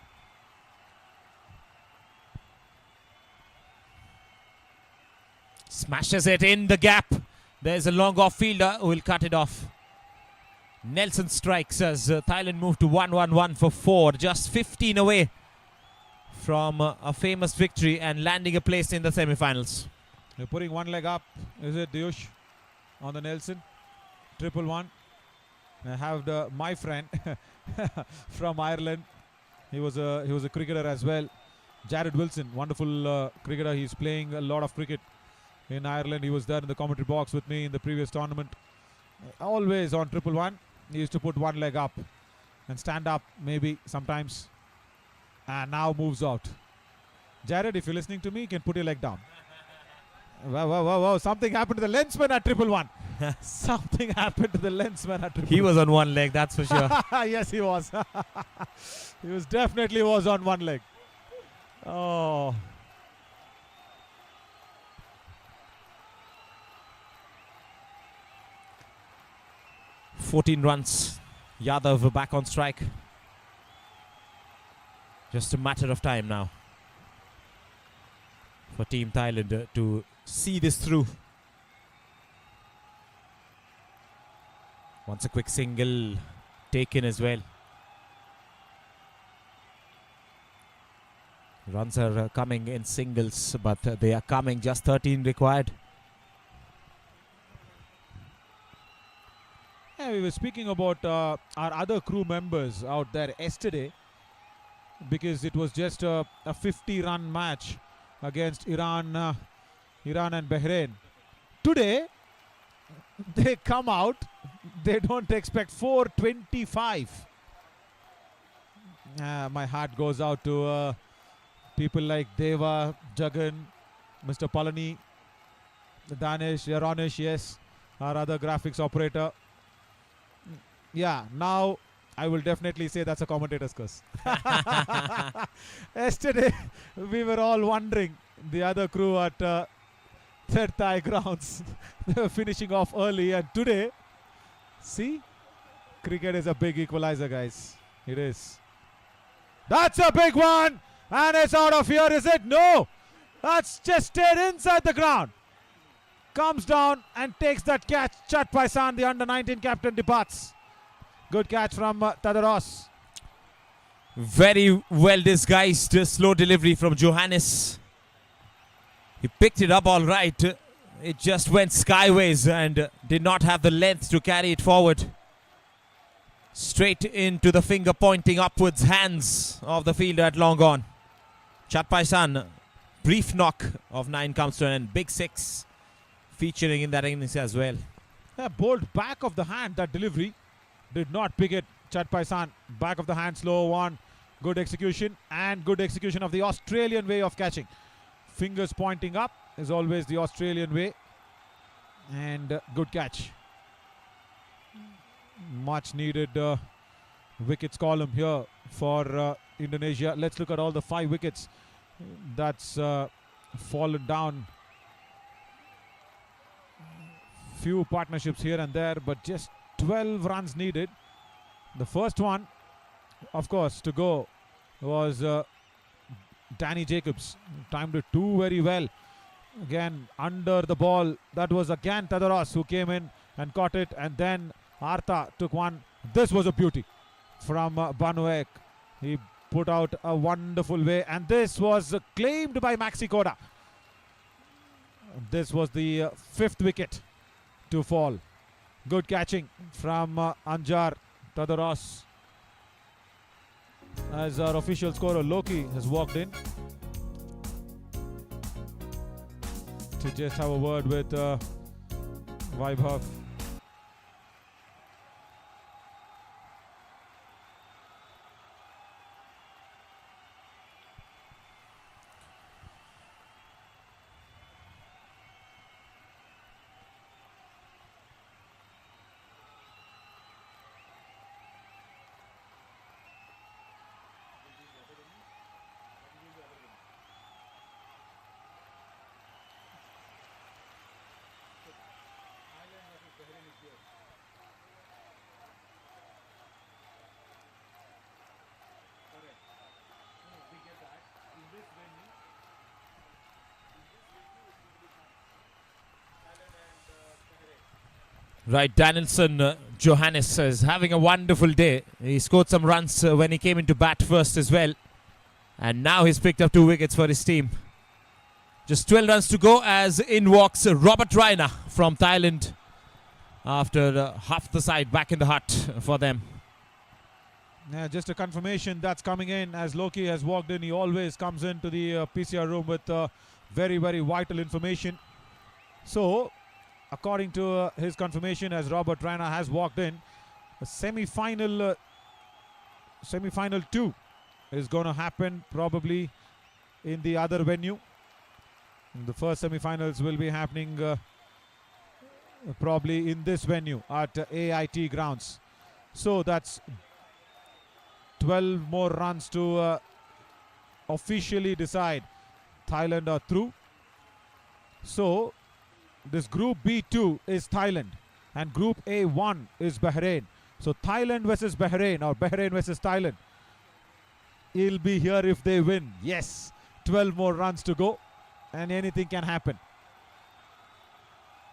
Smashes it in the gap. There's a long off fielder who will cut it off. Nelson strikes as Thailand move to 1-1-1 for 4. Just 15 away from a famous victory and landing a place in the semi-finals. They're putting one leg up. Is it Diyush on the Nelson? 1-1. I have my friend from Ireland. He was a cricketer as well. Jared Wilson, wonderful cricketer. He's playing a lot of cricket in Ireland. He was there in the commentary box with me in the previous tournament. Always on 1-1. He used to put one leg up and stand up maybe sometimes. And now moves out. Jared, if you're listening to me, you can put your leg down. Wow. Something happened to the lensman at 1-1. Something happened to the lensman at 1-1. He was on one leg, that's for sure. Yes, he was. He was definitely on one leg. Oh. "14 runs. Yadav back on strike. Just a matter of time now for Team Thailand to see this through. Once a quick single taken as well. Runs are coming in singles, but they are coming. Just 13 required. Yeah, we were speaking about our other crew members out there yesterday, because it was just a 50-run match against Iran and Bahrain. Today, they come out, they don't expect 425. My heart goes out to people like Deva, Jagan, Mr. Palani, Danish, Yaronish, yes, our other graphics operator. Yeah, now I will definitely say that's a commentator's curse. Yesterday, we were all wondering, the other crew at Thai grounds, they were finishing off early, and today, see, cricket is a big equalizer, guys. It is. That's a big one, and it's out of here, is it? No, that's just stayed inside the ground. Comes down and takes that catch. Chat Paisan, the under-19 captain, departs. Good catch from Tadaros. Very well disguised slow delivery from Johannes. He picked it up all right. It just went skyways and did not have the length to carry it forward. Straight into the finger pointing upwards hands of the fielder at long on. Chat Paisan, brief knock of 9 comes to an end. Big 6 featuring in that innings as well. Yeah, bowled back of the hand, that delivery. Did not pick it. Chat Paisan, back of the hand, slow one. Good execution, and good execution of the Australian way of catching. Fingers pointing up is always the Australian way. And good catch. Much needed wickets column here for Indonesia. Let's look at all the 5 wickets that's fallen down. Few partnerships here and there, but just 12 runs needed. The first one, of course, to go was Danny Jacobs. Timed it too very well. Again, under the ball. That was again Tadaros who came in and caught it. And then Artha took one. This was a beauty from Banuek. He put out a wonderful way. And this was claimed by Maxi Koda. This was the 5th wicket to fall. Good catching from Anjar. Tadaros, as our official scorer Loki has walked in to just have a word with Vaibhav. Right, Danielson Johannes is having a wonderful day. He scored some runs when he came into bat first as well. And now he's picked up 2 wickets for his team. Just 12 runs to go as in walks Robert Raina from Thailand after half the side back in the hut for them. Yeah, just a confirmation that's coming in as Loki has walked in. He always comes into the PCR room with very, very vital information. So, according to his confirmation, as Robert Raina has walked in, the semi-final 2 is going to happen probably in the other venue. The first semi-finals will be happening probably in this venue at AIT grounds. So that's 12 more runs to officially decide Thailand are through. So this Group B2 is Thailand and Group A1 is Bahrain. So Thailand versus Bahrain or Bahrain versus Thailand. He'll be here if they win. Yes, 12 more runs to go and anything can happen.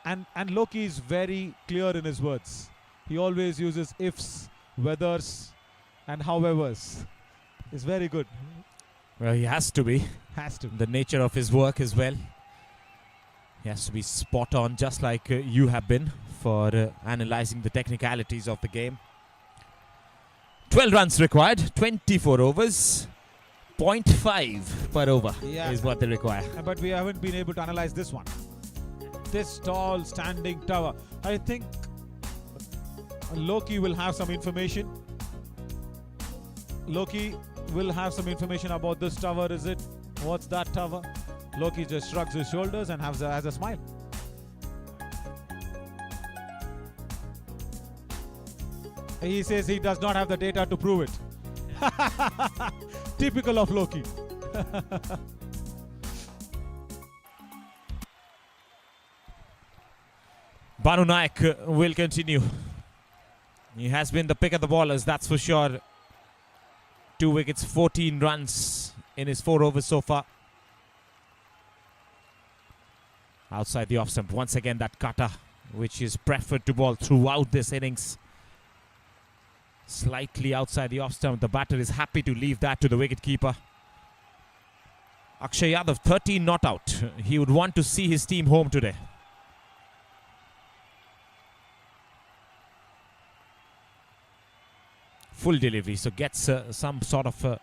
And Loki is very clear in his words. He always uses ifs, wethers and howevers. It's very good. Well, he has to be. Has to. The nature of his work as well. He has to be spot on, just like you have been for analyzing the technicalities of the game. 12 runs required, 24 overs, 0.5 per over is what they require. But we haven't been able to analyze this one. This tall standing tower. I think Loki will have some information. Loki will have some information about this tower. Is it? What's that tower? Loki just shrugs his shoulders and has a smile. He says he does not have the data to prove it. Typical of Loki. Banu Naik will continue. He has been the pick of the ballers, that's for sure. 2 wickets, 14 runs in his 4 overs so far. Outside the off stump, once again that cutter, which is preferred to ball throughout this innings. Slightly outside the off stump, the batter is happy to leave that to the wicketkeeper. Akshay Yadav, 13 not out. He would want to see his team home today. Full delivery, so gets some sort of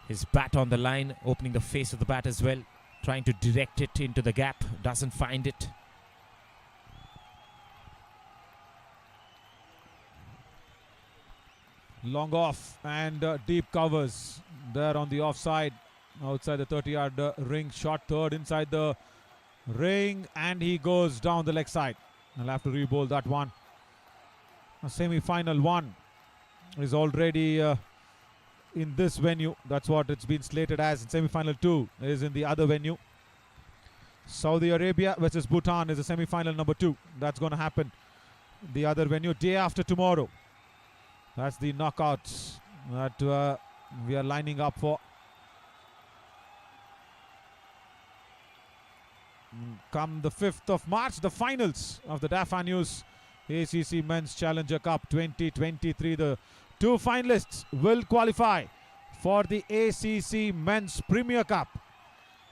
his bat on the line, opening the face of the bat as well, trying to direct it into the gap, doesn't find it. Long off and deep covers there on the offside, outside the 30-yard ring, shot third inside the ring, and he goes down the leg side. I'll have to re-bowl that one. A semi-final 1 is already in this venue. That's what it's been slated as. Semi-final 2 is in the other venue. Saudi Arabia versus Bhutan is the semi-final number 2. That's going to happen the other venue day after tomorrow. That's the knockouts that we are lining up for. Come the 5th of March, the finals of the DAFA News ACC Men's Challenger Cup 2023. The 2 finalists will qualify for the ACC Men's Premier Cup.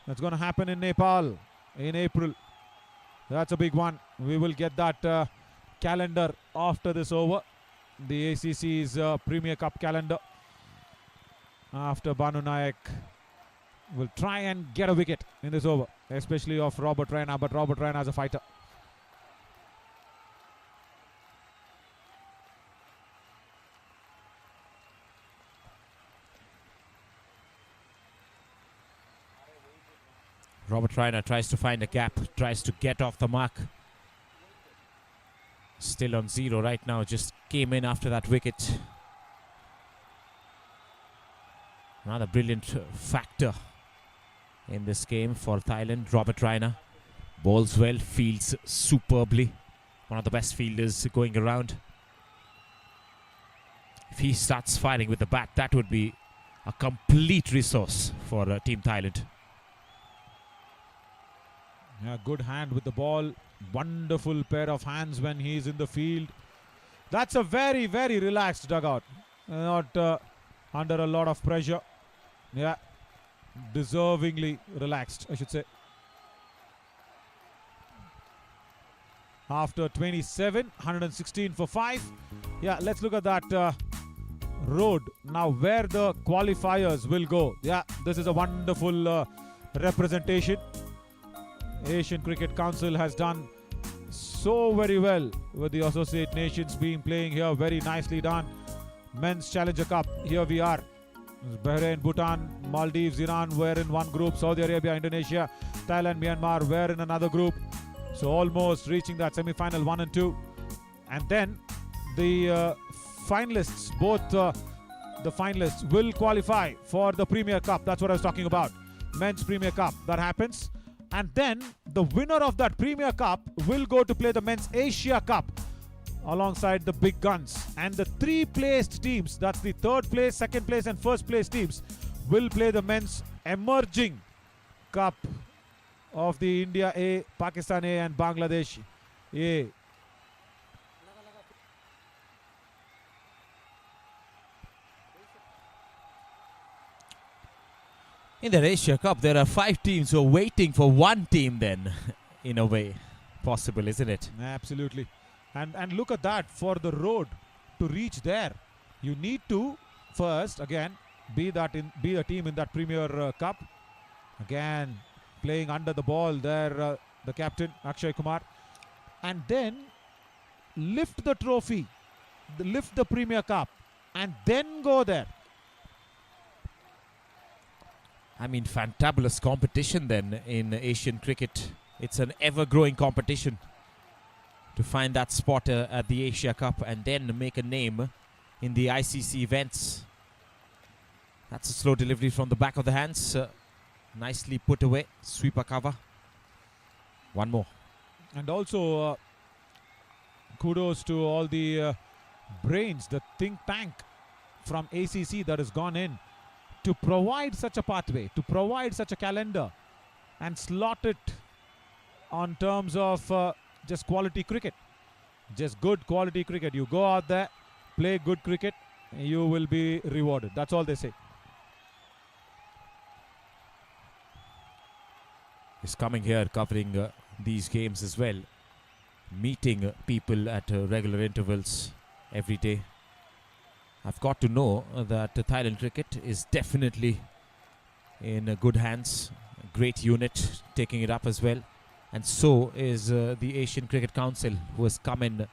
That's going to happen in Nepal in April. That's a big one. We will get that calendar after this over. The ACC's Premier Cup calendar. After Banu Naik will try and get a wicket in this over, especially of Robert Raina, but Robert Raina as a fighter. Robert Raina tries to find a gap, tries to get off the mark. Still on 0 right now, just came in after that wicket. Another brilliant factor in this game for Thailand. Robert Raina bowls well, fields superbly. One of the best fielders going around. If he starts firing with the bat, that would be a complete resource for Team Thailand. Yeah, good hand with the ball. Wonderful pair of hands when he's in the field. That's a very, very relaxed dugout. Not under a lot of pressure. Yeah, deservingly relaxed, I should say. After 27, 116 for 5. Yeah, let's look at that road. Now where the qualifiers will go. Yeah, this is a wonderful representation. Asian Cricket Council has done so very well with the Associate Nations being playing here. Very nicely done. Men's Challenger Cup. Here we are. Bahrain, Bhutan, Maldives, Iran were in one group. Saudi Arabia, Indonesia, Thailand, Myanmar were in another group. So almost reaching that semi-final 1 and 2. And then the finalists, both the finalists will qualify for the Premier Cup. That's what I was talking about. Men's Premier Cup. That happens. And then the winner of that Premier Cup will go to play the Men's Asia Cup alongside the big guns. And the 3 placed teams, that's the 3rd place, 2nd place and 1st place teams, will play the Men's Emerging Cup of the India A, Pakistan A and Bangladesh A. In the Asia Cup, there are 5 teams who are waiting for one team then, in a way. Possible, isn't it? Absolutely. And look at that, for the road to reach there. You need to first, again, be a team in that Premier Cup. Again, playing under the ball there, the captain, Akshay Kumar. And then lift the trophy, lift the Premier Cup, and then go there. I mean, fantabulous competition then in Asian cricket. It's an ever-growing competition to find that spot at the Asia Cup and then make a name in the ICC events. That's a slow delivery from the back of the hands. Nicely put away. Sweeper cover. One more. And also, kudos to all the brains, the think tank from ACC that has gone in to provide such a pathway, to provide such a calendar and slot it on terms of just quality cricket. Just good quality cricket. You go out there, play good cricket, you will be rewarded. That's all they say. He's coming here covering these games as well. Meeting people at regular intervals every day. I've got to know that Thailand cricket is definitely in good hands. A great unit taking it up as well. And so is the Asian Cricket Council, who has come in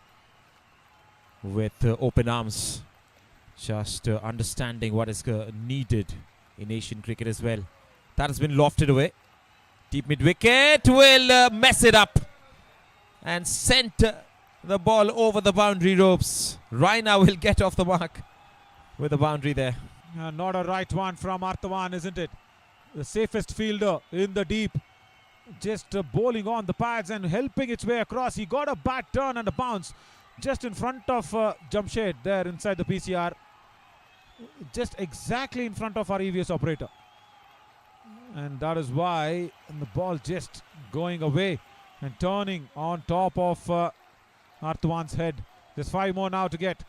with open arms. Just understanding what is needed in Asian cricket as well. That has been lofted away. Deep mid-wicket will mess it up. And sent the ball over the boundary ropes. Raina will get off the mark with a boundary there. Not a right one from Arthavan, isn't it? The safest fielder in the deep. Just bowling on the pads and helping its way across. He got a bad turn and a bounce just in front of Jamshed there inside the PCR. Just exactly in front of our EVS operator. And that is why the ball just going away and turning on top of Arthavan's head. There's 5 more now to get.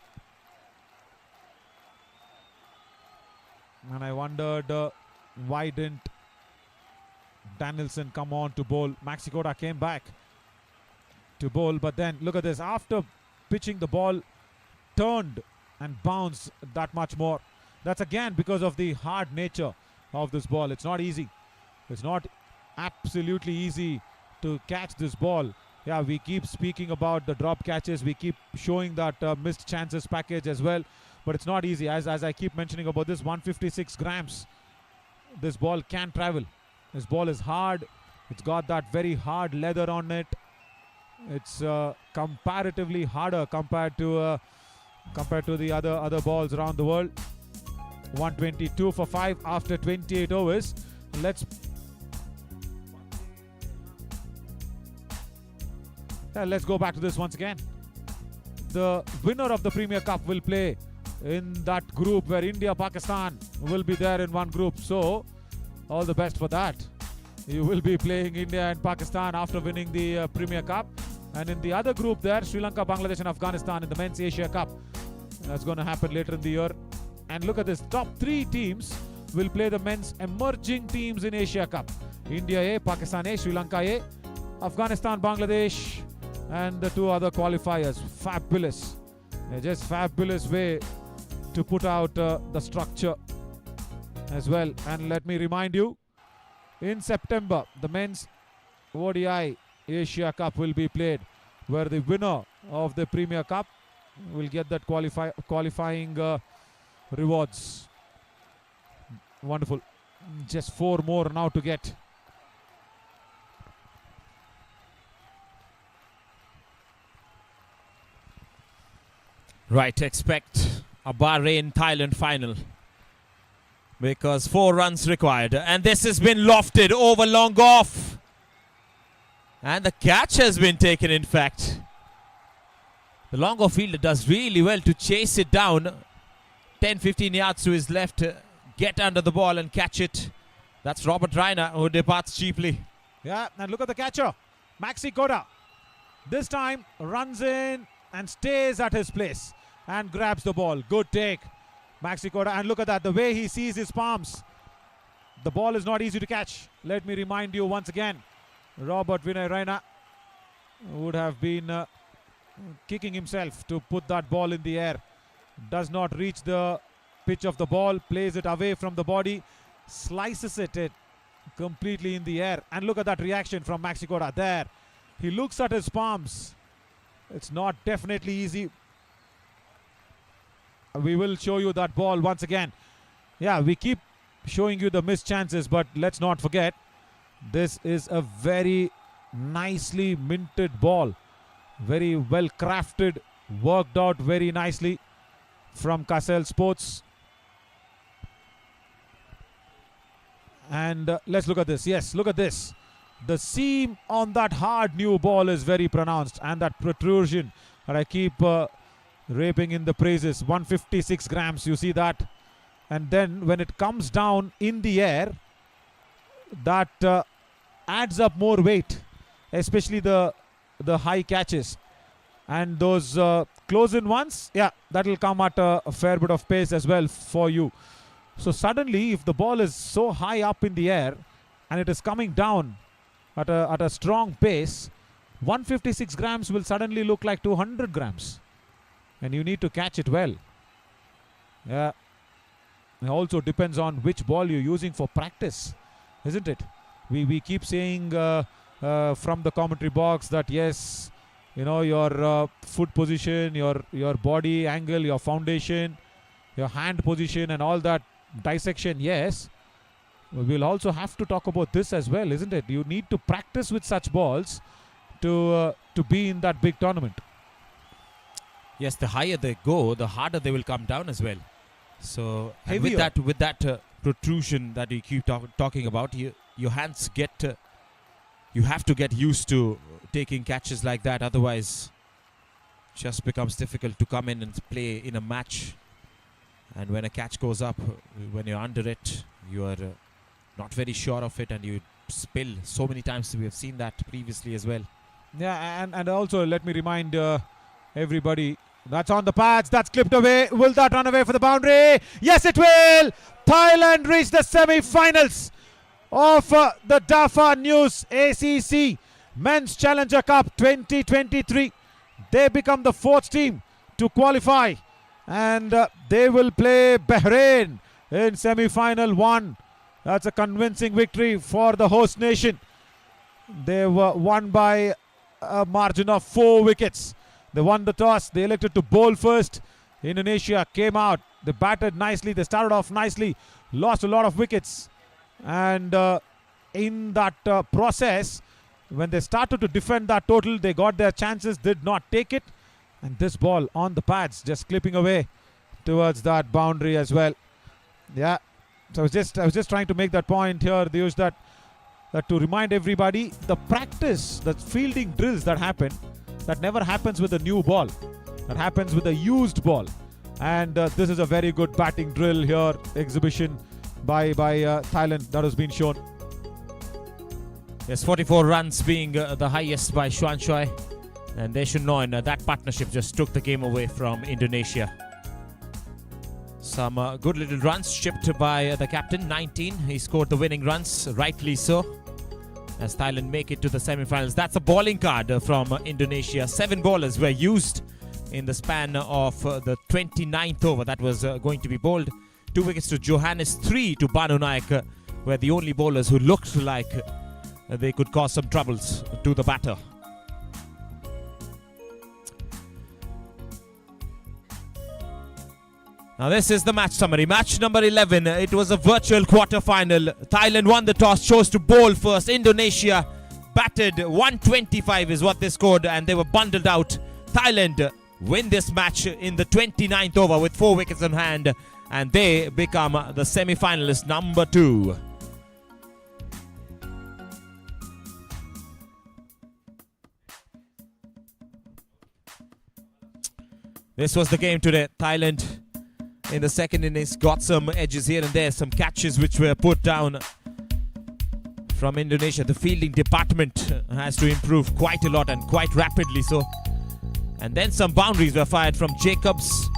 And I wondered why didn't Danielson come on to bowl. Maxi Koda came back to bowl, but then look at this. After pitching, the ball turned and bounced that much more. That's again because of the hard nature of this ball. It's not easy. It's not absolutely easy to catch this ball. Yeah, we keep speaking about the drop catches. We keep showing that missed chances package as well. But it's not easy. As I keep mentioning about this, 156 grams. This ball can travel. This ball is hard. It's got that very hard leather on it. It's comparatively harder compared to the other balls around the world. 122 for 5 after 28 overs. Let's go back to this once again. The winner of the Premier Cup will play in that group where India, Pakistan will be there in one group. So, all the best for that. You will be playing India and Pakistan after winning the Premier Cup. And in the other group there, Sri Lanka, Bangladesh and Afghanistan in the Men's Asia Cup. That's going to happen later in the year. And look at this, top 3 teams will play the men's emerging teams in Asia Cup. India A, Pakistan A, Sri Lanka A, Afghanistan, Bangladesh and the 2 other qualifiers. Fabulous. Just fabulous way to put out the structure as well. And let me remind you, in September, the men's ODI Asia Cup will be played, where the winner of the Premier Cup will get that qualifying rewards. Wonderful. Just 4 more now to get. Right, expect a Bahrain-Thailand final, because 4 runs required. And this has been lofted over long off. And the catch has been taken, in fact. The long off fielder does really well to chase it down. 10-15 yards to his left, get under the ball and catch it. That's Robert Reiner, who departs cheaply. Yeah, and look at the catcher, Maxi Koda. This time runs in and stays at his place and grabs the ball. Good take, Maxi Koda. And look at that, the way he sees his palms. The ball is not easy to catch. Let me remind you once again, Robert Vinay Raina would have been kicking himself to put that ball in the air. Does not reach the pitch of the ball, plays it away from the body, slices it completely in the air. And look at that reaction from Maxi Koda there. He looks at his palms. It's not definitely easy. We will show you that ball once again. Yeah, we keep showing you the missed chances, but let's not forget, this is a very nicely minted ball. Very well crafted, worked out very nicely from Cassell Sports. And let's look at this. Yes, look at this. The seam on that hard new ball is very pronounced, and that protrusion that I keep raping in the praises, 156 grams, you see that. And then when it comes down in the air, that adds up more weight, especially the high catches. And those close-in ones, yeah, that will come at a fair bit of pace as well for you. So suddenly, if the ball is so high up in the air and it is coming down at a strong pace, 156 grams will suddenly look like 200 grams. And you need to catch it well. Yeah. It also depends on which ball you're using for practice, isn't it? We keep saying from the commentary box that yes, you know, your foot position, your body angle, your foundation, your hand position and all that dissection, yes. We'll also have to talk about this as well, isn't it? You need to practice with such balls to be in that big tournament. Yes, the higher they go, the harder they will come down as well. So and Heavier. with that protrusion that you keep talking about, your hands get you have to get used to taking catches like that. Otherwise, it just becomes difficult to come in and play in a match. And when a catch goes up, when you're under it, you are not very sure of it, and you spill so many times. We have seen that previously as well. Yeah, and also let me remind everybody, that's on the pads, that's clipped away. Will that run away for the boundary? Yes, it will! Thailand reached the semi-finals of the DAFA News ACC Men's Challenger Cup 2023. They become the 4th team to qualify, and they will play Bahrain in semi-final 1. That's a convincing victory for the host nation. They were won by a margin of 4 wickets. They won the toss. They elected to bowl first. Indonesia came out. They batted nicely. They started off nicely. Lost a lot of wickets. And in that process, when they started to defend that total, they got their chances, did not take it. And this ball on the pads, just clipping away towards that boundary as well. Yeah. So I was just trying to make that point here, Diyush, that to remind everybody, the practice, the fielding drills that happen, that never happens with a new ball. That happens with a used ball. And this is a very good batting drill here, exhibition by Thailand that has been shown. Yes, 44 runs being the highest by Xuan Shuai. And they should know, and that partnership just took the game away from Indonesia. Some good little runs chipped by the captain, 19. He scored the winning runs, rightly so, as Thailand make it to the semi-finals. That's a bowling card from Indonesia. 7 bowlers were used in the span of the 29th over that was going to be bowled. 2 wickets to Johannes, 3 to Banu Naik, were the only bowlers who looked like they could cause some troubles to the batter. Now this is the match summary. Match number 11. It was a virtual quarter-final. Thailand won the toss, chose to bowl first. Indonesia batted. 125 is what they scored, and they were bundled out. Thailand win this match in the 29th over with 4 wickets in hand, and they become the semi-finalist number 2. This was the game today. Thailand in the second innings got some edges here and there, some catches which were put down from Indonesia. The fielding department has to improve quite a lot and quite rapidly so. And then some boundaries were fired from Jacobs.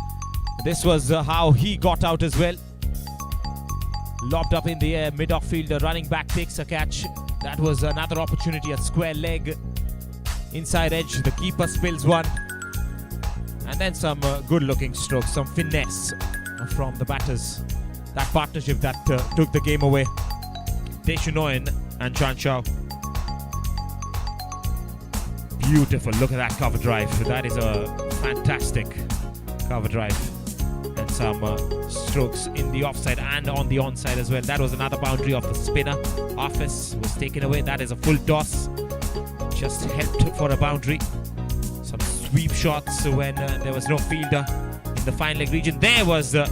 This was how he got out as well. Lobbed up in the air, mid-off fielder running back takes a catch. That was another opportunity, a square leg. Inside edge, the keeper spills one. And then some good-looking strokes, some finesse from the batters. That partnership that took the game away. Deshunoyan and Chan Chow. Beautiful, look at that cover drive. That is a fantastic cover drive. And some strokes in the offside and on the onside as well. That was another boundary of the spinner. Office was taken away. That is a full toss. Just helped for a boundary. Some sweep shots when there was no fielder in the fine leg region. There was the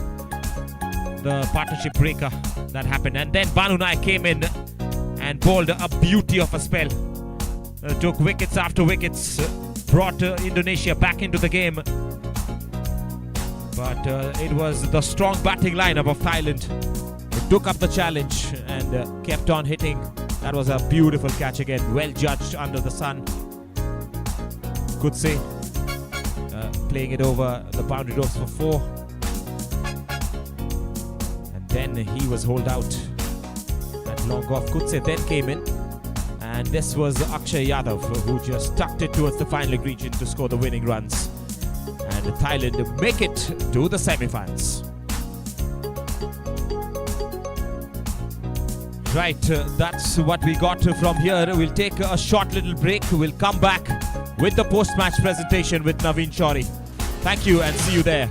partnership breaker that happened. And then Banu Naik came in and bowled a beauty of a spell. Took wickets after wickets. Brought Indonesia back into the game. But it was the strong batting lineup of Thailand who took up the challenge and kept on hitting. That was a beautiful catch again. Well judged under the sun. Could say playing it over the boundary ropes for 4, and then he was holed out at long off. Kutse then came in, and this was Akshay Yadav who just tucked it towards the final leg region to score the winning runs, and Thailand make it to the semi-finals. Right, that's what we got from here. We'll take a short little break. We'll come back with the post-match presentation with Naveen Shori. Thank you and see you there.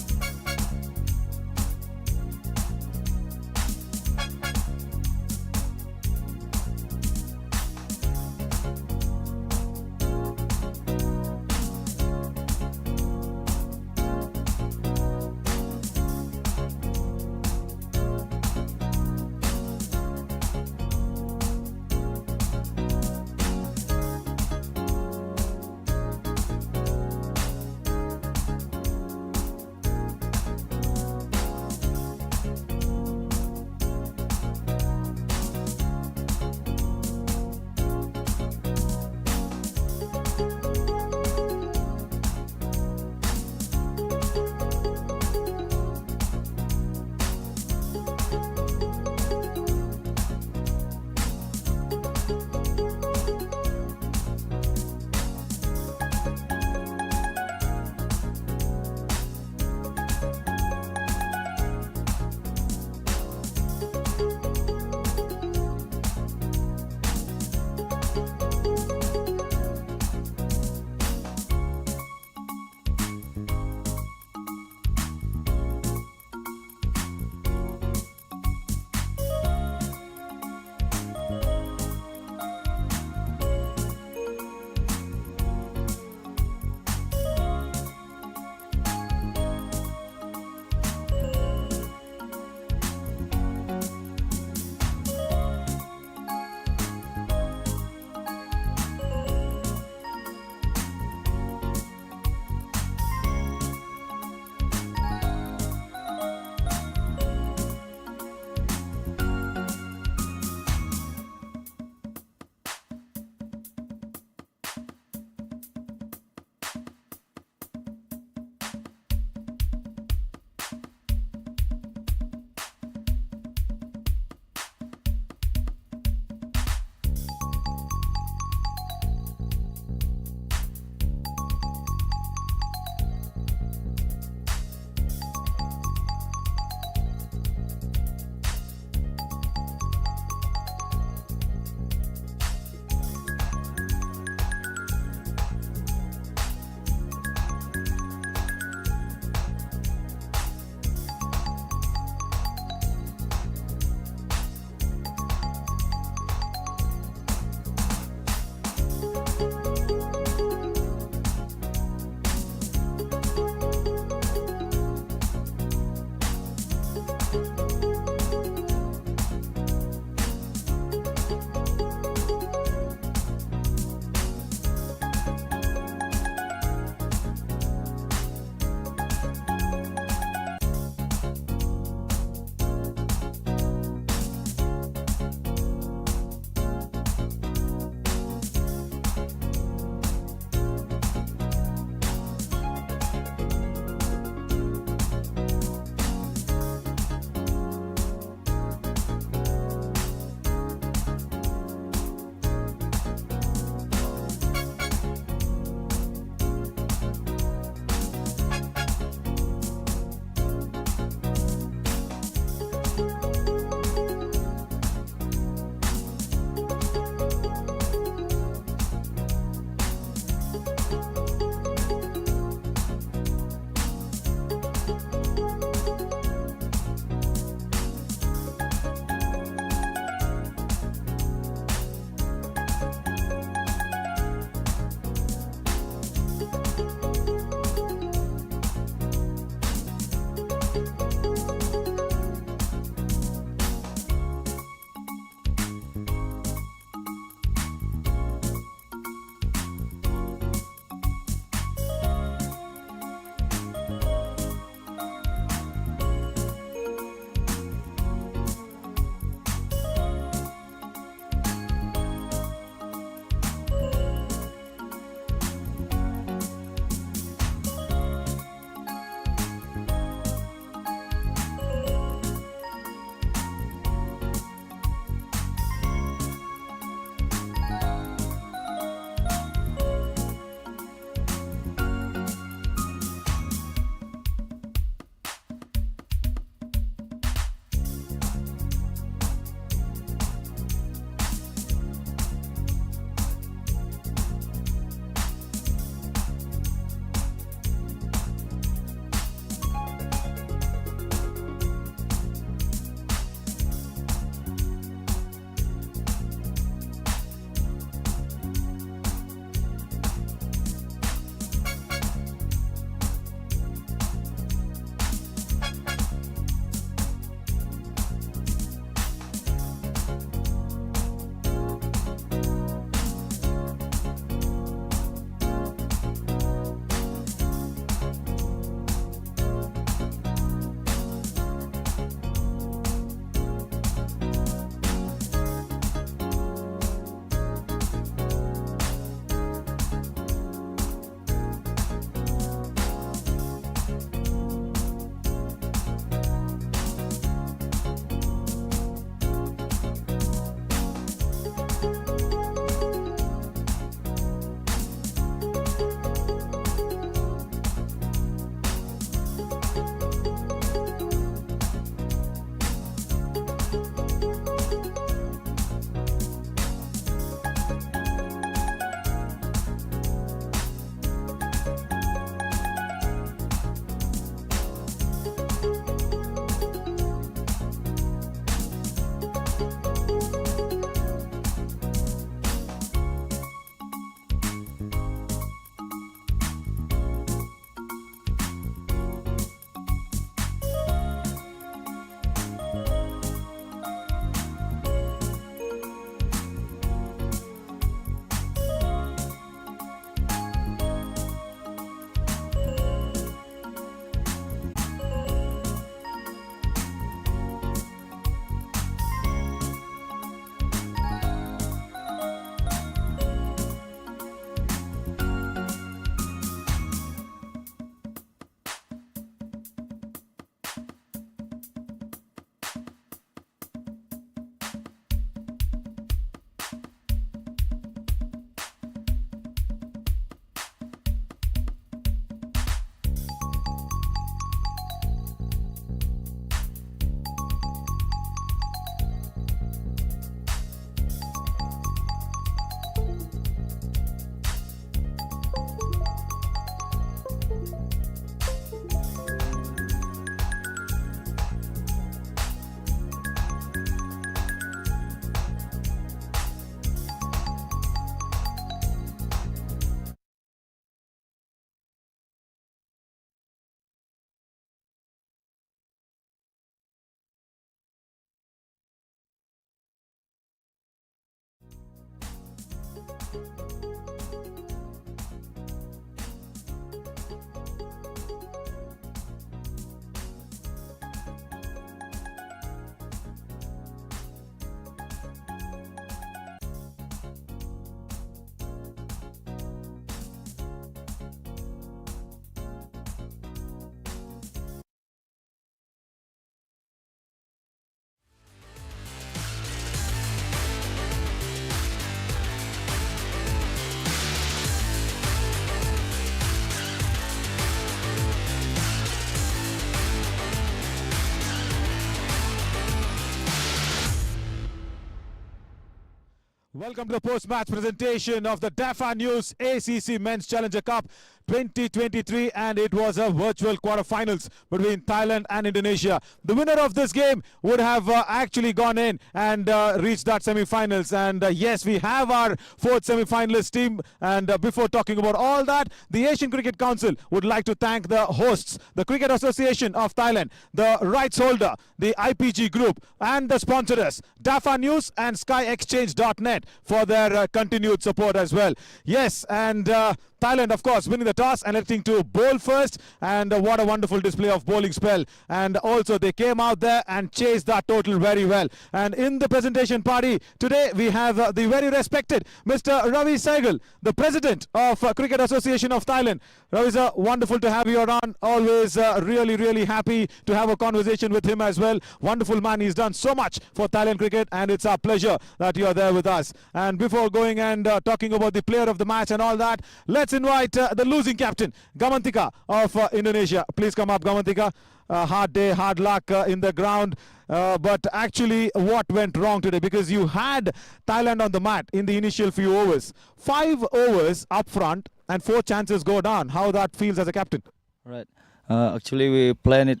Welcome to the post-match presentation of the DAFA News ACC Men's Challenger Cup 2023, and it was a virtual quarterfinals between Thailand and Indonesia. The winner of this game would have actually gone in and reached that semi-finals. And yes, we have our fourth semi-finalist team. And before talking about all that, the Asian Cricket Council would like to thank the hosts, the Cricket Association of Thailand, the rights holder, the IPG Group, and the sponsors, DAFA News and SkyExchange.net, for their continued support as well. Yes, and Thailand, of course, winning the toss and electing to bowl first, and what a wonderful display of bowling spell. And also they came out there and chased that total very well. And in the presentation party today, we have the very respected Mr. Ravi Saigal, the president of Cricket Association of Thailand. Ravi sir, wonderful to have you around. Always really happy to have a conversation with him as well. Wonderful man. He's done so much for Thailand cricket, and it's our pleasure that you are there with us. And before going and talking about the player of the match and all that, let's invite the losing captain, Gamantika of Indonesia. Please come up, Gamantika. Hard day, hard luck in the ground. But actually, what went wrong today? Because you had Thailand on the mat in the initial few overs. 5 overs up front and 4 chances go down. How that feels as a captain? Right. Actually, we planned it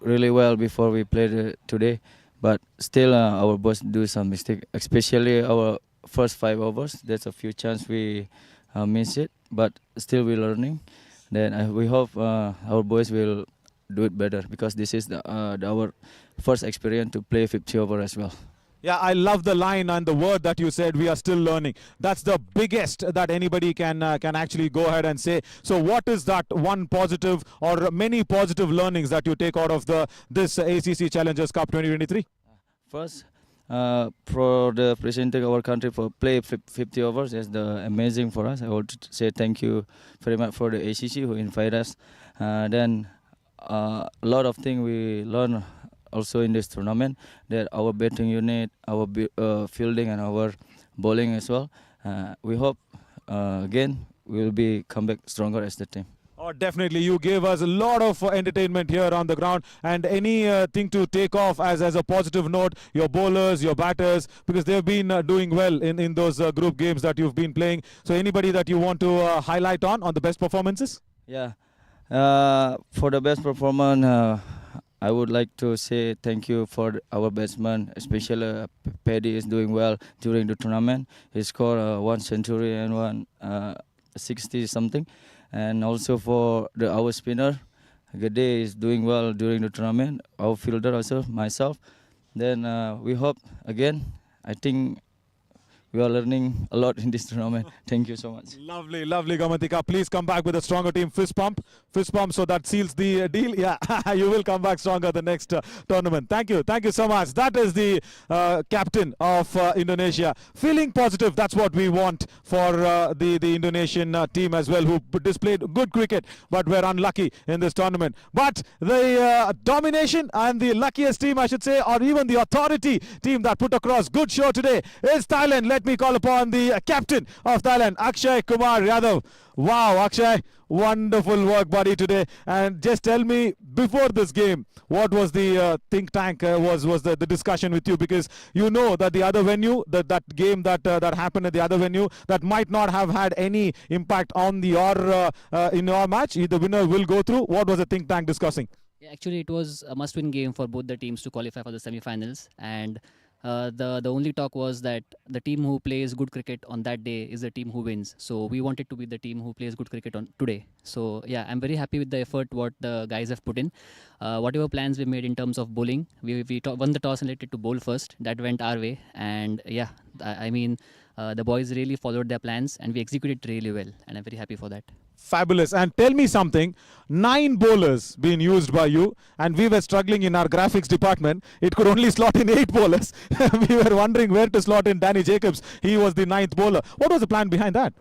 really well before we played today, but still our boys do some mistake, especially our first 5 overs. There's a few chances we miss it, but still we're learning. Then we hope our boys will do it better, because this is our first experience to play 50 over as well. Yeah, I love the line and the word that you said, we are still learning. That's the biggest that anybody can actually go ahead and say. So what is that one positive or many positive learnings that you take out of this ACC Challengers Cup 2023? First, for the presenting our country for play 50 overs, is amazing for us. I want to say thank you very much for the ACC who invited us. Then a lot of things we learn also in this tournament, that our batting unit, our fielding and our bowling as well. We hope again we'll come back stronger as the team. Oh, definitely. You gave us a lot of entertainment here on the ground, and anything to take off as a positive note, your bowlers, your batters, because they've been doing well in those group games that you've been playing. So anybody that you want to highlight on the best performances? Yeah, for the best performance, I would like to say thank you for our batsman, especially Paddy is doing well during the tournament. He scored 1 century and 160 something. And also for our spinner, Gade is doing well during the tournament. Our fielder also, myself. Then we hope again, I think we are learning a lot in this tournament. Thank you so much. Lovely, lovely, Gamantika. Please come back with a stronger team. Fist pump, so that seals the deal. Yeah, you will come back stronger the next tournament. Thank you so much. That is the captain of Indonesia. Feeling positive, that's what we want for the Indonesian team as well, who displayed good cricket but were unlucky in this tournament. But the domination and the luckiest team, I should say, or even the authority team that put across good show today is Thailand. Let me call upon the captain of Thailand, Akshay Kumar Yadav. Wow, Akshay, wonderful work, buddy, today. And just tell me, before this game, what was the think tank, was the discussion with you? Because you know that the other venue, that game that happened at the other venue, that might not have had any impact on in your match. The winner will go through. What was the think tank discussing? Yeah, actually, it was a must-win game for both the teams to qualify for the semi-finals, and the only talk was that the team who plays good cricket on that day is the team who wins. So we wanted to be the team who plays good cricket on today. So yeah, I'm very happy with the effort what the guys have put in. Whatever plans we made in terms of bowling, we won the toss and elected to bowl first. That went our way, and yeah, I mean the boys really followed their plans and we executed really well, and I'm very happy for that. Fabulous. And tell me something, 9 bowlers being used by you, and we were struggling in our graphics department. It could only slot in 8 bowlers. We were wondering where to slot in Danny Jacobs. He was the 9th bowler. What was the plan behind that?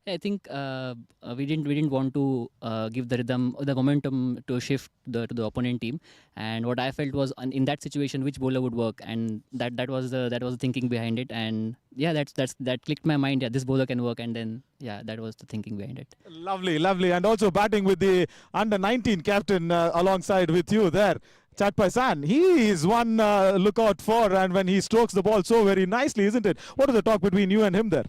I think we didn't want to give the rhythm, the momentum to shift to the opponent team, and what I felt was in that situation which bowler would work, and that was the thinking behind it, and yeah, that clicked my mind. Yeah, this bowler can work, and then yeah, that was the thinking behind it. Lovely, lovely, and also batting with the under-19 captain alongside with you there. Chat Paisan, he is one look out for, and when he strokes the ball so very nicely, isn't it? What is the talk between you and him there?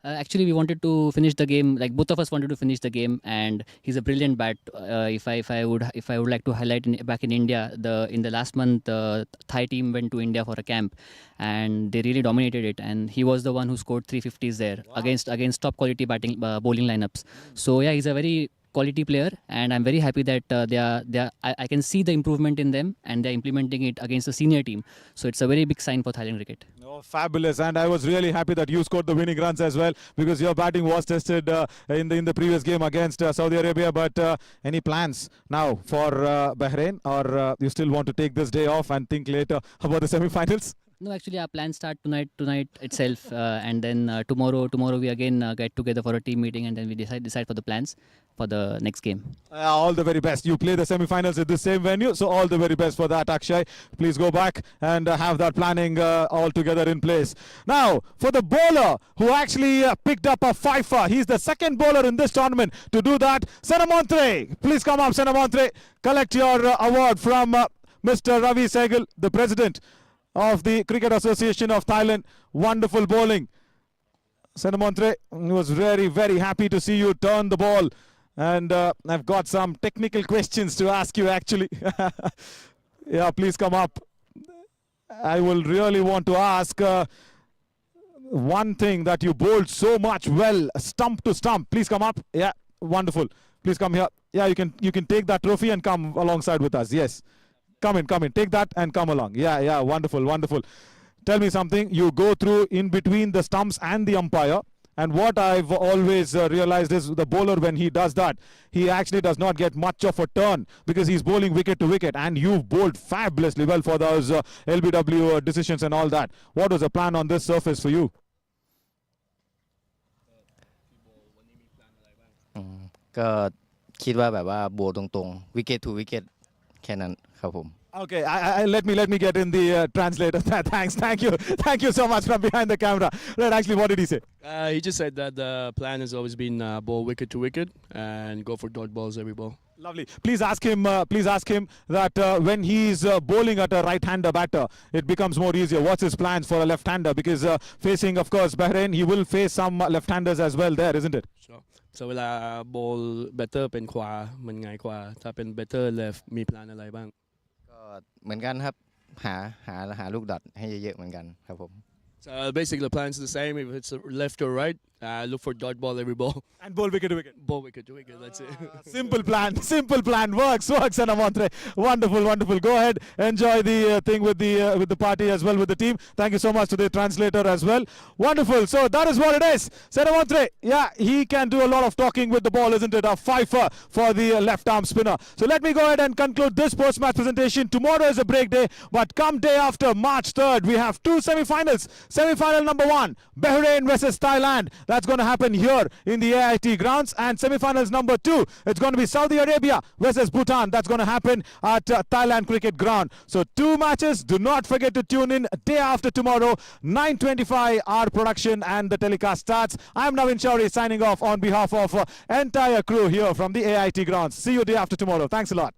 Actually, we wanted to finish the game. Like both of us wanted to finish the game, and he's a brilliant bat. If I would like to highlight back in India, in the last month, the Thai team went to India for a camp, and they really dominated it. And he was the one who scored 350s there against top quality bowling lineups. So yeah, he's a very quality player, and I'm very happy that I can see the improvement in them, and they're implementing it against the senior team. So it's a very big sign for Thailand cricket. Oh, fabulous. And I was really happy that you scored the winning runs as well, because your batting was tested in the previous game against Saudi Arabia. But any plans now for Bahrain, or you still want to take this day off and think later about the semi-finals? No, actually, our plans start tonight itself, and then tomorrow we again get together for a team meeting, and then we decide for the plans for the next game. All the very best. You play the semi-finals at the same venue, so all the very best for that, Akshay. Please go back and have that planning all together in place. Now, for the bowler who actually picked up a fifer, he's the second bowler in this tournament to do that. Senamontre, please come up, Senamontre. Collect your award from Mr. Ravi Sehgal, the president of the Cricket Association of Thailand. Wonderful bowling. Senamontre was very, very happy to see you turn the ball. And I've got some technical questions to ask you, actually. Yeah, please come up. I will really want to ask one thing that you bowled so much well, stump to stump. Please come up. Yeah, wonderful. Please come here. Yeah, you can take that trophy and come alongside with us. Yes. Come in. Take that and come along. Yeah, wonderful. Tell me something. You go through in between the stumps and the umpire. And what I've always realized is the bowler, when he does that, he actually does not get much of a turn because he's bowling wicket to wicket. And you've bowled fabulously well for those LBW decisions and all that. What was the plan on this surface for you? ก็คิดว่าแบบว่าโบว์ตรงๆ wicket to wicket แค่นั้นครับผม Okay, let me get in the translator. Thank you so much from behind the camera. Right, actually, what did he say? He just said that the plan has always been bowl wicket to wicket and go for dot balls every ball. Lovely. Please ask him that when he's bowling at a right-hander batter, it becomes more easier. What's his plans for a left-hander? Because facing, of course, Bahrain, he will face some left-handers as well there, isn't it? Sure. So เวลา bowl better เป็นขวามันง่ายกว่าถ้าเป็น better left มี plan อะไรบ้าง ก็เหมือนกันครับหาลูกดอทให้เยอะๆเหมือนกันครับผม So basically the plan's the same. If it's left or right, look for dot ball every ball. And bowl wicket to wicket. Bowl wicket to wicket, that's it. Simple plan. Works, Senamontre. Wonderful. Go ahead, enjoy the thing with the party as well, with the team. Thank you so much to the translator as well. Wonderful. So that is what it is. Senamontre, yeah, he can do a lot of talking with the ball, isn't it? A fifer for the left arm spinner. So let me go ahead and conclude this post-match presentation. Tomorrow is a break day, but come day after, March 3rd, we have two semi-finals. Semi-final number 1, Bahrain versus Thailand. That's going to happen here in the AIT grounds. And semi-finals number 2, it's going to be Saudi Arabia versus Bhutan. That's going to happen at Thailand Cricket Ground. So 2 matches. Do not forget to tune in day after tomorrow, 9:25 our production and the telecast starts. I'm Navin Shauri signing off on behalf of entire crew here from the AIT grounds. See you day after tomorrow. Thanks a lot.